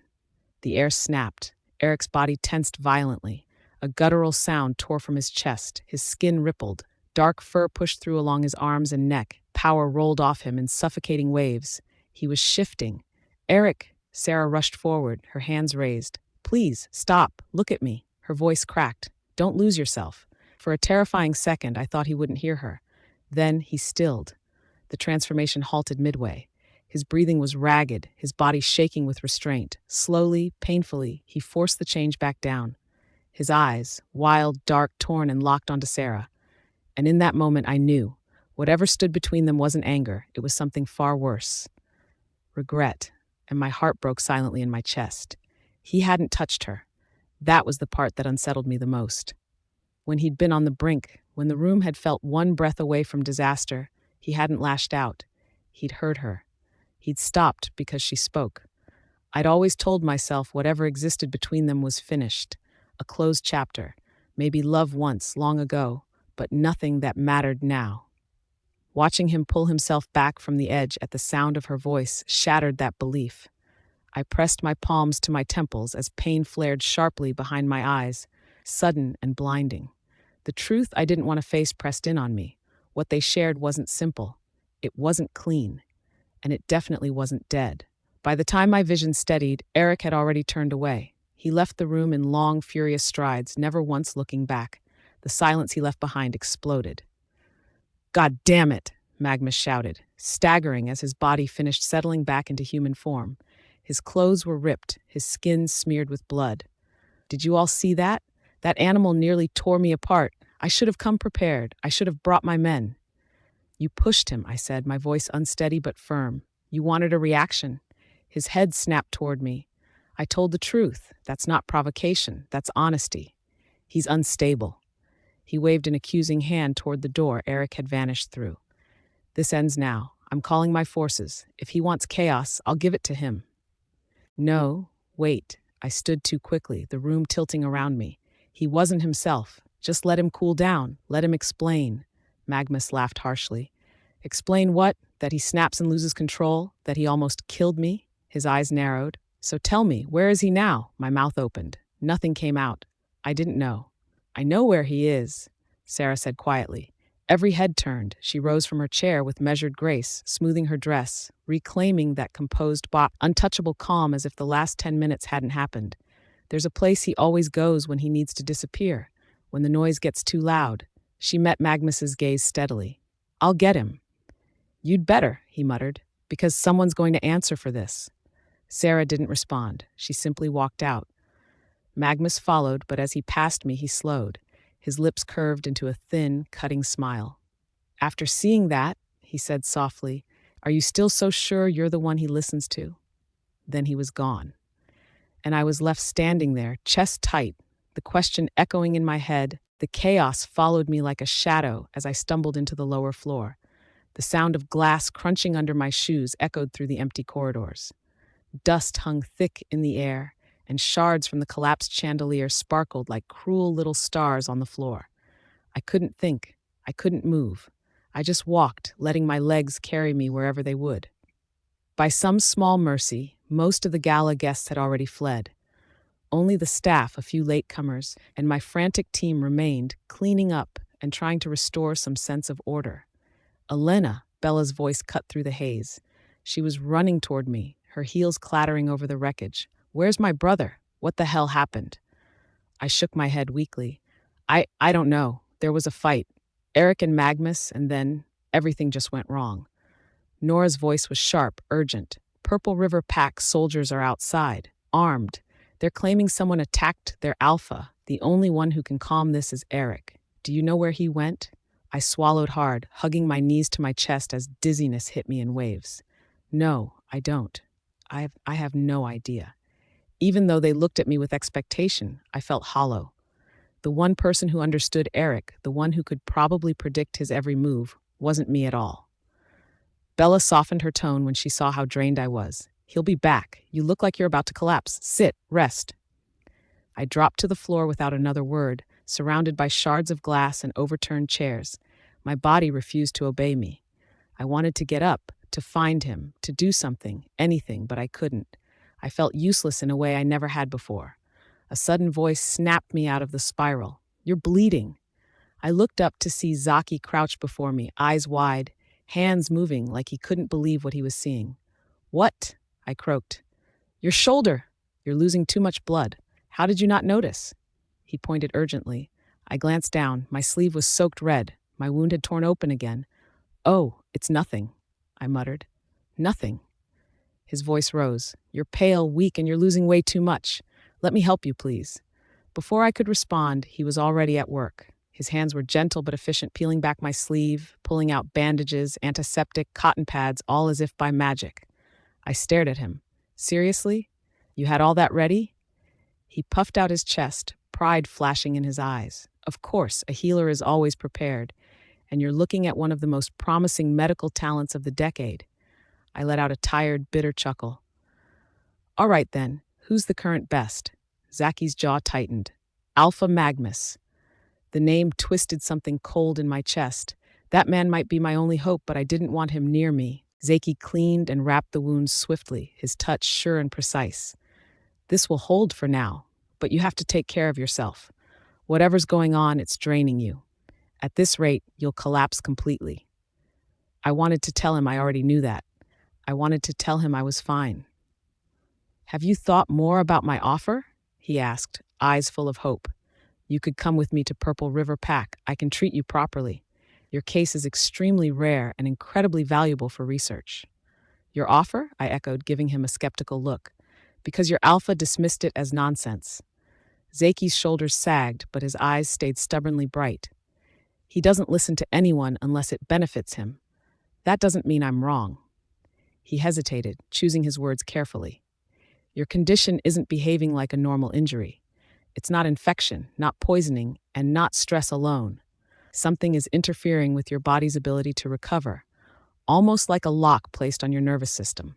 The air snapped. Eric's body tensed violently. A guttural sound tore from his chest. His skin rippled. Dark fur pushed through along his arms and neck. Power rolled off him in suffocating waves. He was shifting. Eric! Sarah rushed forward, her hands raised. Please, stop. Look at me. Her voice cracked. Don't lose yourself. For a terrifying second, I thought he wouldn't hear her. Then he stilled. The transformation halted midway. His breathing was ragged, his body shaking with restraint. Slowly, painfully, he forced the change back down. His eyes, wild, dark, torn, and locked onto Sarah. And in that moment, I knew. Whatever stood between them wasn't anger. It was something far worse. Regret. And my heart broke silently in my chest. He hadn't touched her. That was the part that unsettled me the most. When he'd been on the brink, when the room had felt one breath away from disaster, he hadn't lashed out. He'd heard her. He'd stopped because she spoke. I'd always told myself whatever existed between them was finished. A closed chapter. Maybe love once, long ago, but nothing that mattered now. Watching him pull himself back from the edge at the sound of her voice shattered that belief. I pressed my palms to my temples as pain flared sharply behind my eyes, sudden and blinding. The truth I didn't want to face pressed in on me. What they shared wasn't simple. It wasn't clean. And it definitely wasn't dead. By the time my vision steadied, Eric had already turned away. He left the room in long, furious strides, never once looking back. The silence he left behind exploded. "God damn it," Magnus shouted, staggering as his body finished settling back into human form. His clothes were ripped, his skin smeared with blood. "Did you all see that? That animal nearly tore me apart. I should have come prepared. I should have brought my men." "You pushed him," I said, my voice unsteady but firm. "You wanted a reaction." His head snapped toward me. "I told the truth. That's not provocation. That's honesty. He's unstable." He waved an accusing hand toward the door Eric had vanished through. "This ends now. I'm calling my forces. If he wants chaos, I'll give it to him." "No, wait." I stood too quickly, the room tilting around me. "He wasn't himself. Just let him cool down. Let him explain." Magnus laughed harshly. "Explain what? That he snaps and loses control? That he almost killed me?" His eyes narrowed. "So tell me, where is he now?" My mouth opened. Nothing came out. I didn't know. "I know where he is," Sarah said quietly. Every head turned. She rose from her chair with measured grace, smoothing her dress, reclaiming that composed, untouchable calm as if the last 10 minutes hadn't happened. "There's a place he always goes when he needs to disappear, when the noise gets too loud." She met Magnus's gaze steadily. "I'll get him." "You'd better," he muttered, "because someone's going to answer for this." Sarah didn't respond. She simply walked out. Magnus followed, but as he passed me, he slowed. His lips curved into a thin, cutting smile. "After seeing that," he said softly, "are you still so sure you're the one he listens to?" Then he was gone. And I was left standing there, chest tight, the question echoing in my head. The chaos followed me like a shadow as I stumbled into the lower floor. The sound of glass crunching under my shoes echoed through the empty corridors. Dust hung thick in the air, and shards from the collapsed chandelier sparkled like cruel little stars on the floor. I couldn't think. I couldn't move. I just walked, letting my legs carry me wherever they would. By some small mercy, most of the gala guests had already fled. Only the staff, a few latecomers, and my frantic team remained, cleaning up and trying to restore some sense of order. "Elena," Bella's voice cut through the haze. She was running toward me, her heels clattering over the wreckage. "Where's my brother? What the hell happened?" I shook my head weakly. I don't know. There was a fight. Eric and Magnus, and then everything just went wrong." Nora's voice was sharp, urgent. "Purple River Pack soldiers are outside, armed. They're claiming someone attacked their alpha. The only one who can calm this is Eric. Do you know where he went?" I swallowed hard, hugging my knees to my chest as dizziness hit me in waves. "No, I don't. I have no idea." Even though they looked at me with expectation, I felt hollow. The one person who understood Eric, the one who could probably predict his every move, wasn't me at all. Bella softened her tone when she saw how drained I was. "He'll be back. You look like you're about to collapse. Sit, rest." I dropped to the floor without another word, surrounded by shards of glass and overturned chairs. My body refused to obey me. I wanted to get up, to find him, to do something, anything, but I couldn't. I felt useless in a way I never had before. A sudden voice snapped me out of the spiral. "You're bleeding." I looked up to see Zaki crouched before me, eyes wide, hands moving like he couldn't believe what he was seeing. "What?" I croaked. "Your shoulder. You're losing too much blood. How did you not notice?" He pointed urgently. I glanced down. My sleeve was soaked red. My wound had torn open again. "Oh, it's nothing," I muttered. "Nothing." His voice rose. "You're pale, weak, and you're losing way too much. Let me help you, please." Before I could respond, he was already at work. His hands were gentle but efficient, peeling back my sleeve, pulling out bandages, antiseptic, cotton pads, all as if by magic. I stared at him. "Seriously? You had all that ready?" He puffed out his chest, pride flashing in his eyes. "Of course, a healer is always prepared, and you're looking at one of the most promising medical talents of the decade." I let out a tired, bitter chuckle. "All right then, who's the current best?" Zaki's jaw tightened. "Alpha Magnus." The name twisted something cold in my chest. That man might be my only hope, but I didn't want him near me. Zaki cleaned and wrapped the wounds swiftly, his touch sure and precise. "This will hold for now, but you have to take care of yourself. Whatever's going on, it's draining you. At this rate, you'll collapse completely." I wanted to tell him I already knew that. I wanted to tell him I was fine. Have you thought more about my offer? He asked, eyes full of hope. You could come with me to Purple River Pack. I can treat you properly. Your case is extremely rare and incredibly valuable for research. Your offer? I echoed, giving him a skeptical look. Because your alpha dismissed it as nonsense. Zaki's shoulders sagged, but his eyes stayed stubbornly bright. He doesn't listen to anyone unless it benefits him. That doesn't mean I'm wrong. He hesitated, choosing his words carefully. Your condition isn't behaving like a normal injury. It's not infection, not poisoning, and not stress alone. Something is interfering with your body's ability to recover, almost like a lock placed on your nervous system.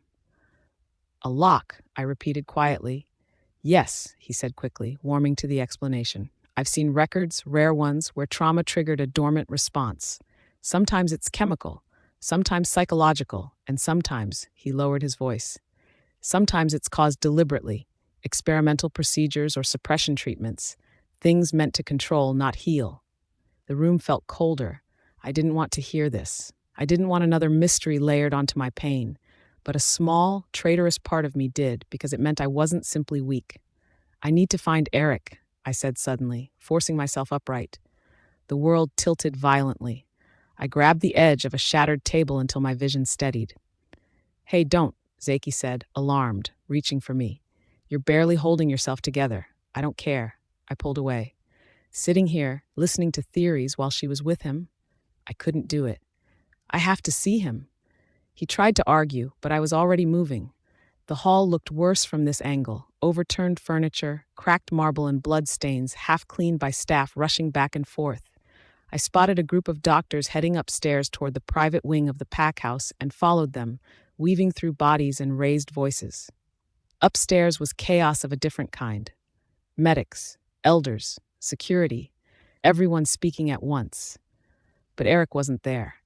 A lock, I repeated quietly. Yes, he said quickly, warming to the explanation. I've seen records, rare ones, where trauma triggered a dormant response. Sometimes it's chemical, sometimes psychological, and sometimes, he lowered his voice, sometimes it's caused deliberately, experimental procedures or suppression treatments, things meant to control, not heal. The room felt colder. I didn't want to hear this. I didn't want another mystery layered onto my pain, but a small, traitorous part of me did because it meant I wasn't simply weak. I need to find Eric, I said suddenly, forcing myself upright. The world tilted violently. I grabbed the edge of a shattered table until my vision steadied. Hey, don't, Zaki said, alarmed, reaching for me. You're barely holding yourself together. I don't care. I pulled away. Sitting here, listening to theories while she was with him, I couldn't do it. I have to see him. He tried to argue, but I was already moving. The hall looked worse from this angle. Overturned furniture, cracked marble and blood stains, half cleaned by staff rushing back and forth. I spotted a group of doctors heading upstairs toward the private wing of the pack house and followed them, weaving through bodies and raised voices. Upstairs was chaos of a different kind. Medics, elders, security, everyone speaking at once. But Eric wasn't there.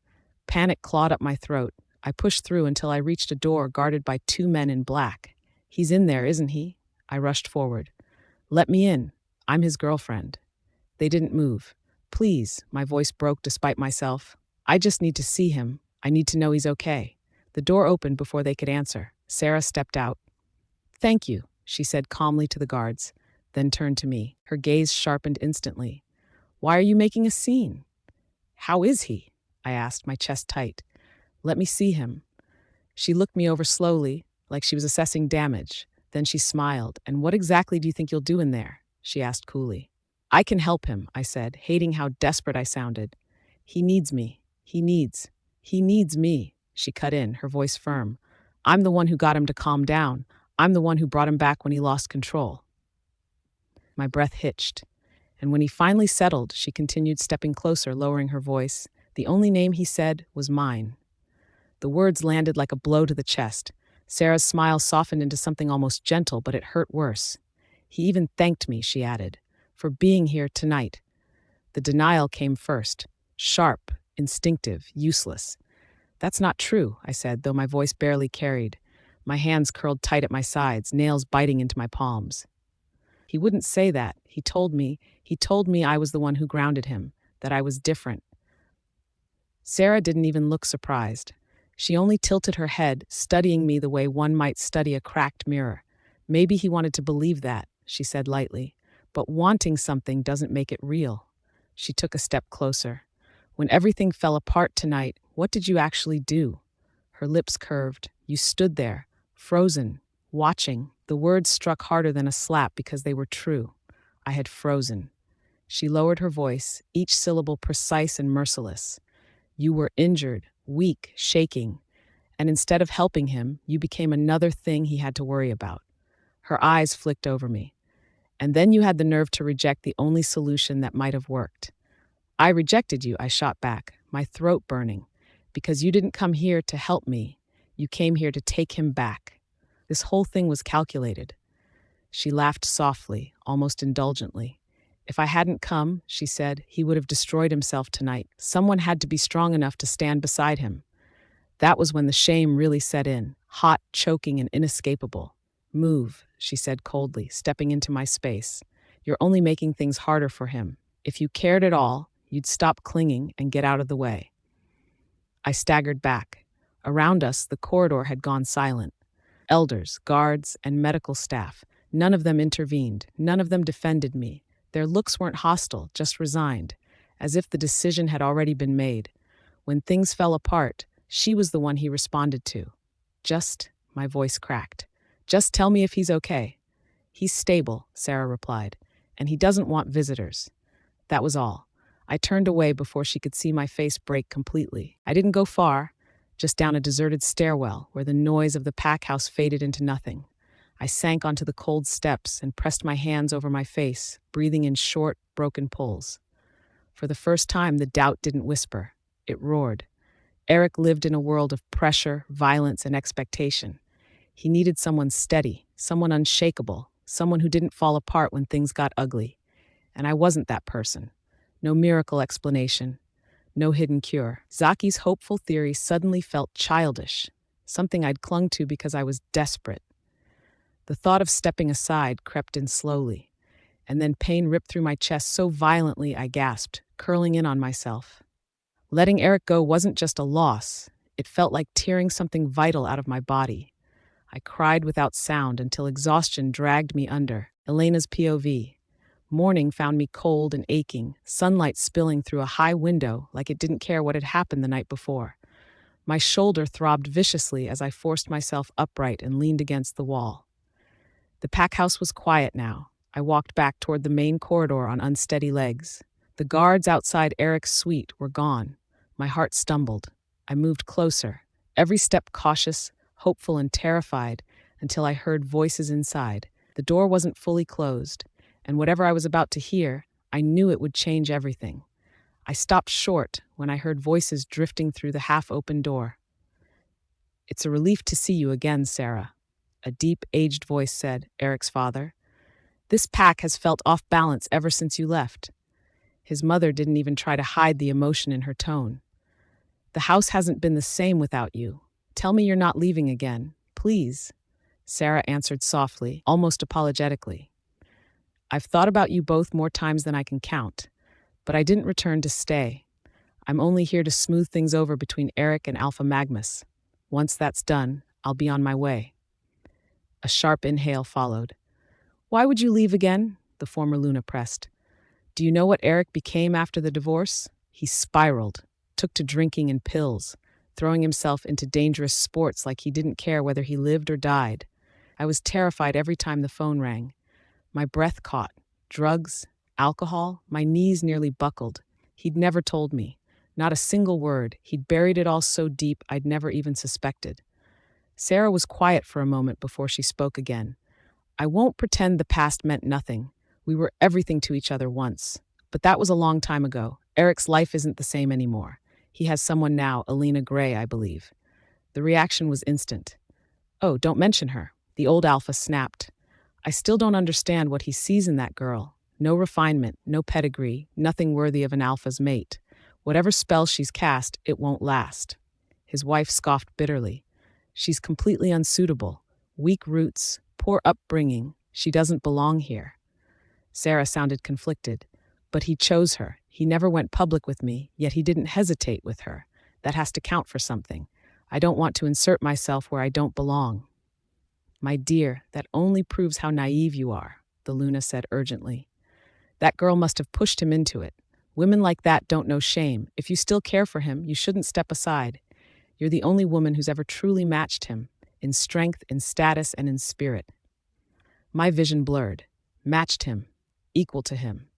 Panic clawed up my throat. I pushed through until I reached a door guarded by two men in black. He's in there, isn't he? I rushed forward. Let me in. I'm his girlfriend. They didn't move. Please, my voice broke despite myself. I just need to see him. I need to know he's okay. The door opened before they could answer. Sarah stepped out. Thank you, she said calmly to the guards, then turned to me. Her gaze sharpened instantly. Why are you making a scene? How is he? I asked, my chest tight. Let me see him. She looked me over slowly, like she was assessing damage. Then she smiled. And what exactly do you think you'll do in there? She asked coolly. I can help him, I said, hating how desperate I sounded. He needs me. He needs me. She cut in, her voice firm. I'm the one who got him to calm down. I'm the one who brought him back when he lost control. My breath hitched. And when he finally settled, she continued, stepping closer, lowering her voice. The only name he said was mine. The words landed like a blow to the chest. Sarah's smile softened into something almost gentle, but it hurt worse. He even thanked me, she added, for being here tonight. The denial came first. Sharp, instinctive, useless. That's not true, I said, though my voice barely carried. My hands curled tight at my sides, nails biting into my palms. He wouldn't say that. He told me I was the one who grounded him, that I was different. Sarah didn't even look surprised. She only tilted her head, studying me the way one might study a cracked mirror. Maybe he wanted to believe that, she said lightly, but wanting something doesn't make it real. She took a step closer. When everything fell apart tonight, what did you actually do? Her lips curved. You stood there, frozen, watching. The words struck harder than a slap because they were true. I had frozen. She lowered her voice, each syllable precise and merciless. You were injured, weak, shaking, and instead of helping him, you became another thing he had to worry about. Her eyes flicked over me. And then you had the nerve to reject the only solution that might have worked. I rejected you, I shot back, my throat burning, because you didn't come here to help me. You came here to take him back. This whole thing was calculated. She laughed softly, almost indulgently. If I hadn't come, she said, he would have destroyed himself tonight. Someone had to be strong enough to stand beside him. That was when the shame really set in, hot, choking, and inescapable. Move, she said coldly, stepping into my space. You're only making things harder for him. If you cared at all, you'd stop clinging and get out of the way. I staggered back. Around us, the corridor had gone silent. elders, guards, and medical staff. None of them intervened. None of them defended me. Their looks weren't hostile, just resigned, as if the decision had already been made. When things fell apart, she was the one he responded to. My voice cracked. Just tell me if he's okay. He's stable, Sarah replied, and he doesn't want visitors. That was all. I turned away before she could see my face break completely. I didn't go far, just down a deserted stairwell where the noise of the pack house faded into nothing. I sank onto the cold steps and pressed my hands over my face, breathing in short, broken pulls. For the first time, the doubt didn't whisper. It roared. Eric lived in a world of pressure, violence, and expectation. He needed someone steady, someone unshakable, someone who didn't fall apart when things got ugly. And I wasn't that person. No miracle explanation. No hidden cure. Zaki's hopeful theory suddenly felt childish, something I'd clung to because I was desperate. The thought of stepping aside crept in slowly, and then pain ripped through my chest so violently I gasped, curling in on myself. Letting Eric go wasn't just a loss. It felt like tearing something vital out of my body. I cried without sound until exhaustion dragged me under. Elena's POV. Morning found me cold and aching, sunlight spilling through a high window like it didn't care what had happened the night before. My shoulder throbbed viciously as I forced myself upright and leaned against the wall. The pack house was quiet now. I walked back toward the main corridor on unsteady legs. The guards outside Eric's suite were gone. My heart stumbled. I moved closer, every step cautious, hopeful, and terrified, until I heard voices inside. The door wasn't fully closed, and whatever I was about to hear, I knew it would change everything. I stopped short when I heard voices drifting through the half-open door. "It's a relief to see you again, Sarah," a deep, aged voice said, Eric's father. "This pack has felt off balance ever since you left." His mother didn't even try to hide the emotion in her tone. "The house hasn't been the same without you. Tell me you're not leaving again, please," Sarah answered softly, almost apologetically. "I've thought about you both more times than I can count, but I didn't return to stay. I'm only here to smooth things over between Eric and Alpha Magnus. Once that's done, I'll be on my way." A sharp inhale followed. "Why would you leave again?" the former Luna pressed. "Do you know what Eric became after the divorce? He spiraled, took to drinking and pills, throwing himself into dangerous sports like he didn't care whether he lived or died. I was terrified every time the phone rang. My breath caught. Drugs, alcohol, my knees nearly buckled. He'd never told me. Not a single word. He'd buried it all so deep I'd never even suspected." Sarah was quiet for a moment before she spoke again. "I won't pretend the past meant nothing. We were everything to each other once. But that was a long time ago. Eric's life isn't the same anymore. He has someone now, Elena Gray, I believe." The reaction was instant. "Oh, don't mention her," the old alpha snapped. "I still don't understand what he sees in that girl. No refinement, no pedigree, nothing worthy of an alpha's mate. Whatever spell she's cast, it won't last." His wife scoffed bitterly. "She's completely unsuitable. Weak roots, poor upbringing. She doesn't belong here." Sarah sounded conflicted. "But he chose her. He never went public with me, yet he didn't hesitate with her. That has to count for something. I don't want to insert myself where I don't belong." "My dear, that only proves how naive you are," the Luna said urgently. "That girl must have pushed him into it. Women like that don't know shame. If you still care for him, you shouldn't step aside. You're the only woman who's ever truly matched him, in strength, in status, and in spirit." My vision blurred. Matched him. Equal to him.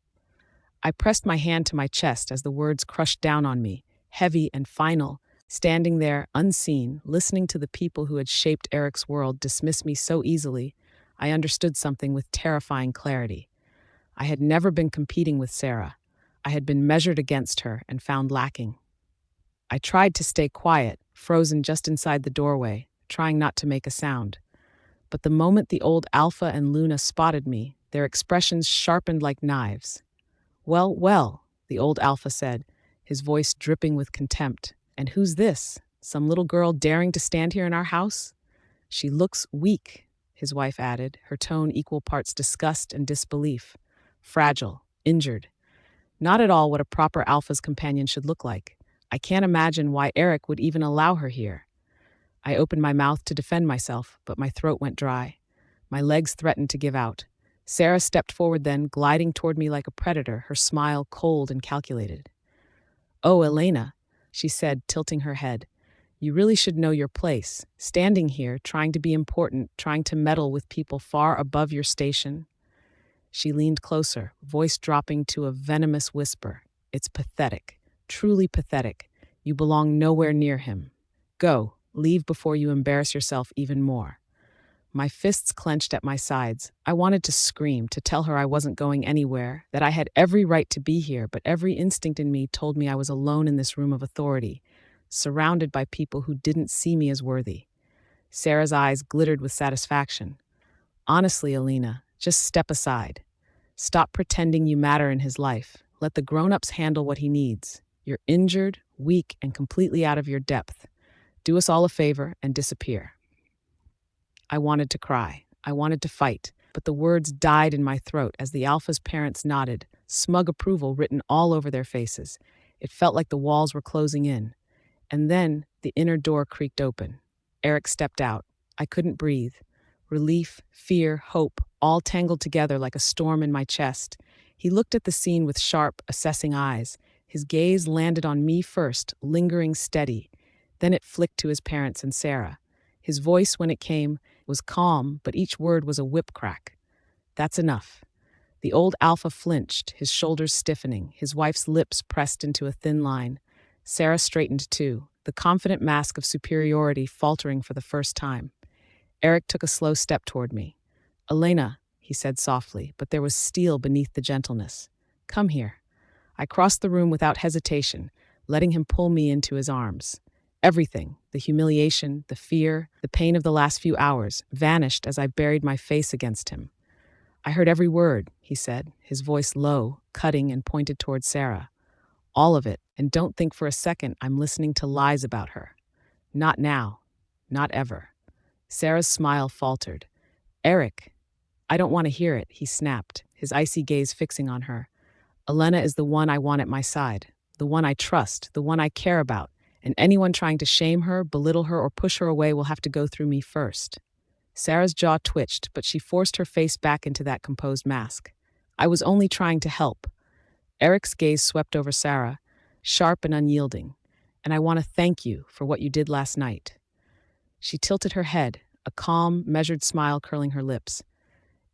I pressed my hand to my chest as the words crushed down on me, heavy and final, standing there, unseen, listening to the people who had shaped Eric's world dismiss me so easily. I understood something with terrifying clarity. I had never been competing with Sarah. I had been measured against her and found lacking. I tried to stay quiet, frozen just inside the doorway, trying not to make a sound. But the moment the old Alpha and Luna spotted me, their expressions sharpened like knives. "Well, well," the old Alpha said, his voice dripping with contempt. "And who's this? Some little girl daring to stand here in our house?" "She looks weak," his wife added, her tone equal parts disgust and disbelief. "Fragile, injured. Not at all what a proper Alpha's companion should look like. I can't imagine why Eric would even allow her here." I opened my mouth to defend myself, but my throat went dry. My legs threatened to give out. Sarah stepped forward then, gliding toward me like a predator, her smile cold and calculated. "Oh, Elena," she said, tilting her head. "You really should know your place. Standing here, trying to be important, trying to meddle with people far above your station." She leaned closer, voice dropping to a venomous whisper. "It's pathetic. Truly pathetic. You belong nowhere near him. Go, leave before you embarrass yourself even more." My fists clenched at my sides. I wanted to scream, to tell her I wasn't going anywhere, that I had every right to be here, but every instinct in me told me I was alone in this room of authority, surrounded by people who didn't see me as worthy. Sarah's eyes glittered with satisfaction. "Honestly, Elena, just step aside. Stop pretending you matter in his life. Let the grown-ups handle what he needs. You're injured, weak, and completely out of your depth. Do us all a favor and disappear." I wanted to cry. I wanted to fight, but the words died in my throat as the Alpha's parents nodded, smug approval written all over their faces. It felt like the walls were closing in. And then the inner door creaked open. Eric stepped out. I couldn't breathe. Relief, fear, hope, all tangled together like a storm in my chest. He looked at the scene with sharp, assessing eyes. His gaze landed on me first, lingering steady. Then it flicked to his parents and Sarah. His voice, when it came, was calm, but each word was a whip crack. "That's enough." The old Alpha flinched, his shoulders stiffening, his wife's lips pressed into a thin line. Sarah straightened too, the confident mask of superiority faltering for the first time. Eric took a slow step toward me. "Elena," he said softly, but there was steel beneath the gentleness. "Come here." I crossed the room without hesitation, letting him pull me into his arms. Everything, the humiliation, the fear, the pain of the last few hours, vanished as I buried my face against him. "I heard every word," he said, his voice low, cutting and pointed toward Sarah. "All of it, and don't think for a second I'm listening to lies about her. Not now. Not ever." Sarah's smile faltered. "Eric." "I don't want to hear it," he snapped, his icy gaze fixing on her. "Elena is the one I want at my side, the one I trust, the one I care about. And anyone trying to shame her, belittle her, or push her away will have to go through me first." Sarah's jaw twitched, but she forced her face back into that composed mask. "I was only trying to help." Eric's gaze swept over Sarah, sharp and unyielding. "And I want to thank you for what you did last night." She tilted her head, a calm, measured smile curling her lips.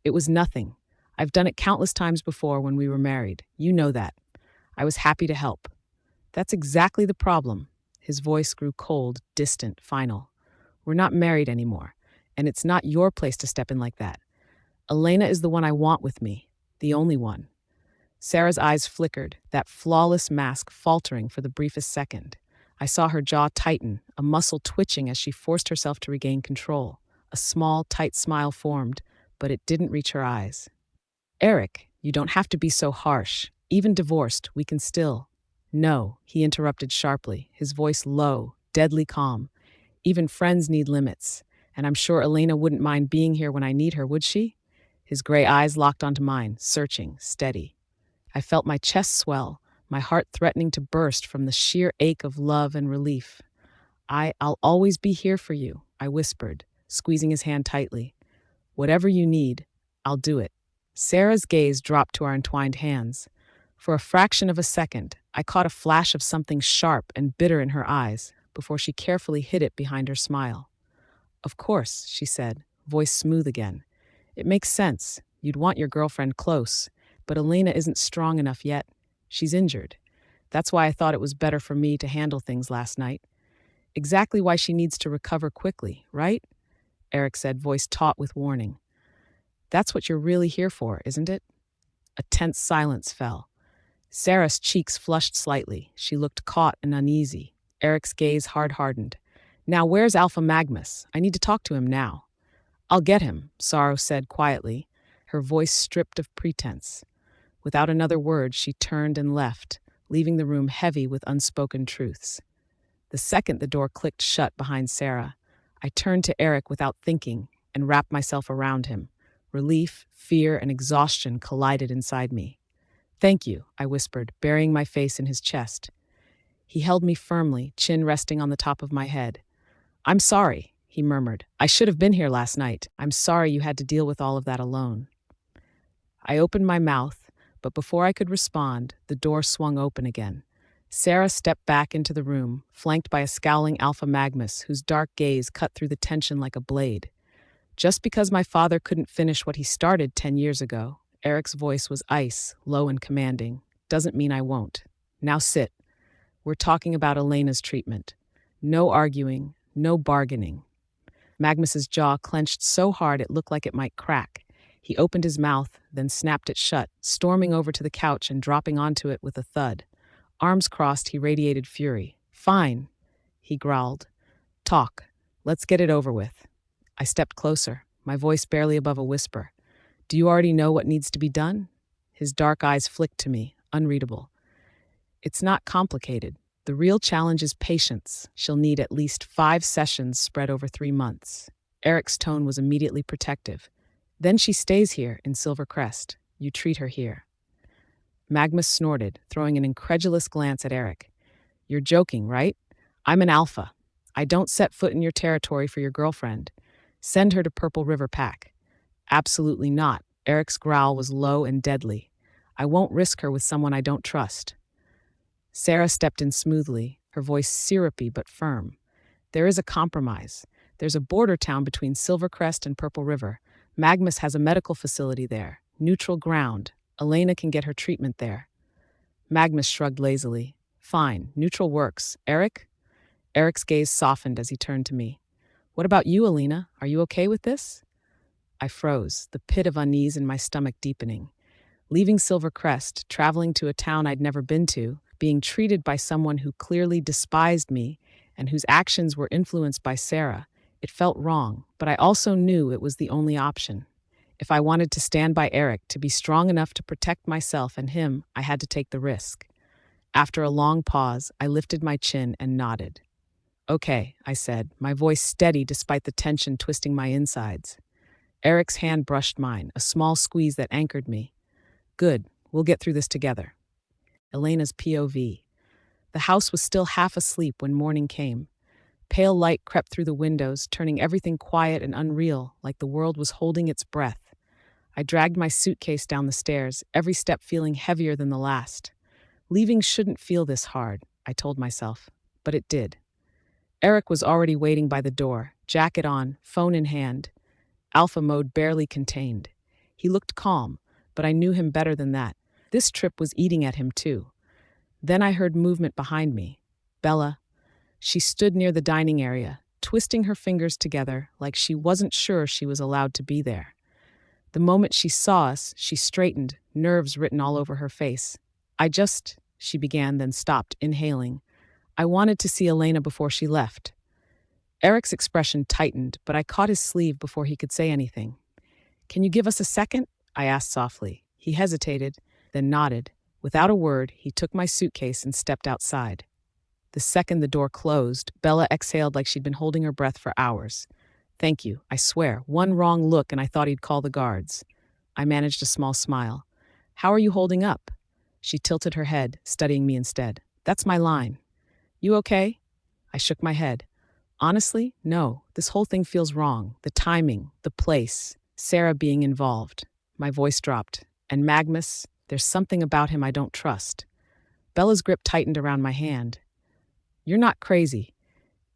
"It was nothing. I've done it countless times before when we were married. You know that. I was happy to help." "That's exactly the problem." His voice grew cold, distant, final. "We're not married anymore, and it's not your place to step in like that. Elena is the one I want with me, the only one." Sarah's eyes flickered, that flawless mask faltering for the briefest second. I saw her jaw tighten, a muscle twitching as she forced herself to regain control. A small, tight smile formed, but it didn't reach her eyes. "Eric, you don't have to be so harsh. Even divorced, we can still—" "No," he interrupted sharply, his voice low, deadly calm. "Even friends need limits, and I'm sure Elena wouldn't mind being here when I need her, would she?" His gray eyes locked onto mine, searching, steady. I felt my chest swell, my heart threatening to burst from the sheer ache of love and relief. I'll always be here for you," I whispered, squeezing his hand tightly. "Whatever you need, I'll do it." Sarah's gaze dropped to our entwined hands. For a fraction of a second, I caught a flash of something sharp and bitter in her eyes before she carefully hid it behind her smile. "Of course," she said, voice smooth again. "It makes sense. You'd want your girlfriend close, but Elena isn't strong enough yet. She's injured. That's why I thought it was better for me to handle things last night. Exactly why she needs to recover quickly, right?" Eric said, voice taut with warning. "That's what you're really here for, isn't it?" A tense silence fell. Sarah's cheeks flushed slightly. She looked caught and uneasy. Eric's gaze hard-hardened. "Now where's Alpha Magnus? I need to talk to him now." "I'll get him," Sorrow said quietly, her voice stripped of pretense. Without another word, she turned and left, leaving the room heavy with unspoken truths. The second the door clicked shut behind Sarah, I turned to Eric without thinking and wrapped myself around him. Relief, fear, and exhaustion collided inside me. "Thank you," I whispered, burying my face in his chest. He held me firmly, chin resting on the top of my head. I'm sorry, he murmured. I should have been here last night. I'm sorry you had to deal with all of that alone. I opened my mouth, but before I could respond, the door swung open again. Sarah stepped back into the room, flanked by a scowling Alpha Magnus whose dark gaze cut through the tension like a blade. Just because my father couldn't finish what he started 10 years ago, Eric's voice was ice, low and commanding, doesn't mean I won't. Now sit. We're talking about Elena's treatment. No arguing, no bargaining. Magnus's jaw clenched so hard it looked like it might crack. He opened his mouth, then snapped it shut, storming over to the couch and dropping onto it with a thud. Arms crossed, he radiated fury. Fine, he growled. Talk. Let's get it over with. I stepped closer, my voice barely above a whisper. Do you already know what needs to be done? His dark eyes flicked to me, unreadable. It's not complicated. The real challenge is patience. She'll need at least 5 sessions spread over 3 months. Eric's tone was immediately protective. Then she stays here in Silver Crest. You treat her here. Magnus snorted, throwing an incredulous glance at Eric. You're joking, right? I'm an alpha. I don't set foot in your territory for your girlfriend. Send her to Purple River Pack. Absolutely not. Eric's growl was low and deadly. I won't risk her with someone I don't trust. Sarah stepped in smoothly, her voice syrupy but firm. There is a compromise. There's a border town between Silvercrest and Purple River. Magnus has a medical facility there. Neutral ground. Elena can get her treatment there. Magnus shrugged lazily. Fine, neutral works. Eric? Eric's gaze softened as he turned to me. What about you, Elena? Are you okay with this? I froze, the pit of unease in my stomach deepening. Leaving Silvercrest, traveling to a town I'd never been to, being treated by someone who clearly despised me and whose actions were influenced by Sarah, it felt wrong, but I also knew it was the only option. If I wanted to stand by Eric, to be strong enough to protect myself and him, I had to take the risk. After a long pause, I lifted my chin and nodded. Okay, I said, my voice steady despite the tension twisting my insides. Eric's hand brushed mine, a small squeeze that anchored me. Good, we'll get through this together. Elena's POV. The house was still half asleep when morning came. Pale light crept through the windows, turning everything quiet and unreal, like the world was holding its breath. I dragged my suitcase down the stairs, every step feeling heavier than the last. Leaving shouldn't feel this hard, I told myself, but it did. Eric was already waiting by the door, jacket on, phone in hand. Alpha mode barely contained. He looked calm, but I knew him better than that. This trip was eating at him too. Then I heard movement behind me. Bella. She stood near the dining area, twisting her fingers together like she wasn't sure she was allowed to be there. The moment she saw us, she straightened, nerves written all over her face. She began, then stopped, inhaling. I wanted to see Elena before she left. Eric's expression tightened, but I caught his sleeve before he could say anything. Can you give us a second? I asked softly. He hesitated, then nodded. Without a word, he took my suitcase and stepped outside. The second the door closed, Bella exhaled like she'd been holding her breath for hours. Thank you, I swear. One wrong look and I thought he'd call the guards. I managed a small smile. How are you holding up? She tilted her head, studying me instead. That's my line. You okay? I shook my head. Honestly, no. This whole thing feels wrong. The timing, the place, Sarah being involved. My voice dropped. And Magnus, there's something about him I don't trust. Bella's grip tightened around my hand. You're not crazy.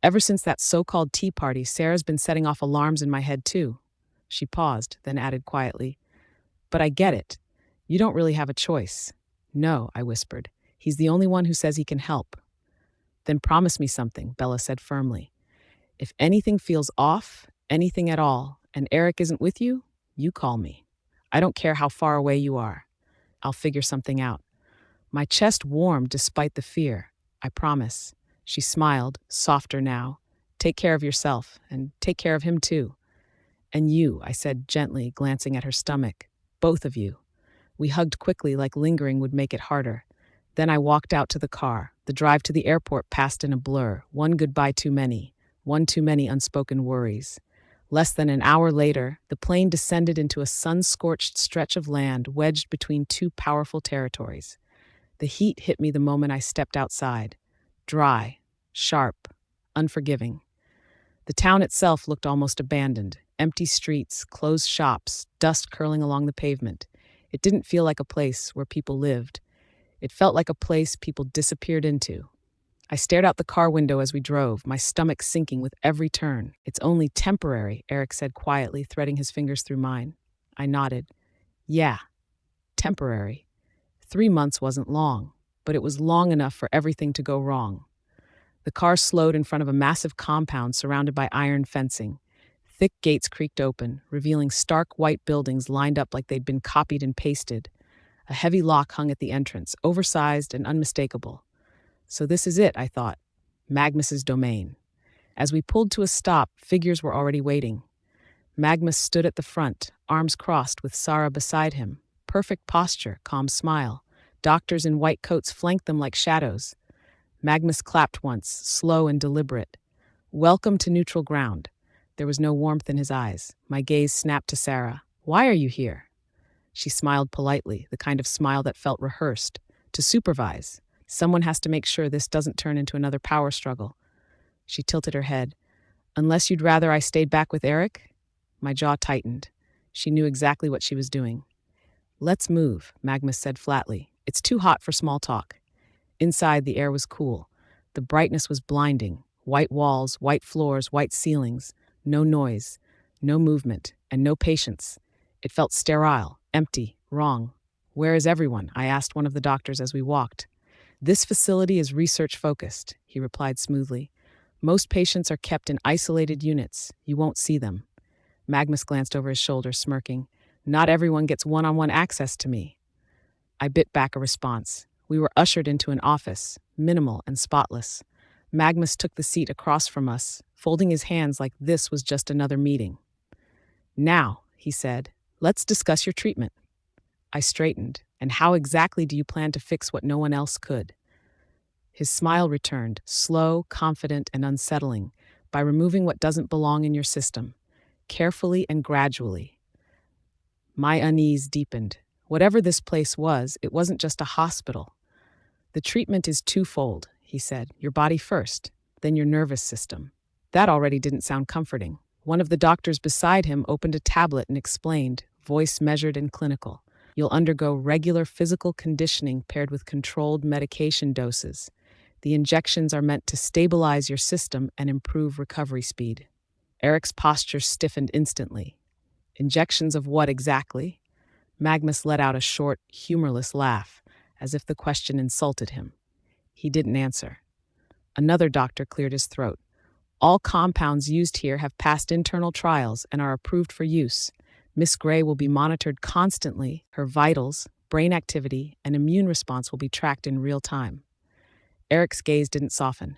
Ever since that so-called tea party, Sarah's been setting off alarms in my head too. She paused, then added quietly. But I get it. You don't really have a choice. No, I whispered. He's the only one who says he can help. Then promise me something, Bella said firmly. If anything feels off, anything at all, and Eric isn't with you, you call me. I don't care how far away you are. I'll figure something out. My chest warmed despite the fear. I promise. She smiled, softer now. Take care of yourself, and take care of him too. And you, I said gently, glancing at her stomach. Both of you. We hugged quickly like lingering would make it harder. Then I walked out to the car. The drive to the airport passed in a blur. One goodbye too many. One too many unspoken worries. Less than an hour later, the plane descended into a sun-scorched stretch of land wedged between two powerful territories. The heat hit me the moment I stepped outside. Dry, sharp, unforgiving. The town itself looked almost abandoned. Empty streets, closed shops, dust curling along the pavement. It didn't feel like a place where people lived. It felt like a place people disappeared into. I stared out the car window as we drove, my stomach sinking with every turn. "It's only temporary," Eric said quietly, threading his fingers through mine. I nodded. "Yeah, temporary." 3 months wasn't long, but it was long enough for everything to go wrong. The car slowed in front of a massive compound surrounded by iron fencing. Thick gates creaked open, revealing stark white buildings lined up like they'd been copied and pasted. A heavy lock hung at the entrance, oversized and unmistakable. So this is it, I thought. Magnus's domain. As we pulled to a stop, figures were already waiting. Magnus stood at the front, arms crossed with Sarah beside him. Perfect posture, calm smile. Doctors in white coats flanked them like shadows. Magnus clapped once, slow and deliberate. "Welcome to neutral ground." There was no warmth in his eyes. My gaze snapped to Sarah. "Why are you here?" She smiled politely, the kind of smile that felt rehearsed. "To supervise. Someone has to make sure this doesn't turn into another power struggle." She tilted her head. "Unless you'd rather I stayed back with Eric?" My jaw tightened. She knew exactly what she was doing. "Let's move," Magnus said flatly. "It's too hot for small talk." Inside, the air was cool. The brightness was blinding. White walls, white floors, white ceilings. No noise, no movement, and no patience. It felt sterile, empty, wrong. "Where is everyone?" I asked one of the doctors as we walked. "This facility is research-focused," he replied smoothly. "Most patients are kept in isolated units. You won't see them." Magnus glanced over his shoulder, smirking. "Not everyone gets one-on-one access to me." I bit back a response. We were ushered into an office, minimal and spotless. Magnus took the seat across from us, folding his hands like this was just another meeting. "Now," he said, "let's discuss your treatment." I straightened. "And how exactly do you plan to fix what no one else could?" His smile returned, slow, confident, and unsettling, by removing what doesn't belong in your system, carefully and gradually. My unease deepened. Whatever this place was, it wasn't just a hospital. "The treatment is twofold," he said. "Your body first, then your nervous system." That already didn't sound comforting. One of the doctors beside him opened a tablet and explained, voice measured and clinical. "You'll undergo regular physical conditioning paired with controlled medication doses. The injections are meant to stabilize your system and improve recovery speed." Eric's posture stiffened instantly. "Injections of what exactly?" Magnus let out a short, humorless laugh, as if the question insulted him. He didn't answer. Another doctor cleared his throat. "All compounds used here have passed internal trials and are approved for use. Miss Gray will be monitored constantly. Her vitals, brain activity, and immune response will be tracked in real time." Eric's gaze didn't soften.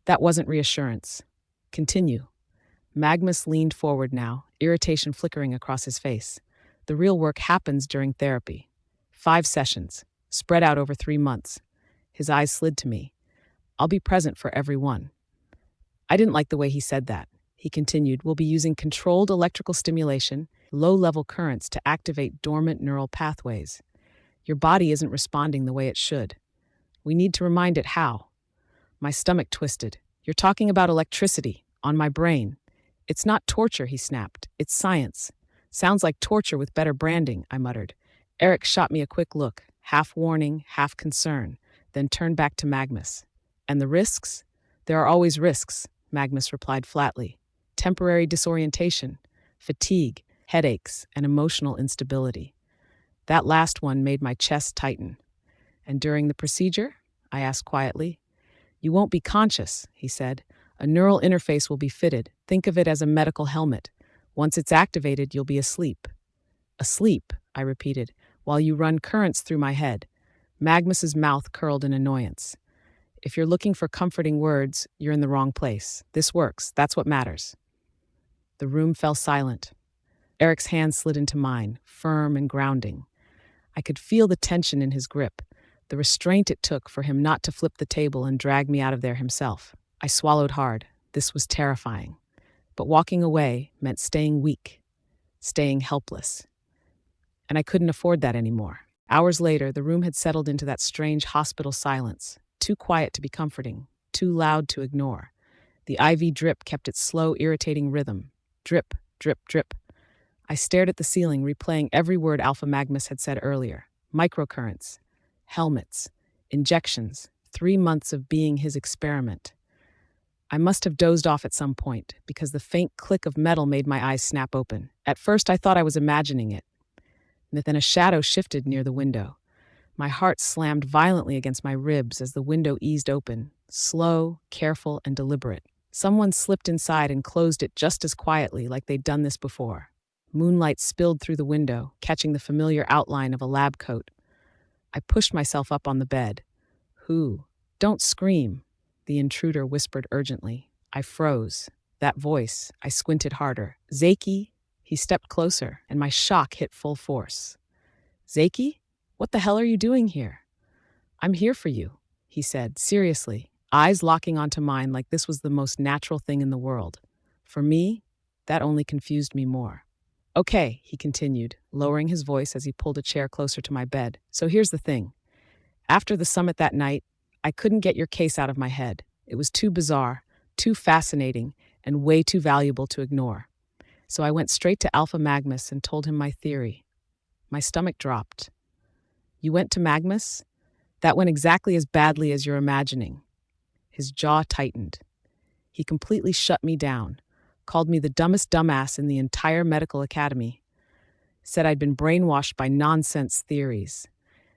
That wasn't reassurance. "Continue." Magnus leaned forward now, irritation flickering across his face. "The real work happens during therapy. 5 sessions, spread out over 3 months. His eyes slid to me. "I'll be present for every one." I didn't like the way he said that. He continued, "We'll be using controlled electrical stimulation, low-level currents to activate dormant neural pathways. Your body isn't responding the way it should. We need to remind it how." My stomach twisted. "You're talking about electricity, on my brain." "It's not torture," he snapped. "It's science." "Sounds like torture with better branding," I muttered. Eric shot me a quick look, half warning, half concern, then turned back to Magnus. "And the risks?" "There are always risks," Magnus replied flatly. "Temporary disorientation, fatigue, headaches, and emotional instability." That last one made my chest tighten. "And during the procedure?" I asked quietly. "You won't be conscious," he said. "A neural interface will be fitted. Think of it as a medical helmet. Once it's activated, you'll be asleep." "Asleep," I repeated, "while you run currents through my head." Magnus's mouth curled in annoyance. "If you're looking for comforting words, you're in the wrong place. This works. That's what matters." The room fell silent. Eric's hand slid into mine, firm and grounding. I could feel the tension in his grip, the restraint it took for him not to flip the table and drag me out of there himself. I swallowed hard. This was terrifying. But walking away meant staying weak, staying helpless. And I couldn't afford that anymore. Hours later, the room had settled into that strange hospital silence, too quiet to be comforting, too loud to ignore. The IV drip kept its slow, irritating rhythm. Drip, drip, drip. I stared at the ceiling, replaying every word Alpha Magnus had said earlier. Microcurrents, helmets, injections, 3 months of being his experiment. I must have dozed off at some point, because the faint click of metal made my eyes snap open. At first, I thought I was imagining it. Then a shadow shifted near the window. My heart slammed violently against my ribs as the window eased open, slow, careful, and deliberate. Someone slipped inside and closed it just as quietly, like they'd done this before. Moonlight spilled through the window, catching the familiar outline of a lab coat. I pushed myself up on the bed. "Who? Don't scream," the intruder whispered urgently. I froze. That voice, I squinted harder. "Zaki?" He stepped closer, and my shock hit full force. "Zaki? What the hell are you doing here?" "I'm here for you," he said, seriously, eyes locking onto mine like this was the most natural thing in the world. For me, that only confused me more. "Okay," he continued, lowering his voice as he pulled a chair closer to my bed. "So here's the thing. After the summit that night, I couldn't get your case out of my head. It was too bizarre, too fascinating, and way too valuable to ignore. So I went straight to Alpha Magnus and told him my theory." My stomach dropped. "You went to Magnus? That went exactly as badly as you're imagining." His jaw tightened. He completely shut me down, called me the dumbest dumbass in the entire medical academy, said I'd been brainwashed by nonsense theories.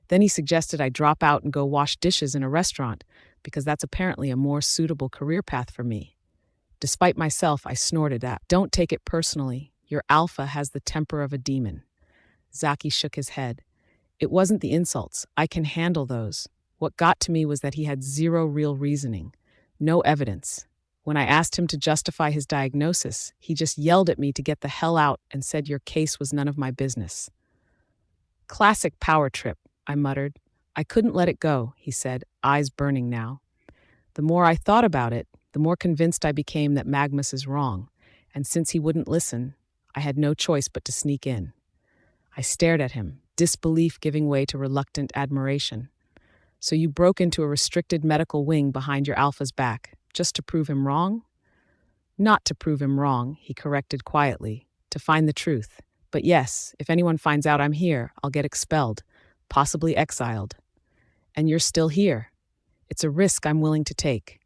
Then he suggested I drop out and go wash dishes in a restaurant, because that's apparently a more suitable career path for me. Despite myself, I snorted at, "Don't take it personally. Your alpha has the temper of a demon." Zaki shook his head. "It wasn't the insults. I can handle those. What got to me was that he had zero real reasoning, no evidence. When I asked him to justify his diagnosis, he just yelled at me to get the hell out and said your case was none of my business." "Classic power trip," I muttered. "I couldn't let it go," he said, eyes burning now. The more I thought about it, the more convinced I became that Magnus is wrong, and since he wouldn't listen, I had no choice but to sneak in. I stared at him, disbelief giving way to reluctant admiration. "So you broke into a restricted medical wing behind your alpha's back, just to prove him wrong?" "Not to prove him wrong," he corrected quietly, "to find the truth. But yes, if anyone finds out I'm here, I'll get expelled, possibly exiled. And you're still here. It's a risk I'm willing to take."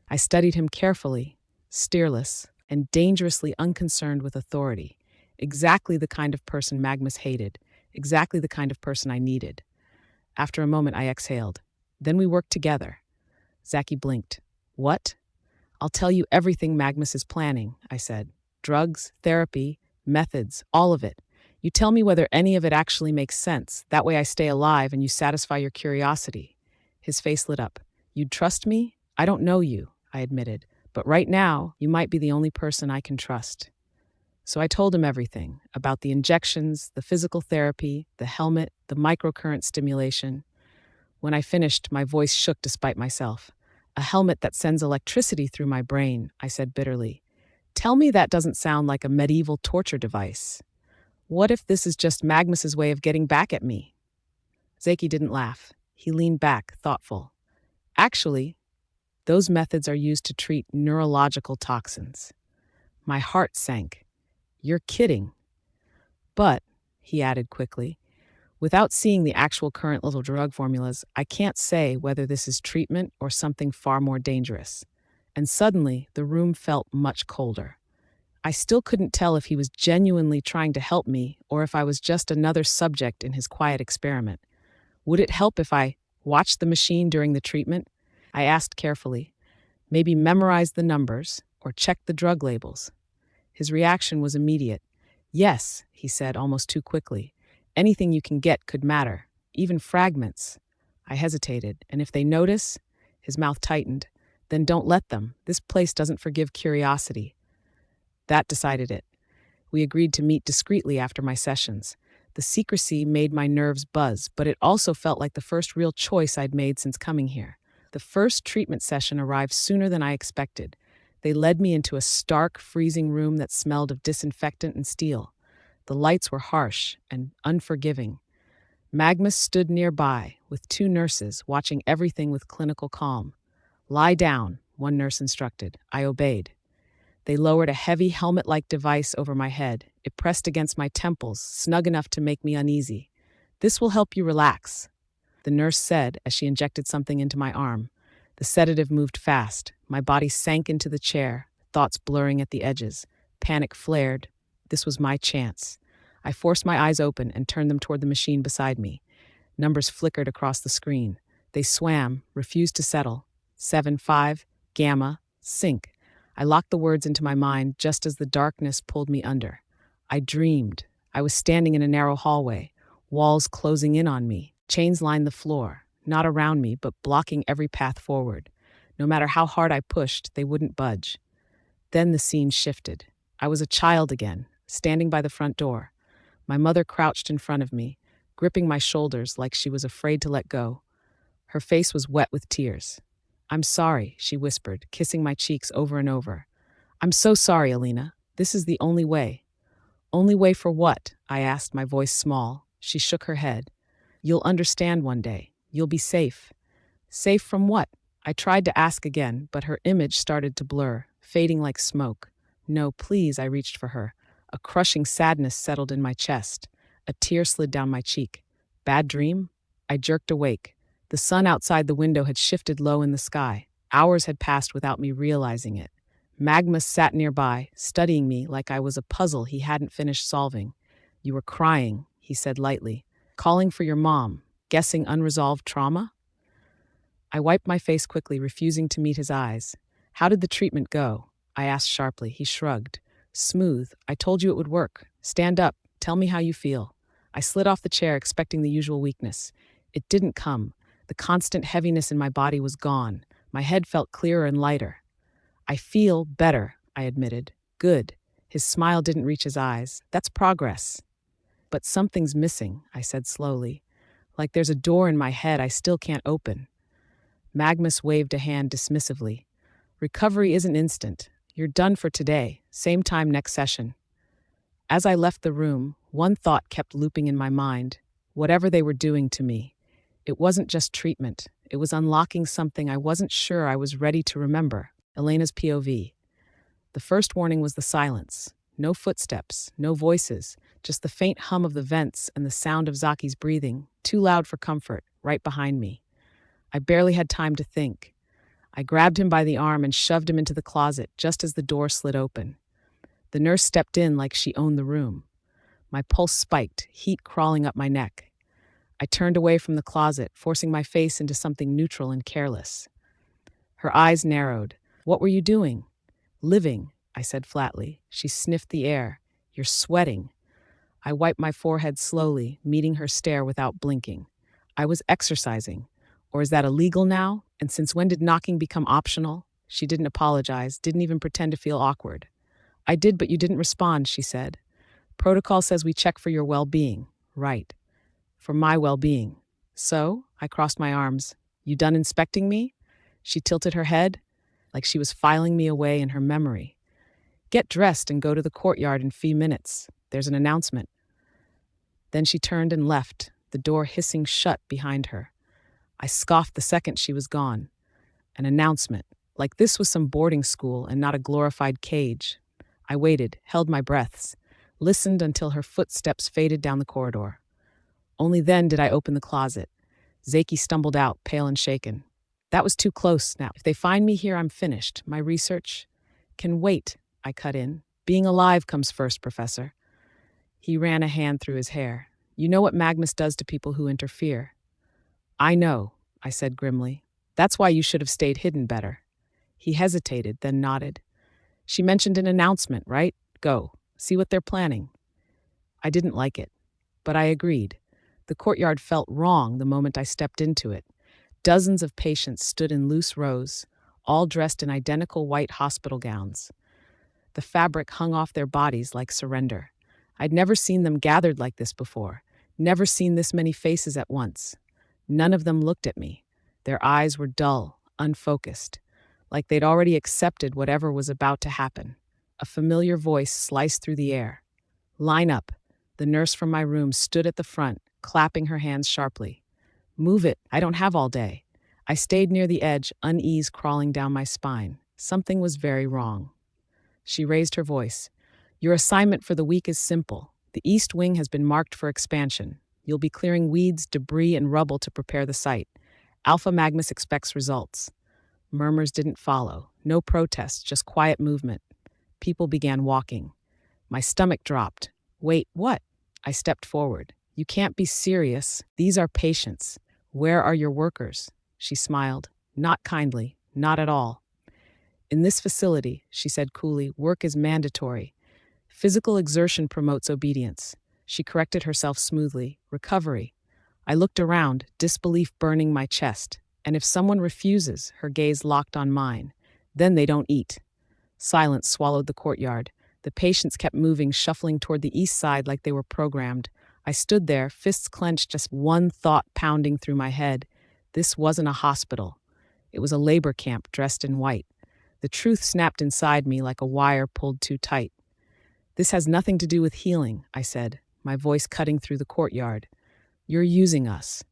I studied him carefully, steerless, and dangerously unconcerned with authority. Exactly the kind of person Magnus hated, exactly the kind of person I needed. After a moment, I exhaled. "Then we worked together." Zaki blinked. "What?" "I'll tell you everything Magnus is planning," I said. "Drugs, therapy, methods, all of it. You tell me whether any of it actually makes sense. That way I stay alive and you satisfy your curiosity." His face lit up. "You'd trust me? I don't know you," I admitted. "But right now, you might be the only person I can trust." So I told him everything, about the injections, the physical therapy, the helmet, the microcurrent stimulation. When I finished, my voice shook despite myself. "A helmet that sends electricity through my brain," I said bitterly. "Tell me that doesn't sound like a medieval torture device. What if this is just Magnus's way of getting back at me?" Zaki didn't laugh. He leaned back, thoughtful. "Actually, those methods are used to treat neurological toxins." My heart sank. "You're kidding." "But," he added quickly, "without seeing the actual current little drug formulas, I can't say whether this is treatment or something far more dangerous." And suddenly, the room felt much colder. I still couldn't tell if he was genuinely trying to help me or if I was just another subject in his quiet experiment. "Would it help if I watched the machine during the treatment?" I asked carefully. "Maybe memorize the numbers or check the drug labels?" His reaction was immediate. "Yes," he said almost too quickly. "Anything you can get could matter, even fragments." I hesitated, and if they notice, his mouth tightened, "Then don't let them. This place doesn't forgive curiosity." That decided it. We agreed to meet discreetly after my sessions. The secrecy made my nerves buzz, but it also felt like the first real choice I'd made since coming here. The first treatment session arrived sooner than I expected. They led me into a stark, freezing room that smelled of disinfectant and steel. The lights were harsh and unforgiving. Magnus stood nearby, with 2 nurses, watching everything with clinical calm. "Lie down," one nurse instructed. I obeyed. They lowered a heavy helmet-like device over my head. It pressed against my temples, snug enough to make me uneasy. "This will help you relax," the nurse said as she injected something into my arm. The sedative moved fast. My body sank into the chair, thoughts blurring at the edges. Panic flared. This was my chance. I forced my eyes open and turned them toward the machine beside me. Numbers flickered across the screen. They swam, refused to settle. 7, 5, gamma, sync. I locked the words into my mind just as the darkness pulled me under. I dreamed. I was standing in a narrow hallway, walls closing in on me. Chains lined the floor, not around me, but blocking every path forward. No matter how hard I pushed, they wouldn't budge. Then the scene shifted. I was a child again, standing by the front door. My mother crouched in front of me, gripping my shoulders like she was afraid to let go. Her face was wet with tears. "I'm sorry," she whispered, kissing my cheeks over and over. "I'm so sorry, Elena. This is the only way." "Only way for what?" I asked, my voice small. She shook her head. "You'll understand one day. You'll be safe." "Safe from what?" I tried to ask again, but her image started to blur, fading like smoke. "No, please," I reached for her. A crushing sadness settled in my chest. A tear slid down my cheek. "Bad dream?" I jerked awake. The sun outside the window had shifted low in the sky. Hours had passed without me realizing it. Magnus sat nearby, studying me like I was a puzzle he hadn't finished solving. "You were crying," he said lightly. "Calling for your mom. Guessing unresolved trauma?" I wiped my face quickly, refusing to meet his eyes. "How did the treatment go?" I asked sharply. He shrugged. "Smooth. I told you it would work. Stand up. Tell me how you feel." I slid off the chair, expecting the usual weakness. It didn't come. The constant heaviness in my body was gone. My head felt clearer and lighter. "I feel better," I admitted. "Good." His smile didn't reach his eyes. "That's progress." "But something's missing," I said slowly. "Like there's a door in my head I still can't open." Magnus waved a hand dismissively. "Recovery isn't instant. You're done for today. Same time next session." As I left the room, one thought kept looping in my mind. Whatever they were doing to me, it wasn't just treatment. It was unlocking something I wasn't sure I was ready to remember. Elena's POV. The first warning was the silence. No footsteps, no voices, just the faint hum of the vents and the sound of Zaki's breathing, too loud for comfort, right behind me. I barely had time to think. I grabbed him by the arm and shoved him into the closet just as the door slid open. The nurse stepped in like she owned the room. My pulse spiked, heat crawling up my neck. I turned away from the closet, forcing my face into something neutral and careless. Her eyes narrowed. "What were you doing?" "Living," I said flatly. She sniffed the air. "You're sweating." I wiped my forehead slowly, meeting her stare without blinking. "I was exercising. Or is that illegal now? And since when did knocking become optional?" She didn't apologize, didn't even pretend to feel awkward. "I did, but you didn't respond," she said. "Protocol says we check for your well-being." "Right. For my well-being." "So?" I crossed my arms. "You done inspecting me?" She tilted her head, like she was filing me away in her memory. "Get dressed and go to the courtyard in few minutes. There's an announcement." Then she turned and left, the door hissing shut behind her. I scoffed the second she was gone. An announcement, like this was some boarding school and not a glorified cage. I waited, held my breaths, listened until her footsteps faded down the corridor. Only then did I open the closet. Zaki stumbled out, pale and shaken. "That was too close now. If they find me here, I'm finished. My research can wait," I cut in. "Being alive comes first, Professor." He ran a hand through his hair. "You know what Magnus does to people who interfere." "I know," I said grimly. "That's why you should have stayed hidden better." He hesitated, then nodded. "She mentioned an announcement, right? Go. See what they're planning." I didn't like it, but I agreed. The courtyard felt wrong the moment I stepped into it. Dozens of patients stood in loose rows, all dressed in identical white hospital gowns. The fabric hung off their bodies like surrender. I'd never seen them gathered like this before, never seen this many faces at once. None of them looked at me. Their eyes were dull, unfocused, like they'd already accepted whatever was about to happen. A familiar voice sliced through the air. "Line up." The nurse from my room stood at the front, clapping her hands sharply. "Move it, I don't have all day." I stayed near the edge, unease crawling down my spine. Something was very wrong. She raised her voice. Your assignment for the week is simple. The east wing has been marked for expansion. You'll be clearing weeds, debris, and rubble to prepare the site. Alpha Magnus expects results. Murmurs didn't follow. No protests, just quiet movement. People began walking. My stomach dropped. Wait, what? I stepped forward. You can't be serious. These are patients. Where are your workers? She smiled. Not kindly. Not at all. In this facility, she said coolly, work is mandatory. Physical exertion promotes obedience. She corrected herself smoothly. Recovery. I looked around, disbelief burning my chest. And if someone refuses, her gaze locked on mine, then they don't eat. Silence swallowed the courtyard. The patients kept moving, shuffling toward the east side like they were programmed. I stood there, fists clenched, just one thought pounding through my head. This wasn't a hospital. It was a labor camp dressed in white. The truth snapped inside me like a wire pulled too tight. This has nothing to do with healing, I said, my voice cutting through the courtyard. You're using us.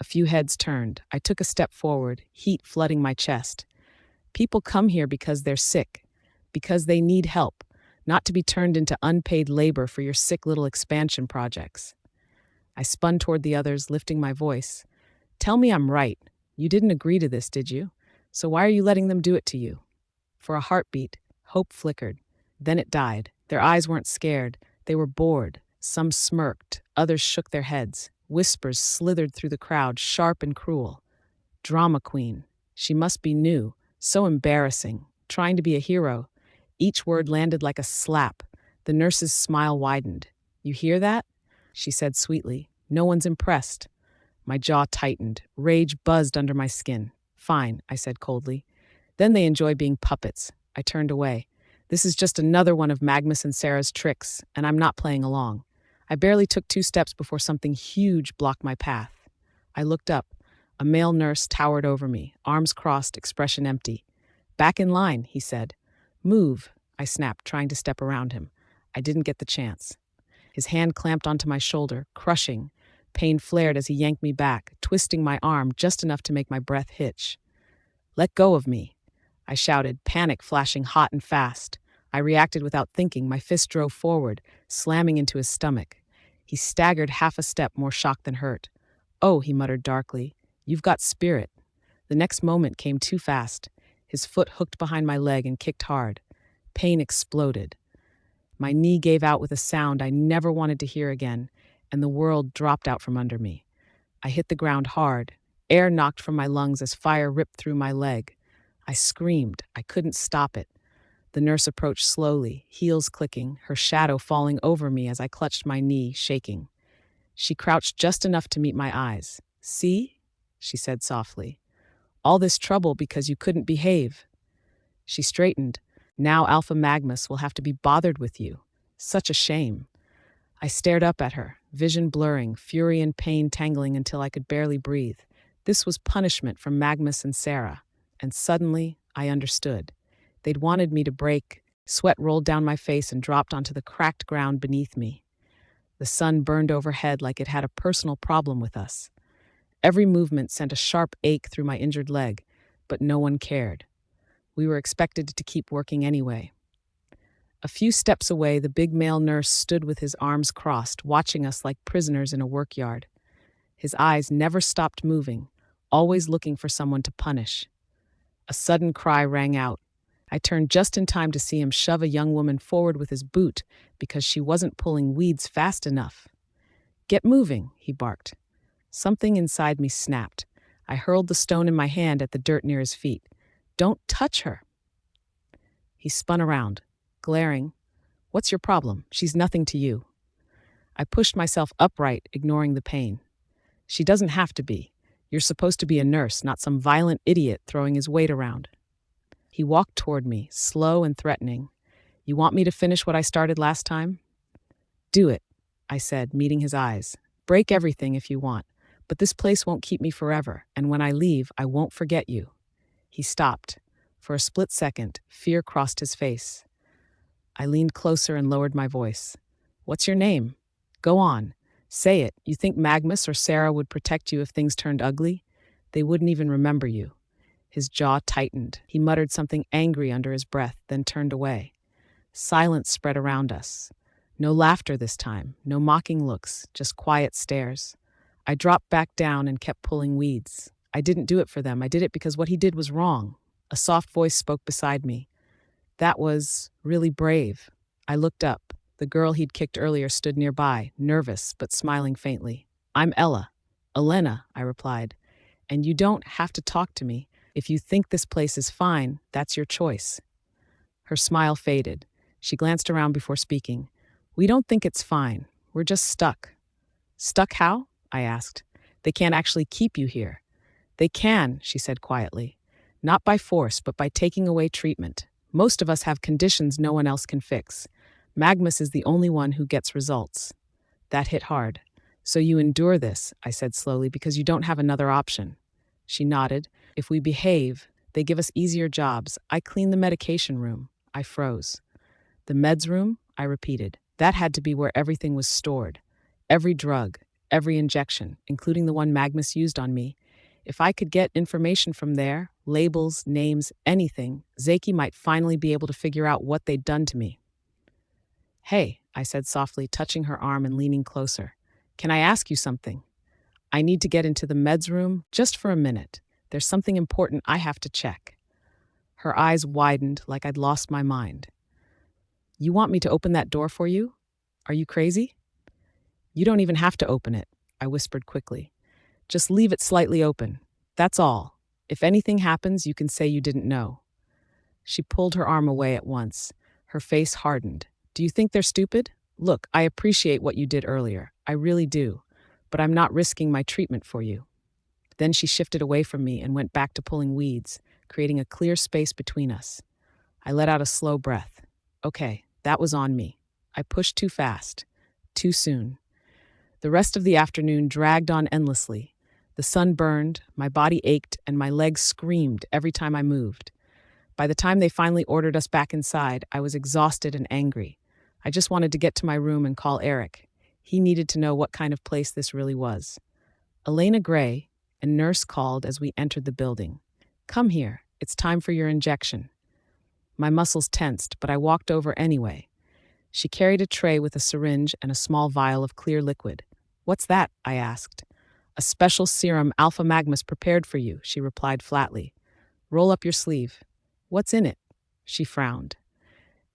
A few heads turned. I took a step forward, heat flooding my chest. People come here because they're sick, because they need help, not to be turned into unpaid labor for your sick little expansion projects. I spun toward the others, lifting my voice. Tell me I'm right. You didn't agree to this, did you? So why are you letting them do it to you? For a heartbeat, hope flickered. Then it died. Their eyes weren't scared. They were bored. Some smirked. Others shook their heads. Whispers slithered through the crowd, sharp and cruel. Drama queen. She must be new. So embarrassing. Trying to be a hero. Each word landed like a slap. The nurse's smile widened. You hear that? She said sweetly. No one's impressed. My jaw tightened. Rage buzzed under my skin. Fine, I said coldly. Then they enjoy being puppets. I turned away. This is just another one of Magnus and Sarah's tricks, and I'm not playing along. I barely took 2 steps before something huge blocked my path. I looked up. A male nurse towered over me, arms crossed, expression empty. Back in line, he said. Move, I snapped, trying to step around him. I didn't get the chance. His hand clamped onto my shoulder, crushing. Pain flared as he yanked me back, twisting my arm just enough to make my breath hitch. Let go of me, I shouted, panic flashing hot and fast. I reacted without thinking. My fist drove forward, slamming into his stomach. He staggered half a step, more shocked than hurt. Oh, he muttered darkly, you've got spirit. The next moment came too fast. His foot hooked behind my leg and kicked hard. Pain exploded. My knee gave out with a sound I never wanted to hear again, and the world dropped out from under me. I hit the ground hard. Air knocked from my lungs as fire ripped through my leg. I screamed. I couldn't stop it. The nurse approached slowly, heels clicking, her shadow falling over me as I clutched my knee, shaking. She crouched just enough to meet my eyes. See? She said softly. All this trouble because you couldn't behave. She straightened. Now Alpha Magnus will have to be bothered with you. Such a shame. I stared up at her, vision blurring, fury and pain tangling until I could barely breathe. This was punishment from Magnus and Sarah. And suddenly, I understood. They'd wanted me to break. Sweat rolled down my face and dropped onto the cracked ground beneath me. The sun burned overhead like it had a personal problem with us. Every movement sent a sharp ache through my injured leg, but no one cared. We were expected to keep working anyway. A few steps away, the big male nurse stood with his arms crossed, watching us like prisoners in a workyard. His eyes never stopped moving, always looking for someone to punish. A sudden cry rang out. I turned just in time to see him shove a young woman forward with his boot because she wasn't pulling weeds fast enough. Get moving, he barked. Something inside me snapped. I hurled the stone in my hand at the dirt near his feet. Don't touch her. He spun around, glaring. What's your problem? She's nothing to you. I pushed myself upright, ignoring the pain. She doesn't have to be. You're supposed to be a nurse, not some violent idiot throwing his weight around. He walked toward me, slow and threatening. You want me to finish what I started last time? Do it, I said, meeting his eyes. Break everything if you want, but this place won't keep me forever, and when I leave, I won't forget you. He stopped. For a split second, fear crossed his face. I leaned closer and lowered my voice. What's your name? Go on. Say it. You think Magnus or Sarah would protect you if things turned ugly? They wouldn't even remember you. His jaw tightened. He muttered something angry under his breath, then turned away. Silence spread around us. No laughter this time, no mocking looks, just quiet stares. I dropped back down and kept pulling weeds. I didn't do it for them. I did it because what he did was wrong. A soft voice spoke beside me. That was really brave. I looked up. The girl he'd kicked earlier stood nearby, nervous but smiling faintly. I'm Ella. Elena, I replied. And you don't have to talk to me. If you think this place is fine, that's your choice. Her smile faded. She glanced around before speaking. We don't think it's fine. We're just stuck. Stuck how? I asked. They can't actually keep you here. They can, she said quietly. Not by force, but by taking away treatment. Most of us have conditions no one else can fix. Magnus is the only one who gets results. That hit hard. So you endure this, I said slowly, because you don't have another option. She nodded. If we behave, they give us easier jobs. I clean the medication room. I froze. The meds room? I repeated. That had to be where everything was stored. Every drug, every injection, including the one Magnus used on me. If I could get information from there, labels, names, anything, Zaki might finally be able to figure out what they'd done to me. Hey, I said softly, touching her arm and leaning closer. Can I ask you something? I need to get into the meds room just for a minute. There's something important I have to check. Her eyes widened like I'd lost my mind. You want me to open that door for you? Are you crazy? You don't even have to open it, I whispered quickly. Just leave it slightly open. That's all. If anything happens, you can say you didn't know. She pulled her arm away at once. Her face hardened. Do you think they're stupid? Look, I appreciate what you did earlier. I really do. But I'm not risking my treatment for you. Then she shifted away from me and went back to pulling weeds, creating a clear space between us. I let out a slow breath. Okay, that was on me. I pushed too fast. Too soon. The rest of the afternoon dragged on endlessly. The sun burned, my body ached, and my legs screamed every time I moved. By the time they finally ordered us back inside, I was exhausted and angry. I just wanted to get to my room and call Eric. He needed to know what kind of place this really was. Elena Gray, a nurse, called as we entered the building. Come here, it's time for your injection. My muscles tensed, but I walked over anyway. She carried a tray with a syringe and a small vial of clear liquid. What's that? I asked. A special serum Alpha Magnus prepared for you, she replied flatly. Roll up your sleeve. What's in it? She frowned.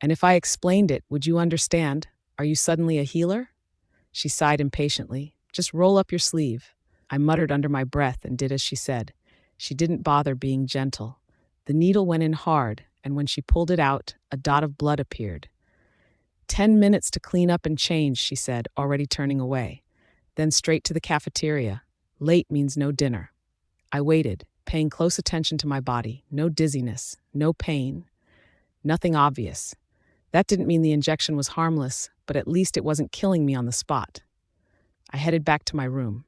And if I explained it, would you understand? Are you suddenly a healer? She sighed impatiently. Just roll up your sleeve. I muttered under my breath and did as she said. She didn't bother being gentle. The needle went in hard, and when she pulled it out, a dot of blood appeared. 10 minutes to clean up and change, she said, already turning away. Then straight to the cafeteria. Late means no dinner. I waited, paying close attention to my body. No dizziness, no pain, nothing obvious. That didn't mean the injection was harmless, but at least it wasn't killing me on the spot. I headed back to my room.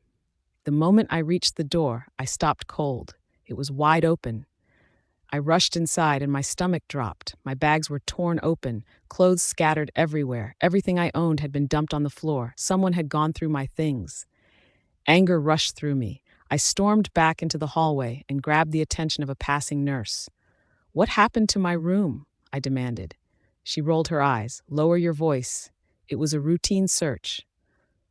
The moment I reached the door, I stopped cold. It was wide open. I rushed inside and my stomach dropped. My bags were torn open, clothes scattered everywhere. Everything I owned had been dumped on the floor. Someone had gone through my things. Anger rushed through me. I stormed back into the hallway and grabbed the attention of a passing nurse. What happened to my room? I demanded. She rolled her eyes. Lower your voice. It was a routine search.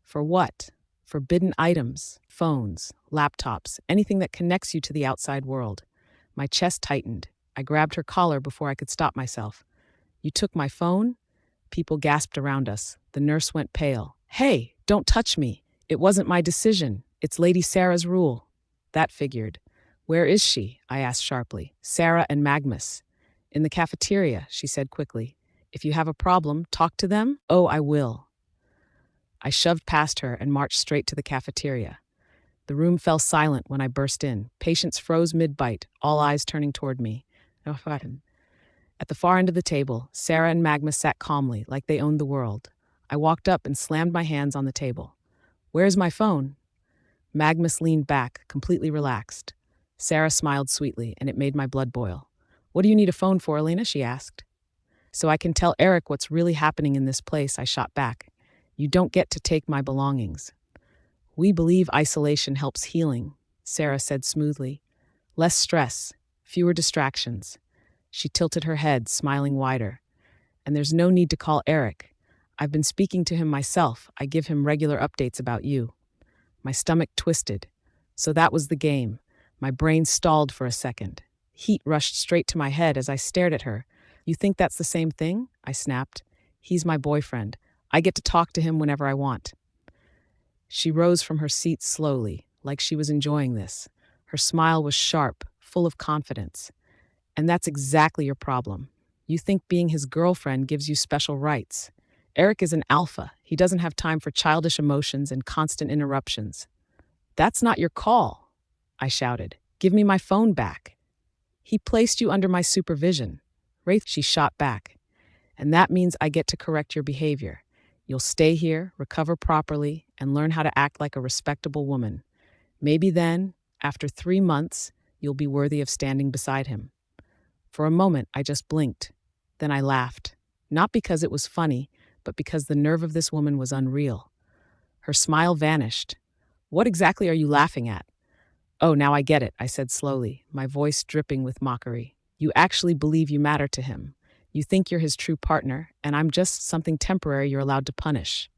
For what? Forbidden items, phones, laptops, anything that connects you to the outside world. My chest tightened. I grabbed her collar before I could stop myself. You took my phone? People gasped around us. The nurse went pale. Hey, don't touch me. It wasn't my decision. It's Lady Sarah's rule. That figured. Where is she? I asked sharply. Sarah and Magnus. In the cafeteria, she said quickly. If you have a problem, talk to them? Oh, I will. I shoved past her and marched straight to the cafeteria. The room fell silent when I burst in. Patients froze mid-bite, all eyes turning toward me. At the far end of the table, Sarah and Magnus sat calmly, like they owned the world. I walked up and slammed my hands on the table. Where's my phone? Magnus leaned back, completely relaxed. Sarah smiled sweetly, and it made my blood boil. What do you need a phone for, Elena? She asked. So I can tell Eric what's really happening in this place, I shot back. You don't get to take my belongings. We believe isolation helps healing. Sarah said smoothly. Less stress, fewer distractions. She tilted her head, smiling wider. And there's no need to call Eric. I've been speaking to him myself. I give him regular updates about you. My stomach twisted. So that was the game. My brain stalled for a second. Heat rushed straight to my head as I stared at her. You think that's the same thing? I snapped. He's my boyfriend. I get to talk to him whenever I want. She rose from her seat slowly, like she was enjoying this. Her smile was sharp, full of confidence. And that's exactly your problem. You think being his girlfriend gives you special rights. Eric is an alpha. He doesn't have time for childish emotions and constant interruptions. That's not your call, I shouted. Give me my phone back. He placed you under my supervision. Wraith, she shot back. And that means I get to correct your behavior. You'll stay here, recover properly, and learn how to act like a respectable woman. Maybe then, after 3 months, you'll be worthy of standing beside him. For a moment, I just blinked. Then I laughed. Not because it was funny, but because the nerve of this woman was unreal. Her smile vanished. What exactly are you laughing at? Oh, now I get it, I said slowly, my voice dripping with mockery. You actually believe you matter to him. You think you're his true partner, and I'm just something temporary you're allowed to punish.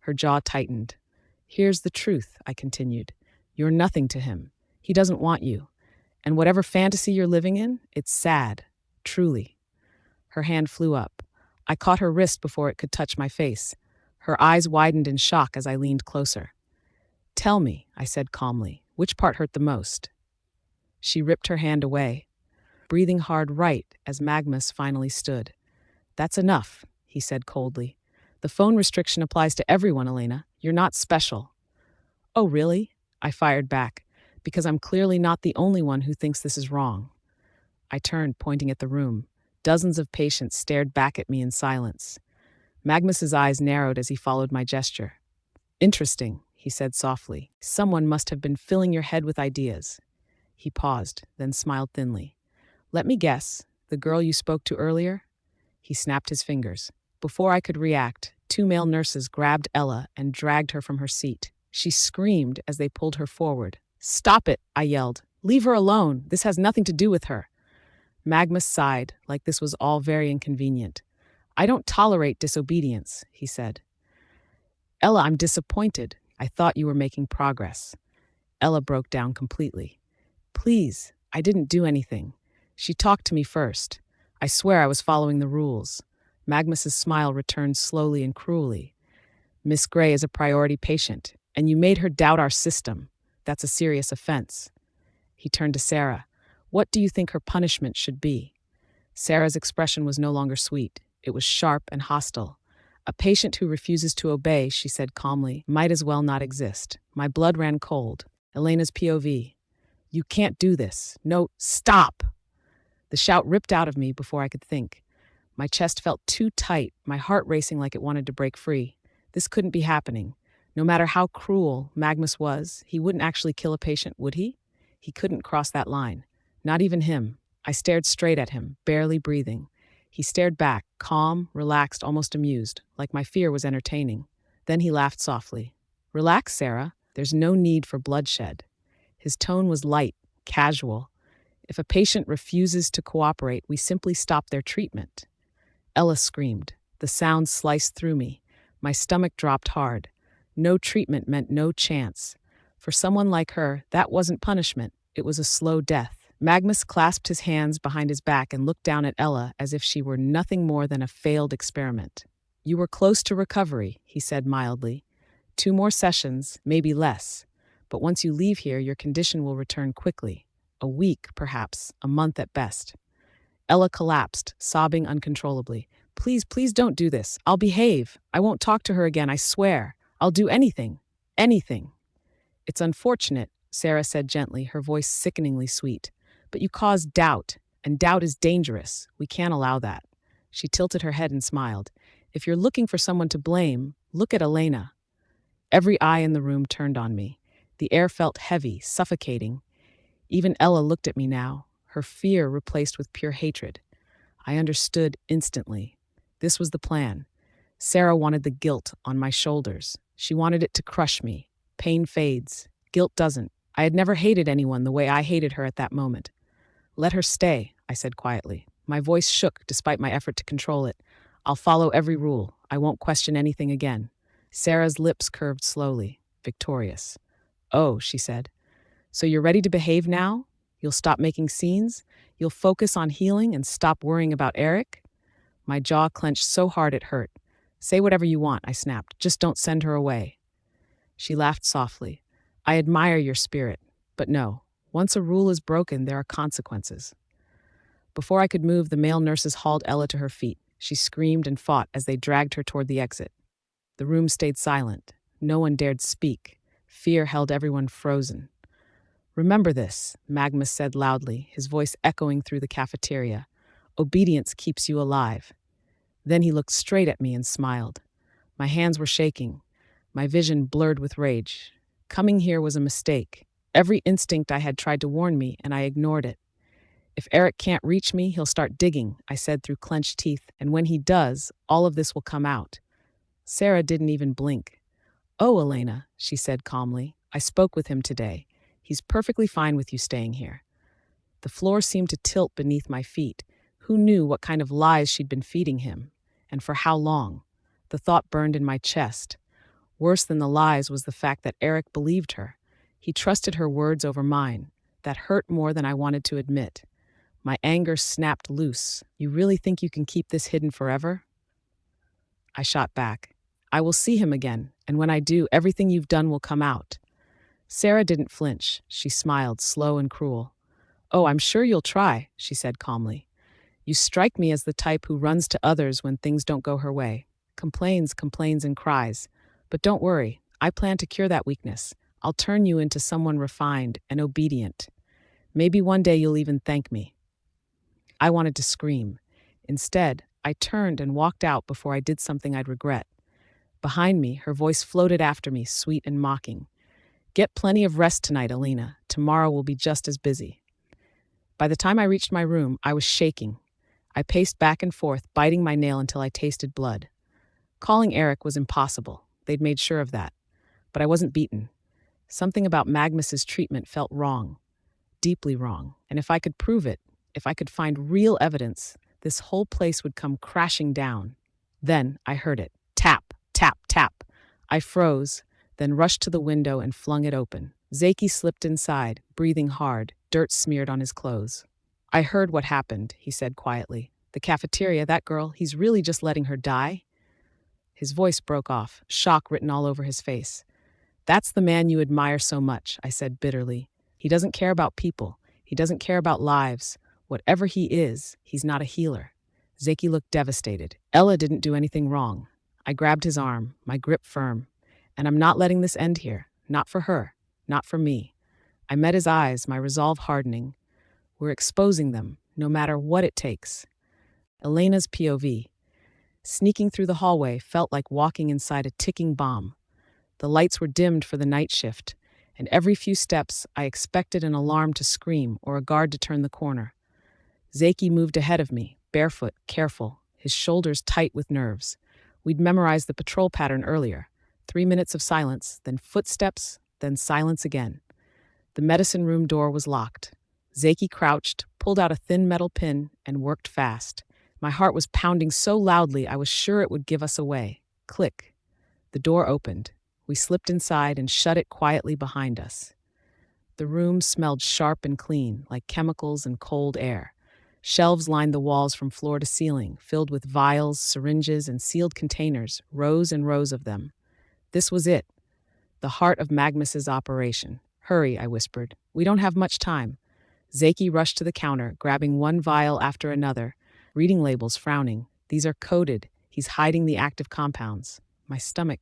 Her jaw tightened. Here's the truth, I continued. You're nothing to him. He doesn't want you. And whatever fantasy you're living in, it's sad. Truly. Her hand flew up. I caught her wrist before it could touch my face. Her eyes widened in shock as I leaned closer. Tell me, I said calmly, which part hurt the most? She ripped her hand away, breathing hard right as Magnus finally stood. That's enough, he said coldly. The phone restriction applies to everyone, Elena. You're not special. Oh, really? I fired back, because I'm clearly not the only one who thinks this is wrong. I turned, pointing at the room. Dozens of patients stared back at me in silence. Magnus's eyes narrowed as he followed my gesture. Interesting, he said softly. Someone must have been filling your head with ideas. He paused, then smiled thinly. Let me guess, the girl you spoke to earlier? He snapped his fingers. Before I could react, 2 male nurses grabbed Ella and dragged her from her seat. She screamed as they pulled her forward. Stop it, I yelled. Leave her alone. This has nothing to do with her. Magnus sighed, like this was all very inconvenient. I don't tolerate disobedience, he said. Ella, I'm disappointed. I thought you were making progress. Ella broke down completely. Please, I didn't do anything. She talked to me first. I swear I was following the rules. Magnus's smile returned slowly and cruelly. Miss Gray is a priority patient, and you made her doubt our system. That's a serious offense. He turned to Sarah. What do you think her punishment should be? Sarah's expression was no longer sweet. It was sharp and hostile. A patient who refuses to obey, she said calmly, might as well not exist. My blood ran cold. Elena's POV. You can't do this. No, stop! The shout ripped out of me before I could think. My chest felt too tight, my heart racing like it wanted to break free. This couldn't be happening. No matter how cruel Magnus was, he wouldn't actually kill a patient, would he? He couldn't cross that line. Not even him. I stared straight at him, barely breathing. He stared back, calm, relaxed, almost amused, like my fear was entertaining. Then he laughed softly. Relax, Sarah. There's no need for bloodshed. His tone was light, casual. If a patient refuses to cooperate, we simply stop their treatment. Ella screamed. The sound sliced through me. My stomach dropped hard. No treatment meant no chance. For someone like her, that wasn't punishment. It was a slow death. Magnus clasped his hands behind his back and looked down at Ella as if she were nothing more than a failed experiment. You were close to recovery, he said mildly. 2 more sessions, maybe less. But once you leave here, your condition will return quickly. A week, perhaps, a month at best. Ella collapsed, sobbing uncontrollably. Please, please don't do this. I'll behave. I won't talk to her again, I swear. I'll do anything. Anything. It's unfortunate, Sarah said gently, her voice sickeningly sweet. But you caused doubt, and doubt is dangerous. We can't allow that. She tilted her head and smiled. If you're looking for someone to blame, look at Elena. Every eye in the room turned on me. The air felt heavy, suffocating. Even Ella looked at me now, her fear replaced with pure hatred. I understood instantly. This was the plan. Sarah wanted the guilt on my shoulders. She wanted it to crush me. Pain fades. Guilt doesn't. I had never hated anyone the way I hated her at that moment. Let her stay, I said quietly. My voice shook despite my effort to control it. I'll follow every rule. I won't question anything again. Sarah's lips curved slowly, victorious. Oh, she said. So you're ready to behave now? You'll stop making scenes? You'll focus on healing and stop worrying about Eric? My jaw clenched so hard it hurt. Say whatever you want, I snapped. Just don't send her away. She laughed softly. I admire your spirit, but no. Once a rule is broken, there are consequences. Before I could move, the male nurses hauled Ella to her feet. She screamed and fought as they dragged her toward the exit. The room stayed silent. No one dared speak. Fear held everyone frozen. Remember this, Magnus said loudly, his voice echoing through the cafeteria. Obedience keeps you alive. Then he looked straight at me and smiled. My hands were shaking. My vision blurred with rage. Coming here was a mistake. Every instinct I had tried to warn me, and I ignored it. If Eric can't reach me, he'll start digging, I said through clenched teeth, and when he does, all of this will come out. Sarah didn't even blink. Oh, Elena, she said calmly. I spoke with him today. He's perfectly fine with you staying here. The floor seemed to tilt beneath my feet. Who knew what kind of lies she'd been feeding him? And for how long? The thought burned in my chest. Worse than the lies was the fact that Eric believed her. He trusted her words over mine. That hurt more than I wanted to admit. My anger snapped loose. You really think you can keep this hidden forever? I shot back. I will see him again, and when I do, everything you've done will come out. Sarah didn't flinch. She smiled, slow and cruel. Oh, I'm sure you'll try, she said calmly. You strike me as the type who runs to others when things don't go her way. Complains, and cries. But don't worry, I plan to cure that weakness. I'll turn you into someone refined and obedient. Maybe one day you'll even thank me. I wanted to scream. Instead, I turned and walked out before I did something I'd regret. Behind me, her voice floated after me, sweet and mocking. Get plenty of rest tonight, Elena. Tomorrow will be just as busy. By the time I reached my room, I was shaking. I paced back and forth, biting my nail until I tasted blood. Calling Eric was impossible. They'd made sure of that. But I wasn't beaten. Something about Magnus's treatment felt wrong. Deeply wrong. And if I could prove it, if I could find real evidence, this whole place would come crashing down. Then I heard it. Tap, tap, tap. I froze, then rushed to the window and flung it open. Zaki slipped inside, breathing hard, dirt smeared on his clothes. I heard what happened, he said quietly. The cafeteria, that girl, he's really just letting her die? His voice broke off, shock written all over his face. That's the man you admire so much, I said bitterly. He doesn't care about people. He doesn't care about lives. Whatever he is, he's not a healer. Zaki looked devastated. Ella didn't do anything wrong. I grabbed his arm, my grip firm. And I'm not letting this end here. Not for her. Not for me. I met his eyes, my resolve hardening. We're exposing them, no matter what it takes. Elena's POV. Sneaking through the hallway felt like walking inside a ticking bomb. The lights were dimmed for the night shift, and every few steps I expected an alarm to scream or a guard to turn the corner. Zaki moved ahead of me, barefoot, careful, his shoulders tight with nerves. We'd memorized the patrol pattern earlier. 3 minutes of silence, then footsteps, then silence again. The medicine room door was locked. Zaki crouched, pulled out a thin metal pin, and worked fast. My heart was pounding so loudly I was sure it would give us away. Click. The door opened. We slipped inside and shut it quietly behind us. The room smelled sharp and clean, like chemicals and cold air. Shelves lined the walls from floor to ceiling, filled with vials, syringes, and sealed containers, rows and rows of them. This was it, the heart of Magnus's operation. Hurry, I whispered. We don't have much time. Zaki rushed to the counter, grabbing one vial after another, reading labels, frowning. These are coded. He's hiding the active compounds. My stomach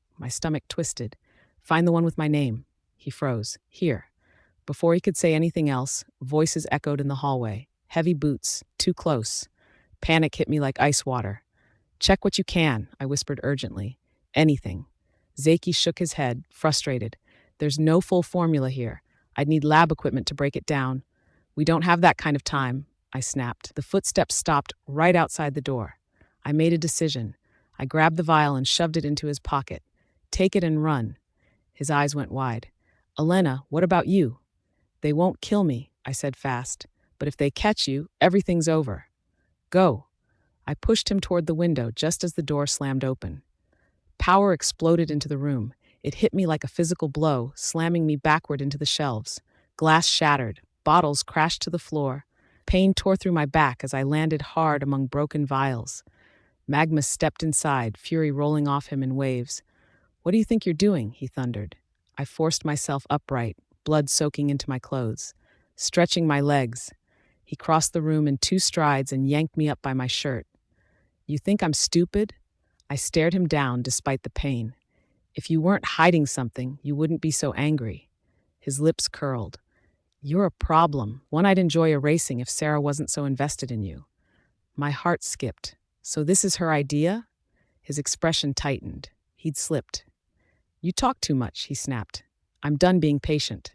twisted. Find the one with my name. He froze. Here. Before he could say anything else, voices echoed in the hallway. Heavy boots. Too close. Panic hit me like ice water. Check what you can, I whispered urgently. Anything. Zaki shook his head, frustrated. There's no full formula here. I'd need lab equipment to break it down. We don't have that kind of time, I snapped. The footsteps stopped right outside the door. I made a decision. I grabbed the vial and shoved it into his pocket. Take it and run. His eyes went wide. Elena, what about you? They won't kill me, I said fast. But if they catch you, everything's over. Go. I pushed him toward the window just as the door slammed open. Power exploded into the room. It hit me like a physical blow, slamming me backward into the shelves. Glass shattered. Bottles crashed to the floor. Pain tore through my back as I landed hard among broken vials. Magnus stepped inside, fury rolling off him in waves. What do you think you're doing? He thundered. I forced myself upright, blood soaking into my clothes. Stretching my legs. He crossed the room in 2 strides and yanked me up by my shirt. You think I'm stupid? I stared him down despite the pain. If you weren't hiding something, you wouldn't be so angry. His lips curled. You're a problem, one I'd enjoy erasing if Sarah wasn't so invested in you. My heart skipped. So this is her idea? His expression tightened. He'd slipped. You talk too much, he snapped. I'm done being patient.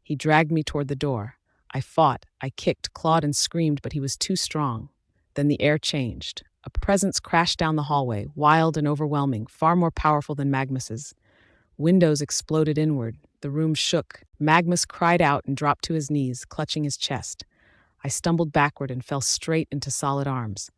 He dragged me toward the door. I fought, I kicked, clawed, and screamed, but he was too strong. Then the air changed. A presence crashed down the hallway, wild and overwhelming, far more powerful than Magnus's. Windows exploded inward. The room shook. Magnus cried out and dropped to his knees, clutching his chest. I stumbled backward and fell straight into solid arms.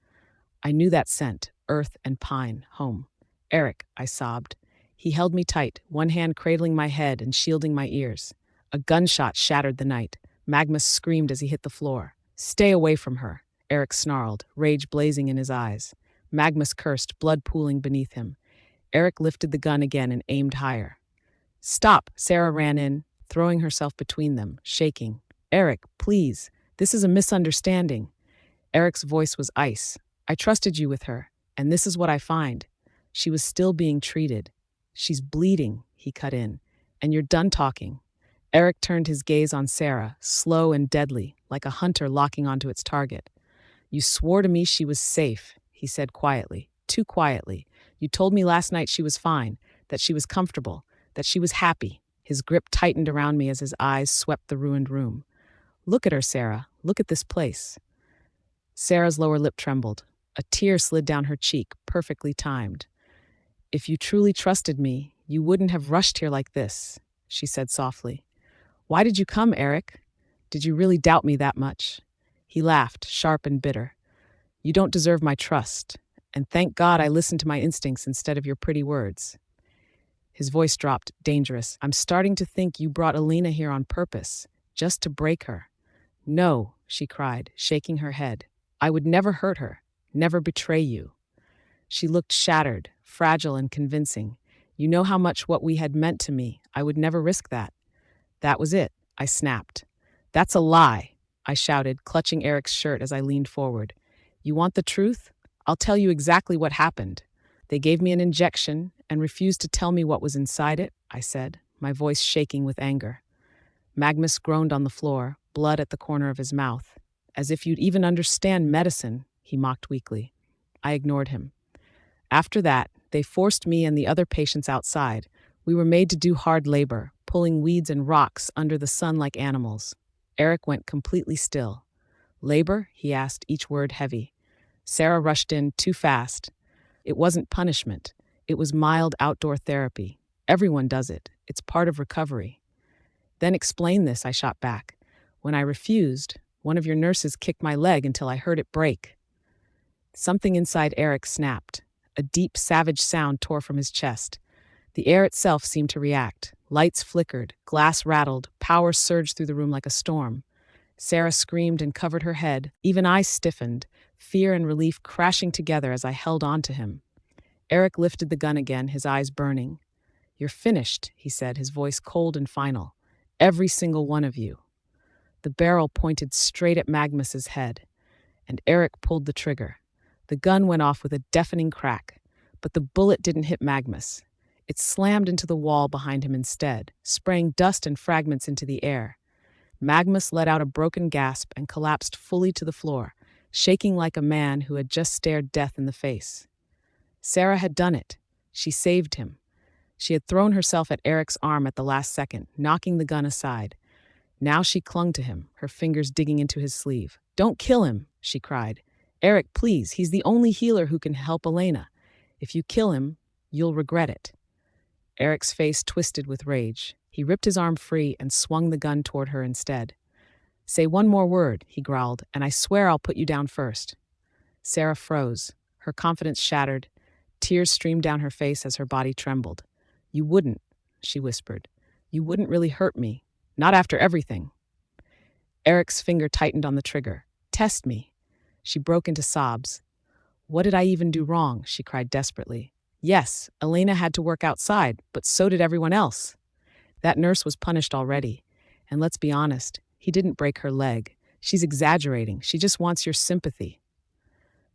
I knew that scent, earth and pine, home. Eric, I sobbed. He held me tight, one hand cradling my head and shielding my ears. A gunshot shattered the night. Magnus screamed as he hit the floor. Stay away from her, Eric snarled, rage blazing in his eyes. Magnus cursed, blood pooling beneath him. Eric lifted the gun again and aimed higher. Stop, Sarah ran in, throwing herself between them, shaking. Eric, please, this is a misunderstanding. Eric's voice was ice. I trusted you with her, and this is what I find. She was still being treated. She's bleeding, he cut in, and you're done talking. Eric turned his gaze on Sarah, slow and deadly, like a hunter locking onto its target. You swore to me she was safe, he said quietly, too quietly. You told me last night she was fine, that she was comfortable, that she was happy. His grip tightened around me as his eyes swept the ruined room. Look at her, Sarah. Look at this place. Sarah's lower lip trembled. A tear slid down her cheek, perfectly timed. If you truly trusted me, you wouldn't have rushed here like this, she said softly. Why did you come, Eric? Did you really doubt me that much? He laughed, sharp and bitter. You don't deserve my trust, and thank God I listened to my instincts instead of your pretty words. His voice dropped, dangerous. I'm starting to think you brought Elena here on purpose, just to break her. No, she cried, shaking her head. I would never hurt her, never betray you. She looked shattered, fragile and convincing. You know how much what we had meant to me. I would never risk that. That was it, I snapped. That's a lie, I shouted, clutching Eric's shirt as I leaned forward. You want the truth? I'll tell you exactly what happened. They gave me an injection and refused to tell me what was inside it, I said, my voice shaking with anger. Magnus groaned on the floor, blood at the corner of his mouth. As if you'd even understand medicine, he mocked weakly. I ignored him. After that, they forced me and the other patients outside. We were made to do hard labor, pulling weeds and rocks under the sun like animals. Eric went completely still. Labor? He asked, each word heavy. Sarah rushed in too fast. It wasn't punishment. It was mild outdoor therapy. Everyone does it. It's part of recovery. Then explain this, I shot back. When I refused, one of your nurses kicked my leg until I heard it break. Something inside Eric snapped. A deep, savage sound tore from his chest. The air itself seemed to react. Lights flickered, glass rattled, power surged through the room like a storm. Sarah screamed and covered her head. Even I stiffened, fear and relief crashing together as I held on to him. Eric lifted the gun again, his eyes burning. You're finished, he said, his voice cold and final. Every single one of you. The barrel pointed straight at Magnus's head, and Eric pulled the trigger. The gun went off with a deafening crack, but the bullet didn't hit Magnus. It slammed into the wall behind him instead, spraying dust and fragments into the air. Magnus let out a broken gasp and collapsed fully to the floor, shaking like a man who had just stared death in the face. Sarah had done it. She saved him. She had thrown herself at Eric's arm at the last second, knocking the gun aside. Now she clung to him, her fingers digging into his sleeve. Don't kill him, she cried. Eric, please, he's the only healer who can help Elena. If you kill him, you'll regret it. Eric's face twisted with rage. He ripped his arm free and swung the gun toward her instead. "Say one more word," he growled, "and I swear I'll put you down first." Sarah froze, her confidence shattered. Tears streamed down her face as her body trembled. "You wouldn't," she whispered. "You wouldn't really hurt me. Not after everything." Eric's finger tightened on the trigger. "Test me." She broke into sobs. "What did I even do wrong?" she cried desperately. "Yes, Elena had to work outside, but so did everyone else. That nurse was punished already. And let's be honest, he didn't break her leg. She's exaggerating. She just wants your sympathy."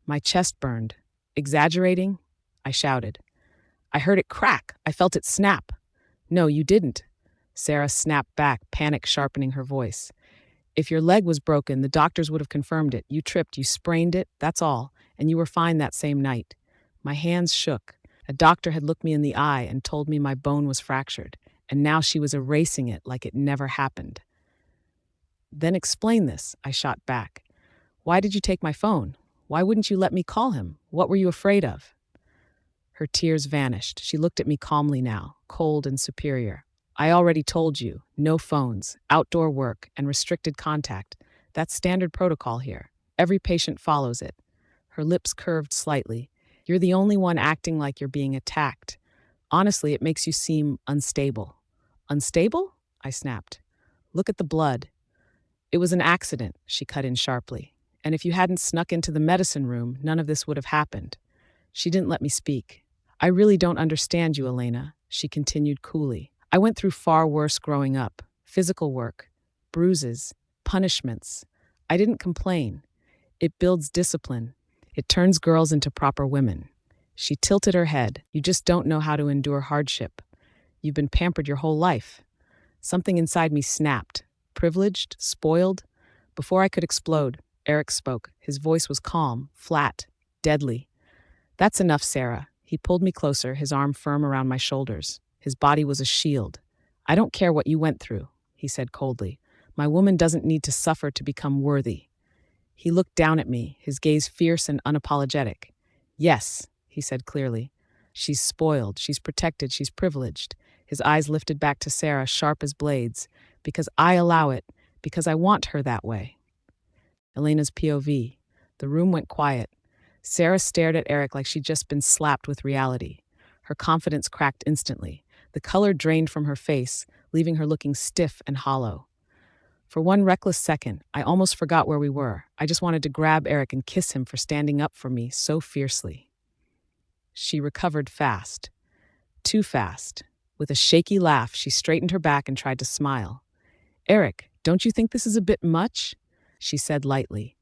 My chest burned. "Exaggerating?" I shouted. "I heard it crack. I felt it snap." "No, you didn't." Sarah snapped back, panic sharpening her voice. "If your leg was broken, the doctors would have confirmed it. You tripped, you sprained it, that's all, and you were fine that same night." My hands shook. A doctor had looked me in the eye and told me my bone was fractured, and now she was erasing it like it never happened. "Then explain this," I shot back. "Why did you take my phone? Why wouldn't you let me call him? What were you afraid of?" Her tears vanished. She looked at me calmly now, cold and superior. "I already told you, no phones, outdoor work, and restricted contact. That's standard protocol here. Every patient follows it." Her lips curved slightly. "You're the only one acting like you're being attacked. Honestly, it makes you seem unstable." "Unstable?" I snapped. "Look at the blood." "It was an accident," she cut in sharply. "And if you hadn't snuck into the medicine room, none of this would have happened." She didn't let me speak. "I really don't understand you, Elena," she continued coolly. "I went through far worse growing up. Physical work, bruises, punishments. I didn't complain. It builds discipline. It turns girls into proper women." She tilted her head. "You just don't know how to endure hardship. You've been pampered your whole life." Something inside me snapped. Privileged? Spoiled? Before I could explode, Eric spoke. His voice was calm, flat, deadly. "That's enough, Sarah." He pulled me closer, his arm firm around my shoulders. His body was a shield. "I don't care what you went through," he said coldly. "My woman doesn't need to suffer to become worthy." He looked down at me, his gaze fierce and unapologetic. "Yes," he said clearly. "She's spoiled, she's protected, she's privileged." His eyes lifted back to Sarah, sharp as blades. "Because I allow it, because I want her that way." Elena's POV. The room went quiet. Sarah stared at Eric like she'd just been slapped with reality. Her confidence cracked instantly. The color drained from her face, leaving her looking stiff and hollow. For one reckless second, I almost forgot where we were. I just wanted to grab Eric and kiss him for standing up for me so fiercely. She recovered fast. Too fast. With a shaky laugh, she straightened her back and tried to smile. "Eric, don't you think this is a bit much?" she said lightly.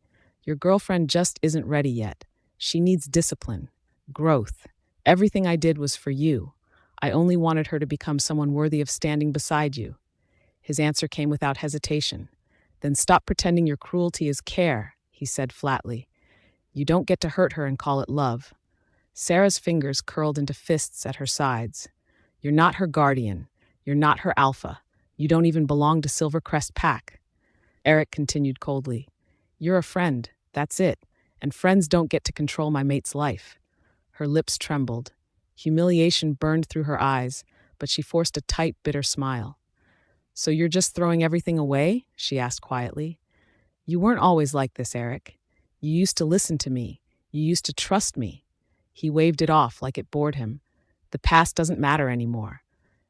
"Your girlfriend just isn't ready yet. She needs discipline, growth. Everything I did was for you. I only wanted her to become someone worthy of standing beside you." His answer came without hesitation. "Then stop pretending your cruelty is care," he said flatly. "You don't get to hurt her and call it love." Sarah's fingers curled into fists at her sides. "You're not her guardian. You're not her alpha. You don't even belong to Silvercrest Pack." Eric continued coldly. "You're a friend, that's it, and friends don't get to control my mate's life." Her lips trembled. Humiliation burned through her eyes, but she forced a tight, bitter smile. "So you're just throwing everything away?" she asked quietly. "You weren't always like this, Eric. You used to listen to me. You used to trust me." He waved it off like it bored him. "The past doesn't matter anymore."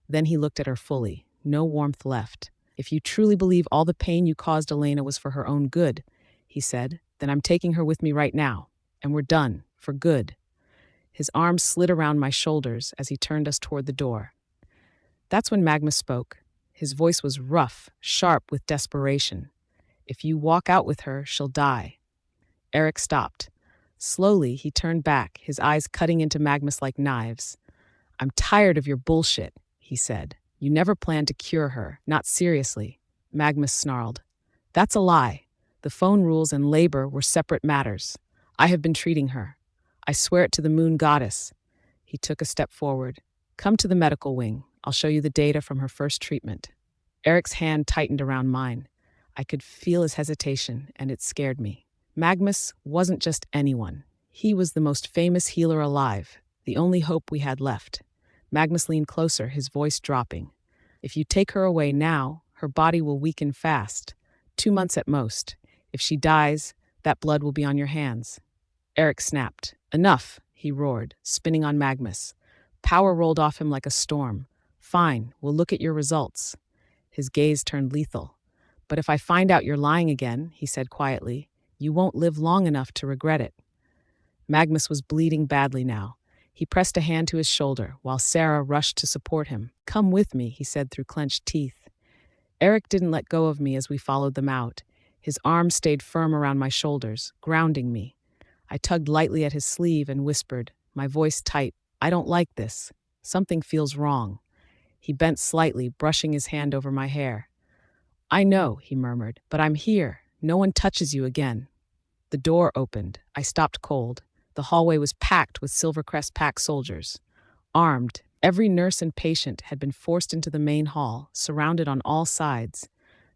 Then he looked at her fully. No warmth left. "If you truly believe all the pain you caused Elena was for her own good," he said, "then I'm taking her with me right now. And we're done. For good." His arms slid around my shoulders as he turned us toward the door. That's when Magnus spoke. His voice was rough, sharp with desperation. "If you walk out with her, she'll die." Eric stopped. Slowly, he turned back, his eyes cutting into Magnus like knives. "I'm tired of your bullshit," he said. "You never planned to cure her, not seriously." Magnus snarled. "That's a lie. The phone rules and labor were separate matters. I have been treating her. I swear it to the moon goddess." He took a step forward. "Come to the medical wing. I'll show you the data from her first treatment." Eric's hand tightened around mine. I could feel his hesitation, and it scared me. Magnus wasn't just anyone. He was the most famous healer alive, the only hope we had left. Magnus leaned closer, his voice dropping. If you take her away now, her body will weaken fast. 2 months at most. If she dies, that blood will be on your hands." Eric snapped. "Enough," he roared, spinning on Magnus. Power rolled off him like a storm. "Fine, we'll look at your results." His gaze turned lethal. "But if I find out you're lying again," he said quietly, "you won't live long enough to regret it." Magnus was bleeding badly now. He pressed a hand to his shoulder, while Sarah rushed to support him. "Come with me," he said through clenched teeth. Eric didn't let go of me as we followed them out. His arm stayed firm around my shoulders, grounding me. I tugged lightly at his sleeve and whispered, my voice tight, "I don't like this. Something feels wrong." He bent slightly, brushing his hand over my hair. "I know," he murmured, "but I'm here. No one touches you again." The door opened. I stopped cold. The hallway was packed with Silvercrest pack soldiers. Armed, every nurse and patient had been forced into the main hall, surrounded on all sides.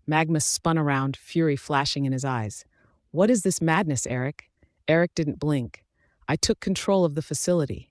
Magnus spun around, fury flashing in his eyes. "What is this madness, Eric?" Eric didn't blink. "I took control of the facility."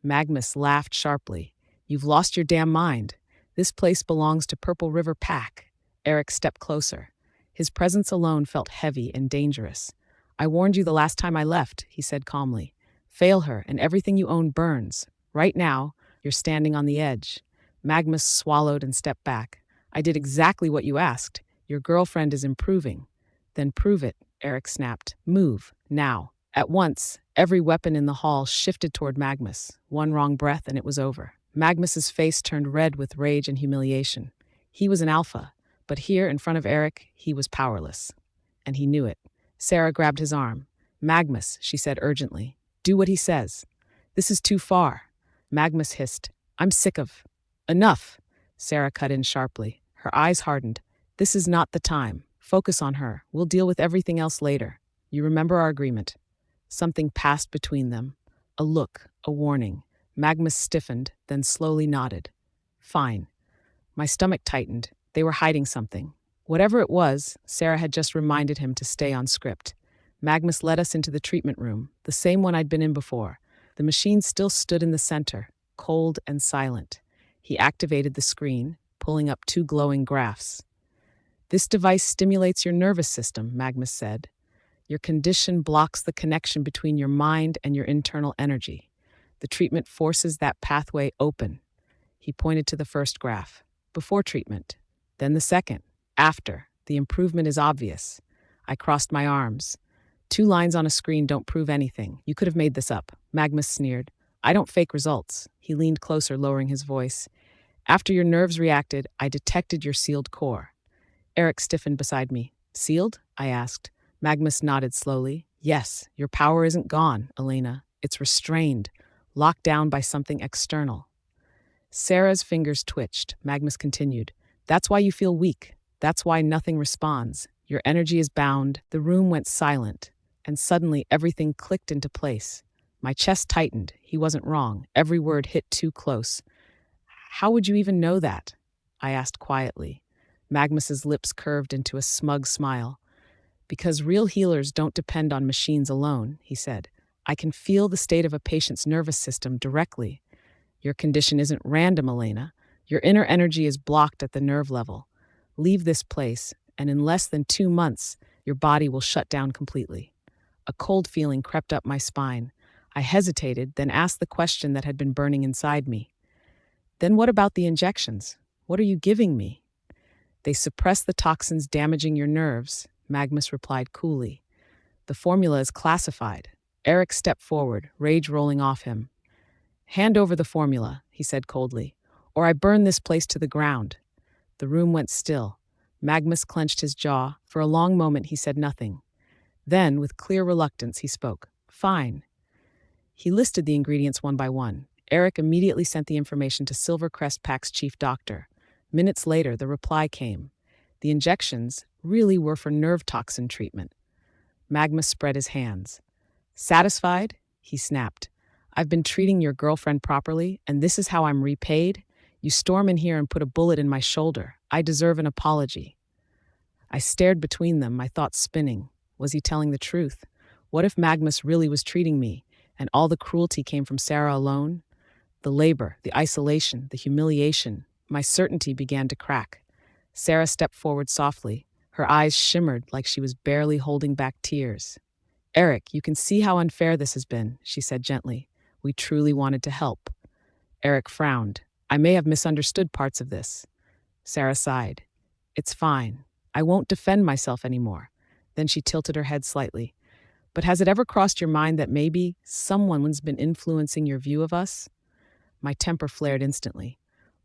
Magnus laughed sharply. "You've lost your damn mind. This place belongs to Purple River Pack." Eric stepped closer. His presence alone felt heavy and dangerous. "I warned you the last time I left," he said calmly. "Fail her, and everything you own burns. Right now, you're standing on the edge." Magnus swallowed and stepped back. "I did exactly what you asked. Your girlfriend is improving." "Then prove it," Eric snapped. "Move, now." At once, every weapon in the hall shifted toward Magnus. One wrong breath and it was over. Magnus's face turned red with rage and humiliation. He was an alpha, but here in front of Eric, he was powerless. And he knew it. Sarah grabbed his arm. "Magnus," she said urgently, "do what he says." "This is too far." Magnus hissed, "I'm sick of..." "Enough," Sarah cut in sharply. Her eyes hardened. "This is not the time. Focus on her. We'll deal with everything else later. You remember our agreement." Something passed between them. A look, a warning. Magnus stiffened, then slowly nodded. "Fine." My stomach tightened. They were hiding something. Whatever it was, Sarah had just reminded him to stay on script. Magnus led us into the treatment room, the same one I'd been in before. The machine still stood in the center, cold and silent. He activated the screen, pulling up 2 glowing graphs. "This device stimulates your nervous system," Magnus said. "Your condition blocks the connection between your mind and your internal energy. The treatment forces that pathway open." He pointed to the first graph. "Before treatment." Then the second. "After. The improvement is obvious." I crossed my arms. 2 lines on a screen don't prove anything. You could have made this up. Magnus sneered. "I don't fake results." He leaned closer, lowering his voice. "After your nerves reacted, I detected your sealed core." Eric stiffened beside me. "Sealed?" I asked. Magnus nodded slowly. "Yes, your power isn't gone, Elena. It's restrained, locked down by something external." Sarah's fingers twitched. Magnus continued. "That's why you feel weak. That's why nothing responds. Your energy is bound." The room went silent, and suddenly everything clicked into place. My chest tightened. He wasn't wrong. Every word hit too close. "How would you even know that?" I asked quietly. Magnus's lips curved into a smug smile. "Because real healers don't depend on machines alone," he said. "I can feel the state of a patient's nervous system directly. Your condition isn't random, Elena. Your inner energy is blocked at the nerve level. Leave this place, and in less than 2 months, your body will shut down completely." A cold feeling crept up my spine. I hesitated, then asked the question that had been burning inside me. "Then what about the injections? What are you giving me?" "They suppress the toxins damaging your nerves," Magnus replied coolly. "The formula is classified." Eric stepped forward, rage rolling off him. "Hand over the formula," he said coldly, "or I burn this place to the ground." The room went still. Magnus clenched his jaw. For a long moment he said nothing. Then, with clear reluctance, he spoke. "Fine." He listed the ingredients one by one. Eric immediately sent the information to Silvercrest Pack's chief doctor. Minutes later, the reply came. The injections really were for nerve toxin treatment. Magnus spread his hands. "Satisfied?" he snapped. "I've been treating your girlfriend properly, and this is how I'm repaid? You storm in here and put a bullet in my shoulder. I deserve an apology." I stared between them, my thoughts spinning. Was he telling the truth? What if Magnus really was treating me, and all the cruelty came from Sarah alone? The labor, the isolation, the humiliation. My certainty began to crack. Sarah stepped forward softly. Her eyes shimmered like she was barely holding back tears. Eric, you can see how unfair this has been, she said gently. We truly wanted to help. Eric frowned. I may have misunderstood parts of this. Sarah sighed. It's fine. I won't defend myself anymore. Then she tilted her head slightly. But has it ever crossed your mind that maybe someone's been influencing your view of us? My temper flared instantly.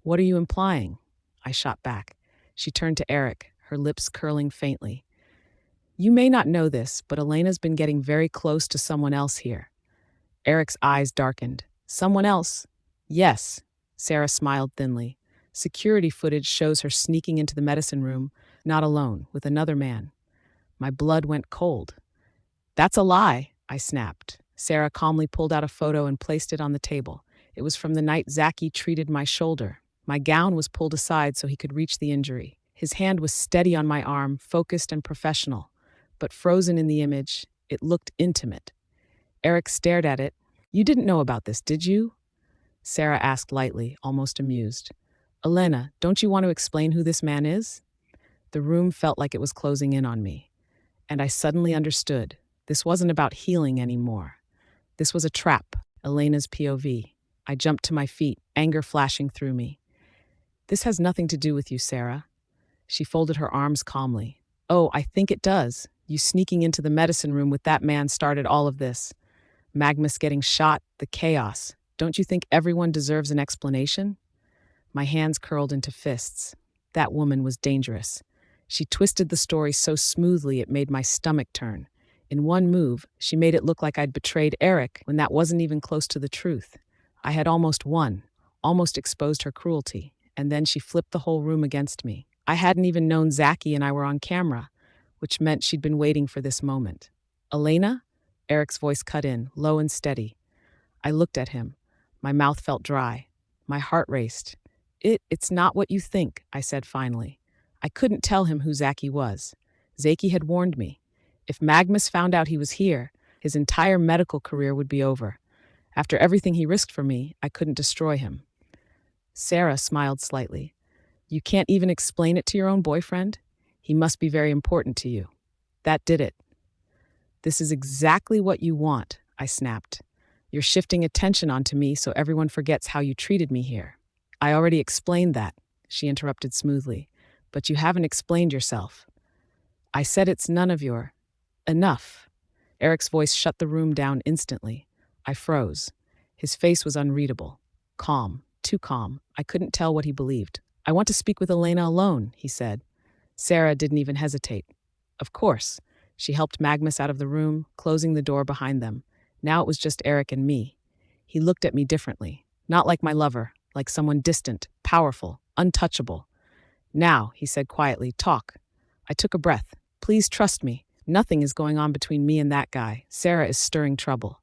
What are you implying? I shot back. She turned to Eric, her lips curling faintly. You may not know this, but Elena's been getting very close to someone else here. Eric's eyes darkened. Someone else? Yes. Sarah smiled thinly. Security footage shows her sneaking into the medicine room, not alone, with another man. My blood went cold. That's a lie, I snapped. Sarah calmly pulled out a photo and placed it on the table. It was from the night Zaki treated my shoulder. My gown was pulled aside so he could reach the injury. His hand was steady on my arm, focused and professional. But frozen in the image, it looked intimate. Eric stared at it. You didn't know about this, did you? Sarah asked lightly, almost amused. Elena, don't you want to explain who this man is? The room felt like it was closing in on me. And I suddenly understood. This wasn't about healing anymore. This was a trap, Elena's POV. I jumped to my feet, anger flashing through me. This has nothing to do with you, Sarah. She folded her arms calmly. Oh, I think it does. You sneaking into the medicine room with that man started all of this. Magnus getting shot, the chaos. Don't you think everyone deserves an explanation? My hands curled into fists. That woman was dangerous. She twisted the story so smoothly it made my stomach turn. In one move, she made it look like I'd betrayed Eric when that wasn't even close to the truth. I had almost won, almost exposed her cruelty, and then she flipped the whole room against me. I hadn't even known Zaki and I were on camera, which meant she'd been waiting for this moment. Elena? Eric's voice cut in, low and steady. I looked at him. My mouth felt dry. My heart raced. It's not what you think, I said finally. I couldn't tell him who Zaki was. Zaki had warned me. If Magnus found out he was here, his entire medical career would be over. After everything he risked for me, I couldn't destroy him. Sarah smiled slightly. You can't even explain it to your own boyfriend? He must be very important to you. That did it. This is exactly what you want, I snapped. You're shifting attention onto me so everyone forgets how you treated me here. I already explained that, she interrupted smoothly. But you haven't explained yourself. I said it's none of your... Enough. Eric's voice shut the room down instantly. I froze. His face was unreadable. Calm. Too calm. I couldn't tell what he believed. I want to speak with Elena alone, he said. Sarah didn't even hesitate. Of course. She helped Magnus out of the room, closing the door behind them. Now it was just Eric and me. He looked at me differently. Not like my lover, like someone distant, powerful, untouchable. Now, he said quietly, talk. I took a breath. Please trust me. Nothing is going on between me and that guy. Sarah is stirring trouble.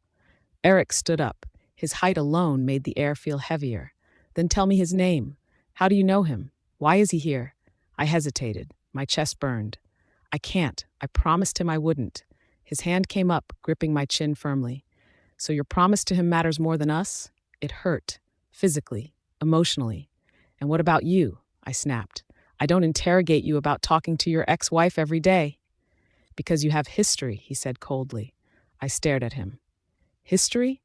Eric stood up. His height alone made the air feel heavier. Then tell me his name. How do you know him? Why is he here? I hesitated. My chest burned. I can't. I promised him I wouldn't. His hand came up, gripping my chin firmly. So your promise to him matters more than us? It hurt. Physically. Emotionally. And what about you? I snapped. I don't interrogate you about talking to your ex-wife every day. Because you have history, he said coldly. I stared at him. History?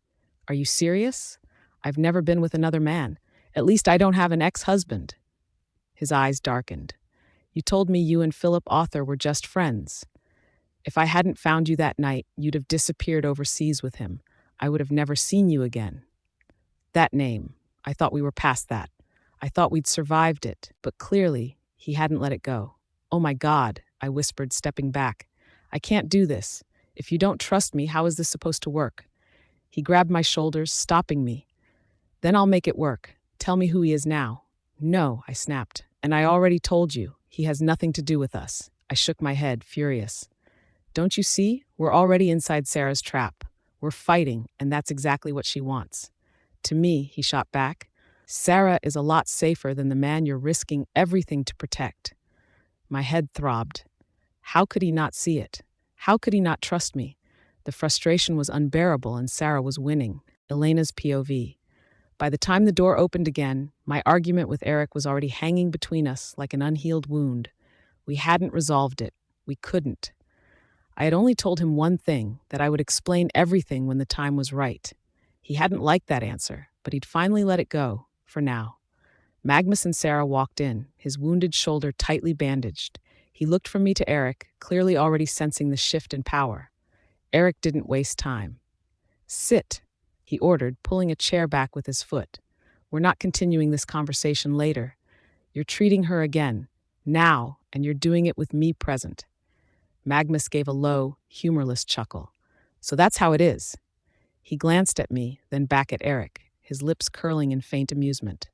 Are you serious? I've never been with another man. At least I don't have an ex-husband. His eyes darkened. You told me you and Philip Author were just friends. If I hadn't found you that night, you'd have disappeared overseas with him. I would have never seen you again. That name. I thought we were past that. I thought we'd survived it, but clearly, he hadn't let it go. Oh my God, I whispered, stepping back. I can't do this. If you don't trust me, how is this supposed to work? He grabbed my shoulders, stopping me. Then I'll make it work. Tell me who he is now. No, I snapped. And I already told you. He has nothing to do with us. I shook my head, furious. Don't you see? We're already inside Sarah's trap. We're fighting, and that's exactly what she wants. To me, he shot back, Sarah is a lot safer than the man you're risking everything to protect. My head throbbed. How could he not see it? How could he not trust me? The frustration was unbearable and Sarah was winning. Elena's POV. By the time the door opened again, my argument with Eric was already hanging between us like an unhealed wound. We hadn't resolved it. We couldn't. I had only told him one thing, that I would explain everything when the time was right. He hadn't liked that answer, but he'd finally let it go, for now. Magnus and Sarah walked in, his wounded shoulder tightly bandaged. He looked from me to Eric, clearly already sensing the shift in power. Eric didn't waste time. "Sit," he ordered, pulling a chair back with his foot. "We're not continuing this conversation later. You're treating her again, now, and you're doing it with me present." Magnus gave a low, humorless chuckle. "So that's how it is." He glanced at me, then back at Eric, his lips curling in faint amusement.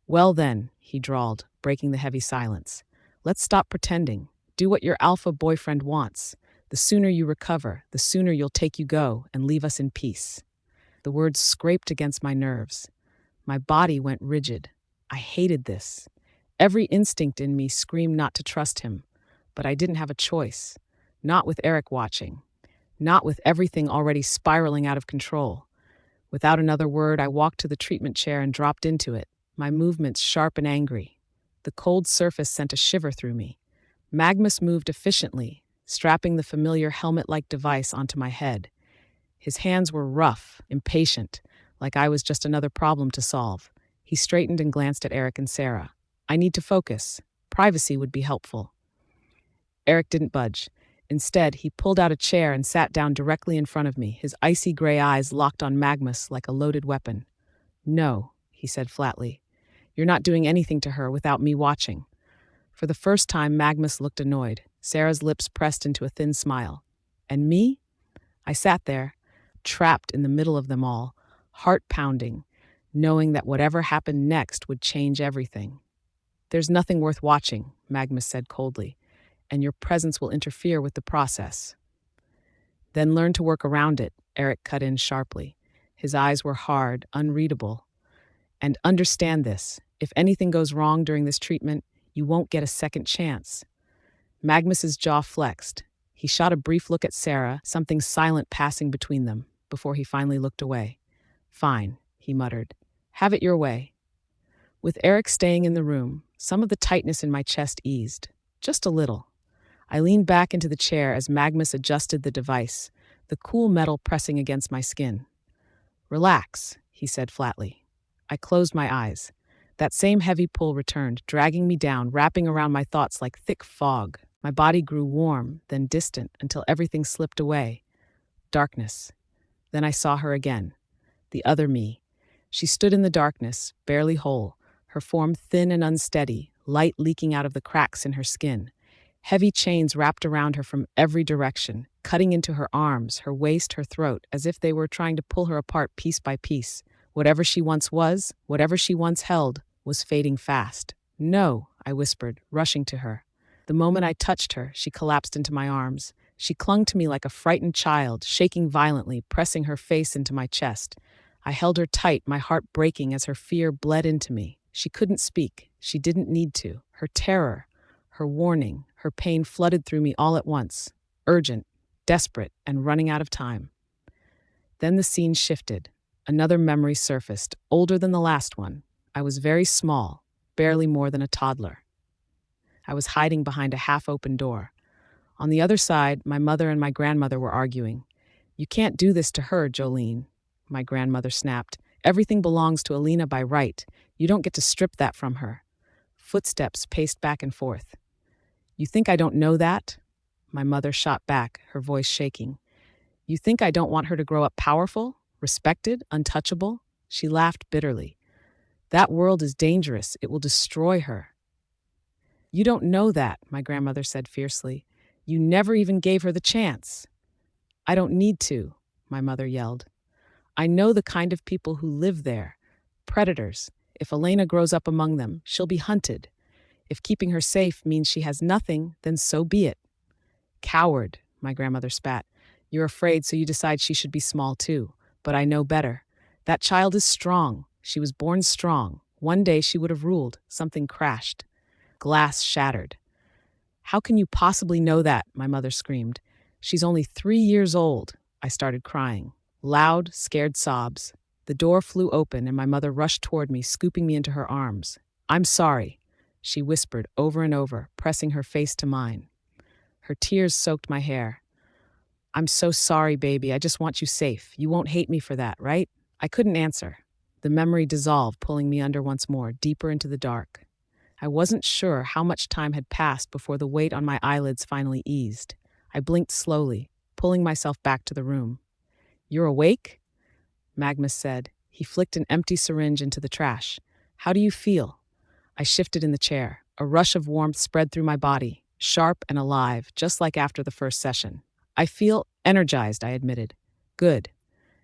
"Well then," he drawled, breaking the heavy silence. "Let's stop pretending. Do what your alpha boyfriend wants. The sooner you recover, the sooner you'll take you go and leave us in peace." The words scraped against my nerves. My body went rigid. I hated this. Every instinct in me screamed not to trust him, but I didn't have a choice. Not with Eric watching. Not with everything already spiraling out of control. Without another word, I walked to the treatment chair and dropped into it, my movements sharp and angry. The cold surface sent a shiver through me. Magnus moved efficiently, strapping the familiar helmet-like device onto my head. His hands were rough, impatient, like I was just another problem to solve. He straightened and glanced at Eric and Sarah. "I need to focus. Privacy would be helpful." Eric didn't budge. Instead, he pulled out a chair and sat down directly in front of me, his icy gray eyes locked on Magnus like a loaded weapon. "No," he said flatly. "You're not doing anything to her without me watching." For the first time, Magnus looked annoyed. Sarah's lips pressed into a thin smile. And me? I sat there, trapped in the middle of them all, heart pounding, knowing that whatever happened next would change everything. "There's nothing worth watching," Magnus said coldly, "and your presence will interfere with the process." "Then learn to work around it," Eric cut in sharply. His eyes were hard, unreadable. "And understand this, if anything goes wrong during this treatment, you won't get a second chance." Magnus's jaw flexed. He shot a brief look at Sarah, something silent passing between them, before he finally looked away. "Fine," he muttered. "Have it your way." With Eric staying in the room, some of the tightness in my chest eased. Just a little. I leaned back into the chair as Magnus adjusted the device, the cool metal pressing against my skin. "Relax," he said flatly. I closed my eyes. That same heavy pull returned, dragging me down, wrapping around my thoughts like thick fog. My body grew warm, then distant, until everything slipped away. Darkness. Then I saw her again. The other me. She stood in the darkness, barely whole, her form thin and unsteady, light leaking out of the cracks in her skin. Heavy chains wrapped around her from every direction, cutting into her arms, her waist, her throat, as if they were trying to pull her apart piece by piece. Whatever she once was, whatever she once held, was fading fast. "No," I whispered, rushing to her. The moment I touched her, she collapsed into my arms. She clung to me like a frightened child, shaking violently, pressing her face into my chest. I held her tight, my heart breaking as her fear bled into me. She couldn't speak. She didn't need to. Her terror, her warning, her pain flooded through me all at once, urgent, desperate, and running out of time. Then the scene shifted. Another memory surfaced, older than the last one. I was very small, barely more than a toddler. I was hiding behind a half-open door. On the other side, my mother and my grandmother were arguing. "You can't do this to her, Jolene," my grandmother snapped. "Everything belongs to Elena by right. You don't get to strip that from her." Footsteps paced back and forth. "You think I don't know that?" My mother shot back, her voice shaking. "You think I don't want her to grow up powerful, respected, untouchable?" She laughed bitterly. "That world is dangerous. It will destroy her." "You don't know that," my grandmother said fiercely. "You never even gave her the chance." "I don't need to," my mother yelled. "I know the kind of people who live there. Predators. If Elena grows up among them, she'll be hunted. If keeping her safe means she has nothing, then so be it." "Coward," my grandmother spat. "You're afraid, so you decide she should be small too. But I know better. That child is strong. She was born strong. One day she would have ruled. Something crashed. Glass shattered." "How can you possibly know that?" my mother screamed. "She's only 3 years old." I started crying. Loud, scared sobs. The door flew open and my mother rushed toward me, scooping me into her arms. "I'm sorry," she whispered over and over, pressing her face to mine. Her tears soaked my hair. "I'm so sorry, baby. I just want you safe. You won't hate me for that, right?" I couldn't answer. The memory dissolved, pulling me under once more, deeper into the dark. I wasn't sure how much time had passed before the weight on my eyelids finally eased. I blinked slowly, pulling myself back to the room. "You're awake?" Magnus said. He flicked an empty syringe into the trash. "How do you feel?" I shifted in the chair. A rush of warmth spread through my body, sharp and alive, just like after the first session. "I feel energized," I admitted. "Good."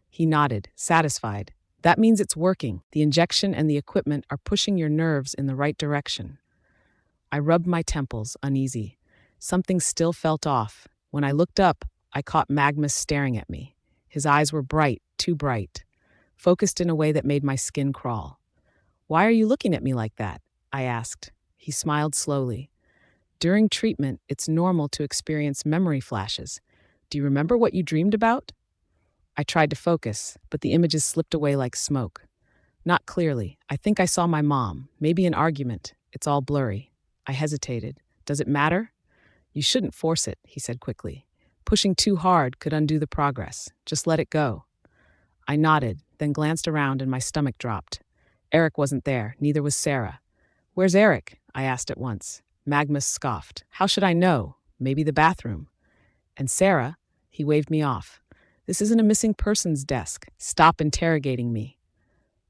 He nodded, satisfied. "That means it's working. The injection and the equipment are pushing your nerves in the right direction." I rubbed my temples, uneasy. Something still felt off. When I looked up, I caught Magnus staring at me. His eyes were bright, too bright, focused in a way that made my skin crawl. "Why are you looking at me like that?" I asked. He smiled slowly. "During treatment, it's normal to experience memory flashes. Do you remember what you dreamed about?" I tried to focus, but the images slipped away like smoke. "Not clearly. I think I saw my mom, maybe an argument. It's all blurry." I hesitated. "Does it matter?" "You shouldn't force it," he said quickly. "Pushing too hard could undo the progress. Just let it go." I nodded, then glanced around and my stomach dropped. Eric wasn't there, neither was Sarah. "Where's Eric?" I asked at once. Magnus scoffed. "How should I know? Maybe the bathroom." "And Sarah?" He waved me off. "This isn't a missing persons desk. Stop interrogating me."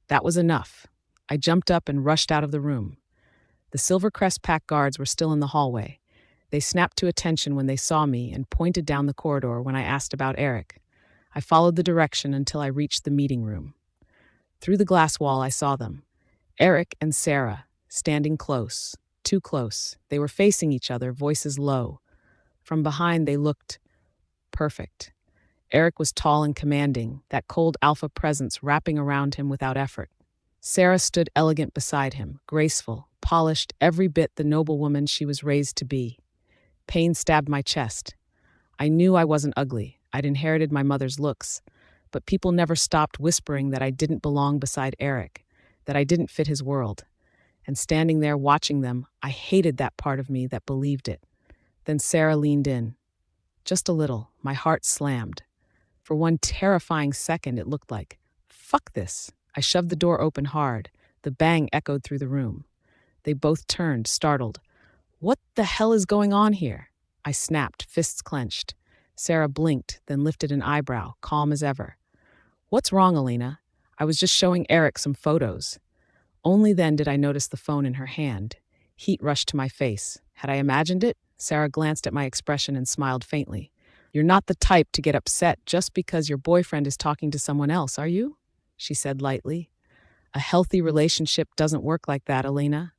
That was enough. I jumped up and rushed out of the room. The Silvercrest Pack guards were still in the hallway. They snapped to attention when they saw me and pointed down the corridor when I asked about Eric. I followed the direction until I reached the meeting room. Through the glass wall, I saw them. Eric and Sarah, standing close, too close. They were facing each other, voices low. From behind, they looked perfect. Eric was tall and commanding, that cold alpha presence wrapping around him without effort. Sarah stood elegant beside him, graceful, polished, every bit the noblewoman she was raised to be. Pain stabbed my chest. I knew I wasn't ugly. I'd inherited my mother's looks. But people never stopped whispering that I didn't belong beside Eric, that I didn't fit his world. And standing there watching them, I hated that part of me that believed it. Then Sarah leaned in. Just a little. My heart slammed. For one terrifying second, it looked like, "Fuck this." I shoved the door open hard. The bang echoed through the room. They both turned, startled. "What the hell is going on here?" I snapped, fists clenched. Sarah blinked, then lifted an eyebrow, calm as ever. "What's wrong, Elena?" I was just showing Eric some photos. Only then did I notice the phone in her hand. Heat rushed to my face. Had I imagined it? Sarah glanced at my expression and smiled faintly. "You're not the type to get upset just because your boyfriend is talking to someone else, are you?" she said lightly. "A healthy relationship doesn't work like that, Elena."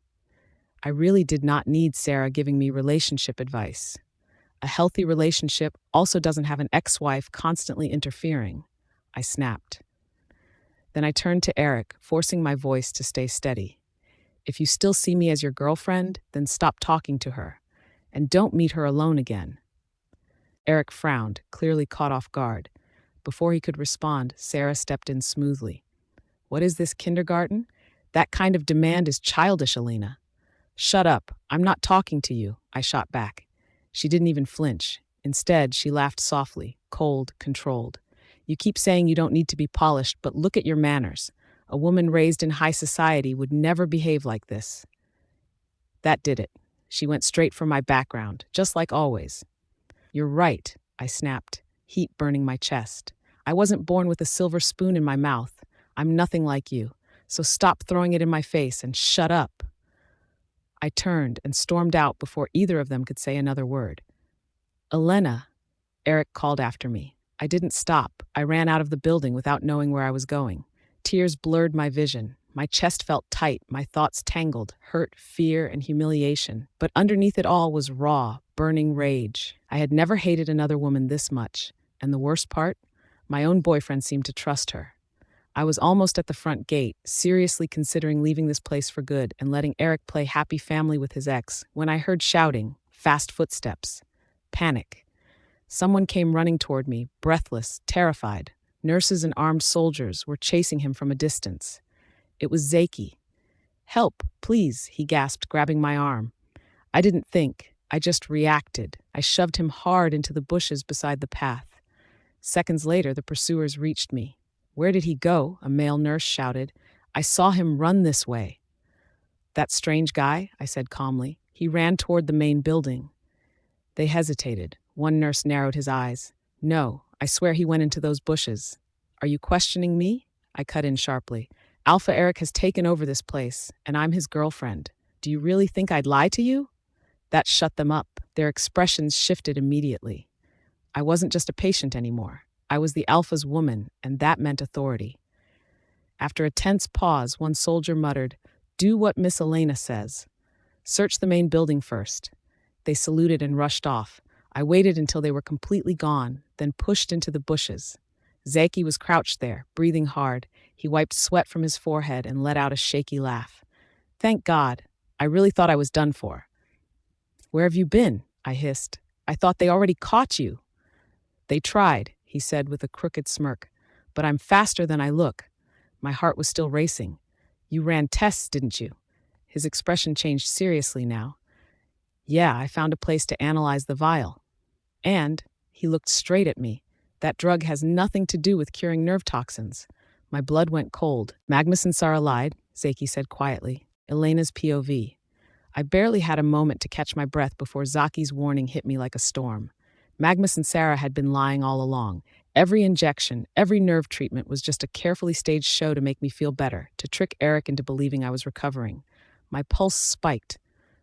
I really did not need Sarah giving me relationship advice. A healthy relationship also doesn't have an ex-wife constantly interfering. I snapped. Then I turned to Eric, forcing my voice to stay steady. "If you still see me as your girlfriend, then stop talking to her. And don't meet her alone again." Eric frowned, clearly caught off guard. Before he could respond, Sarah stepped in smoothly. "What is this, kindergarten? That kind of demand is childish, Elena." "Shut up. I'm not talking to you," I shot back. She didn't even flinch. Instead, she laughed softly, cold, controlled. "You keep saying you don't need to be polished, but look at your manners. A woman raised in high society would never behave like this." That did it. She went straight for my background, just like always. "You're right," I snapped, heat burning my chest. "I wasn't born with a silver spoon in my mouth. I'm nothing like you. So stop throwing it in my face and shut up." I turned and stormed out before either of them could say another word. "Elena," Eric called after me. I didn't stop. I ran out of the building without knowing where I was going. Tears blurred my vision. My chest felt tight, my thoughts tangled, hurt, fear, and humiliation. But underneath it all was raw, burning rage. I had never hated another woman this much. And the worst part? My own boyfriend seemed to trust her. I was almost at the front gate, seriously considering leaving this place for good and letting Eric play happy family with his ex, when I heard shouting, fast footsteps. Panic. Someone came running toward me, breathless, terrified. Nurses and armed soldiers were chasing him from a distance. It was Zaki. "Help, please," he gasped, grabbing my arm. I didn't think. I just reacted. I shoved him hard into the bushes beside the path. Seconds later, the pursuers reached me. "Where did he go?" a male nurse shouted. "I saw him run this way." "That strange guy," I said calmly. "He ran toward the main building." They hesitated. One nurse narrowed his eyes. "No, I swear he went into those bushes." "Are you questioning me?" I cut in sharply. "Alpha Eric has taken over this place, and I'm his girlfriend. Do you really think I'd lie to you?" That shut them up. Their expressions shifted immediately. I wasn't just a patient anymore. I was the Alpha's woman, and that meant authority. After a tense pause, one soldier muttered, "Do what Miss Elena says. Search the main building first." They saluted and rushed off. I waited until they were completely gone, then pushed into the bushes. Zaki was crouched there, breathing hard. He wiped sweat from his forehead and let out a shaky laugh. "Thank God. I really thought I was done for." "Where have you been?" I hissed. "I thought they already caught you." "They tried," he said with a crooked smirk. "But I'm faster than I look." My heart was still racing. "You ran tests, didn't you?" His expression changed seriously now. "Yeah, I found a place to analyze the vial." "And," he looked straight at me, "that drug has nothing to do with curing nerve toxins." My blood went cold. "Magnus and Sarah lied," Zaki said quietly. "Elena's POV." I barely had a moment to catch my breath before Zaki's warning hit me like a storm. Magnus and Sarah had been lying all along. Every injection, every nerve treatment was just a carefully staged show to make me feel better, to trick Eric into believing I was recovering. My pulse spiked.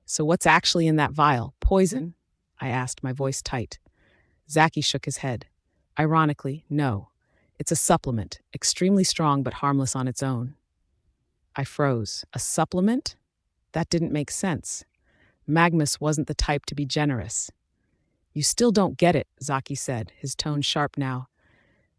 "So what's actually in that vial? Poison?" I asked, my voice tight. Zaki shook his head. "Ironically, no. It's a supplement, extremely strong but harmless on its own." I froze. A supplement? That didn't make sense. Magnus wasn't the type to be generous. "You still don't get it," Zaki said, his tone sharp now.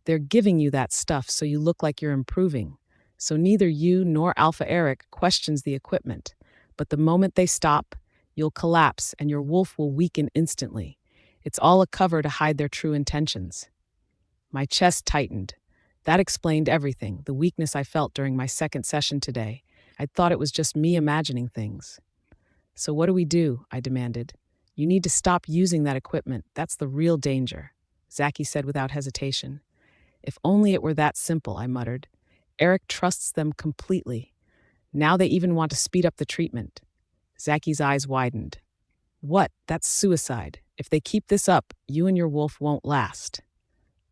"They're giving you that stuff so you look like you're improving. So neither you nor Alpha Eric questions the equipment. But the moment they stop, you'll collapse and your wolf will weaken instantly. It's all a cover to hide their true intentions." My chest tightened. That explained everything, the weakness I felt during my second session today. I'd thought it was just me imagining things. "So what do we do?" I demanded. "You need to stop using that equipment. That's the real danger," Zaki said without hesitation. "If only it were that simple," I muttered. "Eric trusts them completely. Now they even want to speed up the treatment." Zaki's eyes widened. "What? That's suicide. If they keep this up, you and your wolf won't last."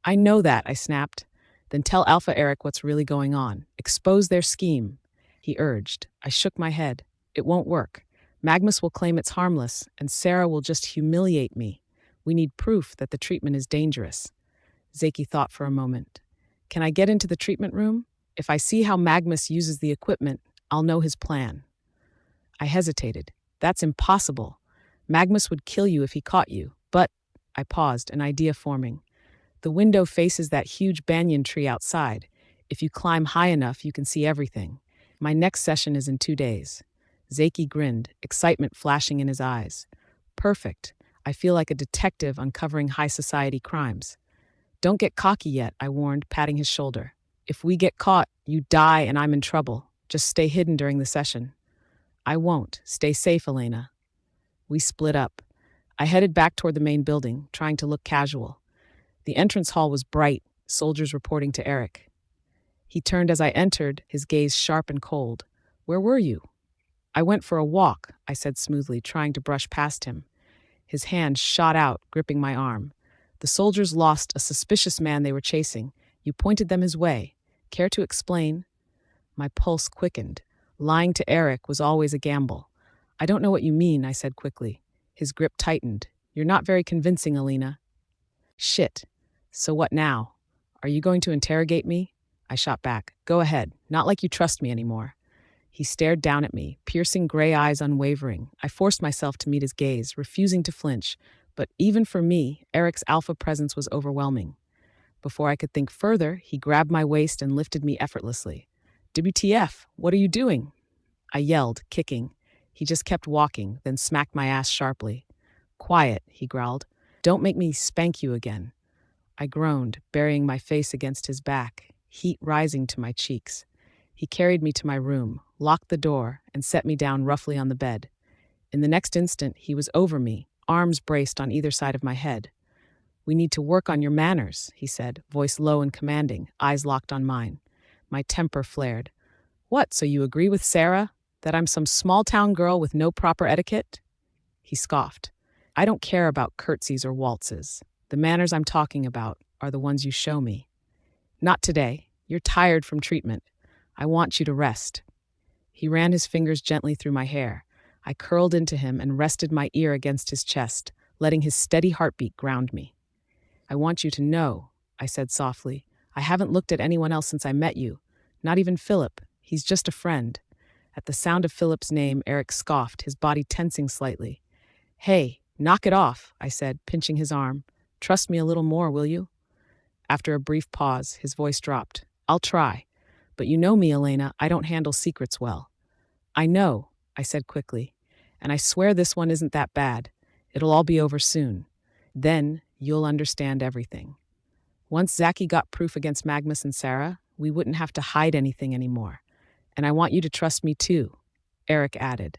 "I know that," I snapped. "Then tell Alpha Eric what's really going on. Expose their scheme," he urged. I shook my head. "It won't work. Magnus will claim it's harmless, and Sarah will just humiliate me. We need proof that the treatment is dangerous." Zaki thought for a moment. "Can I get into the treatment room? If I see how Magnus uses the equipment, I'll know his plan." I hesitated. "That's impossible. Magnus would kill you if he caught you. But," I paused, an idea forming. "The window faces that huge banyan tree outside. If you climb high enough, you can see everything. My next session is in 2 days." Zaki grinned, excitement flashing in his eyes. "Perfect. I feel like a detective uncovering high society crimes." "Don't get cocky yet," I warned, patting his shoulder. "If we get caught, you die and I'm in trouble. Just stay hidden during the session." "I won't. Stay safe, Elena." We split up. I headed back toward the main building, trying to look casual. The entrance hall was bright, soldiers reporting to Eric. He turned as I entered, his gaze sharp and cold. "Where were you?" "I went for a walk," I said smoothly, trying to brush past him. His hand shot out, gripping my arm. "The soldiers lost a suspicious man they were chasing. You pointed them his way. Care to explain?" My pulse quickened. Lying to Eric was always a gamble. "I don't know what you mean," I said quickly. His grip tightened. "You're not very convincing, Elena." "Shit. So what now? Are you going to interrogate me?" I shot back. "Go ahead. Not like you trust me anymore." He stared down at me, piercing gray eyes unwavering. I forced myself to meet his gaze, refusing to flinch. But even for me, Eric's alpha presence was overwhelming. Before I could think further, he grabbed my waist and lifted me effortlessly. "WTF, what are you doing?" I yelled, kicking. He just kept walking, then smacked my ass sharply. "Quiet," he growled. "Don't make me spank you again." I groaned, burying my face against his back, heat rising to my cheeks. He carried me to my room, locked the door, and set me down roughly on the bed. In the next instant, he was over me, arms braced on either side of my head. "We need to work on your manners," he said, voice low and commanding, eyes locked on mine. My temper flared. "What, so you agree with Sarah? That I'm some small-town girl with no proper etiquette?" He scoffed. "I don't care about curtsies or waltzes. The manners I'm talking about are the ones you show me. Not today. You're tired from treatment. I want you to rest." He ran his fingers gently through my hair. I curled into him and rested my ear against his chest, letting his steady heartbeat ground me. "I want you to know," I said softly, "I haven't looked at anyone else since I met you. Not even Philip. He's just a friend." At the sound of Philip's name, Eric scoffed, his body tensing slightly. "Hey, knock it off," I said, pinching his arm. "Trust me a little more, will you?" After a brief pause, his voice dropped. "I'll try. But you know me, Elena, I don't handle secrets well." "I know," I said quickly, "and I swear this one isn't that bad. It'll all be over soon. Then you'll understand everything. Once Zaki got proof against Magnus and Sarah, we wouldn't have to hide anything anymore. And I want you to trust me too," Eric added.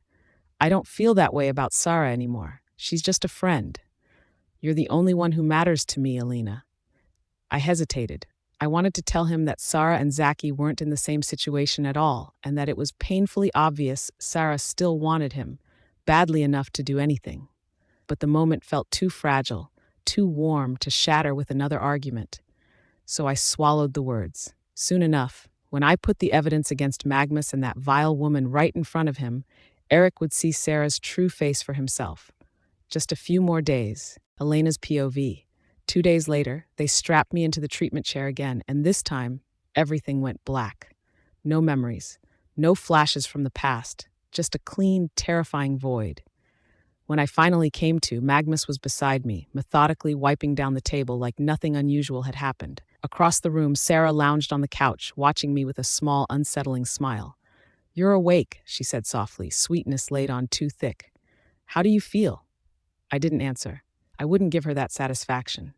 "I don't feel that way about Sarah anymore. She's just a friend. You're the only one who matters to me, Elena." I hesitated. I wanted to tell him that Sarah and Zaki weren't in the same situation at all, and that it was painfully obvious Sarah still wanted him, badly enough to do anything. But the moment felt too fragile, too warm to shatter with another argument. So I swallowed the words. Soon enough, when I put the evidence against Magnus and that vile woman right in front of him, Eric would see Sarah's true face for himself. Just a few more days, Elena's POV. 2 days later, they strapped me into the treatment chair again, and this time, everything went black. No memories, no flashes from the past, just a clean, terrifying void. When I finally came to, Magnus was beside me, methodically wiping down the table like nothing unusual had happened. Across the room, Sarah lounged on the couch, watching me with a small, unsettling smile. "You're awake," she said softly, sweetness laid on too thick. "How do you feel?" I didn't answer. I wouldn't give her that satisfaction.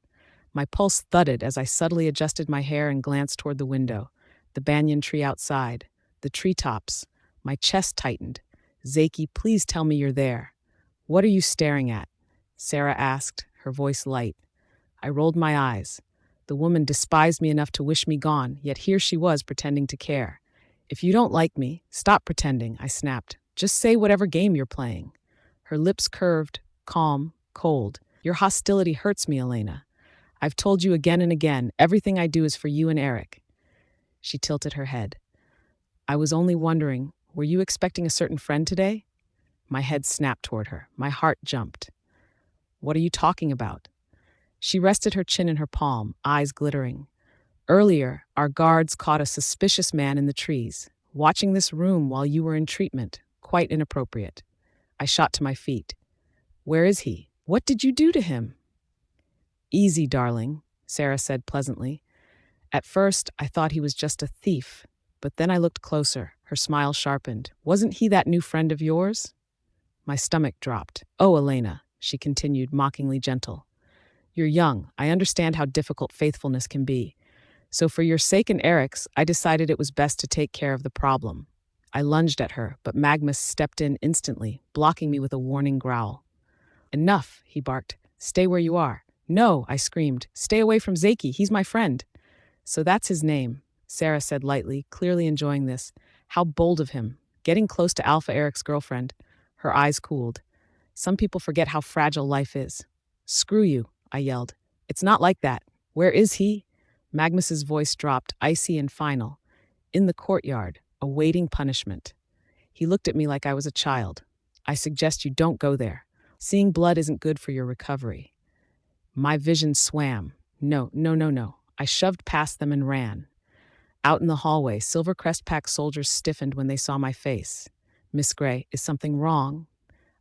My pulse thudded as I subtly adjusted my hair and glanced toward the window, the banyan tree outside, the treetops. My chest tightened. "Zaki, please tell me you're there." "What are you staring at?" Sarah asked, her voice light. I rolled my eyes. The woman despised me enough to wish me gone, yet here she was pretending to care. "If you don't like me, stop pretending," I snapped. "Just say whatever game you're playing." Her lips curved, calm, cold. "Your hostility hurts me, Elena. I've told you again and again, everything I do is for you and Eric." She tilted her head. "I was only wondering, were you expecting a certain friend today?" My head snapped toward her. My heart jumped. "What are you talking about?" She rested her chin in her palm, eyes glittering. "Earlier, our guards caught a suspicious man in the trees, watching this room while you were in treatment. Quite inappropriate." I shot to my feet. "Where is he? What did you do to him?" "Easy, darling," Sarah said pleasantly. "At first, I thought he was just a thief, but then I looked closer." Her smile sharpened. "Wasn't he that new friend of yours?" My stomach dropped. "Oh, Elena," she continued, mockingly gentle. "You're young. I understand how difficult faithfulness can be. So for your sake and Eric's, I decided it was best to take care of the problem." I lunged at her, but Magnus stepped in instantly, blocking me with a warning growl. "Enough," he barked. "Stay where you are." "No," I screamed. "Stay away from Zaki. He's my friend." "So that's his name," Sarah said lightly, clearly enjoying this. How bold of him, getting close to Alpha Eric's girlfriend. Her eyes cooled. Some people forget how fragile life is. "Screw you," I yelled. "It's not like that. Where is he?" Magnus's voice dropped, icy and final. "In the courtyard, awaiting punishment." He looked at me like I was a child. "I suggest you don't go there. Seeing blood isn't good for your recovery." My vision swam. No, no, no, no. I shoved past them and ran. Out in the hallway, Silvercrest Pack soldiers stiffened when they saw my face. "Miss Gray, is something wrong?"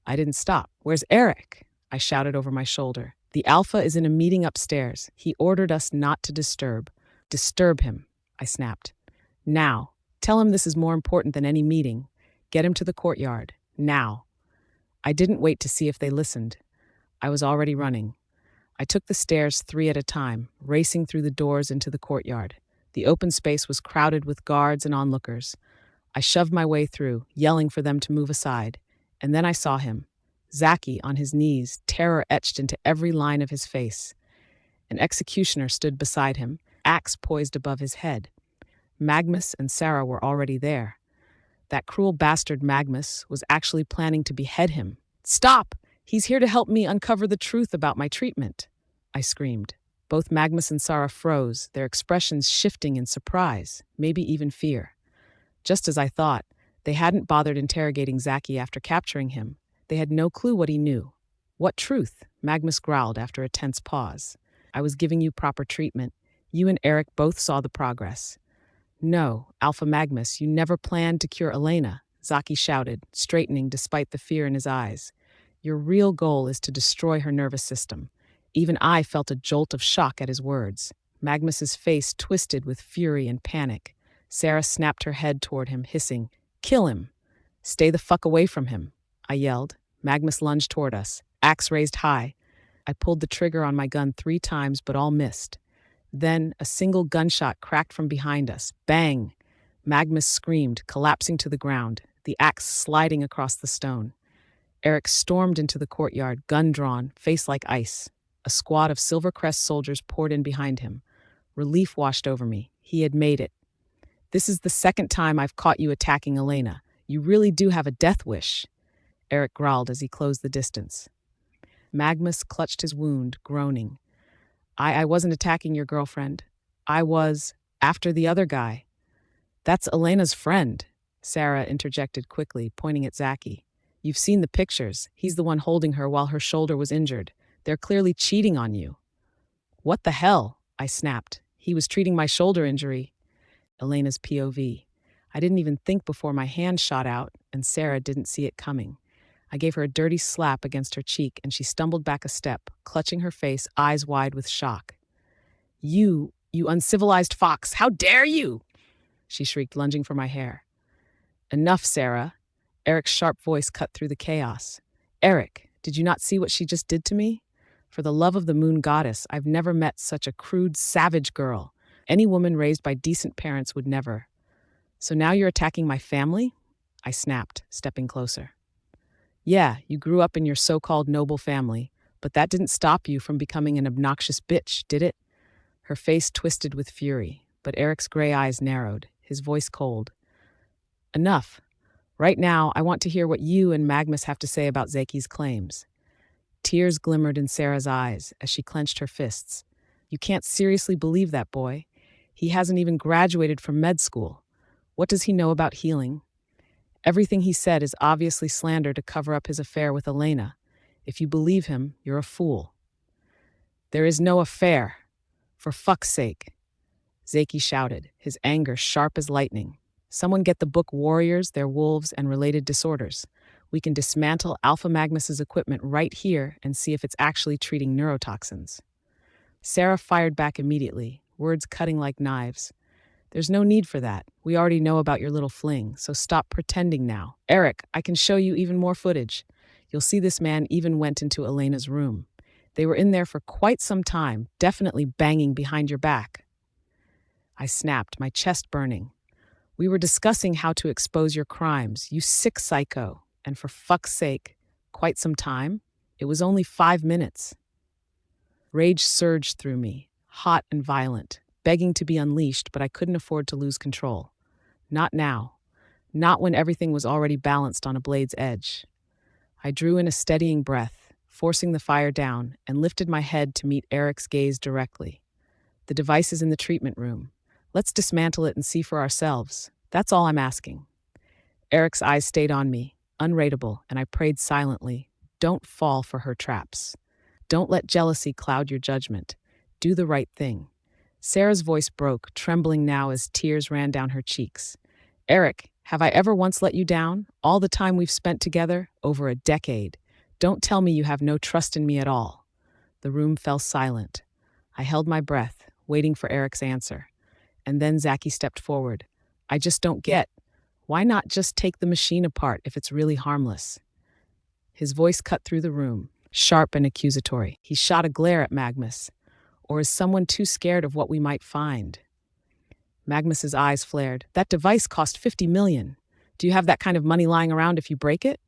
I didn't stop. "Where's Eric?" I shouted over my shoulder. "The Alpha is in a meeting upstairs. He ordered us not to disturb." "Disturb him," I snapped. "Now. Tell him this is more important than any meeting. Get him to the courtyard. Now." I didn't wait to see if they listened. I was already running. I took the stairs 3 at a time, racing through the doors into the courtyard. The open space was crowded with guards and onlookers. I shoved my way through, yelling for them to move aside. And then I saw him, Zaki on his knees, terror etched into every line of his face. An executioner stood beside him, axe poised above his head. Magnus and Sarah were already there. That cruel bastard Magnus was actually planning to behead him. "Stop! He's here to help me uncover the truth about my treatment," I screamed. Both Magnus and Sarah froze, their expressions shifting in surprise, maybe even fear. Just as I thought, they hadn't bothered interrogating Zaki after capturing him. They had no clue what he knew. "What truth?" Magnus growled after a tense pause. "I was giving you proper treatment. You and Eric both saw the progress." "No, Alpha Magnus, you never planned to cure Elena," Zaki shouted, straightening despite the fear in his eyes. "Your real goal is to destroy her nervous system." Even I felt a jolt of shock at his words. Magnus's face twisted with fury and panic. Sarah snapped her head toward him, hissing, "Kill him!" "Stay the fuck away from him," I yelled. Magnus lunged toward us, axe raised high. I pulled the trigger on my gun 3 times, but all missed. Then a single gunshot cracked from behind us. Bang! Magnus screamed, collapsing to the ground, the axe sliding across the stone. Eric stormed into the courtyard, gun drawn, face like ice. A squad of Silvercrest soldiers poured in behind him. Relief washed over me. He had made it. "This is the second time I've caught you attacking Elena. You really do have a death wish," Eric growled as he closed the distance. Magnus clutched his wound, groaning. I wasn't attacking your girlfriend. I was after the other guy." "That's Elena's friend," Sarah interjected quickly, pointing at Zaki. "You've seen the pictures. He's the one holding her while her shoulder was injured. They're clearly cheating on you." "What the hell?" I snapped. "He was treating my shoulder injury." Elena's POV. I didn't even think before my hand shot out, and Sarah didn't see it coming. I gave her a dirty slap against her cheek, and she stumbled back a step, clutching her face, eyes wide with shock. You uncivilized fox, how dare you!" she shrieked, lunging for my hair. "Enough, Sarah." Eric's sharp voice cut through the chaos. "Eric, did you not see what she just did to me? For the love of the moon goddess, I've never met such a crude, savage girl. Any woman raised by decent parents would never." "So now you're attacking my family?" I snapped, stepping closer. "Yeah, you grew up in your so-called noble family, but that didn't stop you from becoming an obnoxious bitch, did it?" Her face twisted with fury, but Eric's gray eyes narrowed, his voice cold. "Enough. Right now, I want to hear what you and Magnus have to say about Zaki's claims." Tears glimmered in Sarah's eyes as she clenched her fists. "You can't seriously believe that boy. He hasn't even graduated from med school. What does he know about healing? Everything he said is obviously slander to cover up his affair with Elena. If you believe him, you're a fool." "There is no affair. For fuck's sake," Zaki shouted, his anger sharp as lightning. "Someone get the book Warriors, Their Wolves, and Related Disorders. We can dismantle Alpha Magnus's equipment right here and see if it's actually treating neurotoxins." Sarah fired back immediately, words cutting like knives. "There's no need for that. We already know about your little fling, so stop pretending now. Eric, I can show you even more footage. You'll see this man even went into Elena's room. They were in there for quite some time, definitely banging behind your back." I snapped, my chest burning. "We were discussing how to expose your crimes, you sick psycho. And for fuck's sake, quite some time? It was only 5 minutes." Rage surged through me, hot and violent, begging to be unleashed, but I couldn't afford to lose control. Not now. Not when everything was already balanced on a blade's edge. I drew in a steadying breath, forcing the fire down, and lifted my head to meet Eric's gaze directly. "The device is in the treatment room. Let's dismantle it and see for ourselves. That's all I'm asking." Eric's eyes stayed on me, unrateable, and I prayed silently. Don't fall for her traps. Don't let jealousy cloud your judgment. Do the right thing. Sarah's voice broke, trembling now as tears ran down her cheeks. "Eric, have I ever once let you down? All the time we've spent together? Over a decade. Don't tell me you have no trust in me at all." The room fell silent. I held my breath, waiting for Eric's answer. And then Zaki stepped forward. "I just don't get. Why not just take the machine apart if it's really harmless?" His voice cut through the room. sharp and accusatory. He shot a glare at Magnus. Or is someone too scared of what we might find? Magnus's eyes flared. That device cost 50 million. Do you have that kind of money lying around if you break it?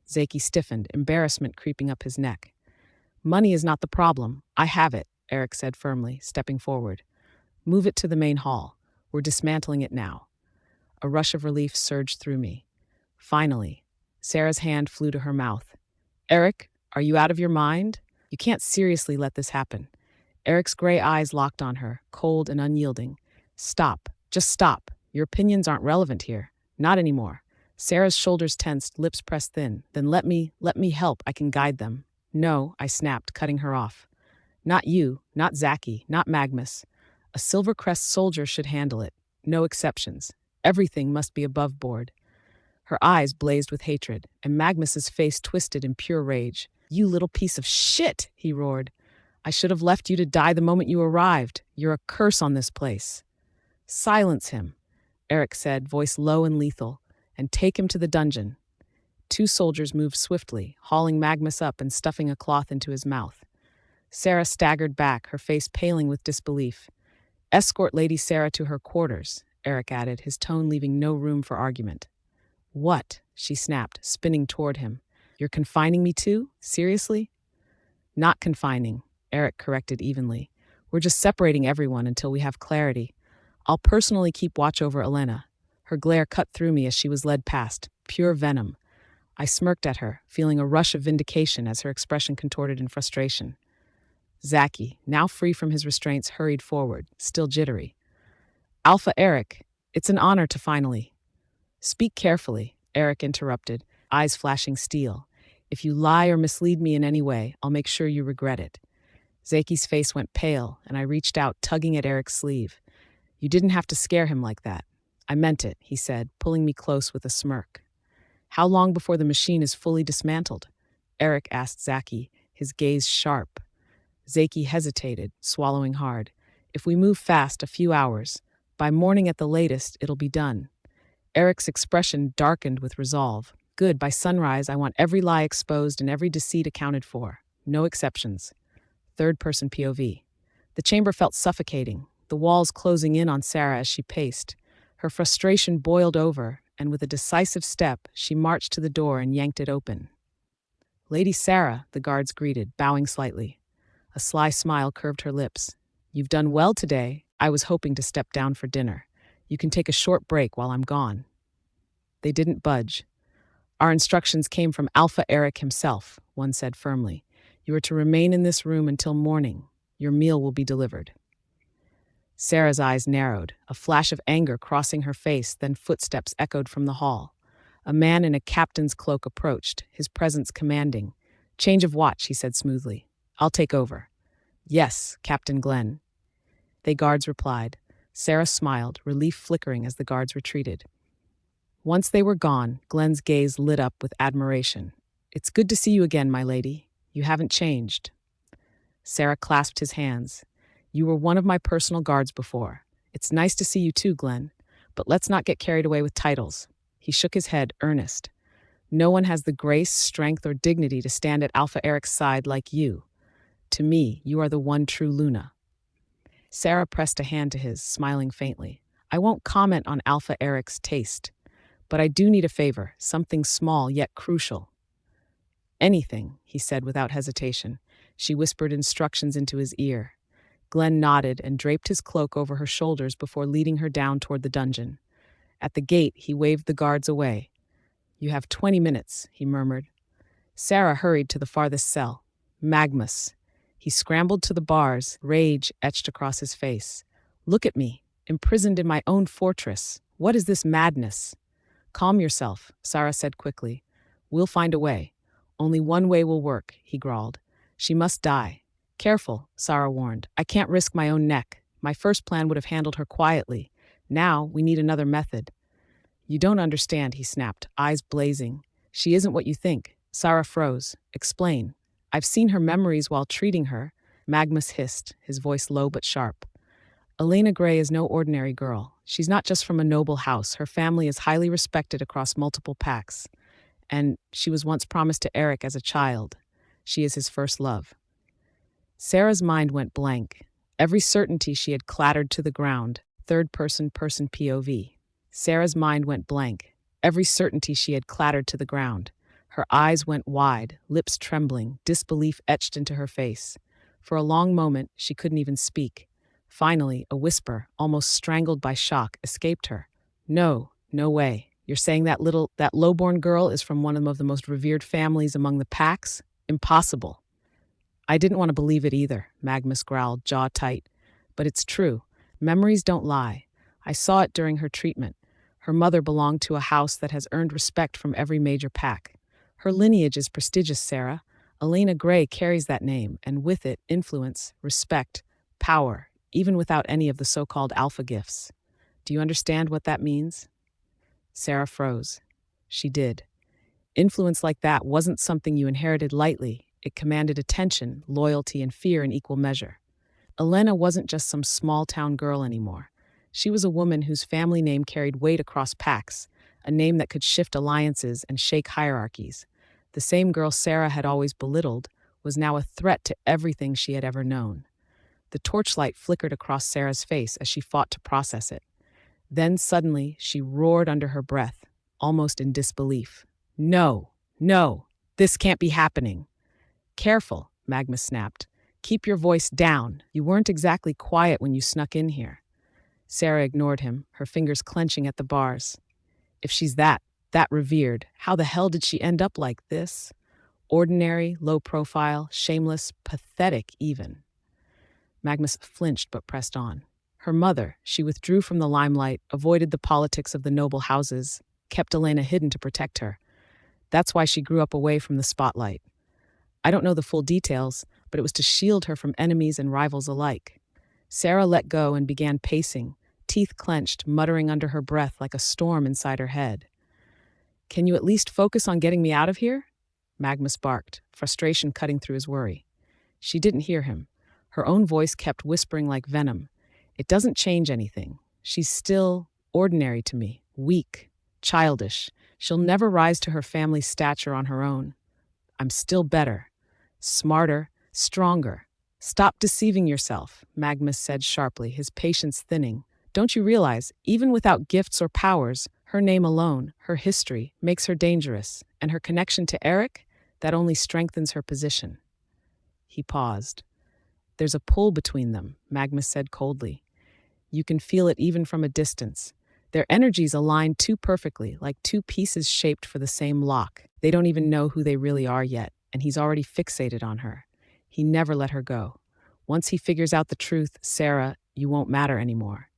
Zaki stiffened, embarrassment creeping up his neck. Money is not the problem. I have it, Eric said firmly, stepping forward. Move it to the main hall. We're dismantling it now. A rush of relief surged through me. Finally, Sarah's hand flew to her mouth. Eric, are you out of your mind? You can't seriously let this happen. Eric's gray eyes locked on her, cold and unyielding. Stop. Just stop. Your opinions aren't relevant here. Not anymore. Sarah's shoulders tensed, lips pressed thin. Then let me help. I can guide them. No, I snapped, cutting her off. Not you, not Zaki, not Magnus. A Silvercrest soldier should handle it. No exceptions. Everything must be above board. Her eyes blazed with hatred, and Magnus's face twisted in pure rage. You little piece of shit, he roared. I should have left you to die the moment you arrived. You're a curse on this place. Silence him, Eric said, voice low and lethal, and take him to the dungeon. Two soldiers moved swiftly, hauling Magnus up and stuffing a cloth into his mouth. Sarah staggered back, her face paling with disbelief. Escort Lady Sarah to her quarters, Eric added, his tone leaving no room for argument. What? She snapped, spinning toward him. You're confining me too? Seriously? Not confining, Eric corrected evenly. We're just separating everyone until we have clarity. I'll personally keep watch over Elena. Her glare cut through me as she was led past, pure venom. I smirked at her, feeling a rush of vindication as her expression contorted in frustration. Zaki, now free from his restraints, hurried forward, still jittery. Alpha Eric, it's an honor to finally. Speak carefully, Eric interrupted, eyes flashing steel. If you lie or mislead me in any way, I'll make sure you regret it. Zaki's face went pale, and I reached out, tugging at Eric's sleeve. You didn't have to scare him like that. I meant it, he said, pulling me close with a smirk. How long before the machine is fully dismantled? Eric asked Zaki, his gaze sharp. Zaki hesitated, swallowing hard. If we move fast, a few hours. By morning at the latest, it'll be done. Eric's expression darkened with resolve. Good, by sunrise, I want every lie exposed and every deceit accounted for. No exceptions. Third-person POV. The chamber felt suffocating, the walls closing in on Sarah as she paced. Her frustration boiled over, and with a decisive step, she marched to the door and yanked it open. Lady Sarah, the guards greeted, bowing slightly. A sly smile curved her lips. You've done well today. I was hoping to step down for dinner. You can take a short break while I'm gone. They didn't budge. Our instructions came from Alpha Eric himself, one said firmly. You are to remain in this room until morning. Your meal will be delivered. Sarah's eyes narrowed, a flash of anger crossing her face, then footsteps echoed from the hall. A man in a captain's cloak approached, his presence commanding. Change of watch, he said smoothly. I'll take over. Yes, Captain Glenn. They guards replied. Sarah smiled, relief flickering as the guards retreated. Once they were gone, Glenn's gaze lit up with admiration. It's good to see you again, my lady. You haven't changed. Sarah clasped his hands. You were one of my personal guards before. It's nice to see you too, Glenn. But let's not get carried away with titles. He shook his head, earnest. No one has the grace, strength, or dignity to stand at Alpha Eric's side like you. To me, you are the one true Luna. Sarah pressed a hand to his, smiling faintly. I won't comment on Alpha Eric's taste, but I do need a favor, something small yet crucial. Anything, he said without hesitation. She whispered instructions into his ear. Glenn nodded and draped his cloak over her shoulders before leading her down toward the dungeon. At the gate, he waved the guards away. You have 20 minutes, he murmured. Sarah hurried to the farthest cell. Magnus. He scrambled to the bars, rage etched across his face. Look at me, imprisoned in my own fortress. What is this madness? Calm yourself, Sarah said quickly. We'll find a way. Only one way will work, he growled. She must die. Careful, Sarah warned. I can't risk my own neck. My first plan would have handled her quietly. Now we need another method. You don't understand, he snapped, eyes blazing. She isn't what you think. Sarah froze. Explain. I've seen her memories while treating her, Magnus hissed, his voice low but sharp. Elena Gray is no ordinary girl. She's not just from a noble house. Her family is highly respected across multiple packs. And she was once promised to Eric as a child. She is his first love. Sarah's mind went blank. Every certainty she had clattered to the ground. Third-person POV. Sarah's mind went blank. Every certainty she had clattered to the ground. Her eyes went wide, lips trembling, disbelief etched into her face. For a long moment, she couldn't even speak. Finally, a whisper, almost strangled by shock, escaped her. No, no way. You're saying that lowborn girl is from one of the most revered families among the packs? Impossible. I didn't want to believe it either, Magnus growled, jaw tight. But it's true. Memories don't lie. I saw it during her treatment. Her mother belonged to a house that has earned respect from every major pack. Her lineage is prestigious, Sarah. Elena Gray carries that name, and with it, influence, respect, power, even without any of the so-called alpha gifts. Do you understand what that means? Sarah froze. She did. Influence like that wasn't something you inherited lightly. It commanded attention, loyalty, and fear in equal measure. Elena wasn't just some small-town girl anymore. She was a woman whose family name carried weight across packs, a name that could shift alliances and shake hierarchies. The same girl Sarah had always belittled was now a threat to everything she had ever known. The torchlight flickered across Sarah's face as she fought to process it. Then suddenly, she roared under her breath, almost in disbelief. No, this can't be happening. Careful, Magnus snapped. Keep your voice down. You weren't exactly quiet when you snuck in here. Sarah ignored him, her fingers clenching at the bars. If she's that revered, how the hell did she end up like this? Ordinary, low profile, shameless, pathetic even. Magnus flinched but pressed on. Her mother, she withdrew from the limelight, avoided the politics of the noble houses, kept Elena hidden to protect her. That's why she grew up away from the spotlight. I don't know the full details, but it was to shield her from enemies and rivals alike. Sarah let go and began pacing, teeth clenched, muttering under her breath like a storm inside her head. Can you at least focus on getting me out of here? Magnus barked, frustration cutting through his worry. She didn't hear him. Her own voice kept whispering like venom. It doesn't change anything. She's still ordinary to me, weak, childish. She'll never rise to her family's stature on her own. I'm still better, smarter, stronger. Stop deceiving yourself, Magnus said sharply, his patience thinning. Don't you realize, even without gifts or powers, her name alone, her history, makes her dangerous, and her connection to Eric, that only strengthens her position. He paused. There's a pull between them, Magnus said coldly. You can feel it even from a distance. Their energies align too perfectly, like two pieces shaped for the same lock. They don't even know who they really are yet, and he's already fixated on her. He never let her go. Once he figures out the truth, Sarah, you won't matter anymore.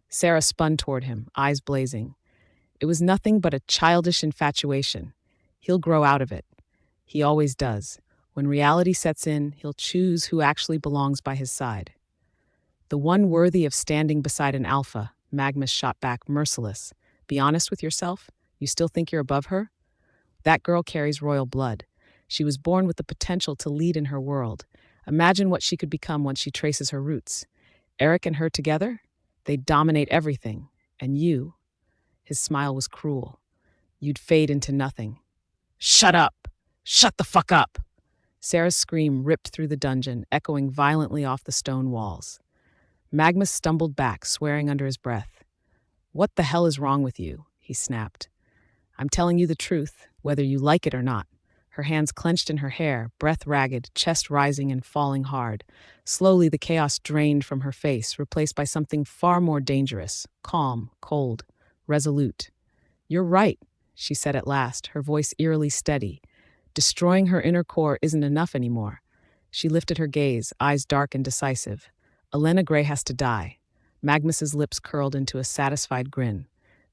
Sarah spun toward him, eyes blazing. It was nothing but a childish infatuation. He'll grow out of it. He always does. When reality sets in, he'll choose who actually belongs by his side. The one worthy of standing beside an alpha, Magnus shot back, merciless. Be honest with yourself? You still think you're above her? That girl carries royal blood. She was born with the potential to lead in her world. Imagine what she could become once she traces her roots. Eric and her together? They'd dominate everything. And you? His smile was cruel. You'd fade into nothing. Shut up! Shut the fuck up! Sarah's scream ripped through the dungeon, echoing violently off the stone walls. Magnus stumbled back, swearing under his breath. What the hell is wrong with you? He snapped. I'm telling you the truth, whether you like it or not. Her hands clenched in her hair, breath ragged, chest rising and falling hard. Slowly, the chaos drained from her face, replaced by something far more dangerous, calm, cold, resolute. You're right, she said at last, her voice eerily steady. Destroying her inner core isn't enough anymore. She lifted her gaze, eyes dark and decisive. Elena Gray has to die. Magnus's lips curled into a satisfied grin.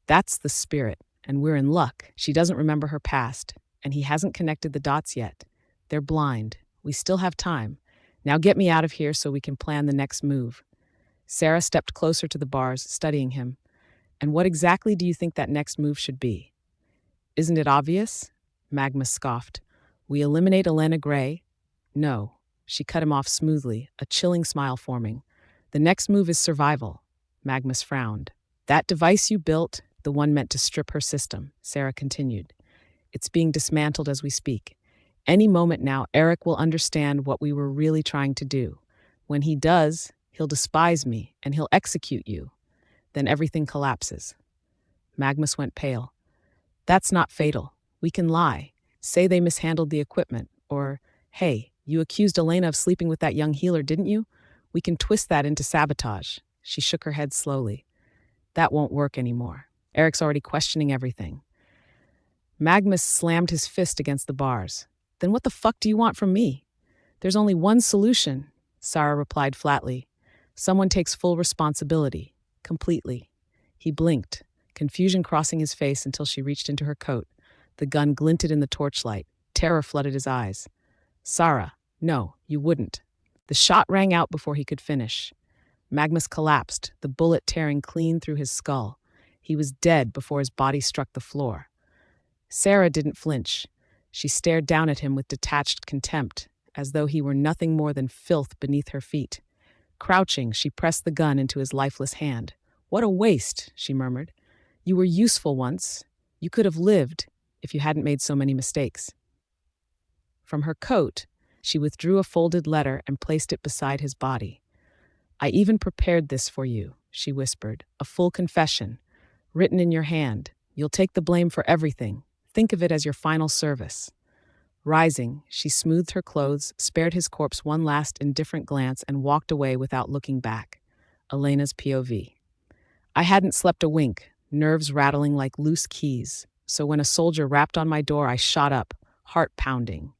That's the spirit, and we're in luck. She doesn't remember her past, and he hasn't connected the dots yet. They're blind. We still have time. Now get me out of here so we can plan the next move. Sarah stepped closer to the bars, studying him. And what exactly do you think that next move should be? Isn't it obvious? Magnus scoffed. We eliminate Elena Gray? No. She cut him off smoothly, a chilling smile forming. The next move is survival. Magnus frowned. That device you built, the one meant to strip her system, Sarah continued. It's being dismantled as we speak. Any moment now, Eric will understand what we were really trying to do. When he does, he'll despise me and he'll execute you. Then everything collapses. Magnus went pale. That's not fatal. We can lie. Say they mishandled the equipment. Or, hey, you accused Elena of sleeping with that young healer, didn't you? We can twist that into sabotage. She shook her head slowly. That won't work anymore. Eric's already questioning everything. Magnus slammed his fist against the bars. Then what the fuck do you want from me? There's only one solution, Sarah replied flatly. Someone takes full responsibility. Completely. He blinked, confusion crossing his face until she reached into her coat. The gun glinted in the torchlight. Terror flooded his eyes. Sarah, no, you wouldn't. The shot rang out before he could finish. Magnus collapsed, the bullet tearing clean through his skull. He was dead before his body struck the floor. Sarah didn't flinch. She stared down at him with detached contempt, as though he were nothing more than filth beneath her feet. Crouching, she pressed the gun into his lifeless hand. What a waste, she murmured. You were useful once. You could have lived if you hadn't made so many mistakes. From her coat, she withdrew a folded letter and placed it beside his body. I even prepared this for you, she whispered, a full confession, written in your hand. You'll take the blame for everything. Think of it as your final service. Rising, she smoothed her clothes, spared his corpse one last indifferent glance, and walked away without looking back. Elena's POV. I hadn't slept a wink, nerves rattling like loose keys. So when a soldier rapped on my door, I shot up, heart pounding.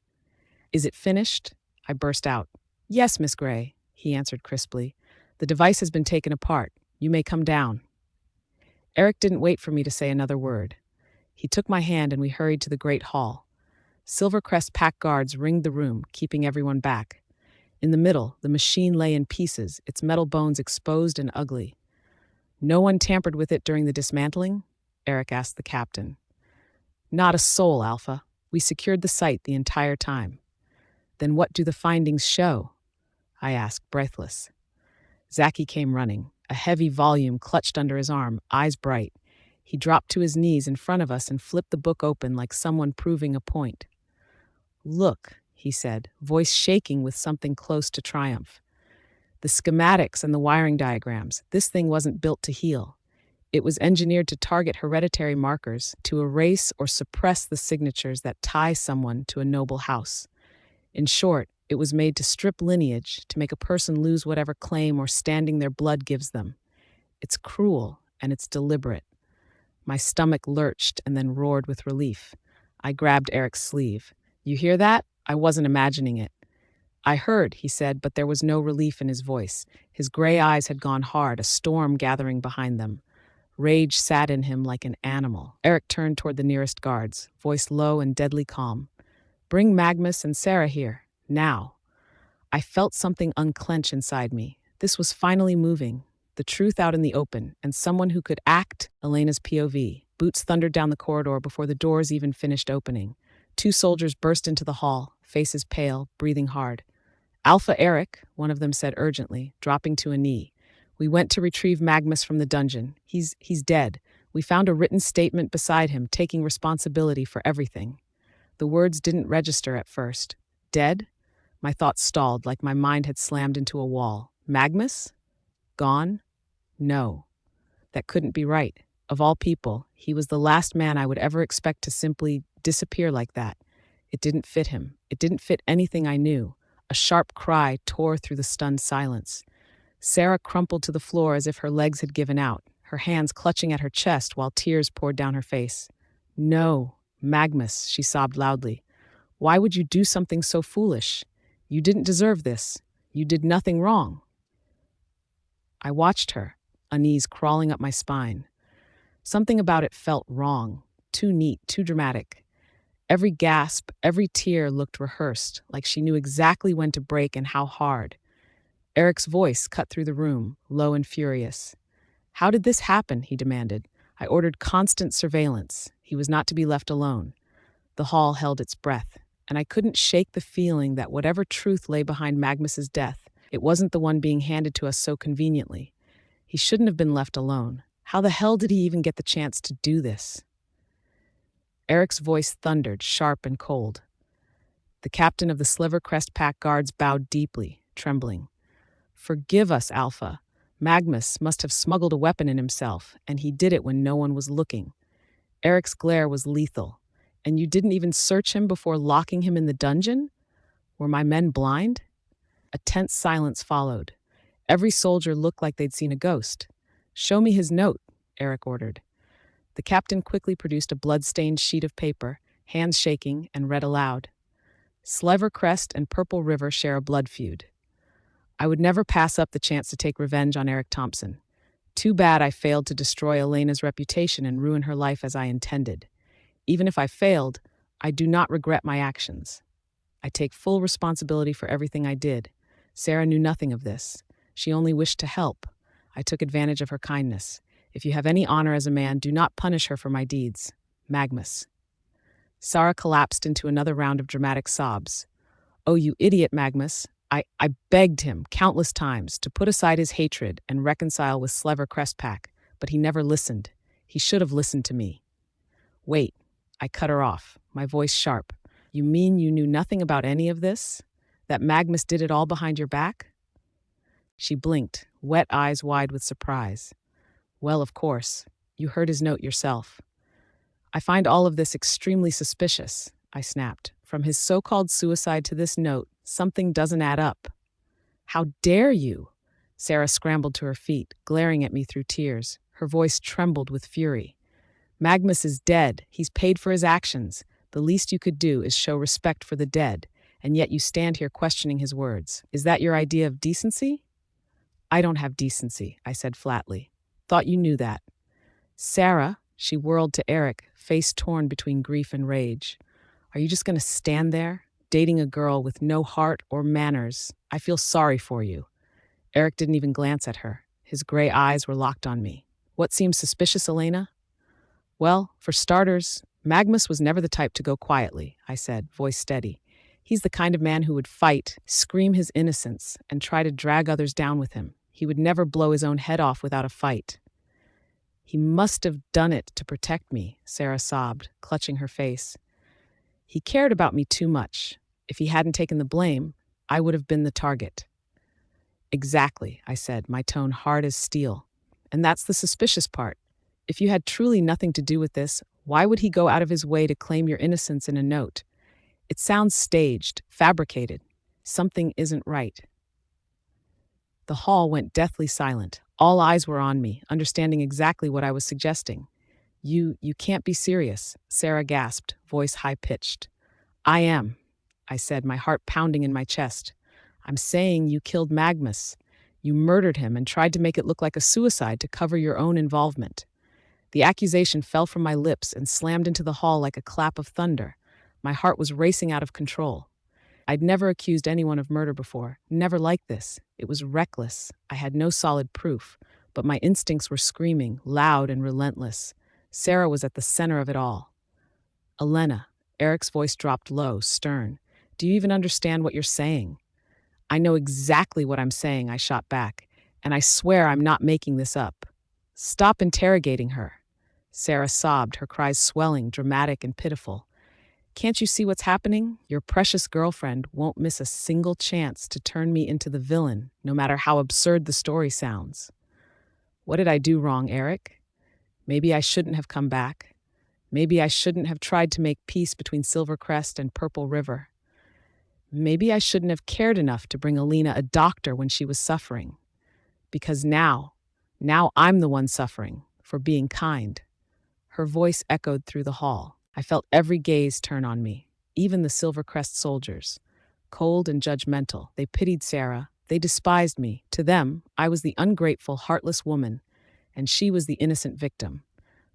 Is it finished? I burst out. Yes, Miss Gray, he answered crisply. The device has been taken apart. You may come down. Eric didn't wait for me to say another word. He took my hand and we hurried to the great hall. Silvercrest pack guards ringed the room, keeping everyone back. In the middle, the machine lay in pieces, its metal bones exposed and ugly. No one tampered with it during the dismantling? Eric asked the captain. Not a soul, Alpha. We secured the site the entire time. Then what do the findings show? I asked, breathless. Zaki came running, a heavy volume clutched under his arm, eyes bright. He dropped to his knees in front of us and flipped the book open like someone proving a point. Look, he said, voice shaking with something close to triumph. The schematics and the wiring diagrams. This thing wasn't built to heal. It was engineered to target hereditary markers, to erase or suppress the signatures that tie someone to a noble house. In short, it was made to strip lineage, to make a person lose whatever claim or standing their blood gives them. It's cruel and it's deliberate. My stomach lurched and then roared with relief. I grabbed Eric's sleeve. You hear that? I wasn't imagining it. I heard, he said, but there was no relief in his voice. His gray eyes had gone hard, a storm gathering behind them. Rage sat in him like an animal. Eric turned toward the nearest guards, voice low and deadly calm. Bring Magnus and Sarah here, now. I felt something unclench inside me. This was finally moving, the truth out in the open, and someone who could act. Elena's POV. Boots thundered down the corridor before the doors even finished opening. 2 soldiers burst into the hall, faces pale, breathing hard. Alpha Eric, one of them said urgently, dropping to a knee. We went to retrieve Magnus from the dungeon. He's dead. We found a written statement beside him, taking responsibility for everything. The words didn't register at first. Dead? My thoughts stalled like my mind had slammed into a wall. Magnus? Gone? No. That couldn't be right. Of all people, he was the last man I would ever expect to simply disappear like that. It didn't fit him. It didn't fit anything I knew. A sharp cry tore through the stunned silence. Sarah crumpled to the floor as if her legs had given out, her hands clutching at her chest while tears poured down her face. No, Magnus, she sobbed loudly. Why would you do something so foolish? You didn't deserve this. You did nothing wrong. I watched her, unease crawling up my spine. Something about it felt wrong, too neat, too dramatic. Every gasp, every tear looked rehearsed, like she knew exactly when to break and how hard. Eric's voice cut through the room, low and furious. How did this happen? He demanded. I ordered constant surveillance. He was not to be left alone. The hall held its breath, and I couldn't shake the feeling that whatever truth lay behind Magnus's death, it wasn't the one being handed to us so conveniently. He shouldn't have been left alone. How the hell did he even get the chance to do this? Eric's voice thundered, sharp and cold. The captain of the Sliver Crest Pack guards bowed deeply, trembling. "Forgive us, Alpha. Magnus must have smuggled a weapon in himself, and he did it when no one was looking. Eric's glare was lethal. And you didn't even search him before locking him in the dungeon? Were my men blind?" A tense silence followed. Every soldier looked like they'd seen a ghost. "Show me his note," Eric ordered. The captain quickly produced a blood-stained sheet of paper, hands shaking, and read aloud. "Sliver Crest and Purple River share a blood feud. I would never pass up the chance to take revenge on Eric Thompson. Too bad I failed to destroy Elena's reputation and ruin her life as I intended. Even if I failed, I do not regret my actions. I take full responsibility for everything I did. Sarah knew nothing of this. She only wished to help. I took advantage of her kindness. If you have any honor as a man, do not punish her for my deeds. Magnus." Sarah collapsed into another round of dramatic sobs. "Oh, you idiot, Magnus. I begged him countless times to put aside his hatred and reconcile with Sliver Crestpack, but he never listened. He should have listened to me." "Wait," I cut her off, my voice sharp. "You mean you knew nothing about any of this? That Magnus did it all behind your back?" She blinked, wet eyes wide with surprise. "Well, of course. You heard his note yourself." "I find all of this extremely suspicious," I snapped. "From his so-called suicide to this note, something doesn't add up." "How dare you?" Sarah scrambled to her feet, glaring at me through tears. Her voice trembled with fury. "Magnus is dead. He's paid for his actions. The least you could do is show respect for the dead, and yet you stand here questioning his words. Is that your idea of decency?" "I don't have decency," I said flatly. "Thought you knew that." "Sarah," she whirled to Eric, face torn between grief and rage. "Are you just going to stand there, dating a girl with no heart or manners? I feel sorry for you." Eric didn't even glance at her. His gray eyes were locked on me. "What seems suspicious, Elena?" "Well, for starters, Magnus was never the type to go quietly," I said, voice steady. "He's the kind of man who would fight, scream his innocence, and try to drag others down with him. He would never blow his own head off without a fight." "He must have done it to protect me," Sarah sobbed, clutching her face. "He cared about me too much. If he hadn't taken the blame, I would have been the target." "Exactly," I said, my tone hard as steel. "And that's the suspicious part. If you had truly nothing to do with this, why would he go out of his way to claim your innocence in a note? It sounds staged, fabricated. Something isn't right." The hall went deathly silent. All eyes were on me, understanding exactly what I was suggesting. You can't be serious," Sarah gasped, voice high-pitched. "I am," I said, my heart pounding in my chest. "I'm saying you killed Magnus. You murdered him and tried to make it look like a suicide to cover your own involvement." The accusation fell from my lips and slammed into the hall like a clap of thunder. My heart was racing out of control. I'd never accused anyone of murder before, never like this. It was reckless. I had no solid proof, but my instincts were screaming, loud and relentless. Sarah was at the center of it all. "Elena," Eric's voice dropped low, stern. "Do you even understand what you're saying?" "I know exactly what I'm saying," I shot back, "and I swear I'm not making this up." "Stop interrogating her." Sarah sobbed, her cries swelling, dramatic and pitiful. "Can't you see what's happening? Your precious girlfriend won't miss a single chance to turn me into the villain, no matter how absurd the story sounds." What did I do wrong, Eric? Maybe I shouldn't have come back. Maybe I shouldn't have tried to make peace between Silvercrest and Purple River. Maybe I shouldn't have cared enough to bring Elena a doctor when she was suffering. Because now I'm the one suffering for being kind. Her voice echoed through the hall. I felt every gaze turn on me, even the Silvercrest soldiers. Cold and judgmental, they pitied Sarah. They despised me. To them, I was the ungrateful, heartless woman, and she was the innocent victim.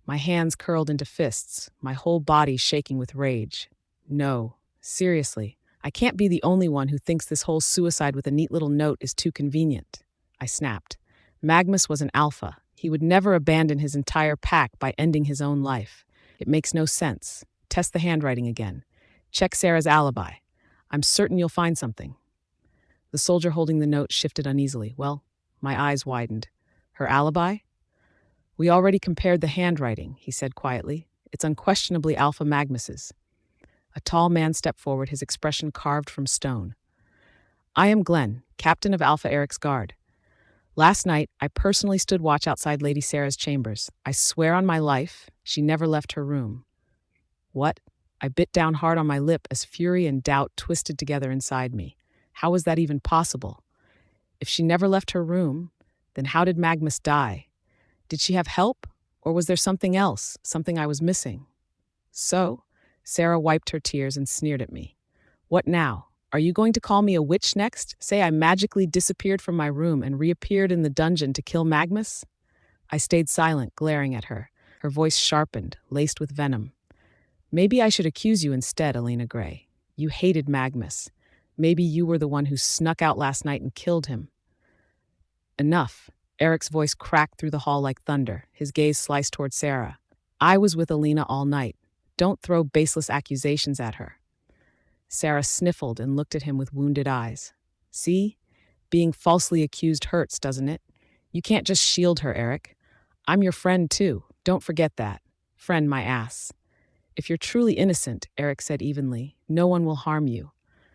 My hands curled into fists, my whole body shaking with rage. No, seriously, I can't be the only one who thinks this whole suicide with a neat little note is too convenient. I snapped. Magnus was an alpha. He would never abandon his entire pack by ending his own life. It makes no sense. Test the handwriting again. Check Sarah's alibi. I'm certain you'll find something. The soldier holding the note shifted uneasily. Well, my eyes widened. Her alibi? We already compared the handwriting, he said quietly. It's unquestionably Alpha Magnus's. A tall man stepped forward, his expression carved from stone. I am Glenn, captain of Alpha Eric's guard. Last night, I personally stood watch outside Lady Sarah's chambers. I swear on my life, she never left her room. What? I bit down hard on my lip as fury and doubt twisted together inside me. How was that even possible? If she never left her room, then how did Magnus die? Did she have help? Or was there something else, something I was missing? So, Sarah wiped her tears and sneered at me. What now? Are you going to call me a witch next? Say I magically disappeared from my room and reappeared in the dungeon to kill Magnus? I stayed silent, glaring at her. Her voice sharpened, laced with venom. Maybe I should accuse you instead, Elena Gray. You hated Magnus. Maybe you were the one who snuck out last night and killed him. Enough. Eric's voice cracked through the hall like thunder, his gaze sliced toward Sarah. I was with Elena all night. Don't throw baseless accusations at her. Sarah sniffled and looked at him with wounded eyes. See? Being falsely accused hurts, doesn't it? You can't just shield her, Eric. I'm your friend, too. Don't forget that. Friend, my ass. If you're truly innocent, Eric said evenly, no one will harm you.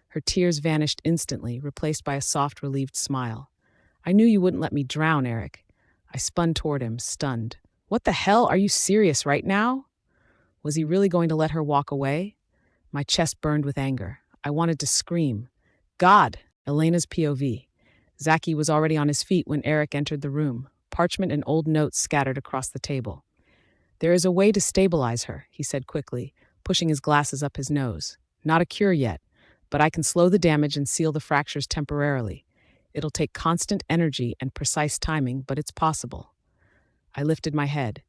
Her tears vanished instantly, replaced by a soft, relieved smile. I knew you wouldn't let me drown, Eric. I spun toward him, stunned. What the hell? Are you serious right now? Was he really going to let her walk away? My chest burned with anger. I wanted to scream. God! Elena's POV. Zaki was already on his feet when Eric entered the room, parchment and old notes scattered across the table. There is a way to stabilize her, he said quickly, pushing his glasses up his nose. Not a cure yet, but I can slow the damage and seal the fractures temporarily. It'll take constant energy and precise timing, but it's possible. I lifted my head.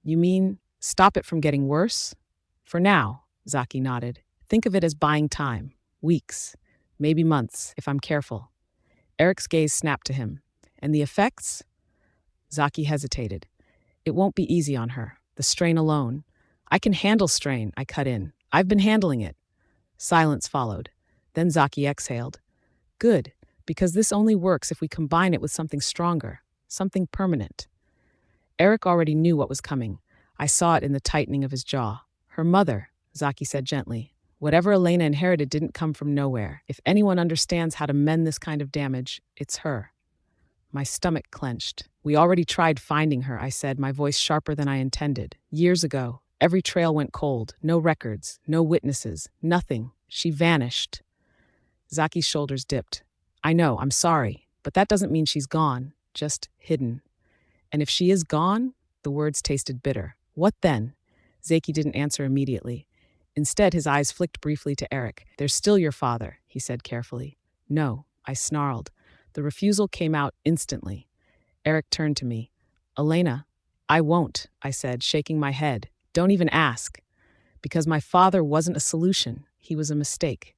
You mean stop it from getting worse? For now, Zaki nodded. Think of it as buying time. Weeks, maybe months, if I'm careful. Eric's gaze snapped to him. And the effects? Zaki hesitated. It won't be easy on her. The strain alone. I can handle strain, I cut in. I've been handling it. Silence followed. Then Zaki exhaled. Good, because this only works if we combine it with something stronger, something permanent. Eric already knew what was coming. I saw it in the tightening of his jaw. Her mother, Zaki said gently. Whatever Elena inherited didn't come from nowhere. If anyone understands how to mend this kind of damage, it's her. My stomach clenched. We already tried finding her, I said, my voice sharper than I intended. Years ago, every trail went cold. No records, no witnesses, nothing. She vanished. Zaki's shoulders dipped. I know, I'm sorry, but that doesn't mean she's gone, just hidden. And if she is gone, the words tasted bitter. What then? Zaki didn't answer immediately. Instead, his eyes flicked briefly to Eric. There's still your father, he said carefully. No, I snarled. The refusal came out instantly. Eric turned to me. Elena, I won't, I said, shaking my head. Don't even ask. Because my father wasn't a solution. He was a mistake.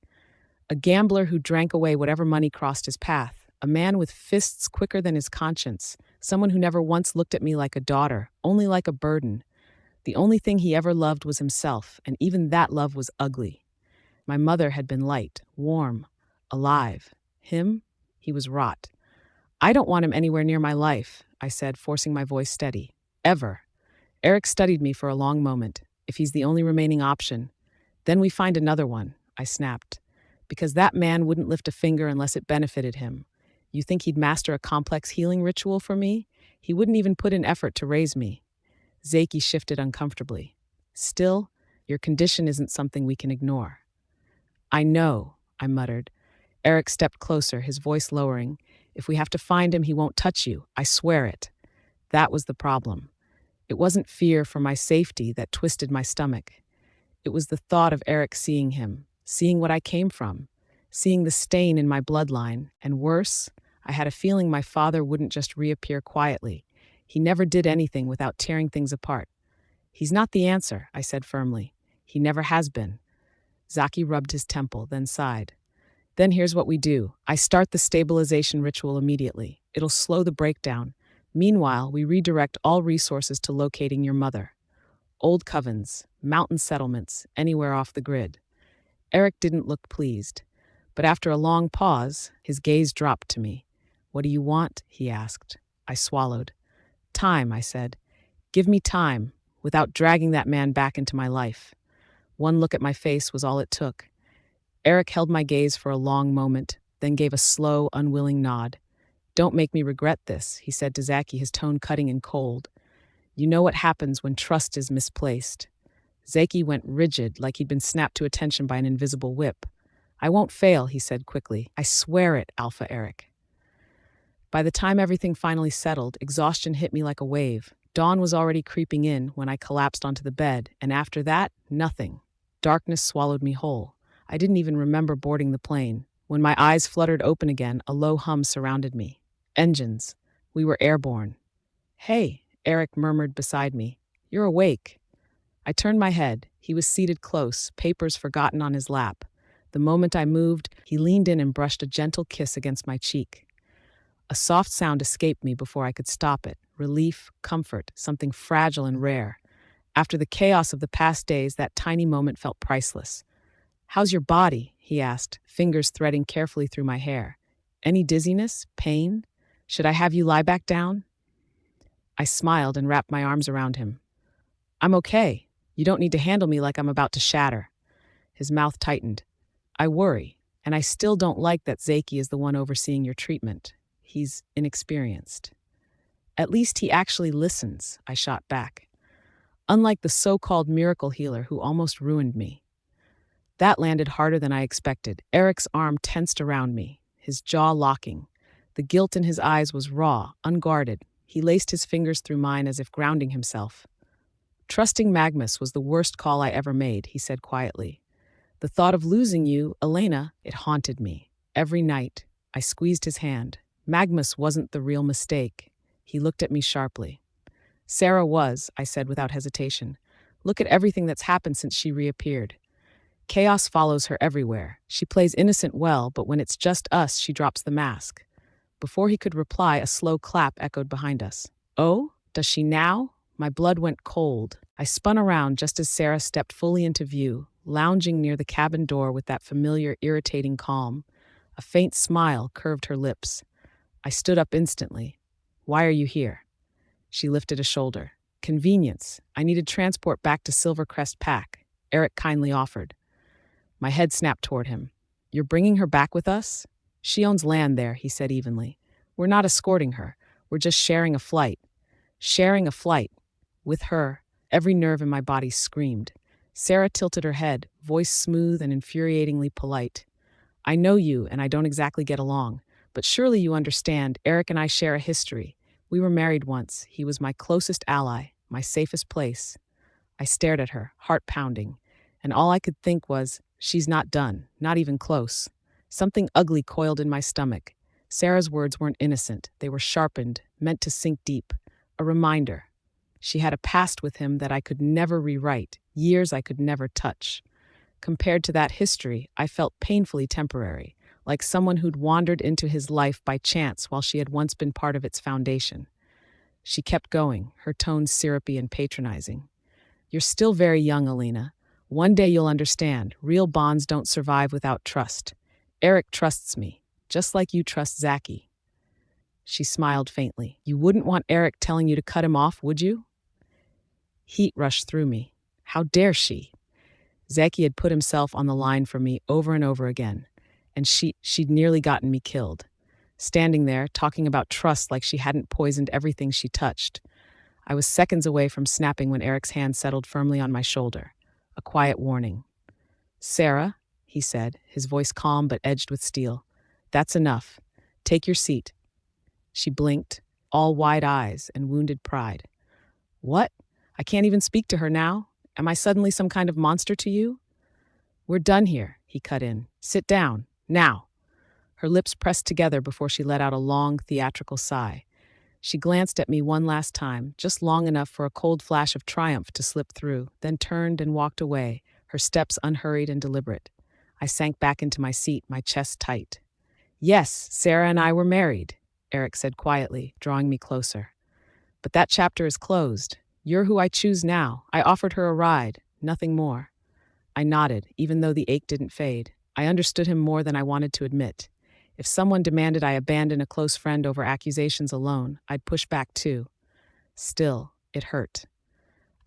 A gambler who drank away whatever money crossed his path. A man with fists quicker than his conscience. Someone who never once looked at me like a daughter, only like a burden. The only thing he ever loved was himself, and even that love was ugly. My mother had been light, warm, alive. Him? He was rot. I don't want him anywhere near my life, I said, forcing my voice steady. Ever. Eric studied me for a long moment. If he's the only remaining option, then we find another one, I snapped. Because that man wouldn't lift a finger unless it benefited him. You think he'd master a complex healing ritual for me? He wouldn't even put in effort to raise me. Zaki shifted uncomfortably. Still, your condition isn't something we can ignore. I know, I muttered. Eric stepped closer, his voice lowering. If we have to find him, he won't touch you. I swear it. That was the problem. It wasn't fear for my safety that twisted my stomach. It was the thought of Eric seeing him, seeing what I came from, seeing the stain in my bloodline, and worse, I had a feeling my father wouldn't just reappear quietly. He never did anything without tearing things apart. He's not the answer, I said firmly. He never has been. Zaki rubbed his temple, then sighed. Then here's what we do. I start the stabilization ritual immediately. It'll slow the breakdown. Meanwhile, we redirect all resources to locating your mother. Old covens, mountain settlements, anywhere off the grid. Eric didn't look pleased. But after a long pause, his gaze dropped to me. What do you want? He asked. I swallowed. Time, I said. Give me time, without dragging that man back into my life. One look at my face was all it took. Eric held my gaze for a long moment, then gave a slow, unwilling nod. "Don't make me regret this," he said to Zaki, his tone cutting and cold. "You know what happens when trust is misplaced." Zaki went rigid, like he'd been snapped to attention by an invisible whip. "I won't fail," he said quickly. "I swear it, Alpha Eric." By the time everything finally settled, exhaustion hit me like a wave. Dawn was already creeping in when I collapsed onto the bed, and after that, nothing. Darkness swallowed me whole. I didn't even remember boarding the plane. When my eyes fluttered open again, a low hum surrounded me. Engines. We were airborne. "Hey," Eric murmured beside me. "You're awake." I turned my head. He was seated close, papers forgotten on his lap. The moment I moved, he leaned in and brushed a gentle kiss against my cheek. A soft sound escaped me before I could stop it. Relief, comfort, something fragile and rare. After the chaos of the past days, that tiny moment felt priceless. "How's your body?" he asked, fingers threading carefully through my hair. "Any dizziness? Pain? Should I have you lie back down?" I smiled and wrapped my arms around him. "I'm okay. You don't need to handle me like I'm about to shatter." His mouth tightened. "I worry, and I still don't like that Zaki is the one overseeing your treatment. He's inexperienced." "At least he actually listens," I shot back. "Unlike the so-called miracle healer who almost ruined me." That landed harder than I expected. Eric's arm tensed around me, his jaw locking. The guilt in his eyes was raw, unguarded. He laced his fingers through mine as if grounding himself. "Trusting Magnus was the worst call I ever made," he said quietly. "The thought of losing you, Elena, it haunted me. Every night." I squeezed his hand. "Magnus wasn't the real mistake." He looked at me sharply. "Sarah was," I said without hesitation. "Look at everything that's happened since she reappeared. Chaos follows her everywhere. She plays innocent well, but when it's just us, she drops the mask." Before he could reply, a slow clap echoed behind us. "Oh, does she now?" My blood went cold. I spun around just as Sarah stepped fully into view, lounging near the cabin door with that familiar, irritating calm. A faint smile curved her lips. I stood up instantly. "Why are you here?" She lifted a shoulder. "Convenience. I needed transport back to Silvercrest Pack," Eric kindly offered. My head snapped toward him. "You're bringing her back with us?" "She owns land there," he said evenly. "We're not escorting her. We're just sharing a flight." Sharing a flight. With her. Every nerve in my body screamed. Sarah tilted her head, voice smooth and infuriatingly polite. "I know you, and I don't exactly get along. But surely you understand, Eric and I share a history. We were married once. He was my closest ally, my safest place." I stared at her, heart pounding, and all I could think was, she's not done, not even close. Something ugly coiled in my stomach. Sarah's words weren't innocent. They were sharpened, meant to sink deep. A reminder. She had a past with him that I could never rewrite, years I could never touch. Compared to that history, I felt painfully temporary, like someone who'd wandered into his life by chance while she had once been part of its foundation. She kept going, her tone syrupy and patronizing. "You're still very young, Elena. One day you'll understand. Real bonds don't survive without trust. Eric trusts me, just like you trust Zaki." She smiled faintly. "You wouldn't want Eric telling you to cut him off, would you?" Heat rushed through me. How dare she? Zaki had put himself on the line for me over and over again, and she'd nearly gotten me killed. Standing there, talking about trust like she hadn't poisoned everything she touched. I was seconds away from snapping when Eric's hand settled firmly on my shoulder. A quiet warning. "Sarah," he said, his voice calm but edged with steel. "That's enough. Take your seat." She blinked, all wide eyes and wounded pride. "What? I can't even speak to her now? Am I suddenly some kind of monster to you?" "We're done here," he cut in. "Sit down. Now." Her lips pressed together before she let out a long, theatrical sigh. She glanced at me one last time, just long enough for a cold flash of triumph to slip through, then turned and walked away, her steps unhurried and deliberate. I sank back into my seat, my chest tight. "Yes, Sarah and I were married," Eric said quietly, drawing me closer. "But that chapter is closed. You're who I choose now. I offered her a ride, nothing more." I nodded, even though the ache didn't fade. I understood him more than I wanted to admit. If someone demanded I abandon a close friend over accusations alone, I'd push back too. Still, it hurt.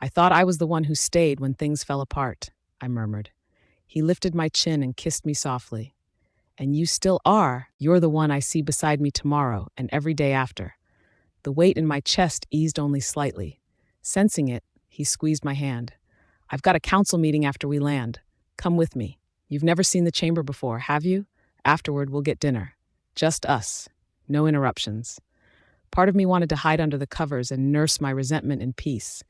I thought I was the one who stayed when things fell apart. I murmured. He lifted my chin and kissed me softly. And you still are. You're the one I see beside me tomorrow and every day after. The weight in my chest eased only slightly. Sensing it, he squeezed my hand. I've got a council meeting after we land. Come with me. You've never seen the chamber before, have you? Afterward, we'll get dinner. Just us. No interruptions. Part of me wanted to hide under the covers and nurse my resentment in peace,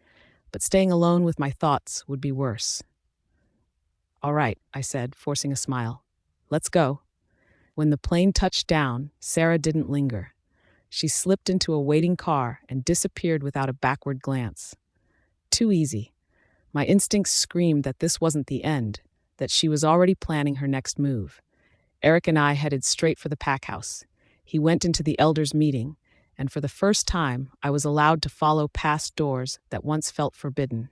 but staying alone with my thoughts would be worse. All right, I said, forcing a smile. Let's go. When the plane touched down, Sarah didn't linger. She slipped into a waiting car and disappeared without a backward glance. Too easy. My instincts screamed that this wasn't the end, that she was already planning her next move. Eric and I headed straight for the pack house. He went into the elders' meeting, and for the first time, I was allowed to follow past doors that once felt forbidden.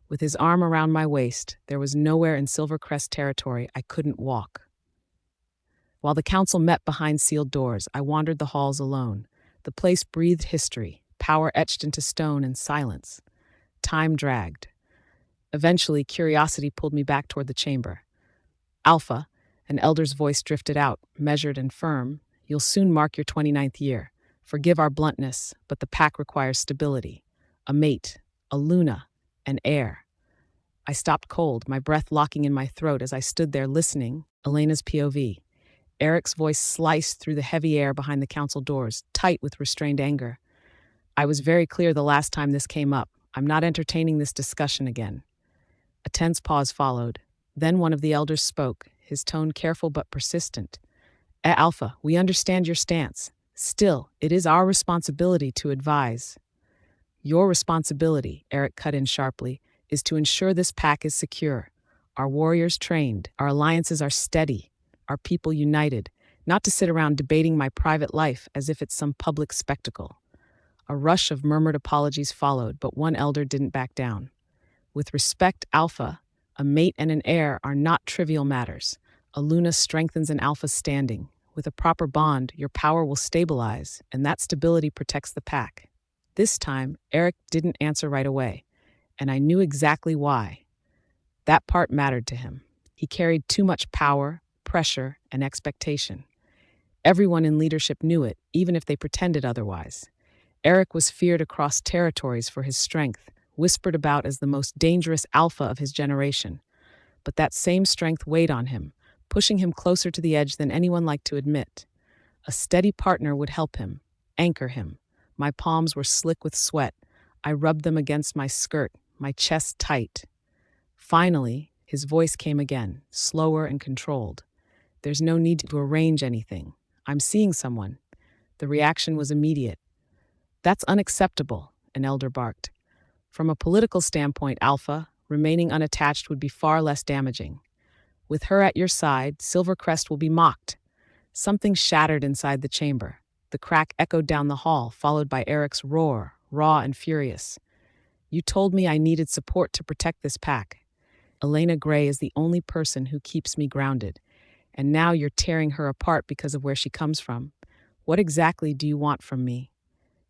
With his arm around my waist, there was nowhere in Silvercrest territory I couldn't walk. While the council met behind sealed doors, I wandered the halls alone. The place breathed history, power etched into stone and silence. Time dragged. Eventually, curiosity pulled me back toward the chamber. Alpha, an elder's voice drifted out, measured and firm. You'll soon mark your 29th year. Forgive our bluntness, but the pack requires stability. A mate, a Luna, an heir. I stopped cold, my breath locking in my throat as I stood there listening. Elena's POV. Eric's voice sliced through the heavy air behind the council doors, tight with restrained anger. I was very clear the last time this came up. I'm not entertaining this discussion again. A tense pause followed. Then one of the elders spoke, his tone careful but persistent. Alpha, we understand your stance. Still, it is our responsibility to advise. Your responsibility, Eric cut in sharply, is to ensure this pack is secure. Our warriors trained, our alliances are steady, our people united, not to sit around debating my private life as if it's some public spectacle. A rush of murmured apologies followed, but one elder didn't back down. With respect, Alpha, a mate and an heir are not trivial matters. A Luna strengthens an Alpha's standing. With a proper bond, your power will stabilize, and that stability protects the pack. This time, Eric didn't answer right away, and I knew exactly why. That part mattered to him. He carried too much power, pressure, and expectation. Everyone in leadership knew it, even if they pretended otherwise. Eric was feared across territories for his strength, whispered about as the most dangerous alpha of his generation. But that same strength weighed on him, pushing him closer to the edge than anyone liked to admit. A steady partner would help him, anchor him. My palms were slick with sweat. I rubbed them against my skirt, my chest tight. Finally, his voice came again, slower and controlled. There's no need to arrange anything. I'm seeing someone. The reaction was immediate. That's unacceptable, an elder barked. From a political standpoint, Alpha, remaining unattached would be far less damaging. With her at your side, Silvercrest will be mocked. Something shattered inside the chamber. The crack echoed down the hall, followed by Eric's roar, raw and furious. You told me I needed support to protect this pack. Elena Gray is the only person who keeps me grounded, and now you're tearing her apart because of where she comes from. What exactly do you want from me?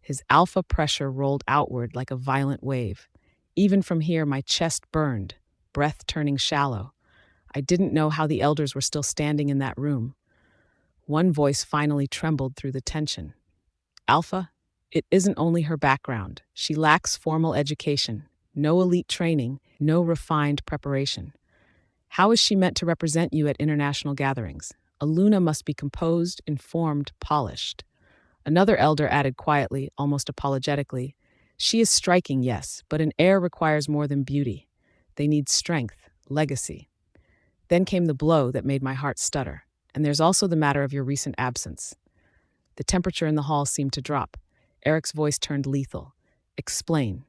His alpha pressure rolled outward like a violent wave. Even from here, my chest burned, breath turning shallow. I didn't know how the elders were still standing in that room. One voice finally trembled through the tension. Alpha, it isn't only her background. She lacks formal education, no elite training, no refined preparation. How is she meant to represent you at international gatherings? A Luna must be composed, informed, polished. Another elder added quietly, almost apologetically, she is striking, yes, but an heir requires more than beauty. They need strength, legacy. Then came the blow that made my heart stutter. And there's also the matter of your recent absence. The temperature in the hall seemed to drop. Eric's voice turned lethal. Explain.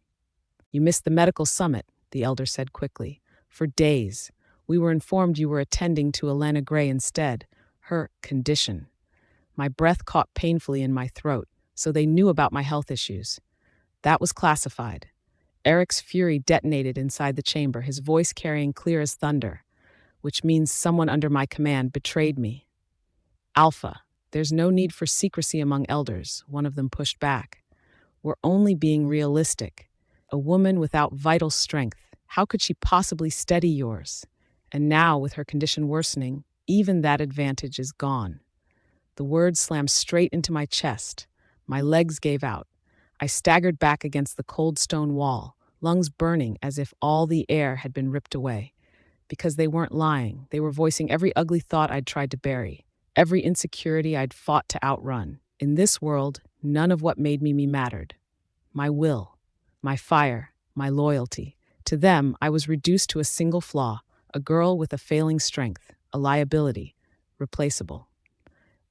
You missed the medical summit, the elder said quickly. For days. We were informed you were attending to Elena Gray instead. Her condition. My breath caught painfully in my throat, so they knew about my health issues. That was classified. Eric's fury detonated inside the chamber, his voice carrying clear as thunder, which means someone under my command betrayed me. Alpha, there's no need for secrecy among elders, one of them pushed back. We're only being realistic. A woman without vital strength, How could she possibly steady yours? And now, with her condition worsening, even that advantage is gone. The words slammed straight into my chest. My legs gave out. I staggered back against the cold stone wall, lungs burning as if all the air had been ripped away. Because they weren't lying, they were voicing every ugly thought I'd tried to bury, every insecurity I'd fought to outrun. In this world, none of what made me mattered. My will, my fire, my loyalty. To them, I was reduced to a single flaw, a girl with a failing strength, a liability, replaceable.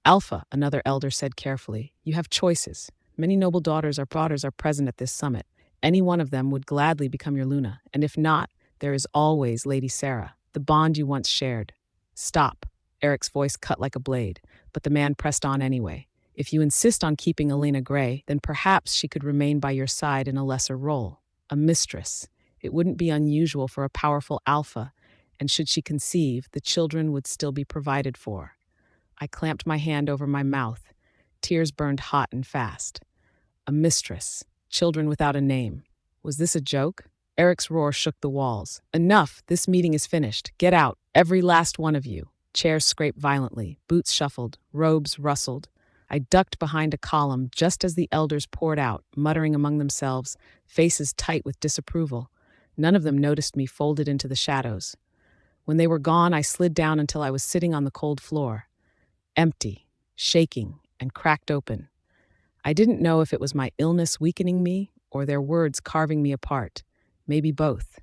Alpha, another elder said carefully, you have choices. Many noble daughters are present at this summit. Any one of them would gladly become your Luna, and if not, there is always Lady Sarah, the bond you once shared. Stop. Eric's voice cut like a blade, but the man pressed on anyway. If you insist on keeping Elena Gray, then perhaps she could remain by your side in a lesser role, a mistress. It wouldn't be unusual for a powerful alpha, and should she conceive, the children would still be provided for. I clamped my hand over my mouth. Tears burned hot and fast. A mistress, children without a name. Was this a joke? Eric's roar shook the walls. Enough, this meeting is finished. Get out, every last one of you. Chairs scraped violently, boots shuffled, robes rustled. I ducked behind a column just as the elders poured out, muttering among themselves, faces tight with disapproval. None of them noticed me folded into the shadows. When they were gone, I slid down until I was sitting on the cold floor. Empty, shaking, and cracked open. I didn't know if it was my illness weakening me or their words carving me apart. Maybe both.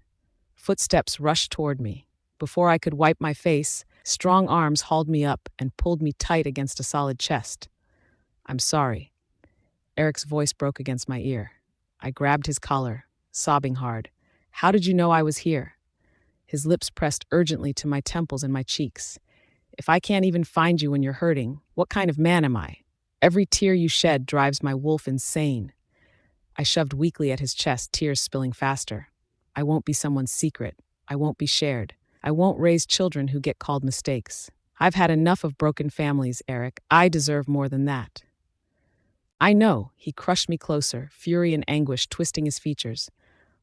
Footsteps rushed toward me. Before I could wipe my face, strong arms hauled me up and pulled me tight against a solid chest. I'm sorry. Eric's voice broke against my ear. I grabbed his collar, sobbing hard. How did you know I was here? His lips pressed urgently to my temples and my cheeks. If I can't even find you when you're hurting, what kind of man am I? Every tear you shed drives my wolf insane. I shoved weakly at his chest, tears spilling faster. I won't be someone's secret. I won't be shared. I won't raise children who get called mistakes. I've had enough of broken families, Eric. I deserve more than that. I know, he crushed me closer, fury and anguish twisting his features.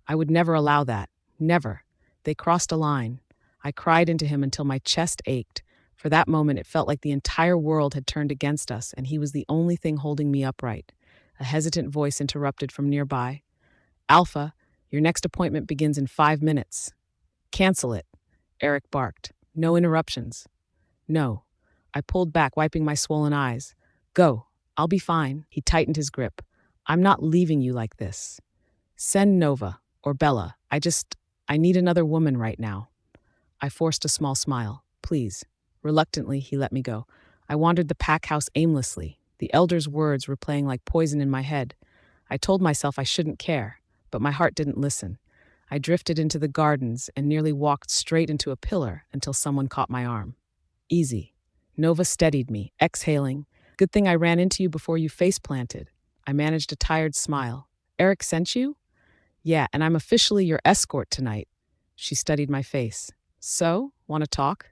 I would never allow that. Never. They crossed a line. I cried into him until my chest ached. For that moment, it felt like the entire world had turned against us, and he was the only thing holding me upright. A hesitant voice interrupted from nearby. Alpha, your next appointment begins in 5 minutes. Cancel it, Eric barked. No interruptions. No. I pulled back, wiping my swollen eyes. Go. I'll be fine. He tightened his grip. I'm not leaving you like this. Send Nova, or Bella. I need another woman right now. I forced a small smile. Please. Reluctantly, he let me go. I wandered the pack house aimlessly, the elders' words replaying like poison in my head. I told myself I shouldn't care, but my heart didn't listen. I drifted into the gardens and nearly walked straight into a pillar until someone caught my arm. Easy. Nova steadied me, exhaling. Good thing I ran into you before you face-planted. I managed a tired smile. Eric sent you? Yeah, and I'm officially your escort tonight. She studied my face. So, want to talk?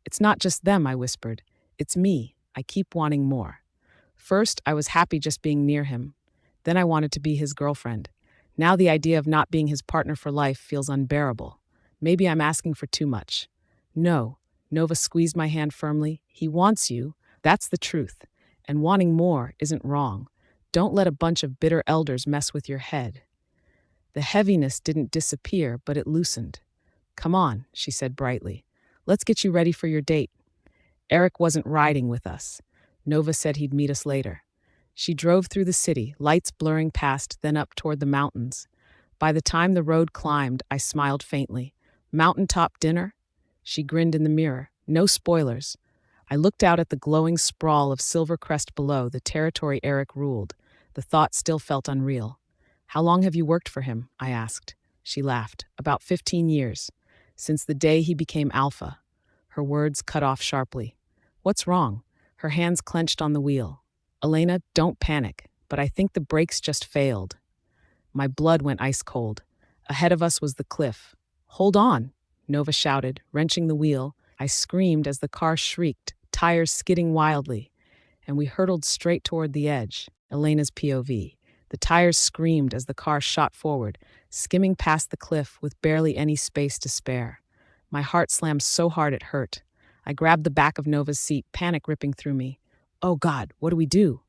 It's not just them, I whispered. It's me. I keep wanting more. First, I was happy just being near him. Then I wanted to be his girlfriend. Now the idea of not being his partner for life feels unbearable. Maybe I'm asking for too much. No. Nova squeezed my hand firmly. He wants you. That's the truth. And wanting more isn't wrong. Don't let a bunch of bitter elders mess with your head. The heaviness didn't disappear, but it loosened. Come on, she said brightly. Let's get you ready for your date. Eric wasn't riding with us. Nova said he'd meet us later. She drove through the city, lights blurring past, then up toward the mountains. By the time the road climbed, I smiled faintly. Mountaintop dinner? She grinned in the mirror. No spoilers. I looked out at the glowing sprawl of Silvercrest below, the territory Eric ruled. The thought still felt unreal. How long have you worked for him? I asked. She laughed. About 15 years. Since the day he became Alpha. Her words cut off sharply. What's wrong? Her hands clenched on the wheel. Elena, don't panic, but I think the brakes just failed. My blood went ice cold. Ahead of us was the cliff. Hold on, Nova shouted, wrenching the wheel. I screamed as the car shrieked, tires skidding wildly, and we hurtled straight toward the edge, Elena's POV. The tires screamed as the car shot forward, skimming past the cliff with barely any space to spare. My heart slammed so hard it hurt. I grabbed the back of Nova's seat, panic ripping through me. Oh God, what do we do?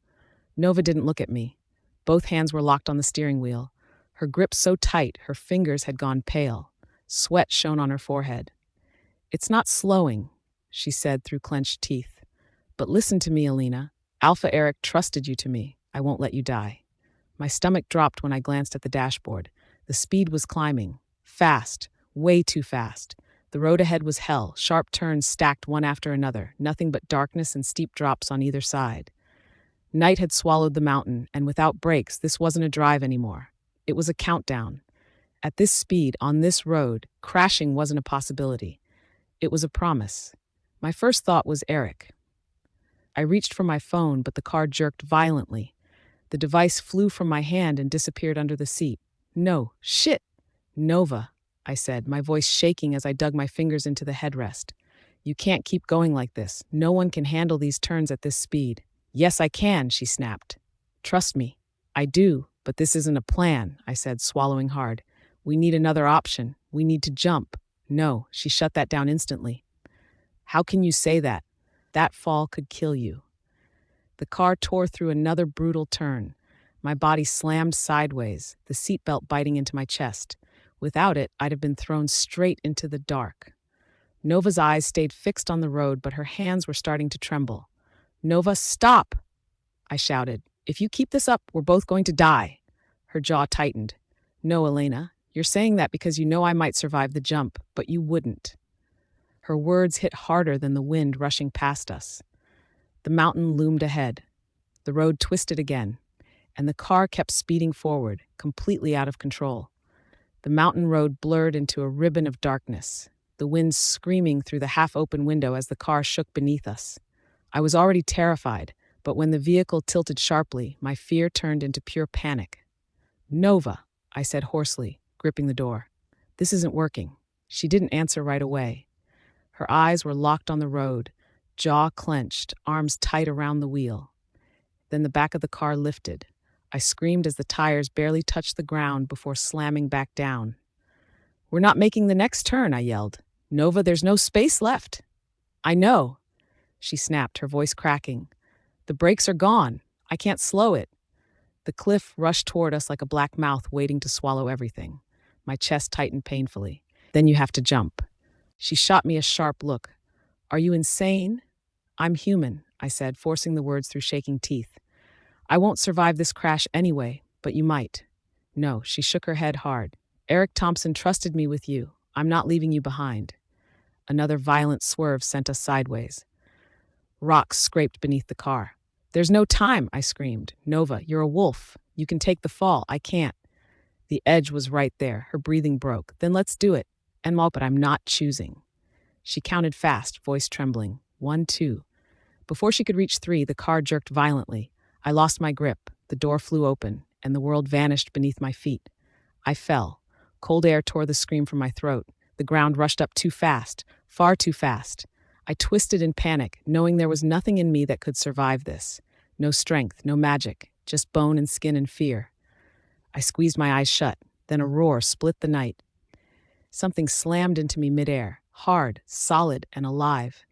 Nova didn't look at me. Both hands were locked on the steering wheel. Her grip so tight, her fingers had gone pale. Sweat shone on her forehead. It's not slowing, she said through clenched teeth. But listen to me, Elena. Alpha Eric trusted you to me. I won't let you die. My stomach dropped when I glanced at the dashboard. The speed was climbing. Fast. Way too fast. The road ahead was hell, sharp turns stacked one after another, nothing but darkness and steep drops on either side. Night had swallowed the mountain, and without brakes, this wasn't a drive anymore. It was a countdown. At this speed, on this road, crashing wasn't a possibility. It was a promise. My first thought was Eric. I reached for my phone, but the car jerked violently. The device flew from my hand and disappeared under the seat. No, shit! Nova, I said, my voice shaking as I dug my fingers into the headrest. You can't keep going like this. No one can handle these turns at this speed. Yes, I can, she snapped. Trust me. I do, but this isn't a plan, I said, swallowing hard. We need another option. We need to jump. No, she shut that down instantly. How can you say that? That fall could kill you. The car tore through another brutal turn. My body slammed sideways, the seatbelt biting into my chest. Without it, I'd have been thrown straight into the dark. Nova's eyes stayed fixed on the road, but her hands were starting to tremble. Nova, stop! I shouted. If you keep this up, we're both going to die. Her jaw tightened. No, Elena, you're saying that because you know I might survive the jump, but you wouldn't. Her words hit harder than the wind rushing past us. The mountain loomed ahead. The road twisted again, and the car kept speeding forward, completely out of control. The mountain road blurred into a ribbon of darkness, the wind screaming through the half-open window as the car shook beneath us. I was already terrified, but when the vehicle tilted sharply, my fear turned into pure panic. Nova, I said hoarsely, gripping the door. This isn't working. She didn't answer right away. Her eyes were locked on the road, jaw clenched, arms tight around the wheel. Then the back of the car lifted. I screamed as the tires barely touched the ground before slamming back down. We're not making the next turn, I yelled. Nova, there's no space left. I know, she snapped, her voice cracking. The brakes are gone. I can't slow it. The cliff rushed toward us like a black mouth waiting to swallow everything. My chest tightened painfully. Then you have to jump. She shot me a sharp look. Are you insane? I'm human, I said, forcing the words through shaking teeth. I won't survive this crash anyway, but you might. No, she shook her head hard. Eric Thompson trusted me with you. I'm not leaving you behind. Another violent swerve sent us sideways. Rocks scraped beneath the car. There's no time, I screamed. Nova, you're a wolf. You can take the fall. I can't. The edge was right there. Her breathing broke. Then let's do it. But I'm not choosing. She counted fast, voice trembling. 1, 2. Before she could reach 3, the car jerked violently. I lost my grip. The door flew open, and the world vanished beneath my feet. I fell. Cold air tore the scream from my throat. The ground rushed up too fast, far too fast. I twisted in panic, knowing there was nothing in me that could survive this. No strength, no magic, just bone and skin and fear. I squeezed my eyes shut. Then a roar split the night. Something slammed into me midair, hard, solid, and alive.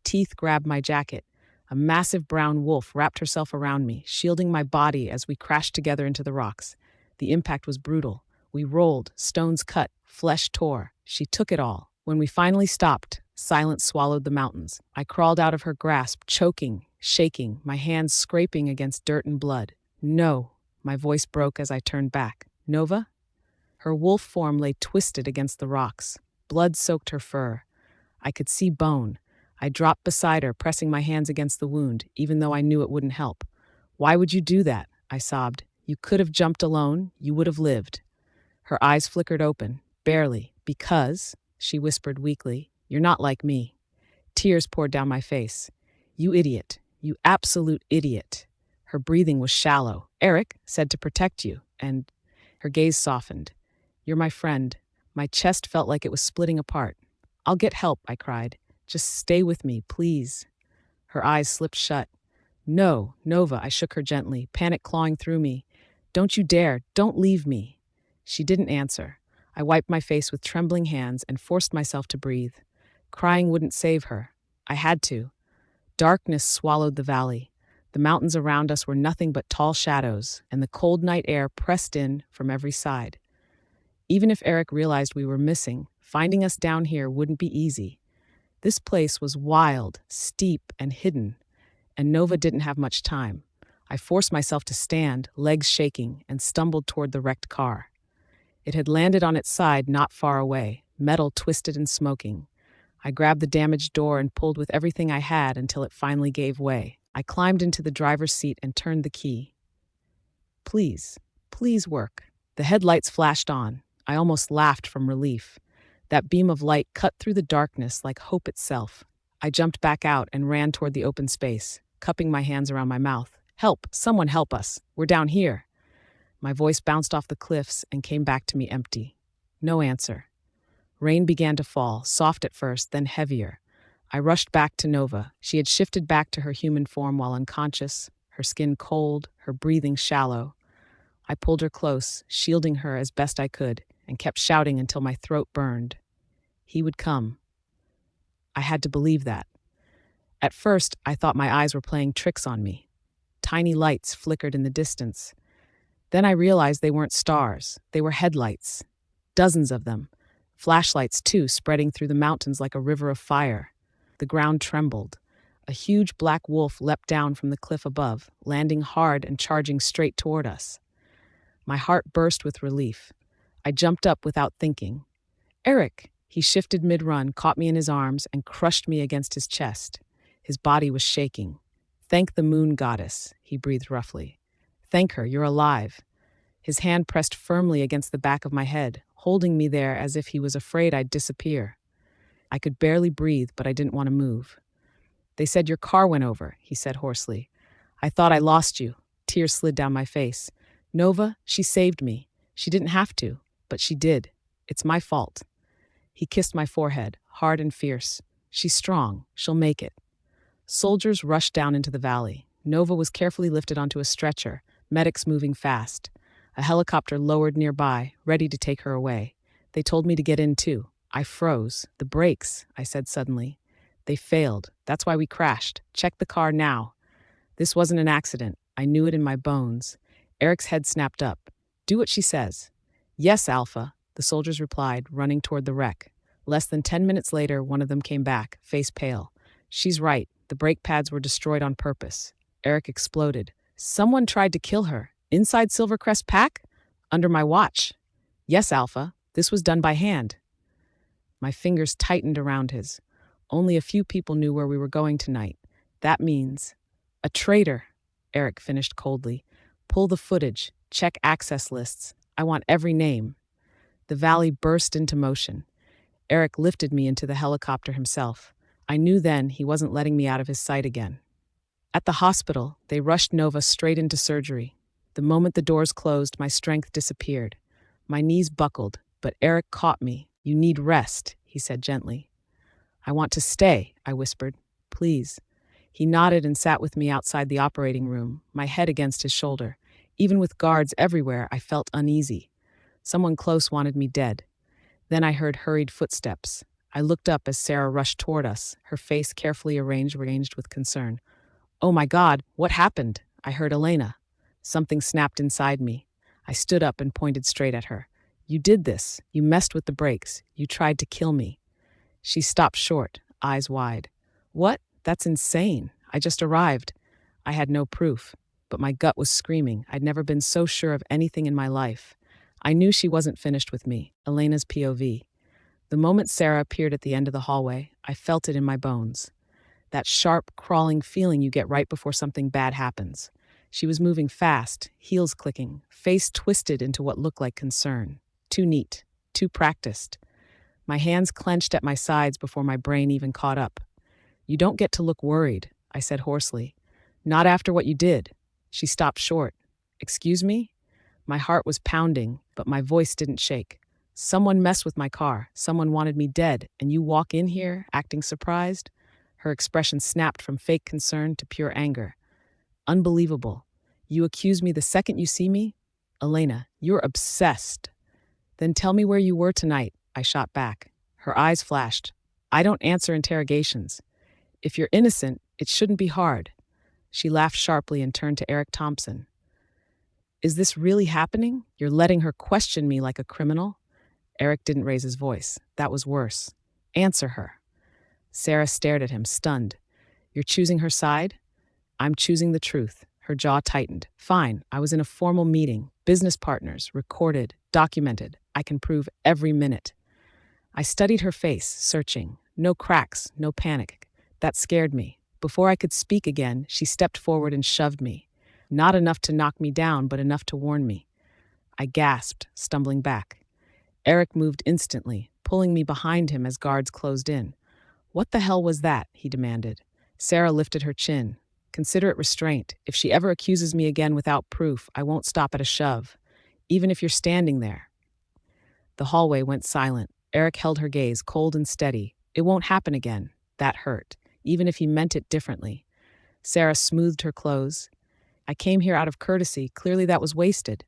Teeth grabbed my jacket. A massive brown wolf wrapped herself around me, shielding my body as we crashed together into the rocks. The impact was brutal. We rolled, stones cut, flesh tore. She took it all. When we finally stopped, silence swallowed the mountains. I crawled out of her grasp, choking, shaking, my hands scraping against dirt and blood. No, my voice broke as I turned back. Nova? Her wolf form lay twisted against the rocks. Blood soaked her fur. I could see bone. I dropped beside her, pressing my hands against the wound, even though I knew it wouldn't help. Why would you do that? I sobbed. You could have jumped alone. You would have lived. Her eyes flickered open, barely. Because, she whispered weakly, you're not like me. Tears poured down my face. You idiot. You absolute idiot. Her breathing was shallow. Eric said to protect you, and her gaze softened. You're my friend. My chest felt like it was splitting apart. I'll get help, I cried. Just stay with me, please. Her eyes slipped shut. No, Nova, I shook her gently, panic clawing through me. Don't you dare. Don't leave me. She didn't answer. I wiped my face with trembling hands and forced myself to breathe. Crying wouldn't save her. I had to. Darkness swallowed the valley. The mountains around us were nothing but tall shadows, and the cold night air pressed in from every side. Even if Eric realized we were missing, finding us down here wouldn't be easy. This place was wild, steep, and hidden, and Nova didn't have much time. I forced myself to stand, legs shaking, and stumbled toward the wrecked car. It had landed on its side not far away, metal twisted and smoking. I grabbed the damaged door and pulled with everything I had until it finally gave way. I climbed into the driver's seat and turned the key. Please, please work. The headlights flashed on. I almost laughed from relief. That beam of light cut through the darkness like hope itself. I jumped back out and ran toward the open space, cupping my hands around my mouth. Help! Someone help us! We're down here! My voice bounced off the cliffs and came back to me empty. No answer. Rain began to fall, soft at first, then heavier. I rushed back to Nova. She had shifted back to her human form while unconscious, her skin cold, her breathing shallow. I pulled her close, shielding her as best I could, and kept shouting until my throat burned. He would come. I had to believe that. At first, I thought my eyes were playing tricks on me. Tiny lights flickered in the distance. Then I realized they weren't stars. They were headlights. Dozens of them. Flashlights, too, spreading through the mountains like a river of fire. The ground trembled. A huge black wolf leapt down from the cliff above, landing hard and charging straight toward us. My heart burst with relief. I jumped up without thinking. Eric! He shifted mid-run, caught me in his arms, and crushed me against his chest. His body was shaking. Thank the moon goddess, he breathed roughly. Thank her, you're alive. His hand pressed firmly against the back of my head, holding me there as if he was afraid I'd disappear. I could barely breathe, but I didn't want to move. They said your car went over, he said hoarsely. I thought I lost you. Tears slid down my face. Nova, she saved me. She didn't have to, but she did. It's my fault. He kissed my forehead, hard and fierce. She's strong. She'll make it. Soldiers rushed down into the valley. Nova was carefully lifted onto a stretcher, medics moving fast. A helicopter lowered nearby, ready to take her away. They told me to get in too. I froze. The brakes, I said suddenly. They failed. That's why we crashed. Check the car now. This wasn't an accident. I knew it in my bones. Eric's head snapped up. Do what she says. Yes, Alpha, the soldiers replied, running toward the wreck. Less than 10 minutes later, one of them came back, face pale. She's right. The brake pads were destroyed on purpose. Eric exploded. Someone tried to kill her. Inside Silvercrest Pack? Under my watch. Yes, Alpha. This was done by hand. My fingers tightened around his. Only a few people knew where we were going tonight. That means... A traitor, Eric finished coldly. Pull the footage. Check access lists. I want every name. The valley burst into motion. Eric lifted me into the helicopter himself. I knew then he wasn't letting me out of his sight again. At the hospital, they rushed Nova straight into surgery. The moment the doors closed, my strength disappeared. My knees buckled, but Eric caught me. You need rest, he said gently. I want to stay, I whispered. Please. He nodded and sat with me outside the operating room, my head against his shoulder. Even with guards everywhere, I felt uneasy. Someone close wanted me dead. Then I heard hurried footsteps. I looked up as Sarah rushed toward us, her face carefully arranged with concern. Oh my God, what happened? I heard Elena. Something snapped inside me. I stood up and pointed straight at her. You did this. You messed with the brakes. You tried to kill me. She stopped short, eyes wide. What? That's insane. I just arrived. I had no proof, but my gut was screaming. I'd never been so sure of anything in my life. I knew she wasn't finished with me, Elena's POV. The moment Sarah appeared at the end of the hallway, I felt it in my bones. That sharp, crawling feeling you get right before something bad happens. She was moving fast, heels clicking, face twisted into what looked like concern. Too neat, too practiced. My hands clenched at my sides before my brain even caught up. You don't get to look worried, I said hoarsely. Not after what you did. She stopped short. Excuse me? My heart was pounding, but my voice didn't shake. Someone messed with my car. Someone wanted me dead, and you walk in here, acting surprised? Her expression snapped from fake concern to pure anger. Unbelievable. You accuse me the second you see me? Elena, you're obsessed. Then tell me where you were tonight, I shot back. Her eyes flashed. I don't answer interrogations. If you're innocent, it shouldn't be hard. She laughed sharply and turned to Eric Thompson. Is this really happening? You're letting her question me like a criminal? Eric didn't raise his voice. That was worse. Answer her. Sarah stared at him, stunned. You're choosing her side? I'm choosing the truth. Her jaw tightened. Fine, I was in a formal meeting. Business partners, recorded, documented. I can prove every minute. I studied her face, searching. No cracks, no panic. That scared me. Before I could speak again, she stepped forward and shoved me. Not enough to knock me down, but enough to warn me. I gasped, stumbling back. Eric moved instantly, pulling me behind him as guards closed in. What the hell was that? He demanded. Sarah lifted her chin. Consider it restraint. If she ever accuses me again without proof, I won't stop at a shove, even if you're standing there. The hallway went silent. Eric held her gaze, cold and steady. It won't happen again. That hurt, even if he meant it differently. Sarah smoothed her clothes. I came here out of courtesy. Clearly that was wasted.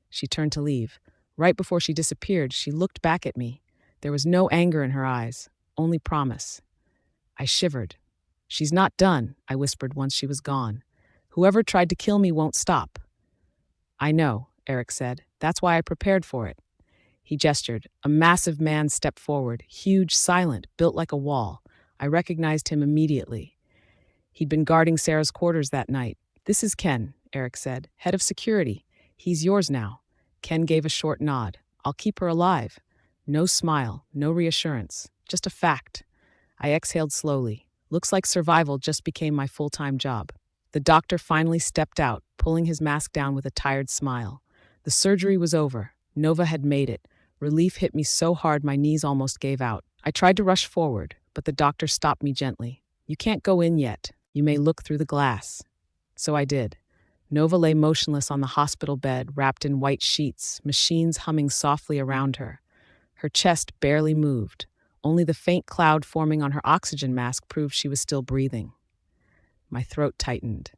She turned to leave. Right before she disappeared, she looked back at me. There was no anger in her eyes, only promise. I shivered. She's not done, I whispered once she was gone. Whoever tried to kill me won't stop. I know, Eric said. That's why I prepared for it. He gestured. A massive man stepped forward, huge, silent, built like a wall. I recognized him immediately. He'd been guarding Sarah's quarters that night. This is Ken, Eric said, head of security. He's yours now. Ken gave a short nod. I'll keep her alive. No smile, no reassurance, just a fact. I exhaled slowly. Looks like survival just became my full-time job. The doctor finally stepped out, pulling his mask down with a tired smile. The surgery was over. Nova had made it. Relief hit me so hard my knees almost gave out. I tried to rush forward, but the doctor stopped me gently. You can't go in yet. You may look through the glass. So I did. Nova lay motionless on the hospital bed, wrapped in white sheets, machines humming softly around her. Her chest barely moved. Only the faint cloud forming on her oxygen mask proved she was still breathing. My throat tightened.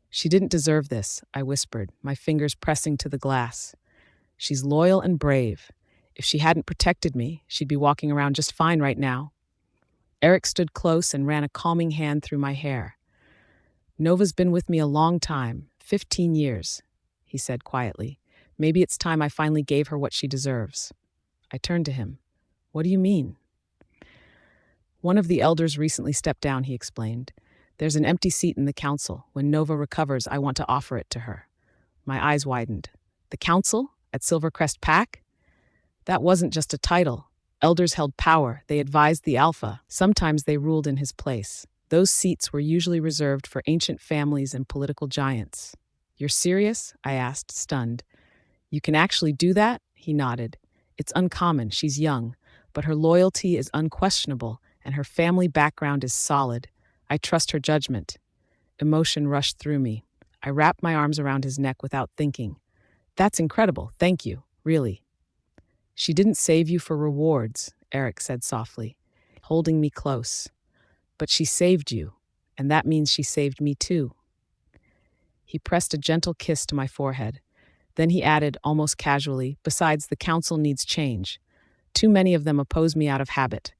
She didn't deserve this, I whispered, my fingers pressing to the glass. She's loyal and brave. If she hadn't protected me, she'd be walking around just fine right now. Eric stood close and ran a calming hand through my hair. Nova's been with me a long time, 15 years, he said quietly. Maybe it's time I finally gave her what she deserves. I turned to him. What do you mean? One of the elders recently stepped down, he explained. There's an empty seat in the council. When Nova recovers, I want to offer it to her. My eyes widened. The council? At Silvercrest Pack? That wasn't just a title. Elders held power. They advised the Alpha. Sometimes they ruled in his place. Those seats were usually reserved for ancient families and political giants. You're serious? I asked, stunned. You can actually do that? He nodded. It's uncommon. She's young, but her loyalty is unquestionable, and her family background is solid. I trust her judgment. Emotion rushed through me. I wrapped my arms around his neck without thinking. That's incredible. Thank you. Really. She didn't save you for rewards, Eric said softly, holding me close. But she saved you, and that means she saved me too. He pressed a gentle kiss to my forehead. Then he added, almost casually, besides, the council needs change. Too many of them oppose me out of habit.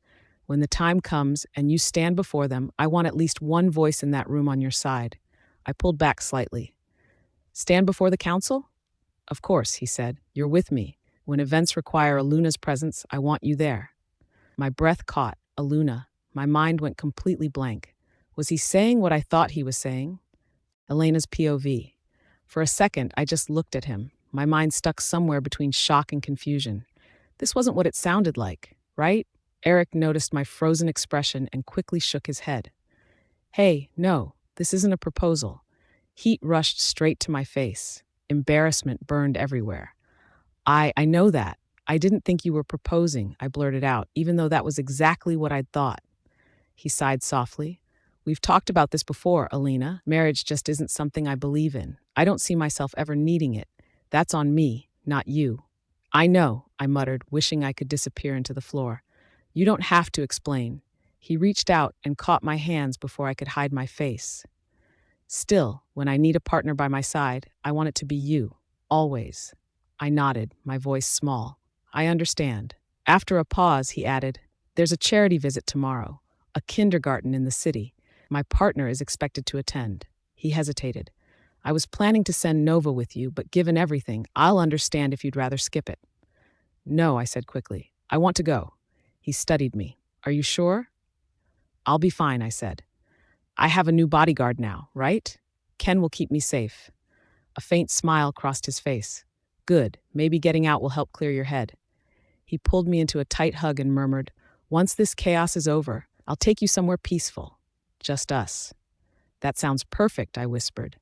When the time comes and you stand before them, I want at least one voice in that room on your side. I pulled back slightly. Stand before the council? Of course, he said. You're with me. When events require Eluna's presence, I want you there. My breath caught. Elena. My mind went completely blank. Was he saying what I thought he was saying? Elena's POV. For a second, I just looked at him, my mind stuck somewhere between shock and confusion. This wasn't what it sounded like, right? Eric noticed my frozen expression and quickly shook his head. Hey, no, this isn't a proposal. Heat rushed straight to my face. Embarrassment burned everywhere. I know that. I didn't think you were proposing, I blurted out, even though that was exactly what I'd thought. He sighed softly. We've talked about this before, Elena. Marriage just isn't something I believe in. I don't see myself ever needing it. That's on me, not you. I know, I muttered, wishing I could disappear into the floor. You don't have to explain. He reached out and caught my hands before I could hide my face. Still, when I need a partner by my side, I want it to be you, always. I nodded, my voice small. I understand. After a pause, he added, there's a charity visit tomorrow, a kindergarten in the city. My partner is expected to attend. He hesitated. I was planning to send Nova with you, but given everything, I'll understand if you'd rather skip it. No, I said quickly. I want to go. He studied me. Are you sure? I'll be fine, I said. I have a new bodyguard now, right? Ken will keep me safe. A faint smile crossed his face. Good, maybe getting out will help clear your head. He pulled me into a tight hug and murmured, once this chaos is over, I'll take you somewhere peaceful. Just us. That sounds perfect, I whispered.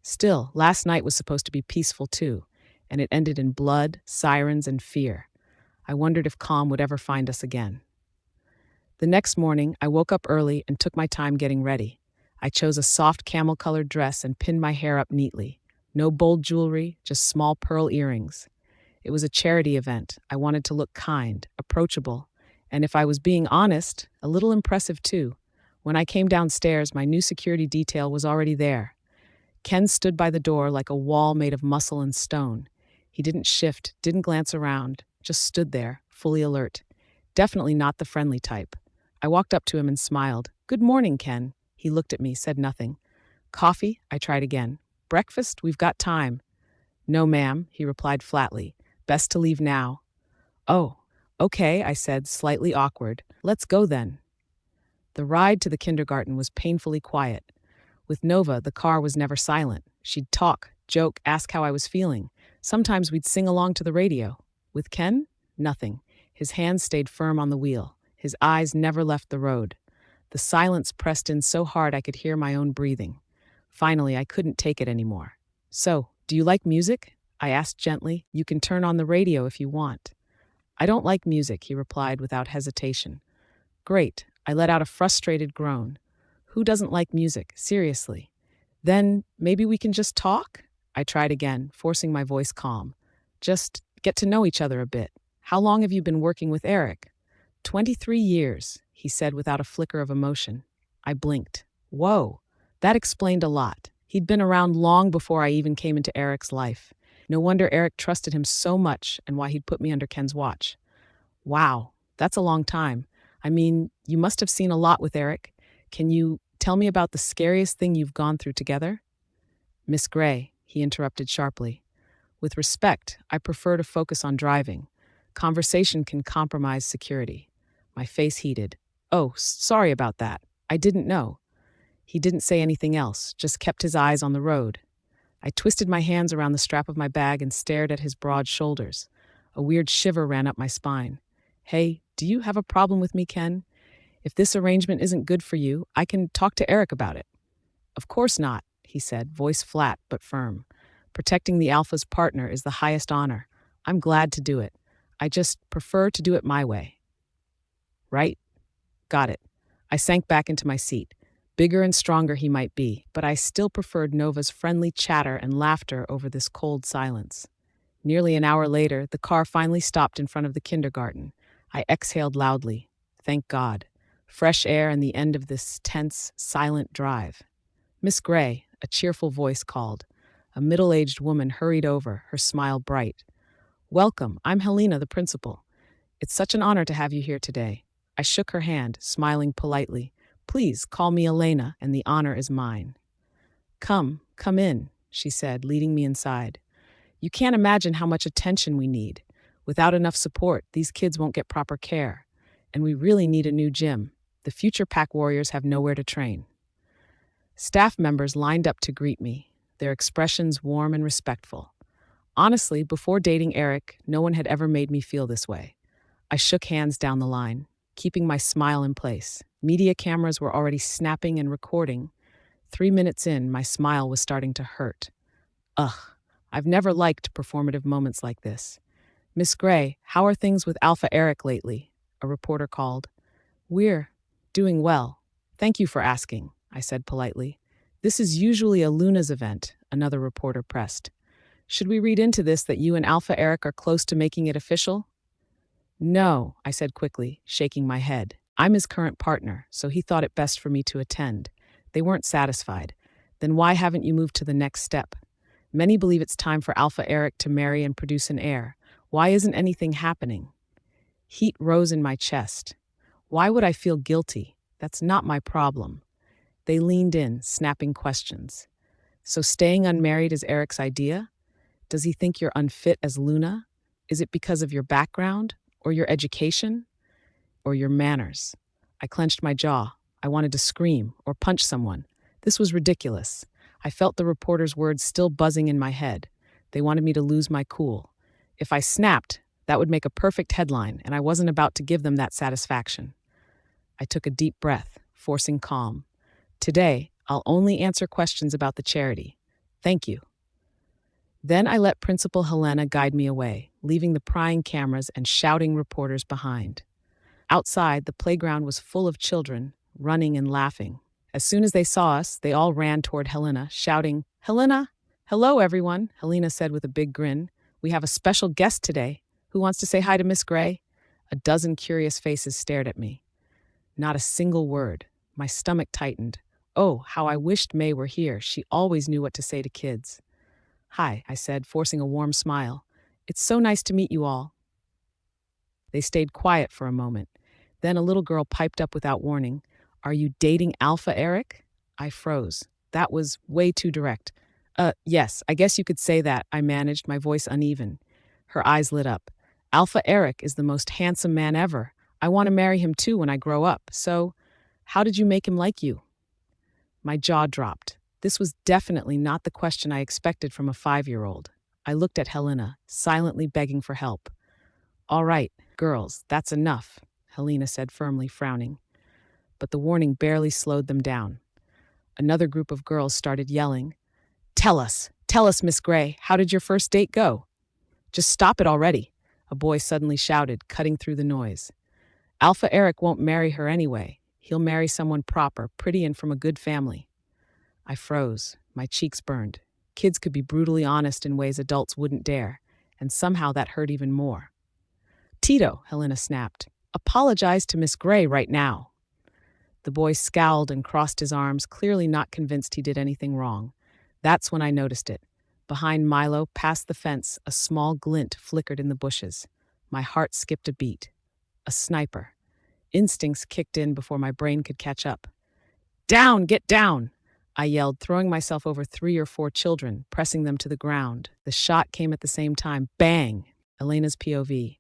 Still, last night was supposed to be peaceful too, and it ended in blood, sirens, and fear. I wondered if calm would ever find us again. The next morning, I woke up early and took my time getting ready. I chose a soft camel-colored dress and pinned my hair up neatly. No bold jewelry, just small pearl earrings. It was a charity event. I wanted to look kind, approachable, and if I was being honest, a little impressive too. When I came downstairs, my new security detail was already there. Ken stood by the door like a wall made of muscle and stone. He didn't shift, didn't glance around, just stood there, fully alert. Definitely not the friendly type. I walked up to him and smiled. Good morning, Ken. He looked at me, said nothing. Coffee? I tried again. Breakfast? We've got time. No, ma'am, he replied flatly. Best to leave now. Oh, okay, I said, slightly awkward. Let's go then. The ride to the kindergarten was painfully quiet. With Nova, the car was never silent. She'd talk, joke, ask how I was feeling. Sometimes we'd sing along to the radio. With Ken? Nothing. His hands stayed firm on the wheel. His eyes never left the road. The silence pressed in so hard I could hear my own breathing. Finally, I couldn't take it anymore. So, do you like music? I asked gently. You can turn on the radio if you want. I don't like music, he replied without hesitation. Great. I let out a frustrated groan. Who doesn't like music? Seriously. Then, maybe we can just talk? I tried again, forcing my voice calm. Just get to know each other a bit. How long have you been working with Eric? 23 years, he said without a flicker of emotion. I blinked. Whoa, that explained a lot. He'd been around long before I even came into Eric's life. No wonder Eric trusted him so much and why he'd put me under Ken's watch. Wow, that's a long time. I mean, you must have seen a lot with Eric. Can you tell me about the scariest thing you've gone through together? Miss Gray, he interrupted sharply. With respect, I prefer to focus on driving. Conversation can compromise security. My face heated. Oh, sorry about that. I didn't know. He didn't say anything else, just kept his eyes on the road. I twisted my hands around the strap of my bag and stared at his broad shoulders. A weird shiver ran up my spine. Hey, do you have a problem with me, Ken? If this arrangement isn't good for you, I can talk to Eric about it. Of course not, he said, voice flat but firm. Protecting the Alpha's partner is the highest honor. I'm glad to do it. I just prefer to do it my way. Right? Got it. I sank back into my seat. Bigger and stronger he might be, but I still preferred Nova's friendly chatter and laughter over this cold silence. Nearly an hour later, the car finally stopped in front of the kindergarten. I exhaled loudly. Thank God. Fresh air and the end of this tense, silent drive. Miss Gray, a cheerful voice called. A middle-aged woman hurried over, her smile bright. Welcome, I'm Elena, the principal. It's such an honor to have you here today. I shook her hand, smiling politely. Please call me Elena, and the honor is mine. Come in, she said, leading me inside. You can't imagine how much attention we need. Without enough support, these kids won't get proper care. And we really need a new gym. The future Pack Warriors have nowhere to train. Staff members lined up to greet me, their expressions warm and respectful. Honestly, before dating Eric, no one had ever made me feel this way. I shook hands down the line, keeping my smile in place. Media cameras were already snapping and recording. 3 minutes in, my smile was starting to hurt. Ugh, I've never liked performative moments like this. Miss Gray, how are things with Alpha Eric lately? A reporter called. We're doing well. Thank you for asking, I said politely. This is usually a Luna's event, another reporter pressed. Should we read into this that you and Alpha Eric are close to making it official? No, I said quickly, shaking my head. I'm his current partner, so he thought it best for me to attend. They weren't satisfied. Then why haven't you moved to the next step? Many believe it's time for Alpha Eric to marry and produce an heir. Why isn't anything happening? Heat rose in my chest. Why would I feel guilty? That's not my problem. They leaned in, snapping questions. So staying unmarried is Eric's idea? Does he think you're unfit as Luna? Is it because of your background? Or your education? Or your manners? I clenched my jaw. I wanted to scream or punch someone. This was ridiculous. I felt the reporter's words still buzzing in my head. They wanted me to lose my cool. If I snapped, that would make a perfect headline, and I wasn't about to give them that satisfaction. I took a deep breath, forcing calm. Today, I'll only answer questions about the charity. Thank you. Then I let Principal Helena guide me away, leaving the prying cameras and shouting reporters behind. Outside, the playground was full of children, running and laughing. As soon as they saw us, they all ran toward Helena, shouting, "Helena! Hello, everyone," Helena said with a big grin. "We have a special guest today. Who wants to say hi to Miss Gray?" A dozen curious faces stared at me. Not a single word. My stomach tightened. Oh, how I wished May were here. She always knew what to say to kids. "Hi," I said, forcing a warm smile. "It's so nice to meet you all." They stayed quiet for a moment. Then a little girl piped up without warning. "Are you dating Alpha Eric?" I froze. That was way too direct. Yes, I guess you could say that," I managed, my voice uneven. Her eyes lit up. "Alpha Eric is the most handsome man ever. I want to marry him too when I grow up. So, how did you make him like you?" My jaw dropped. This was definitely not the question I expected from a 5-year-old. I looked at Helena, silently begging for help. "All right, girls, that's enough," Helena said firmly, frowning. But the warning barely slowed them down. Another group of girls started yelling, tell us, Miss Gray, how did your first date go?" "Just stop it already," a boy suddenly shouted, cutting through the noise. "Alpha Eric won't marry her anyway. He'll marry someone proper, pretty, and from a good family." I froze. My cheeks burned. Kids could be brutally honest in ways adults wouldn't dare, and somehow that hurt even more. "Tito," Helena snapped, "apologize to Miss Gray right now." The boy scowled and crossed his arms, clearly not convinced he did anything wrong. That's when I noticed it. Behind Milo, past the fence, a small glint flickered in the bushes. My heart skipped a beat. A sniper. Instincts kicked in before my brain could catch up. "Down! Get down!" I yelled, throwing myself over 3 or 4 children, pressing them to the ground. The shot came at the same time. Bang! Elena's POV.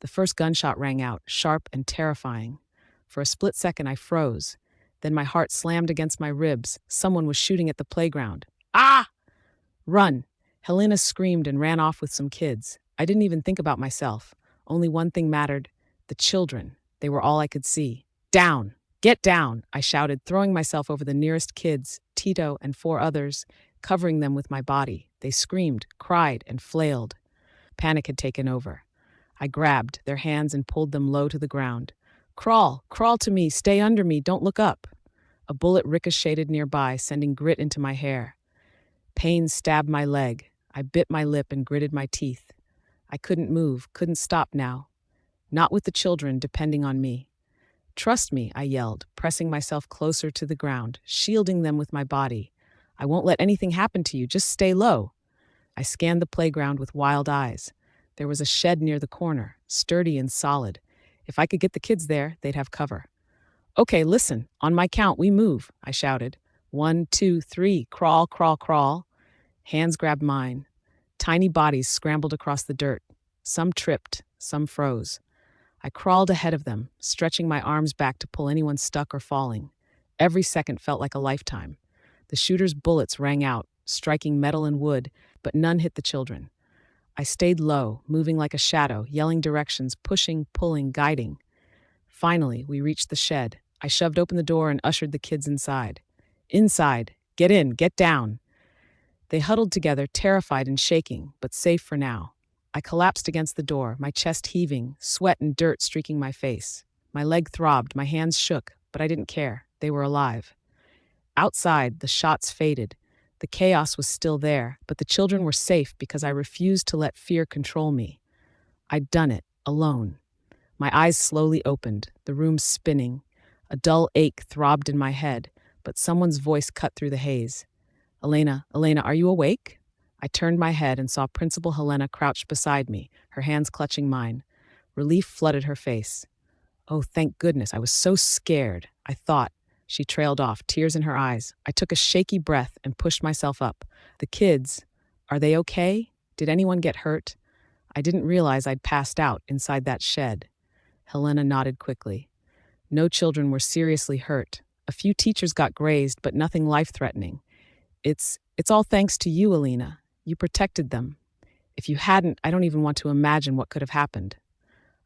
The first gunshot rang out, sharp and terrifying. For a split second, I froze. Then my heart slammed against my ribs. Someone was shooting at the playground. "Ah!" "Run!" Helena screamed and ran off with some kids. I didn't even think about myself. Only one thing mattered. The children. They were all I could see. "Down! Get down!" I shouted, throwing myself over the nearest kids, Tito and 4 others, covering them with my body. They screamed, cried, and flailed. Panic had taken over. I grabbed their hands and pulled them low to the ground. "Crawl! Crawl to me! Stay under me! Don't look up!" A bullet ricocheted nearby, sending grit into my hair. Pain stabbed my leg. I bit my lip and gritted my teeth. I couldn't move, couldn't stop now. Not with the children depending on me. "Trust me," I yelled, pressing myself closer to the ground, shielding them with my body. "I won't let anything happen to you. Just stay low." I scanned the playground with wild eyes. There was a shed near the corner, sturdy and solid. If I could get the kids there, they'd have cover. "Okay, listen. On my count, we move," I shouted. 1, 2, 3, crawl, crawl, crawl. Hands grabbed mine. Tiny bodies scrambled across the dirt. Some tripped, some froze. I crawled ahead of them, stretching my arms back to pull anyone stuck or falling. Every second felt like a lifetime. The shooter's bullets rang out, striking metal and wood, but none hit the children. I stayed low, moving like a shadow, yelling directions, pushing, pulling, guiding. Finally, we reached the shed. I shoved open the door and ushered the kids inside. "Inside! Get in! Get down!" They huddled together, terrified and shaking, but safe for now. I collapsed against the door, my chest heaving, sweat and dirt streaking my face. My leg throbbed, my hands shook, but I didn't care. They were alive. Outside, the shots faded. The chaos was still there, but the children were safe because I refused to let fear control me. I'd done it, alone. My eyes slowly opened, the room spinning. A dull ache throbbed in my head, but someone's voice cut through the haze. Elena, are you awake?" I turned my head and saw Principal Helena crouched beside me, her hands clutching mine. Relief flooded her face. Oh, thank goodness, I was so scared, I thought. She trailed off, tears in her eyes. I took a shaky breath and pushed myself up. The kids, are they okay? Did anyone get hurt? I didn't realize I'd passed out inside that shed. Helena nodded quickly. No children were seriously hurt. A few teachers got grazed, but nothing life-threatening. It's all thanks to you, Elena. You protected them. If you hadn't, I don't even want to imagine what could have happened.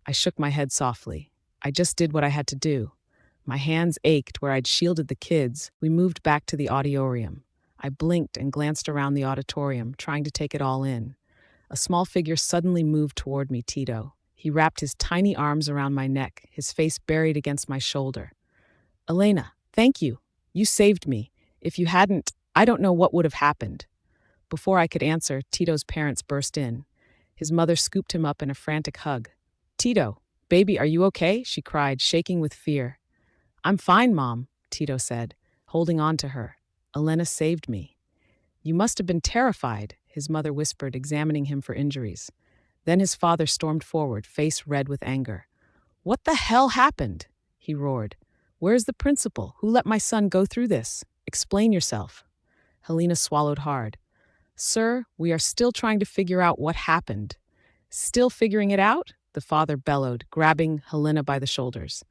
I shook my head softly. I just did what I had to do. My hands ached where I'd shielded the kids. We moved back to the auditorium. I blinked and glanced around the auditorium, trying to take it all in. A small figure suddenly moved toward me, Tito. He wrapped his tiny arms around my neck, his face buried against my shoulder. Elena, thank you. You saved me. If you hadn't, I don't know what would have happened. Before I could answer, Tito's parents burst in. His mother scooped him up in a frantic hug. Tito, baby, are you okay? She cried, shaking with fear. I'm fine, Mom, Tito said, holding on to her. Elena saved me. You must have been terrified, his mother whispered, examining him for injuries. Then his father stormed forward, face red with anger. What the hell happened? He roared. Where's the principal? Who let my son go through this? Explain yourself. Helena swallowed hard. Sir, we are still trying to figure out what happened. Still figuring it out? The father bellowed, grabbing Helena by the shoulders.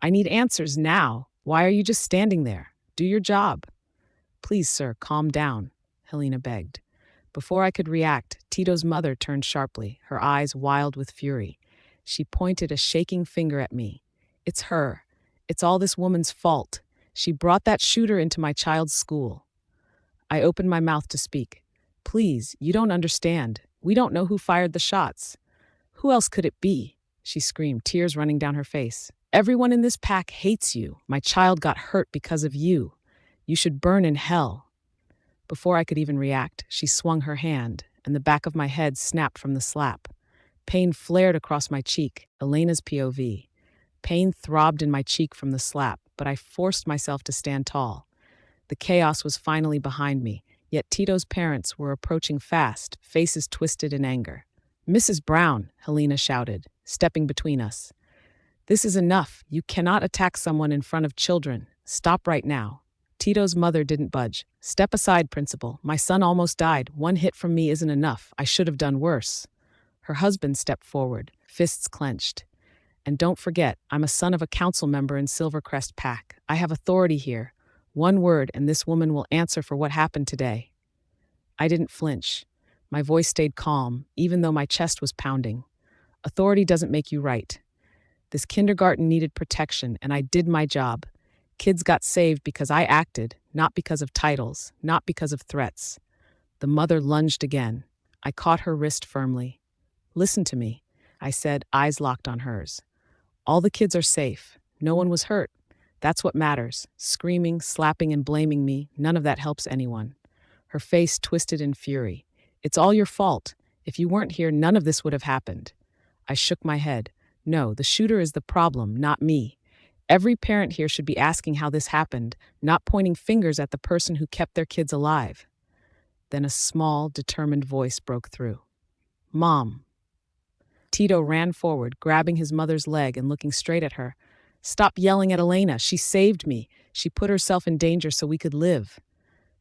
I need answers now. Why are you just standing there? Do your job. Please, sir, calm down, Helena begged. Before I could react, Tito's mother turned sharply, her eyes wild with fury. She pointed a shaking finger at me. It's her. It's all this woman's fault. She brought that shooter into my child's school. I opened my mouth to speak. Please, you don't understand. We don't know who fired the shots. Who else could it be? She screamed, tears running down her face. Everyone in this pack hates you. My child got hurt because of you. You should burn in hell. Before I could even react, she swung her hand, and the back of my head snapped from the slap. Pain flared across my cheek, Elena's POV. Pain throbbed in my cheek from the slap, but I forced myself to stand tall. The chaos was finally behind me, yet Tito's parents were approaching fast, faces twisted in anger. Mrs. Brown, Helena shouted, stepping between us. This is enough. You cannot attack someone in front of children. Stop right now. Tito's mother didn't budge. Step aside, Principal. My son almost died. One hit from me isn't enough. I should have done worse. Her husband stepped forward, fists clenched. And don't forget, I'm a son of a council member in Silvercrest Pack. I have authority here. One word and this woman will answer for what happened today. I didn't flinch. My voice stayed calm, even though my chest was pounding. Authority doesn't make you right. This kindergarten needed protection, and I did my job. Kids got saved because I acted, not because of titles, not because of threats. The mother lunged again. I caught her wrist firmly. Listen to me, I said, eyes locked on hers. All the kids are safe. No one was hurt. That's what matters. Screaming, slapping, and blaming me, none of that helps anyone. Her face twisted in fury. It's all your fault. If you weren't here, none of this would have happened. I shook my head. No, the shooter is the problem, not me. Every parent here should be asking how this happened, not pointing fingers at the person who kept their kids alive. Then a small, determined voice broke through. Mom. Tito ran forward, grabbing his mother's leg and looking straight at her. Stop yelling at Elena. She saved me. She put herself in danger so we could live.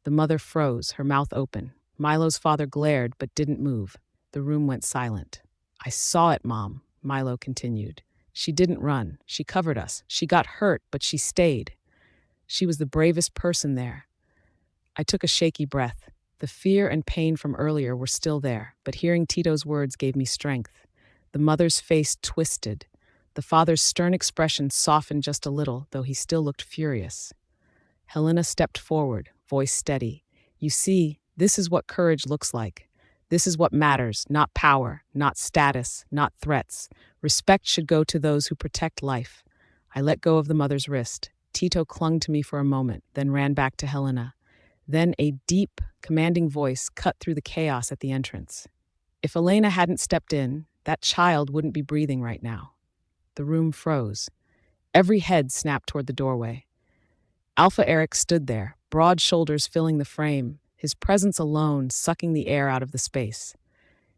The mother froze, her mouth open. Milo's father glared but didn't move. The room went silent. I saw it, Mom, Milo continued. She didn't run. She covered us. She got hurt, but she stayed. She was the bravest person there. I took a shaky breath. The fear and pain from earlier were still there, but hearing Tito's words gave me strength. The mother's face twisted. The father's stern expression softened just a little, though he still looked furious. Helena stepped forward, voice steady. You see, this is what courage looks like. This is what matters, not power, not status, not threats. Respect should go to those who protect life. I let go of the mother's wrist. Tito clung to me for a moment, then ran back to Helena. Then a deep, commanding voice cut through the chaos at the entrance. If Elena hadn't stepped in, that child wouldn't be breathing right now. The room froze. Every head snapped toward the doorway. Alpha Eric stood there, broad shoulders filling the frame, his presence alone sucking the air out of the space.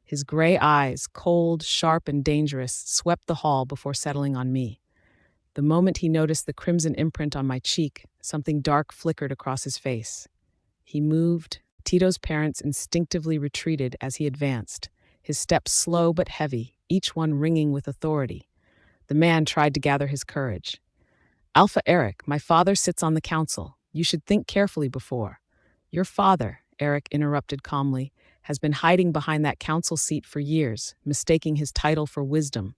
His gray eyes, cold, sharp, and dangerous, swept the hall before settling on me. The moment he noticed the crimson imprint on my cheek, something dark flickered across his face. He moved. Tito's parents instinctively retreated as he advanced, his steps slow but heavy, each one ringing with authority. The man tried to gather his courage. "Alpha Eric, my father sits on the council. You should think carefully before." "Your father," Eric interrupted calmly, "has been hiding behind that council seat for years, mistaking his title for wisdom."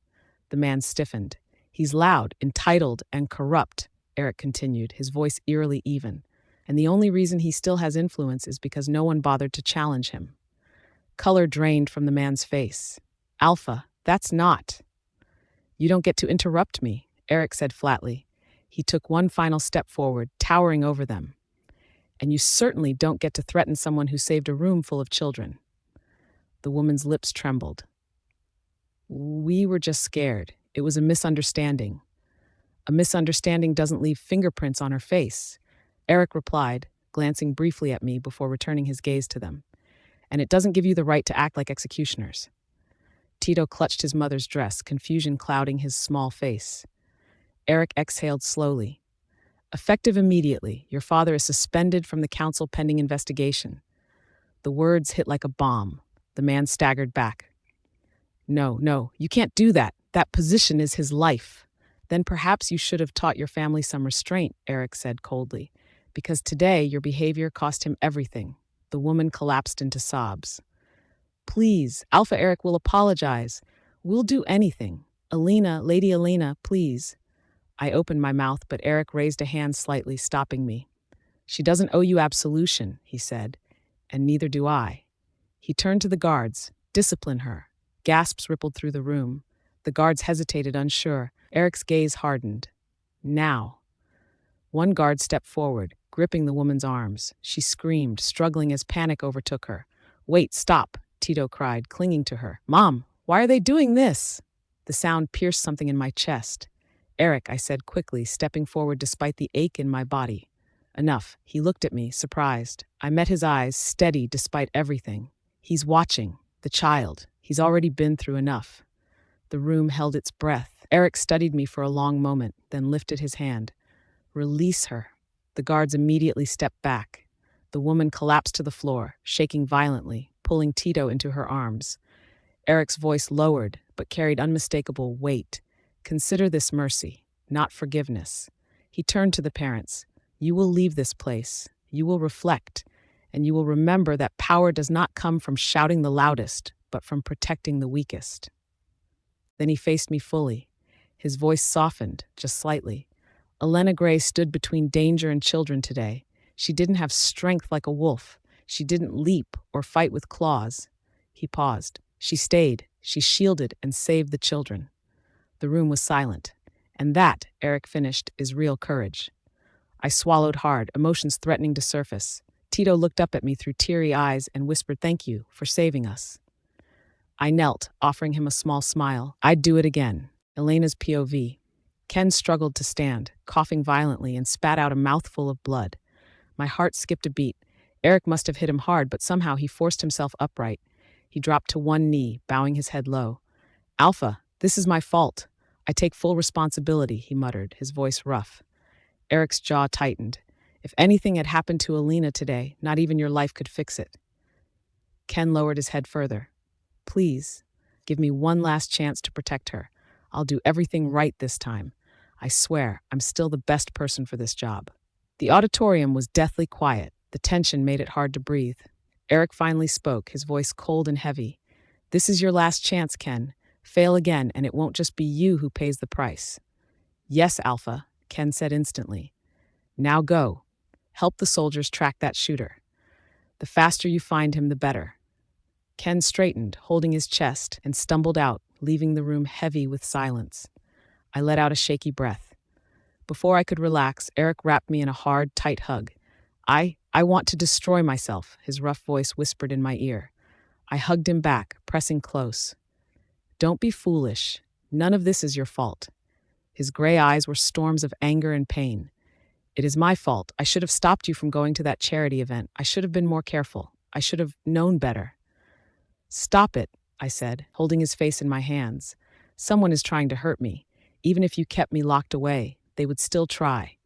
The man stiffened. "He's loud, entitled, and corrupt," Eric continued, his voice eerily even. "And the only reason he still has influence is because no one bothered to challenge him." Color drained from the man's face. "Alpha, that's not." "You don't get to interrupt me," Eric said flatly. He took one final step forward, towering over them. "And you certainly don't get to threaten someone who saved a room full of children." The woman's lips trembled. "We were just scared. It was a misunderstanding." "A misunderstanding doesn't leave fingerprints on her face," Eric replied, glancing briefly at me before returning his gaze to them. "And it doesn't give you the right to act like executioners." Tito clutched his mother's dress, confusion clouding his small face. Eric exhaled slowly. "Effective immediately. Your father is suspended from the council pending investigation." The words hit like a bomb. The man staggered back. No, you can't do that. That position is his life." "Then perhaps you should have taught your family some restraint," Eric said coldly, "because today your behavior cost him everything." The woman collapsed into sobs. "Please, Alpha Eric will apologize. We'll do anything. Elena, Lady Elena, please." I opened my mouth, but Eric raised a hand slightly, stopping me. "She doesn't owe you absolution," he said, "and neither do I." He turned to the guards. "Discipline her." Gasps rippled through the room. The guards hesitated, unsure. Eric's gaze hardened. "Now." One guard stepped forward, gripping the woman's arms. She screamed, struggling as panic overtook her. "Wait, stop," Tito cried, clinging to her. "Mom, why are they doing this?" The sound pierced something in my chest. "Eric," I said quickly, stepping forward despite the ache in my body. "Enough." He looked at me, surprised. I met his eyes, steady despite everything. "He's watching. The child. He's already been through enough." The room held its breath. Eric studied me for a long moment, then lifted his hand. "Release her." The guards immediately stepped back. The woman collapsed to the floor, shaking violently, pulling Tito into her arms. Eric's voice lowered, but carried unmistakable weight. "Consider this mercy, not forgiveness." He turned to the parents. "You will leave this place. You will reflect. And you will remember that power does not come from shouting the loudest, but from protecting the weakest." Then he faced me fully. His voice softened, just slightly. "Elena Gray stood between danger and children today. She didn't have strength like a wolf. She didn't leap or fight with claws." He paused. "She stayed. She shielded and saved the children." The room was silent. "And that," Eric finished, "is real courage." I swallowed hard, emotions threatening to surface. Tito looked up at me through teary eyes and whispered, "Thank you for saving us." I knelt, offering him a small smile. "I'd do it again." Elena's POV. Ken struggled to stand, coughing violently, and spat out a mouthful of blood. My heart skipped a beat. Eric must have hit him hard, but somehow he forced himself upright. He dropped to one knee, bowing his head low. "Alpha, this is my fault. I take full responsibility," he muttered, his voice rough. Eric's jaw tightened. "If anything had happened to Elena today, not even your life could fix it." Ken lowered his head further. "Please, give me one last chance to protect her. I'll do everything right this time. I swear, I'm still the best person for this job." The auditorium was deathly quiet. The tension made it hard to breathe. Eric finally spoke, his voice cold and heavy. "This is your last chance, Ken. Fail again, and it won't just be you who pays the price." "Yes, Alpha," Ken said instantly. "Now go. Help the soldiers track that shooter. The faster you find him, the better." Ken straightened, holding his chest, and stumbled out, leaving the room heavy with silence. I let out a shaky breath. Before I could relax, Eric wrapped me in a hard, tight hug. I want to destroy myself," his rough voice whispered in my ear. I hugged him back, pressing close. "Don't be foolish. None of this is your fault." His gray eyes were storms of anger and pain. It is my fault. I should have stopped you from going to that charity event. I should have been more careful. I should have known better. Stop it, I said, holding his face in my hands. Someone is trying to hurt me. Even if you kept me locked away, they would still try.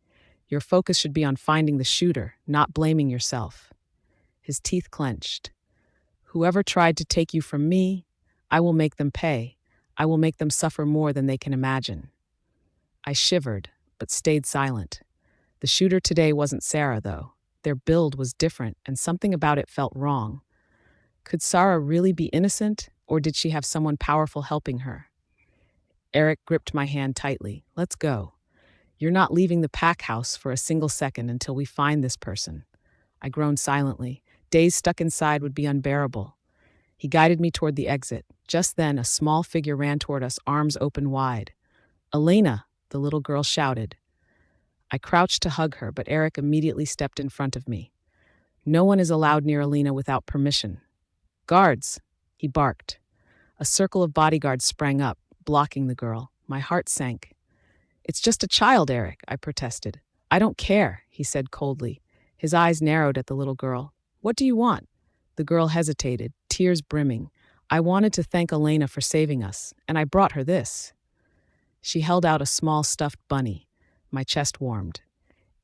Your focus should be on finding the shooter, not blaming yourself. His teeth clenched. Whoever tried to take you from me, I will make them pay. I will make them suffer more than they can imagine. I shivered, but stayed silent. The shooter today wasn't Sarah, though. Their build was different, and something about it felt wrong. Could Sarah really be innocent, or did she have someone powerful helping her? Eric gripped my hand tightly. Let's go. You're not leaving the pack house for a single second until we find this person. I groaned silently. Days stuck inside would be unbearable. He guided me toward the exit. Just then, a small figure ran toward us, arms open wide. Elena, the little girl shouted. I crouched to hug her, but Eric immediately stepped in front of me. No one is allowed near Elena without permission. Guards, he barked. A circle of bodyguards sprang up, blocking the girl. My heart sank. It's just a child, Eric, I protested. I don't care, he said coldly. His eyes narrowed at the little girl. What do you want? The girl hesitated, tears brimming. I wanted to thank Elena for saving us, and I brought her this. She held out a small stuffed bunny. My chest warmed.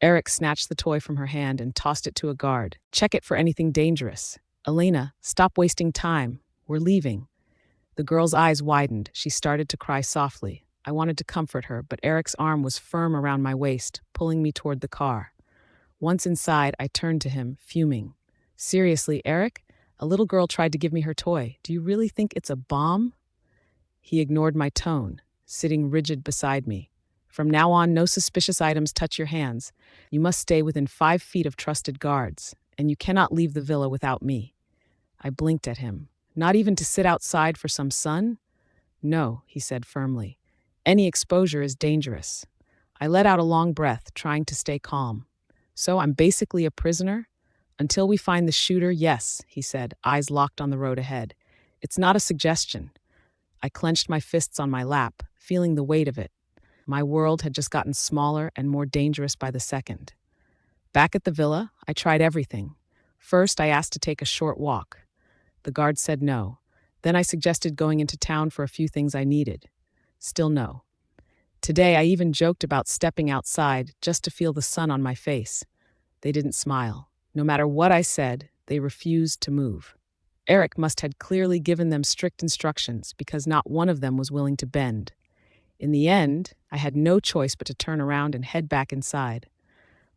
Eric snatched the toy from her hand and tossed it to a guard. Check it for anything dangerous. Elena, stop wasting time. We're leaving. The girl's eyes widened. She started to cry softly. I wanted to comfort her, but Eric's arm was firm around my waist, pulling me toward the car. Once inside, I turned to him, fuming. Seriously, Eric? A little girl tried to give me her toy. Do you really think it's a bomb? He ignored my tone, sitting rigid beside me. From now on, no suspicious items touch your hands. You must stay within 5 feet of trusted guards, and you cannot leave the villa without me. I blinked at him. Not even to sit outside for some sun? No, he said firmly. Any exposure is dangerous. I let out a long breath, trying to stay calm. So I'm basically a prisoner? Until we find the shooter, yes, he said, eyes locked on the road ahead. It's not a suggestion. I clenched my fists on my lap, feeling the weight of it. My world had just gotten smaller and more dangerous by the second. Back at the villa, I tried everything. First, I asked to take a short walk. The guard said no. Then I suggested going into town for a few things I needed. Still no. Today, I even joked about stepping outside just to feel the sun on my face. They didn't smile. No matter what I said, they refused to move. Eric must have clearly given them strict instructions because not one of them was willing to bend. In the end, I had no choice but to turn around and head back inside.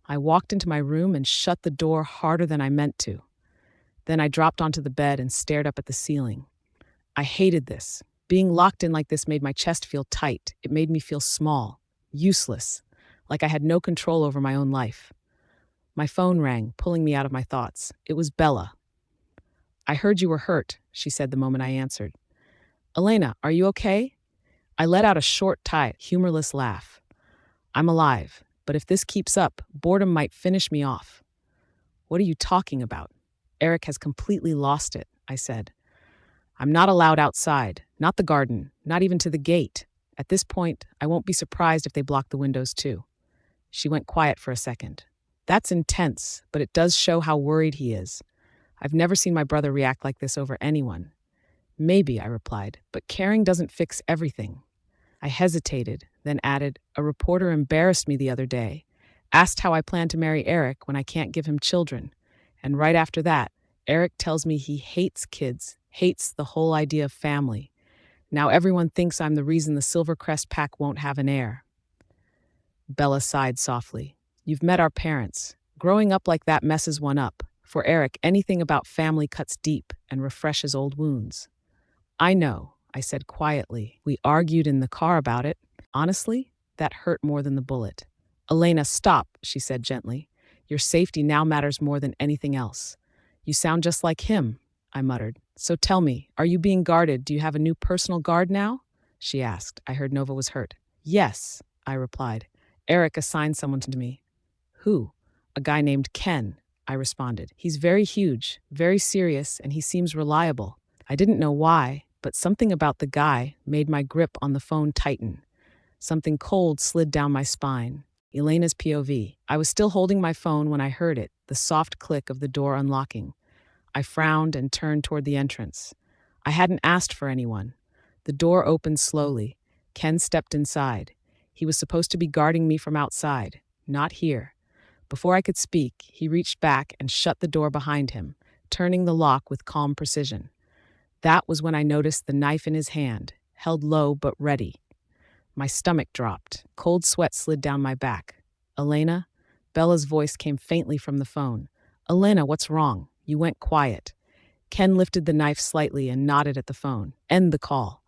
I walked into my room and shut the door harder than I meant to. Then I dropped onto the bed and stared up at the ceiling. I hated this. Being locked in like this made my chest feel tight. It made me feel small, useless, like I had no control over my own life. My phone rang, pulling me out of my thoughts. It was Bella. I heard you were hurt, she said the moment I answered. Elena, are you okay? I let out a short, tight, humorless laugh. I'm alive, but if this keeps up, boredom might finish me off. What are you talking about? Eric has completely lost it, I said. I'm not allowed outside, not the garden, not even to the gate. At this point, I won't be surprised if they block the windows too. She went quiet for a second. That's intense, but it does show how worried he is. I've never seen my brother react like this over anyone. Maybe, I replied, but caring doesn't fix everything. I hesitated, then added, a reporter embarrassed me the other day, asked how I plan to marry Eric when I can't give him children. And right after that, Eric tells me he hates kids, hates the whole idea of family. Now everyone thinks I'm the reason the Silvercrest pack won't have an heir. Bella sighed softly. You've met our parents. Growing up like that messes one up. For Eric, anything about family cuts deep and refreshes old wounds. I know, I said quietly. We argued in the car about it. Honestly, that hurt more than the bullet. Elena, stop, she said gently. Your safety now matters more than anything else. You sound just like him, I muttered. So tell me, are you being guarded? Do you have a new personal guard now? She asked. I heard Nova was hurt. Yes, I replied. Eric assigned someone to me. Who? A guy named Ken, I responded. He's very huge, very serious, and he seems reliable. I didn't know why, but something about the guy made my grip on the phone tighten. Something cold slid down my spine. Elena's POV. I was still holding my phone when I heard it, the soft click of the door unlocking. I frowned and turned toward the entrance. I hadn't asked for anyone. The door opened slowly. Ken stepped inside. He was supposed to be guarding me from outside, not here. Before I could speak, he reached back and shut the door behind him, turning the lock with calm precision. That was when I noticed the knife in his hand, held low but ready. My stomach dropped. Cold sweat slid down my back. Elena? Bella's voice came faintly from the phone. Elena, what's wrong? You went quiet. Ken lifted the knife slightly and nodded at the phone. End the call.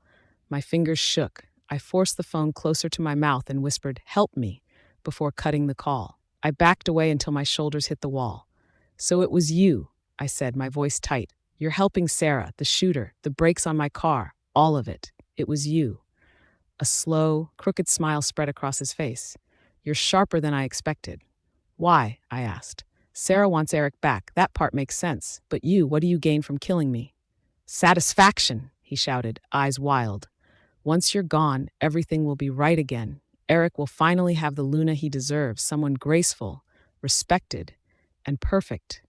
My fingers shook. I forced the phone closer to my mouth and whispered, help me, before cutting the call. I backed away until my shoulders hit the wall. So it was you, I said, my voice tight. You're helping Sarah, the shooter, the brakes on my car, all of it. It was you. A slow, crooked smile spread across his face. You're sharper than I expected. Why? I asked. Sarah wants Eric back. That part makes sense. But you, what do you gain from killing me? Satisfaction, he shouted, eyes wild. Once you're gone, everything will be right again. Eric will finally have the Luna he deserves, someone graceful, respected, and perfect.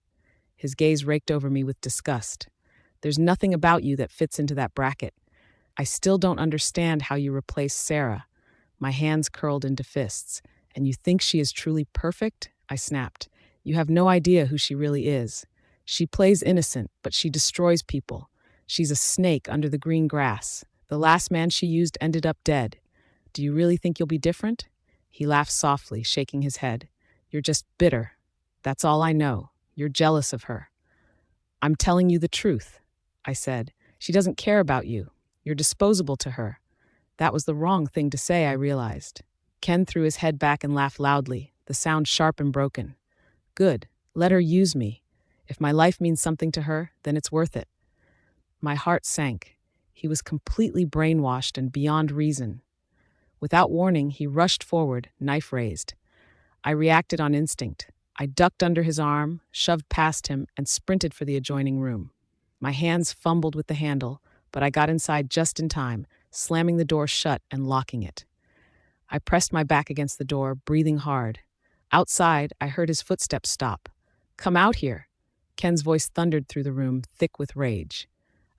His gaze raked over me with disgust. There's nothing about you that fits into that bracket. I still don't understand how you replace Sarah. My hands curled into fists. And you think she is truly perfect? I snapped. You have no idea who she really is. She plays innocent, but she destroys people. She's a snake under the green grass. The last man she used ended up dead. Do you really think you'll be different? He laughed softly, shaking his head. You're just bitter. That's all I know. You're jealous of her. I'm telling you the truth, I said. She doesn't care about you. You're disposable to her. That was the wrong thing to say, I realized. Ken threw his head back and laughed loudly, the sound sharp and broken. Good. Let her use me. If my life means something to her, then it's worth it. My heart sank. He was completely brainwashed and beyond reason. Without warning, he rushed forward, knife raised. I reacted on instinct. I ducked under his arm, shoved past him, and sprinted for the adjoining room. My hands fumbled with the handle, but I got inside just in time, slamming the door shut and locking it. I pressed my back against the door, breathing hard. Outside, I heard his footsteps stop. Come out here. Ken's voice thundered through the room, thick with rage.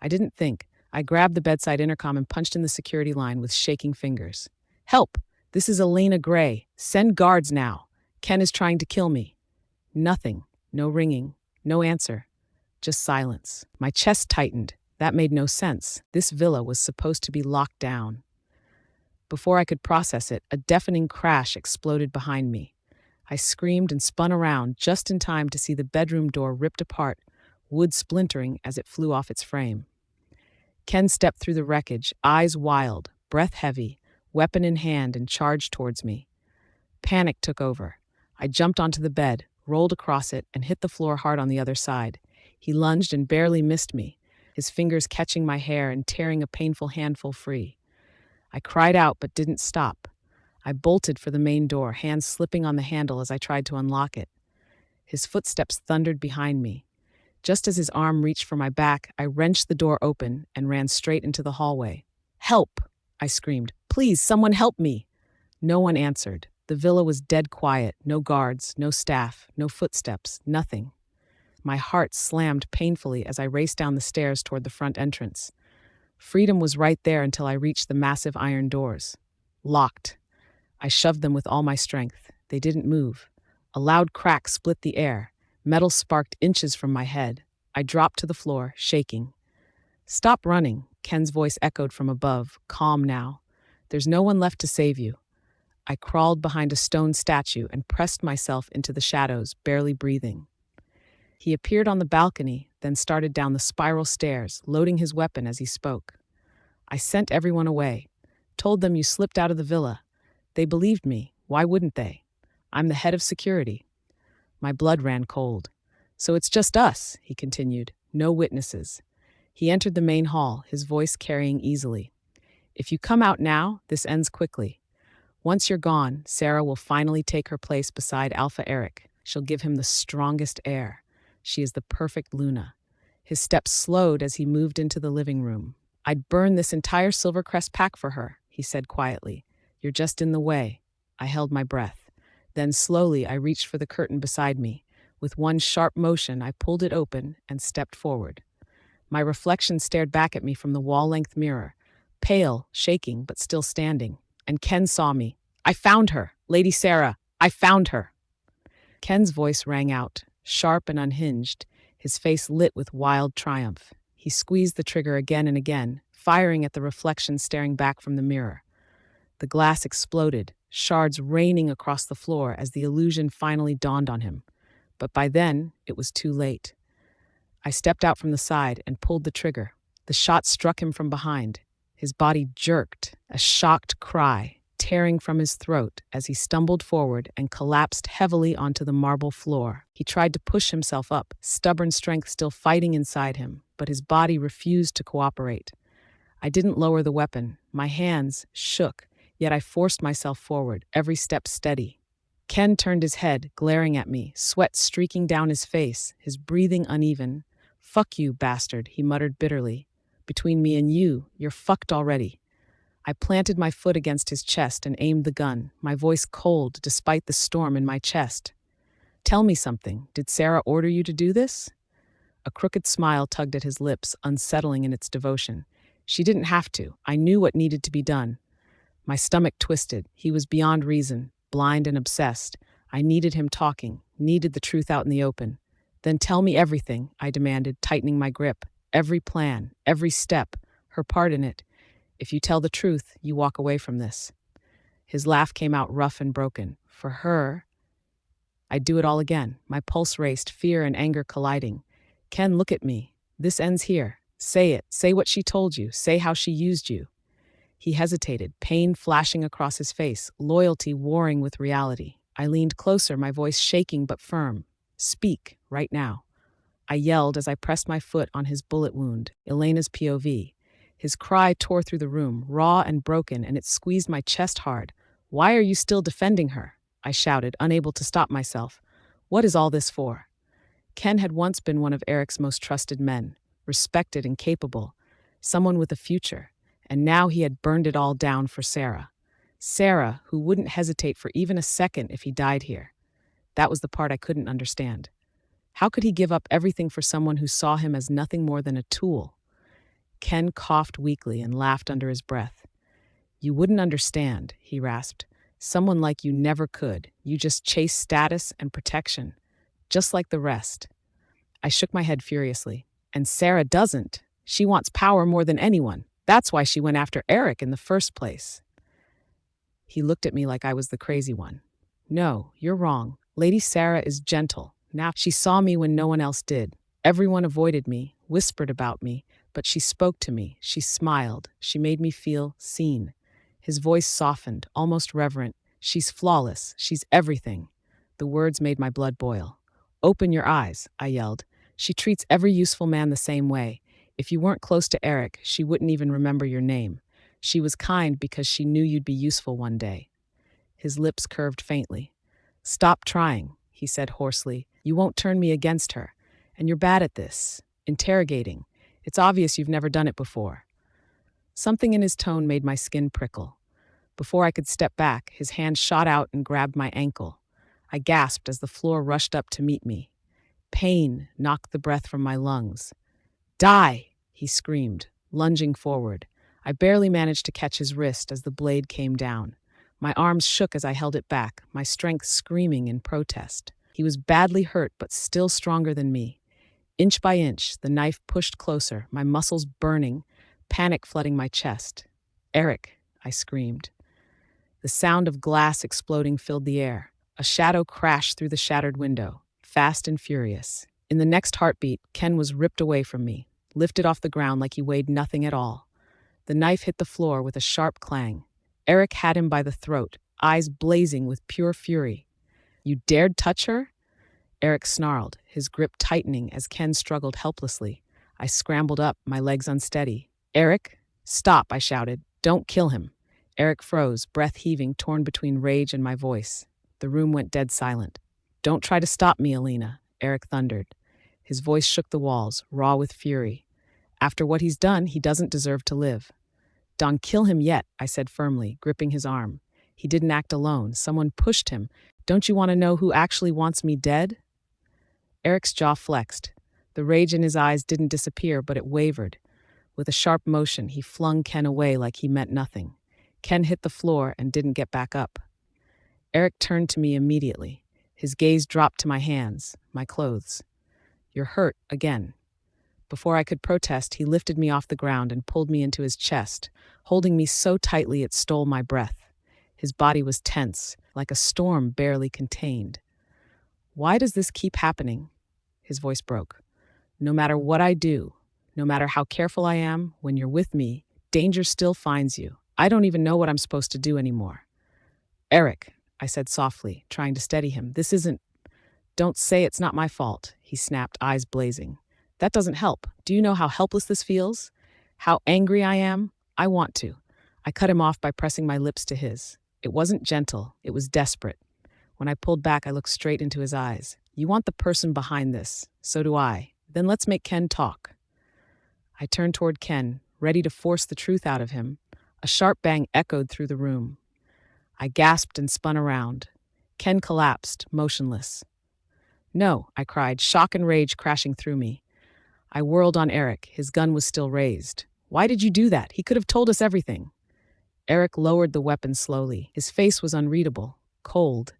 I didn't think. I grabbed the bedside intercom and punched in the security line with shaking fingers. Help! This is Elena Gray. Send guards now. Ken is trying to kill me. Nothing. No ringing. No answer. Just silence. My chest tightened. That made no sense. This villa was supposed to be locked down. Before I could process it, a deafening crash exploded behind me. I screamed and spun around just in time to see the bedroom door ripped apart, wood splintering as it flew off its frame. Ken stepped through the wreckage, eyes wild, breath heavy, weapon in hand, and charged towards me. Panic took over. I jumped onto the bed, rolled across it, and hit the floor hard on the other side. He lunged and barely missed me, his fingers catching my hair and tearing a painful handful free. I cried out but didn't stop. I bolted for the main door, hands slipping on the handle as I tried to unlock it. His footsteps thundered behind me. Just as his arm reached for my back, I wrenched the door open and ran straight into the hallway. Help! I screamed. Please, someone help me! No one answered. The villa was dead quiet, no guards, no staff, no footsteps, nothing. My heart slammed painfully as I raced down the stairs toward the front entrance. Freedom was right there until I reached the massive iron doors. Locked. I shoved them with all my strength. They didn't move. A loud crack split the air. Metal sparked inches from my head. I dropped to the floor, shaking. Stop running, Ken's voice echoed from above, calm now. There's no one left to save you. I crawled behind a stone statue and pressed myself into the shadows, barely breathing. He appeared on the balcony, then started down the spiral stairs, loading his weapon as he spoke. I sent everyone away. Told them you slipped out of the villa. They believed me. Why wouldn't they? I'm the head of security. My blood ran cold. So it's just us, he continued. No witnesses. He entered the main hall, his voice carrying easily. If you come out now, this ends quickly. Once you're gone, Sarah will finally take her place beside Alpha Eric. She'll give him the strongest air. She is the perfect Luna. His steps slowed as he moved into the living room. I'd burn this entire Silvercrest pack for her, he said quietly. You're just in the way. I held my breath. Then slowly I reached for the curtain beside me. With one sharp motion, I pulled it open and stepped forward. My reflection stared back at me from the wall-length mirror, pale, shaking, but still standing. And Ken saw me. "I found her! Lady Sarah, I found her!" Ken's voice rang out, sharp and unhinged, his face lit with wild triumph. He squeezed the trigger again and again, firing at the reflection staring back from the mirror. The glass exploded, shards raining across the floor as the illusion finally dawned on him. But by then, it was too late. I stepped out from the side and pulled the trigger. The shot struck him from behind. His body jerked, a shocked cry tearing from his throat as he stumbled forward and collapsed heavily onto the marble floor. He tried to push himself up, stubborn strength still fighting inside him, but his body refused to cooperate. I didn't lower the weapon. My hands shook, yet I forced myself forward, every step steady. Ken turned his head, glaring at me, sweat streaking down his face, his breathing uneven. "Fuck you, bastard," he muttered bitterly. "Between me and you, you're fucked already." I planted my foot against his chest and aimed the gun, my voice cold despite the storm in my chest. "Tell me something. Did Sarah order you to do this?" A crooked smile tugged at his lips, unsettling in its devotion. "She didn't have to. I knew what needed to be done." My stomach twisted. He was beyond reason, blind and obsessed. I needed him talking, needed the truth out in the open. "Then tell me everything," I demanded, tightening my grip. "Every plan, every step, her part in it. If you tell the truth, you walk away from this." His laugh came out rough and broken. For her, I'd do it all again. My pulse raced, fear and anger colliding. "Ken, look at me. This ends here. Say it. Say what she told you. Say how she used you." He hesitated, pain flashing across his face, loyalty warring with reality. I leaned closer, my voice shaking but firm. "Speak, right now." I yelled as I pressed my foot on his bullet wound, Elena's POV. His cry tore through the room, raw and broken, and it squeezed my chest hard. "Why are you still defending her?" I shouted, unable to stop myself. "What is all this for?" Ken had once been one of Eric's most trusted men, respected and capable, someone with a future, and now he had burned it all down for Sarah. Sarah, who wouldn't hesitate for even a second if he died here. That was the part I couldn't understand. How could he give up everything for someone who saw him as nothing more than a tool? Ken coughed weakly and laughed under his breath. "You wouldn't understand," he rasped. "Someone like you never could. You just chase status and protection, just like the rest." I shook my head furiously. "And Sarah doesn't. She wants power more than anyone. That's why she went after Eric in the first place." He looked at me like I was the crazy one. "No, you're wrong. Lady Sarah is gentle. Now she saw me when no one else did. Everyone avoided me, whispered about me, but she spoke to me. She smiled. She made me feel seen." His voice softened, almost reverent. "She's flawless. She's everything." The words made my blood boil. "Open your eyes," I yelled. "She treats every useful man the same way. If you weren't close to Eric, she wouldn't even remember your name. She was kind because she knew you'd be useful one day." His lips curved faintly. "Stop trying," he said hoarsely. "You won't turn me against her. And you're bad at this. Interrogating. It's obvious you've never done it before." Something in his tone made my skin prickle. Before I could step back, his hand shot out and grabbed my ankle. I gasped as the floor rushed up to meet me. Pain knocked the breath from my lungs. "Die!" he screamed, lunging forward. I barely managed to catch his wrist as the blade came down. My arms shook as I held it back, my strength screaming in protest. He was badly hurt, but still stronger than me. Inch by inch, the knife pushed closer, my muscles burning, panic flooding my chest. "Eric," I screamed. The sound of glass exploding filled the air. A shadow crashed through the shattered window, fast and furious. In the next heartbeat, Ken was ripped away from me, lifted off the ground like he weighed nothing at all. The knife hit the floor with a sharp clang. Eric had him by the throat, eyes blazing with pure fury. "You dared touch her?" Eric snarled, his grip tightening as Ken struggled helplessly. I scrambled up, my legs unsteady. "Eric, stop," I shouted. "Don't kill him." Eric froze, breath heaving, torn between rage and my voice. The room went dead silent. "Don't try to stop me, Elena," Eric thundered. His voice shook the walls, raw with fury. "After what he's done, he doesn't deserve to live." "Don't kill him yet," I said firmly, gripping his arm. He didn't act alone. Someone pushed him, Don't you want to know who actually wants me dead? Eric's jaw flexed. The rage in his eyes didn't disappear, but it wavered. With a sharp motion, he flung Ken away like he meant nothing. Ken hit the floor and didn't get back up. Eric turned to me immediately. His gaze dropped to my hands, my clothes. You're hurt again. Before I could protest, he lifted me off the ground and pulled me into his chest, holding me so tightly it stole my breath. His body was tense, like a storm barely contained. Why does this keep happening? His voice broke. No matter what I do, no matter how careful I am, when you're with me, danger still finds you. I don't even know what I'm supposed to do anymore. Eric, I said softly, trying to steady him, this isn't... Don't say it's not my fault, he snapped, eyes blazing. That doesn't help. Do you know how helpless this feels? How angry I am? I want to. I cut him off by pressing my lips to his. It wasn't gentle, it was desperate. When I pulled back, I looked straight into his eyes. You want the person behind this. So do I. Then let's make Ken talk. I turned toward Ken, ready to force the truth out of him. A sharp bang echoed through the room. I gasped and spun around. Ken collapsed, motionless. No, I cried, shock and rage crashing through me. I whirled on Eric. His gun was still raised. Why did you do that? He could have told us everything. Eric lowered the weapon slowly. His face was unreadable, cold.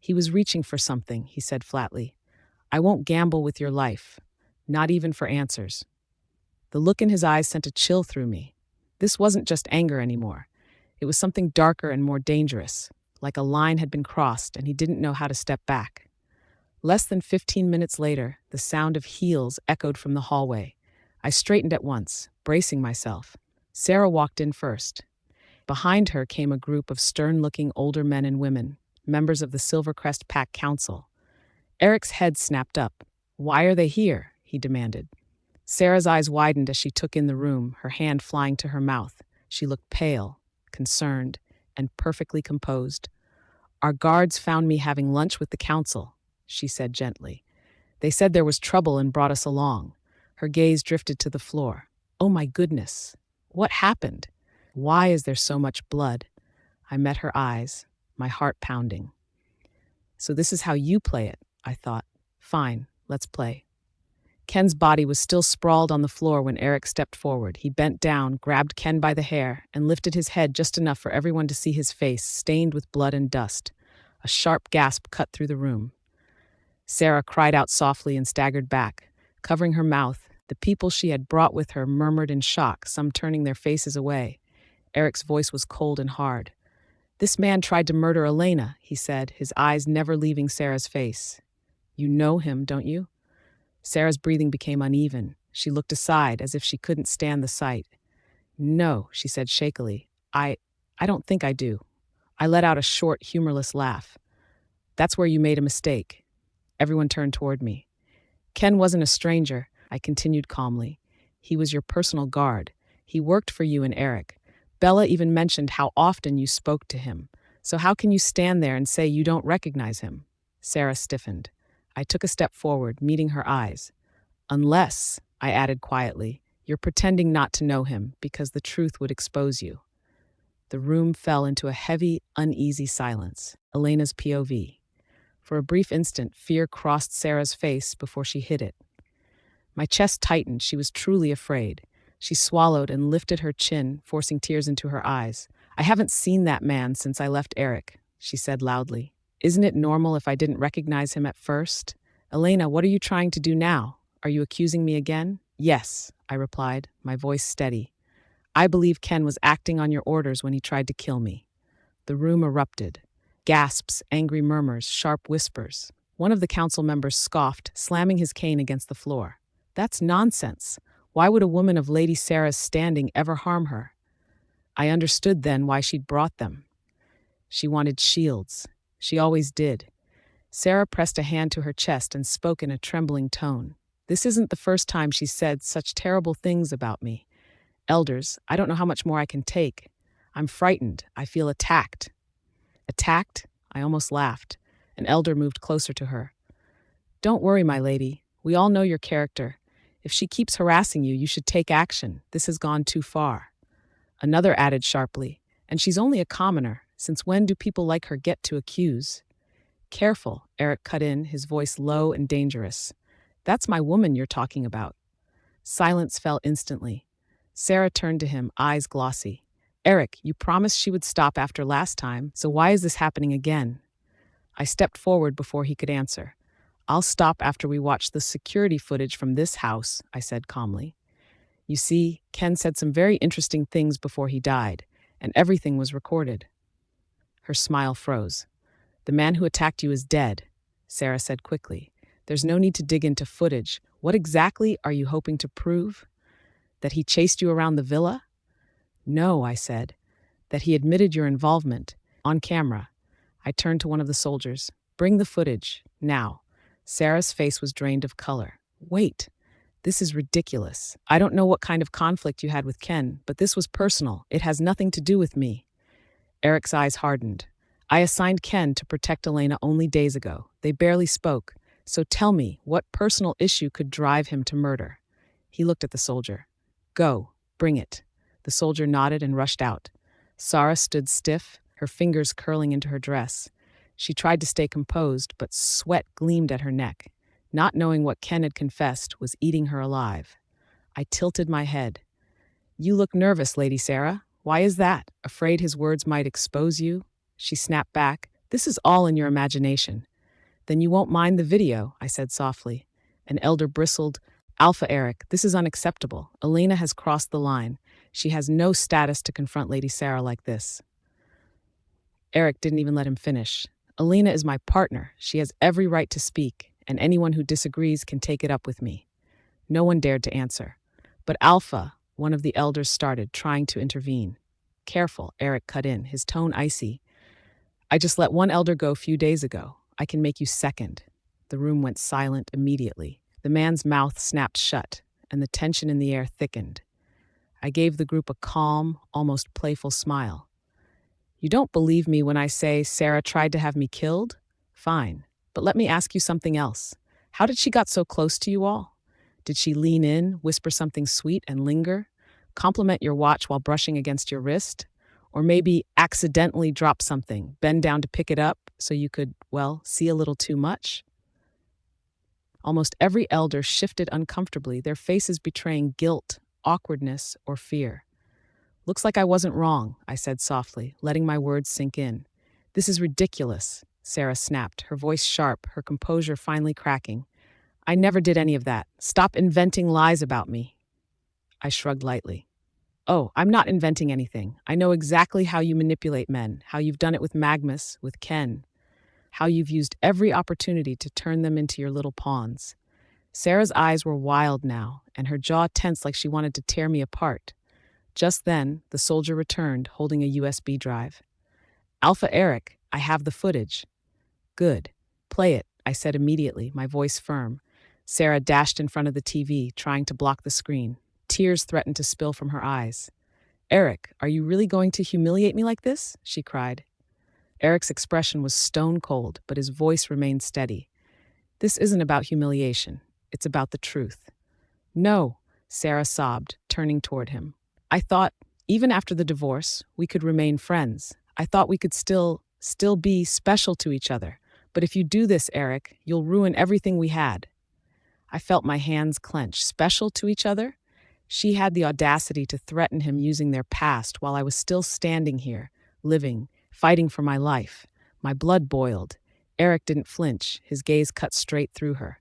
He was reaching for something, he said flatly. I won't gamble with your life, not even for answers. The look in his eyes sent a chill through me. This wasn't just anger anymore. It was something darker and more dangerous, like a line had been crossed and he didn't know how to step back. Less than 15 minutes later, the sound of heels echoed from the hallway. I straightened at once, bracing myself. Sarah walked in first. Behind her came a group of stern-looking older men and women, members of the Silvercrest Pack Council. Eric's head snapped up. Why are they here? He demanded. Sarah's eyes widened as she took in the room, her hand flying to her mouth. She looked pale, concerned, and perfectly composed. Our guards found me having lunch with the council, she said gently. They said there was trouble and brought us along. Her gaze drifted to the floor. Oh my goodness. What happened? Why is there so much blood? I met her eyes, my heart pounding. So this is how you play it, I thought. Fine, let's play. Ken's body was still sprawled on the floor when Eric stepped forward. He bent down, grabbed Ken by the hair, and lifted his head just enough for everyone to see his face, stained with blood and dust. A sharp gasp cut through the room. Sarah cried out softly and staggered back. Covering her mouth, the people she had brought with her murmured in shock, some turning their faces away. Eric's voice was cold and hard. This man tried to murder Elena, he said, his eyes never leaving Sarah's face. You know him, don't you? Sarah's breathing became uneven. She looked aside as if she couldn't stand the sight. No, she said shakily. I don't think I do. I let out a short, humorless laugh. That's where you made a mistake. Everyone turned toward me. Ken wasn't a stranger, I continued calmly. He was your personal guard. He worked for you and Eric. Bella even mentioned how often you spoke to him. So how can you stand there and say you don't recognize him? Sarah stiffened. I took a step forward, meeting her eyes. Unless, I added quietly, you're pretending not to know him because the truth would expose you. The room fell into a heavy, uneasy silence. Elena's POV. For a brief instant, fear crossed Sarah's face before she hid it. My chest tightened. She was truly afraid. She swallowed and lifted her chin, forcing tears into her eyes. I haven't seen that man since I left Eric, she said loudly. Isn't it normal if I didn't recognize him at first? Elena, what are you trying to do now? Are you accusing me again? Yes, I replied, my voice steady. I believe Ken was acting on your orders when he tried to kill me. The room erupted. Gasps, angry murmurs, sharp whispers. One of the council members scoffed, slamming his cane against the floor. That's nonsense. Why would a woman of Lady Sarah's standing ever harm her? I understood then why she'd brought them. She wanted shields. She always did. Sarah pressed a hand to her chest and spoke in a trembling tone. This isn't the first time she's said such terrible things about me. Elders, I don't know how much more I can take. I'm frightened. I feel attacked. Attacked? I almost laughed. An elder moved closer to her. Don't worry, my lady. We all know your character. If she keeps harassing you, you should take action. This has gone too far. Another added sharply, and she's only a commoner. Since when do people like her get to accuse? Careful, Eric cut in, his voice low and dangerous. That's my woman you're talking about. Silence fell instantly. Sarah turned to him, eyes glossy. Eric, you promised she would stop after last time, so why is this happening again? I stepped forward before he could answer. I'll stop after we watch the security footage from this house, I said calmly. You see, Ken said some very interesting things before he died, and everything was recorded. Her smile froze. The man who attacked you is dead, Sarah said quickly. There's no need to dig into footage. What exactly are you hoping to prove? That he chased you around the villa? No, I said. That he admitted your involvement, on camera. I turned to one of the soldiers. Bring the footage, now. Sarah's face was drained of color. Wait, this is ridiculous. I don't know what kind of conflict you had with Ken, but this was personal. It has nothing to do with me. Eric's eyes hardened. I assigned Ken to protect Elena only days ago. They barely spoke. So tell me, what personal issue could drive him to murder? He looked at the soldier. Go, bring it. The soldier nodded and rushed out. Sarah stood stiff, her fingers curling into her dress. She tried to stay composed, but sweat gleamed at her neck. Not knowing what Ken had confessed was eating her alive. I tilted my head. You look nervous, Lady Sarah. Why is that? Afraid his words might expose you? She snapped back. This is all in your imagination. Then you won't mind the video, I said softly. An elder bristled. Alpha Eric, this is unacceptable. Elena has crossed the line. She has no status to confront Lady Sarah like this. Eric didn't even let him finish. Elena is my partner. She has every right to speak, and anyone who disagrees can take it up with me. No one dared to answer. But Alpha, one of the elders started, trying to intervene. Careful, Eric cut in, his tone icy. I just let one elder go a few days ago. I can make you second. The room went silent immediately. The man's mouth snapped shut, and the tension in the air thickened. I gave the group a calm, almost playful smile. You don't believe me when I say Sarah tried to have me killed? Fine, but let me ask you something else. How did she got so close to you all? Did she lean in, whisper something sweet and linger? Compliment your watch while brushing against your wrist? Or maybe accidentally drop something, bend down to pick it up so you could, see a little too much? Almost every elder shifted uncomfortably, their faces betraying guilt, awkwardness, or fear. Looks like I wasn't wrong, I said softly, letting my words sink in. This is ridiculous, Sarah snapped, her voice sharp, her composure finally cracking. I never did any of that. Stop inventing lies about me. I shrugged lightly. Oh, I'm not inventing anything. I know exactly how you manipulate men, how you've done it with Magnus, with Ken, how you've used every opportunity to turn them into your little pawns. Sarah's eyes were wild now, and her jaw tense like she wanted to tear me apart. Just then, the soldier returned, holding a USB drive. Alpha Eric, I have the footage. Good. Play it, I said immediately, my voice firm. Sarah dashed in front of the TV, trying to block the screen. Tears threatened to spill from her eyes. Eric, are you really going to humiliate me like this? She cried. Eric's expression was stone cold, but his voice remained steady. This isn't about humiliation. It's about the truth. No, Sarah sobbed, turning toward him. I thought, even after the divorce, we could remain friends. I thought we could still be special to each other. But if you do this, Eric, you'll ruin everything we had. I felt my hands clench. Special to each other? She had the audacity to threaten him using their past while I was still standing here, living, fighting for my life. My blood boiled. Eric didn't flinch, his gaze cut straight through her.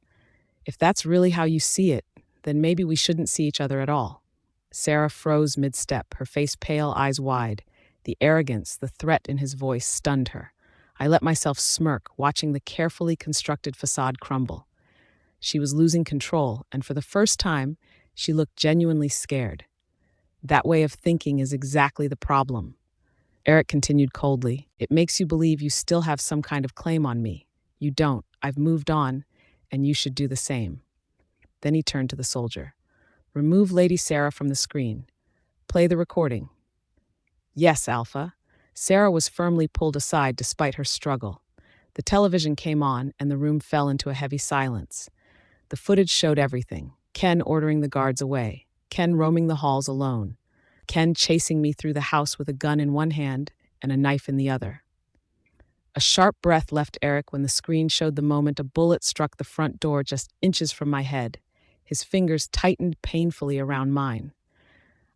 If that's really how you see it, then maybe we shouldn't see each other at all. Sarah froze mid-step, her face pale, eyes wide. The arrogance, the threat in his voice stunned her. I let myself smirk, watching the carefully constructed facade crumble. She was losing control, and for the first time, she looked genuinely scared. That way of thinking is exactly the problem. Eric continued coldly. It makes you believe you still have some kind of claim on me. You don't. I've moved on, and you should do the same. Then he turned to the soldier. Remove Lady Sarah from the screen. Play the recording. Yes, Alpha. Sarah was firmly pulled aside despite her struggle. The television came on, and the room fell into a heavy silence. The footage showed everything. Ken ordering the guards away. Ken roaming the halls alone. Ken chasing me through the house with a gun in one hand and a knife in the other. A sharp breath left Eric when the screen showed the moment a bullet struck the front door just inches from my head. His fingers tightened painfully around mine.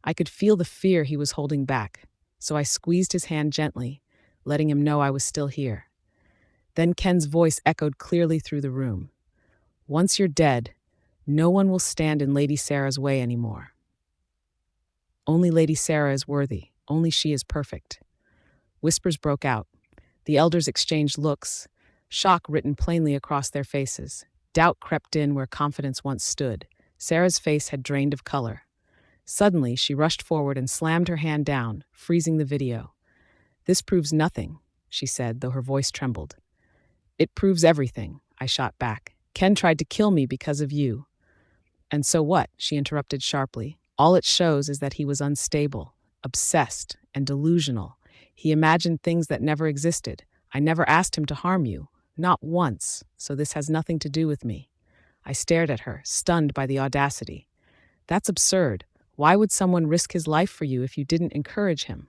I could feel the fear he was holding back, so I squeezed his hand gently, letting him know I was still here. Then Ken's voice echoed clearly through the room. "Once you're dead, no one will stand in Lady Sarah's way anymore. Only Lady Sarah is worthy. Only she is perfect." Whispers broke out. The elders exchanged looks, shock written plainly across their faces. Doubt crept in where confidence once stood. Sarah's face had drained of color. Suddenly, she rushed forward and slammed her hand down, freezing the video. "This proves nothing," she said, though her voice trembled. "It proves everything," I shot back. "Ken tried to kill me because of you." "And so what?" she interrupted sharply. "All it shows is that he was unstable, obsessed, and delusional. He imagined things that never existed. I never asked him to harm you, not once, so this has nothing to do with me." I stared at her, stunned by the audacity. "That's absurd. Why would someone risk his life for you if you didn't encourage him?"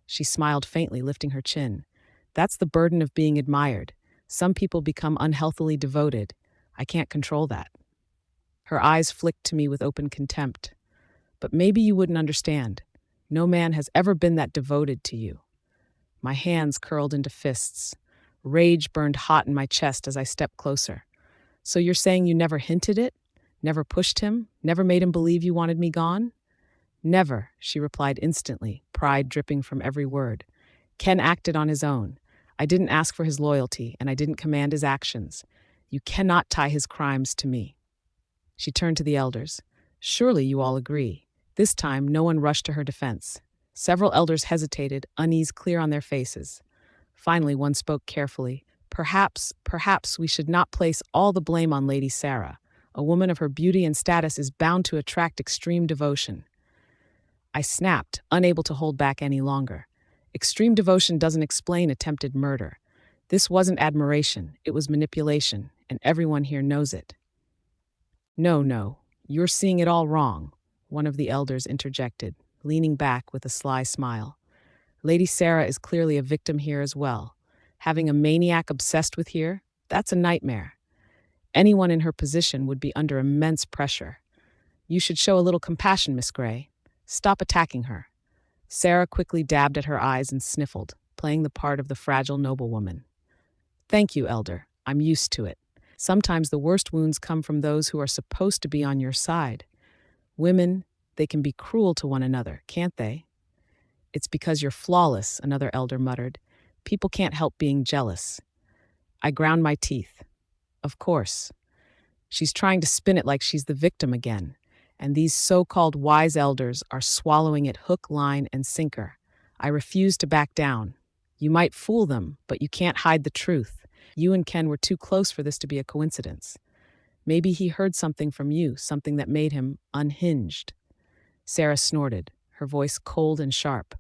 She smiled faintly, lifting her chin. "That's the burden of being admired. Some people become unhealthily devoted. I can't control that." Her eyes flicked to me with open contempt. "But maybe you wouldn't understand. No man has ever been that devoted to you." My hands curled into fists. Rage burned hot in my chest as I stepped closer. "So you're saying you never hinted it? Never pushed him? Never made him believe you wanted me gone?" "Never," she replied instantly, pride dripping from every word. "Ken acted on his own. I didn't ask for his loyalty, and I didn't command his actions. You cannot tie his crimes to me." She turned to the elders. "Surely you all agree." This time, no one rushed to her defense. Several elders hesitated, unease clear on their faces. Finally, one spoke carefully. Perhaps we should not place all the blame on Lady Sarah. A woman of her beauty and status is bound to attract extreme devotion." I snapped, unable to hold back any longer. Extreme devotion doesn't explain attempted murder. This wasn't admiration, it was manipulation, and everyone here knows it. No, you're seeing it all wrong," one of the elders interjected, leaning back with a sly smile. "Lady Sarah is clearly a victim here as well. Having a maniac obsessed with her, that's a nightmare. Anyone in her position would be under immense pressure. You should show a little compassion, Miss Gray. Stop attacking her." Sarah quickly dabbed at her eyes and sniffled, playing the part of the fragile noblewoman. "Thank you, Elder. I'm used to it. Sometimes the worst wounds come from those who are supposed to be on your side. Women, they can be cruel to one another, can't they?" "It's because you're flawless," another elder muttered. "People can't help being jealous." I ground my teeth. Of course. She's trying to spin it like she's the victim again, and these so-called wise elders are swallowing it hook, line, and sinker. I refuse to back down. You might fool them, but you can't hide the truth. You and Ken were too close for this to be a coincidence. Maybe he heard something from you, something that made him unhinged. Sarah snorted, her voice cold and sharp.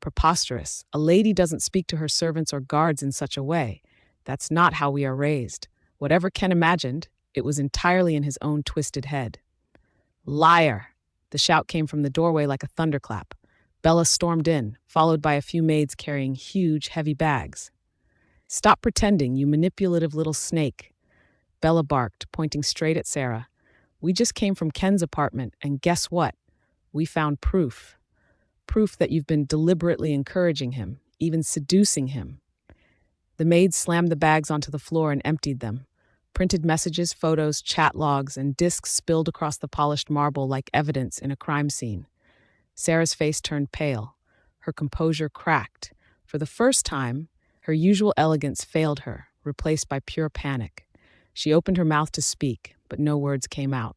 "Preposterous. A lady doesn't speak to her servants or guards in such a way. That's not how we are raised. Whatever Ken imagined, it was entirely in his own twisted head." "Liar!" The shout came from the doorway like a thunderclap. Bella stormed in, followed by a few maids carrying huge, heavy bags. "Stop pretending, you manipulative little snake," Bella barked, pointing straight at Sarah. "We just came from Ken's apartment, and guess what? We found proof. Proof that you've been deliberately encouraging him, even seducing him." The maids slammed the bags onto the floor and emptied them. Printed messages, photos, chat logs, and discs spilled across the polished marble like evidence in a crime scene. Sarah's face turned pale. Her composure cracked. For the first time, her usual elegance failed her, replaced by pure panic. She opened her mouth to speak, but no words came out.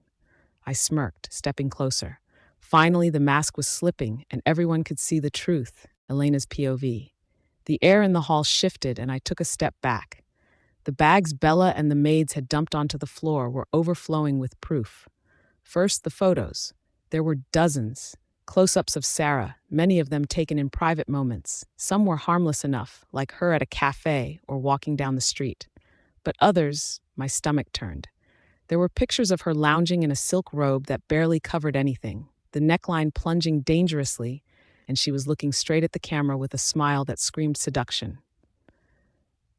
I smirked, stepping closer. Finally, the mask was slipping, and everyone could see the truth, Elena's POV. The air in the hall shifted, and I took a step back. The bags Bella and the maids had dumped onto the floor were overflowing with proof. First, the photos. There were dozens. Close-ups of Sarah, many of them taken in private moments. Some were harmless enough, like her at a cafe or walking down the street. But others, my stomach turned. There were pictures of her lounging in a silk robe that barely covered anything, the neckline plunging dangerously, and she was looking straight at the camera with a smile that screamed seduction.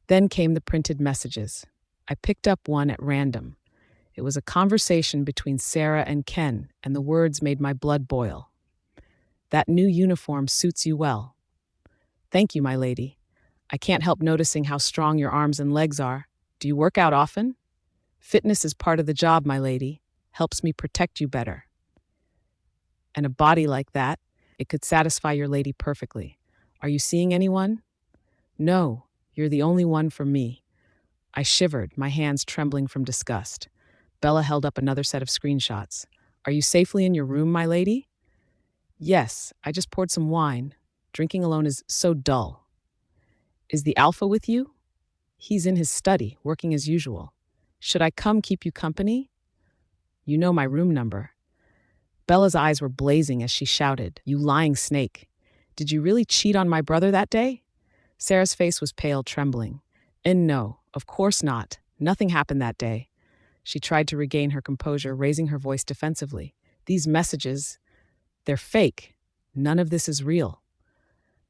Then came the printed messages. I picked up one at random. It was a conversation between Sarah and Ken, and the words made my blood boil. "That new uniform suits you well. Thank you, my lady. I can't help noticing how strong your arms and legs are. Do you work out often? Fitness is part of the job, my lady. Helps me protect you better. And a body like that, it could satisfy your lady perfectly. Are you seeing anyone?" "No, you're the only one for me." I shivered, my hands trembling from disgust. Bella held up another set of screenshots. "Are you safely in your room, my lady?" "Yes, I just poured some wine. Drinking alone is so dull." "Is the alpha with you?" "He's in his study, working as usual." "Should I come keep you company?" "You know my room number." Bella's eyes were blazing as she shouted, "You lying snake. Did you really cheat on my brother that day?" Sarah's face was pale, trembling. "And no, of course not. Nothing happened that day." She tried to regain her composure, raising her voice defensively. "These messages, they're fake. None of this is real."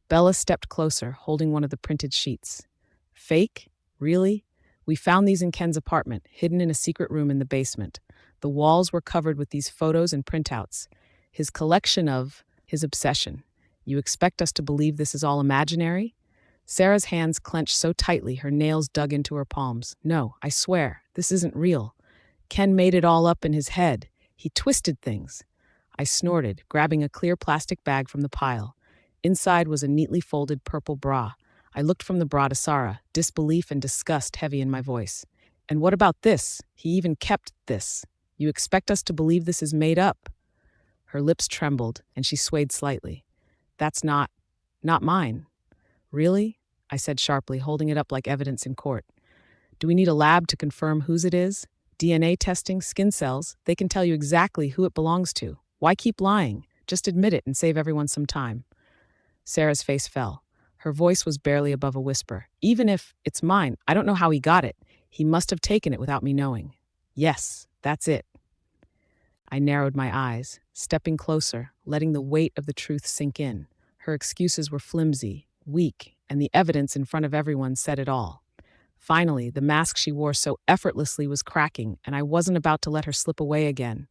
Bella stepped closer, holding one of the printed sheets. "Fake? Really? We found these in Ken's apartment, hidden in a secret room in the basement. The walls were covered with these photos and printouts. His collection of his obsession. You expect us to believe this is all imaginary?" Sarah's hands clenched so tightly her nails dug into her palms. "No, I swear, this isn't real. Ken made it all up in his head. He twisted things." I snorted, grabbing a clear plastic bag from the pile. Inside was a neatly folded purple bra. I looked from the bra to Sarah, disbelief and disgust heavy in my voice. "And what about this? He even kept this. You expect us to believe this is made up?" Her lips trembled, and she swayed slightly. "That's not mine." "Really?" I said sharply, holding it up like evidence in court. "Do we need a lab to confirm whose it is? DNA testing, skin cells, they can tell you exactly who it belongs to. Why keep lying? Just admit it and save everyone some time." Sarah's face fell. Her voice was barely above a whisper. "Even if it's mine, I don't know how he got it. He must have taken it without me knowing. Yes, that's it." I narrowed my eyes, stepping closer, letting the weight of the truth sink in. Her excuses were flimsy, weak, and the evidence in front of everyone said it all. Finally, the mask she wore so effortlessly was cracking, and I wasn't about to let her slip away again.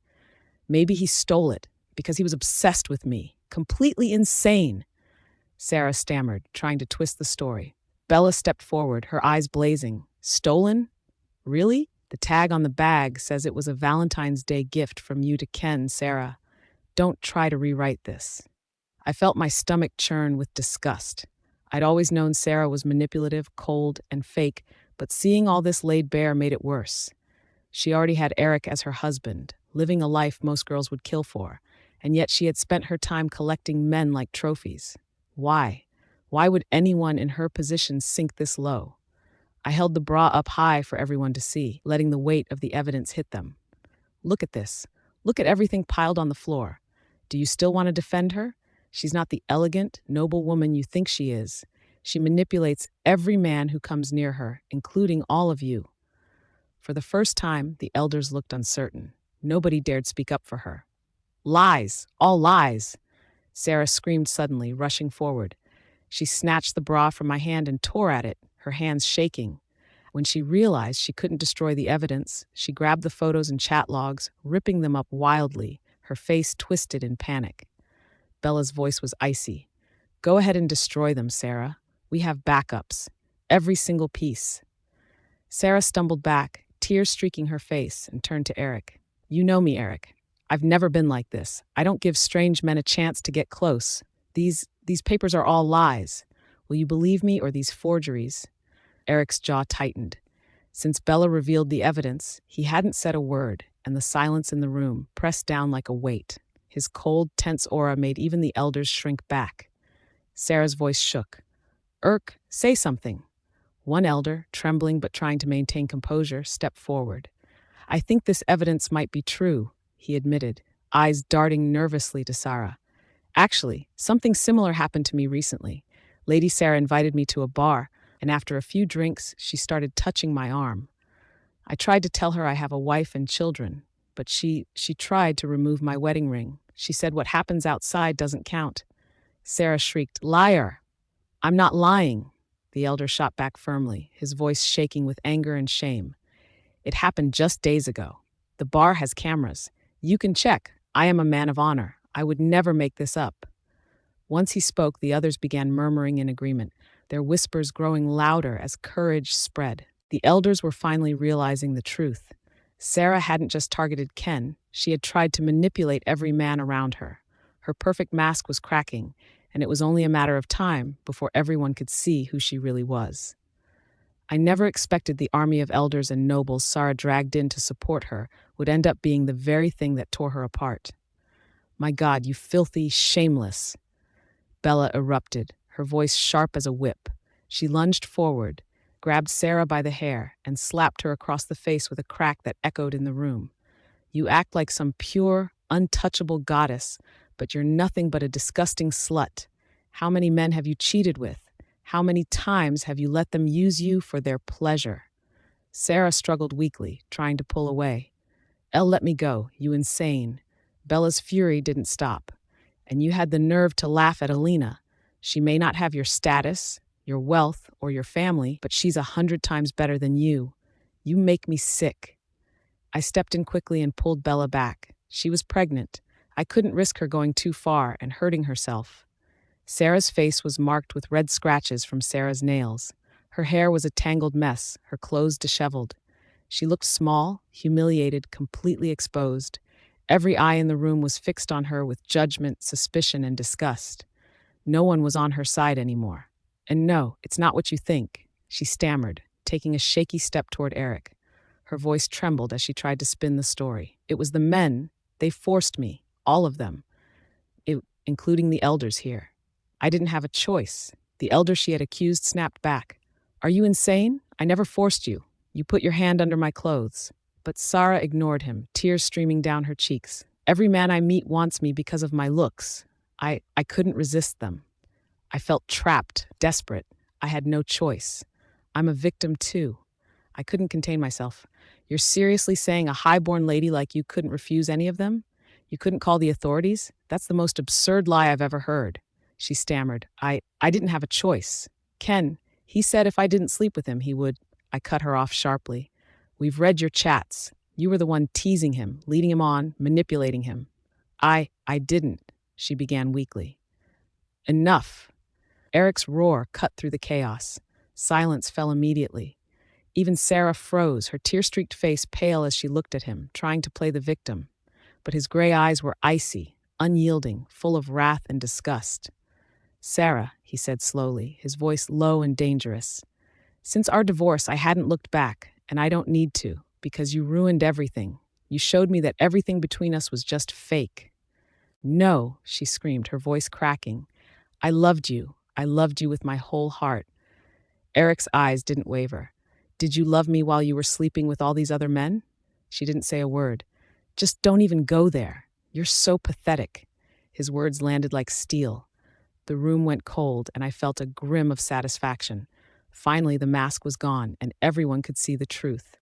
"Maybe he stole it, because he was obsessed with me. Completely insane." Sarah stammered, trying to twist the story. Bella stepped forward, her eyes blazing. "Stolen? Really? The tag on the bag says it was a Valentine's Day gift from you to Ken, Sarah. Don't try to rewrite this." I felt my stomach churn with disgust. I'd always known Sarah was manipulative, cold, and fake, but seeing all this laid bare made it worse. She already had Eric as her husband, living a life most girls would kill for, and yet she had spent her time collecting men like trophies. Why? Why would anyone in her position sink this low? I held the bra up high for everyone to see, letting the weight of the evidence hit them. "Look at this. Look at everything piled on the floor. Do you still want to defend her? She's not the elegant, noble woman you think she is. She manipulates every man who comes near her, including all of you." For the first time, the elders looked uncertain. Nobody dared speak up for her. "Lies! All lies!" Sarah screamed suddenly, rushing forward. She snatched the bra from my hand and tore at it, her hands shaking. When she realized she couldn't destroy the evidence, she grabbed the photos and chat logs, ripping them up wildly, her face twisted in panic. Bella's voice was icy. "Go ahead and destroy them, Sarah. We have backups. Every single piece." Sarah stumbled back, tears streaking her face, and turned to Eric. "You know me, Eric. I've never been like this. I don't give strange men a chance to get close. These papers are all lies. Will you believe me or these forgeries?" Eric's jaw tightened. Since Bella revealed the evidence, he hadn't said a word, and the silence in the room pressed down like a weight. His cold, tense aura made even the elders shrink back. Sarah's voice shook. "Erk, say something." One elder, trembling but trying to maintain composure, stepped forward. "I think this evidence might be true," he admitted, eyes darting nervously to Sarah. "Actually, something similar happened to me recently. Lady Sarah invited me to a bar, and after a few drinks, she started touching my arm. I tried to tell her I have a wife and children, but she tried to remove my wedding ring. She said what happens outside doesn't count." Sarah shrieked, "Liar! I'm not lying." the elder shot back firmly, his voice shaking with anger and shame. It happened just days ago. The bar has cameras. You can check. I am a man of honor. I would never make this up. Once he spoke, the others began murmuring in agreement, their whispers growing louder as courage spread. The elders were finally realizing the truth. Sarah hadn't just targeted Ken, she had tried to manipulate every man around her. Her perfect mask was cracking, and it was only a matter of time before everyone could see who she really was. I never expected the army of elders and nobles Sarah dragged in to support her would end up being the very thing that tore her apart. My God, you filthy, shameless! Bella erupted, her voice sharp as a whip. She lunged forward, grabbed Sarah by the hair, and slapped her across the face with a crack that echoed in the room. You act like some pure, untouchable goddess, but you're nothing but a disgusting slut. How many men have you cheated with? How many times have you let them use you for their pleasure? Sarah struggled weakly, trying to pull away. Elle, let me go, you insane. Bella's fury didn't stop. And you had the nerve to laugh at Elena. She may not have your status, your wealth, or your family, but she's 100 times better than you. You make me sick. I stepped in quickly and pulled Bella back. She was pregnant. I couldn't risk her going too far and hurting herself. Sarah's face was marked with red scratches from Sarah's nails. Her hair was a tangled mess, her clothes disheveled. She looked small, humiliated, completely exposed. Every eye in the room was fixed on her with judgment, suspicion, and disgust. No one was on her side anymore. And no, it's not what you think, she stammered, taking a shaky step toward Eric. Her voice trembled as she tried to spin the story. It was the men. They forced me, all of them, including the elders here. I didn't have a choice. The elder she had accused snapped back. Are you insane? I never forced you. You put your hand under my clothes. But Sarah ignored him, tears streaming down her cheeks. Every man I meet wants me because of my looks. I couldn't resist them. I felt trapped, desperate. I had no choice. I'm a victim too. I couldn't contain myself. You're seriously saying a high-born lady like you couldn't refuse any of them? You couldn't call the authorities? That's the most absurd lie I've ever heard. She stammered. I didn't have a choice. Ken, he said if I didn't sleep with him, he would. I cut her off sharply. We've read your chats. You were the one teasing him, leading him on, manipulating him. I didn't, she began weakly. Enough. Eric's roar cut through the chaos. Silence fell immediately. Even Sarah froze, her tear-streaked face pale as she looked at him, trying to play the victim. But his gray eyes were icy, unyielding, full of wrath and disgust. Sarah, he said slowly, his voice low and dangerous. Since our divorce, I hadn't looked back, and I don't need to, because you ruined everything. You showed me that everything between us was just fake. No, she screamed, her voice cracking. I loved you. I loved you with my whole heart. Eric's eyes didn't waver. Did you love me while you were sleeping with all these other men? She didn't say a word. Just don't even go there. You're so pathetic. His words landed like steel. The room went cold, and I felt a grim of satisfaction. Finally, the mask was gone, and everyone could see the truth.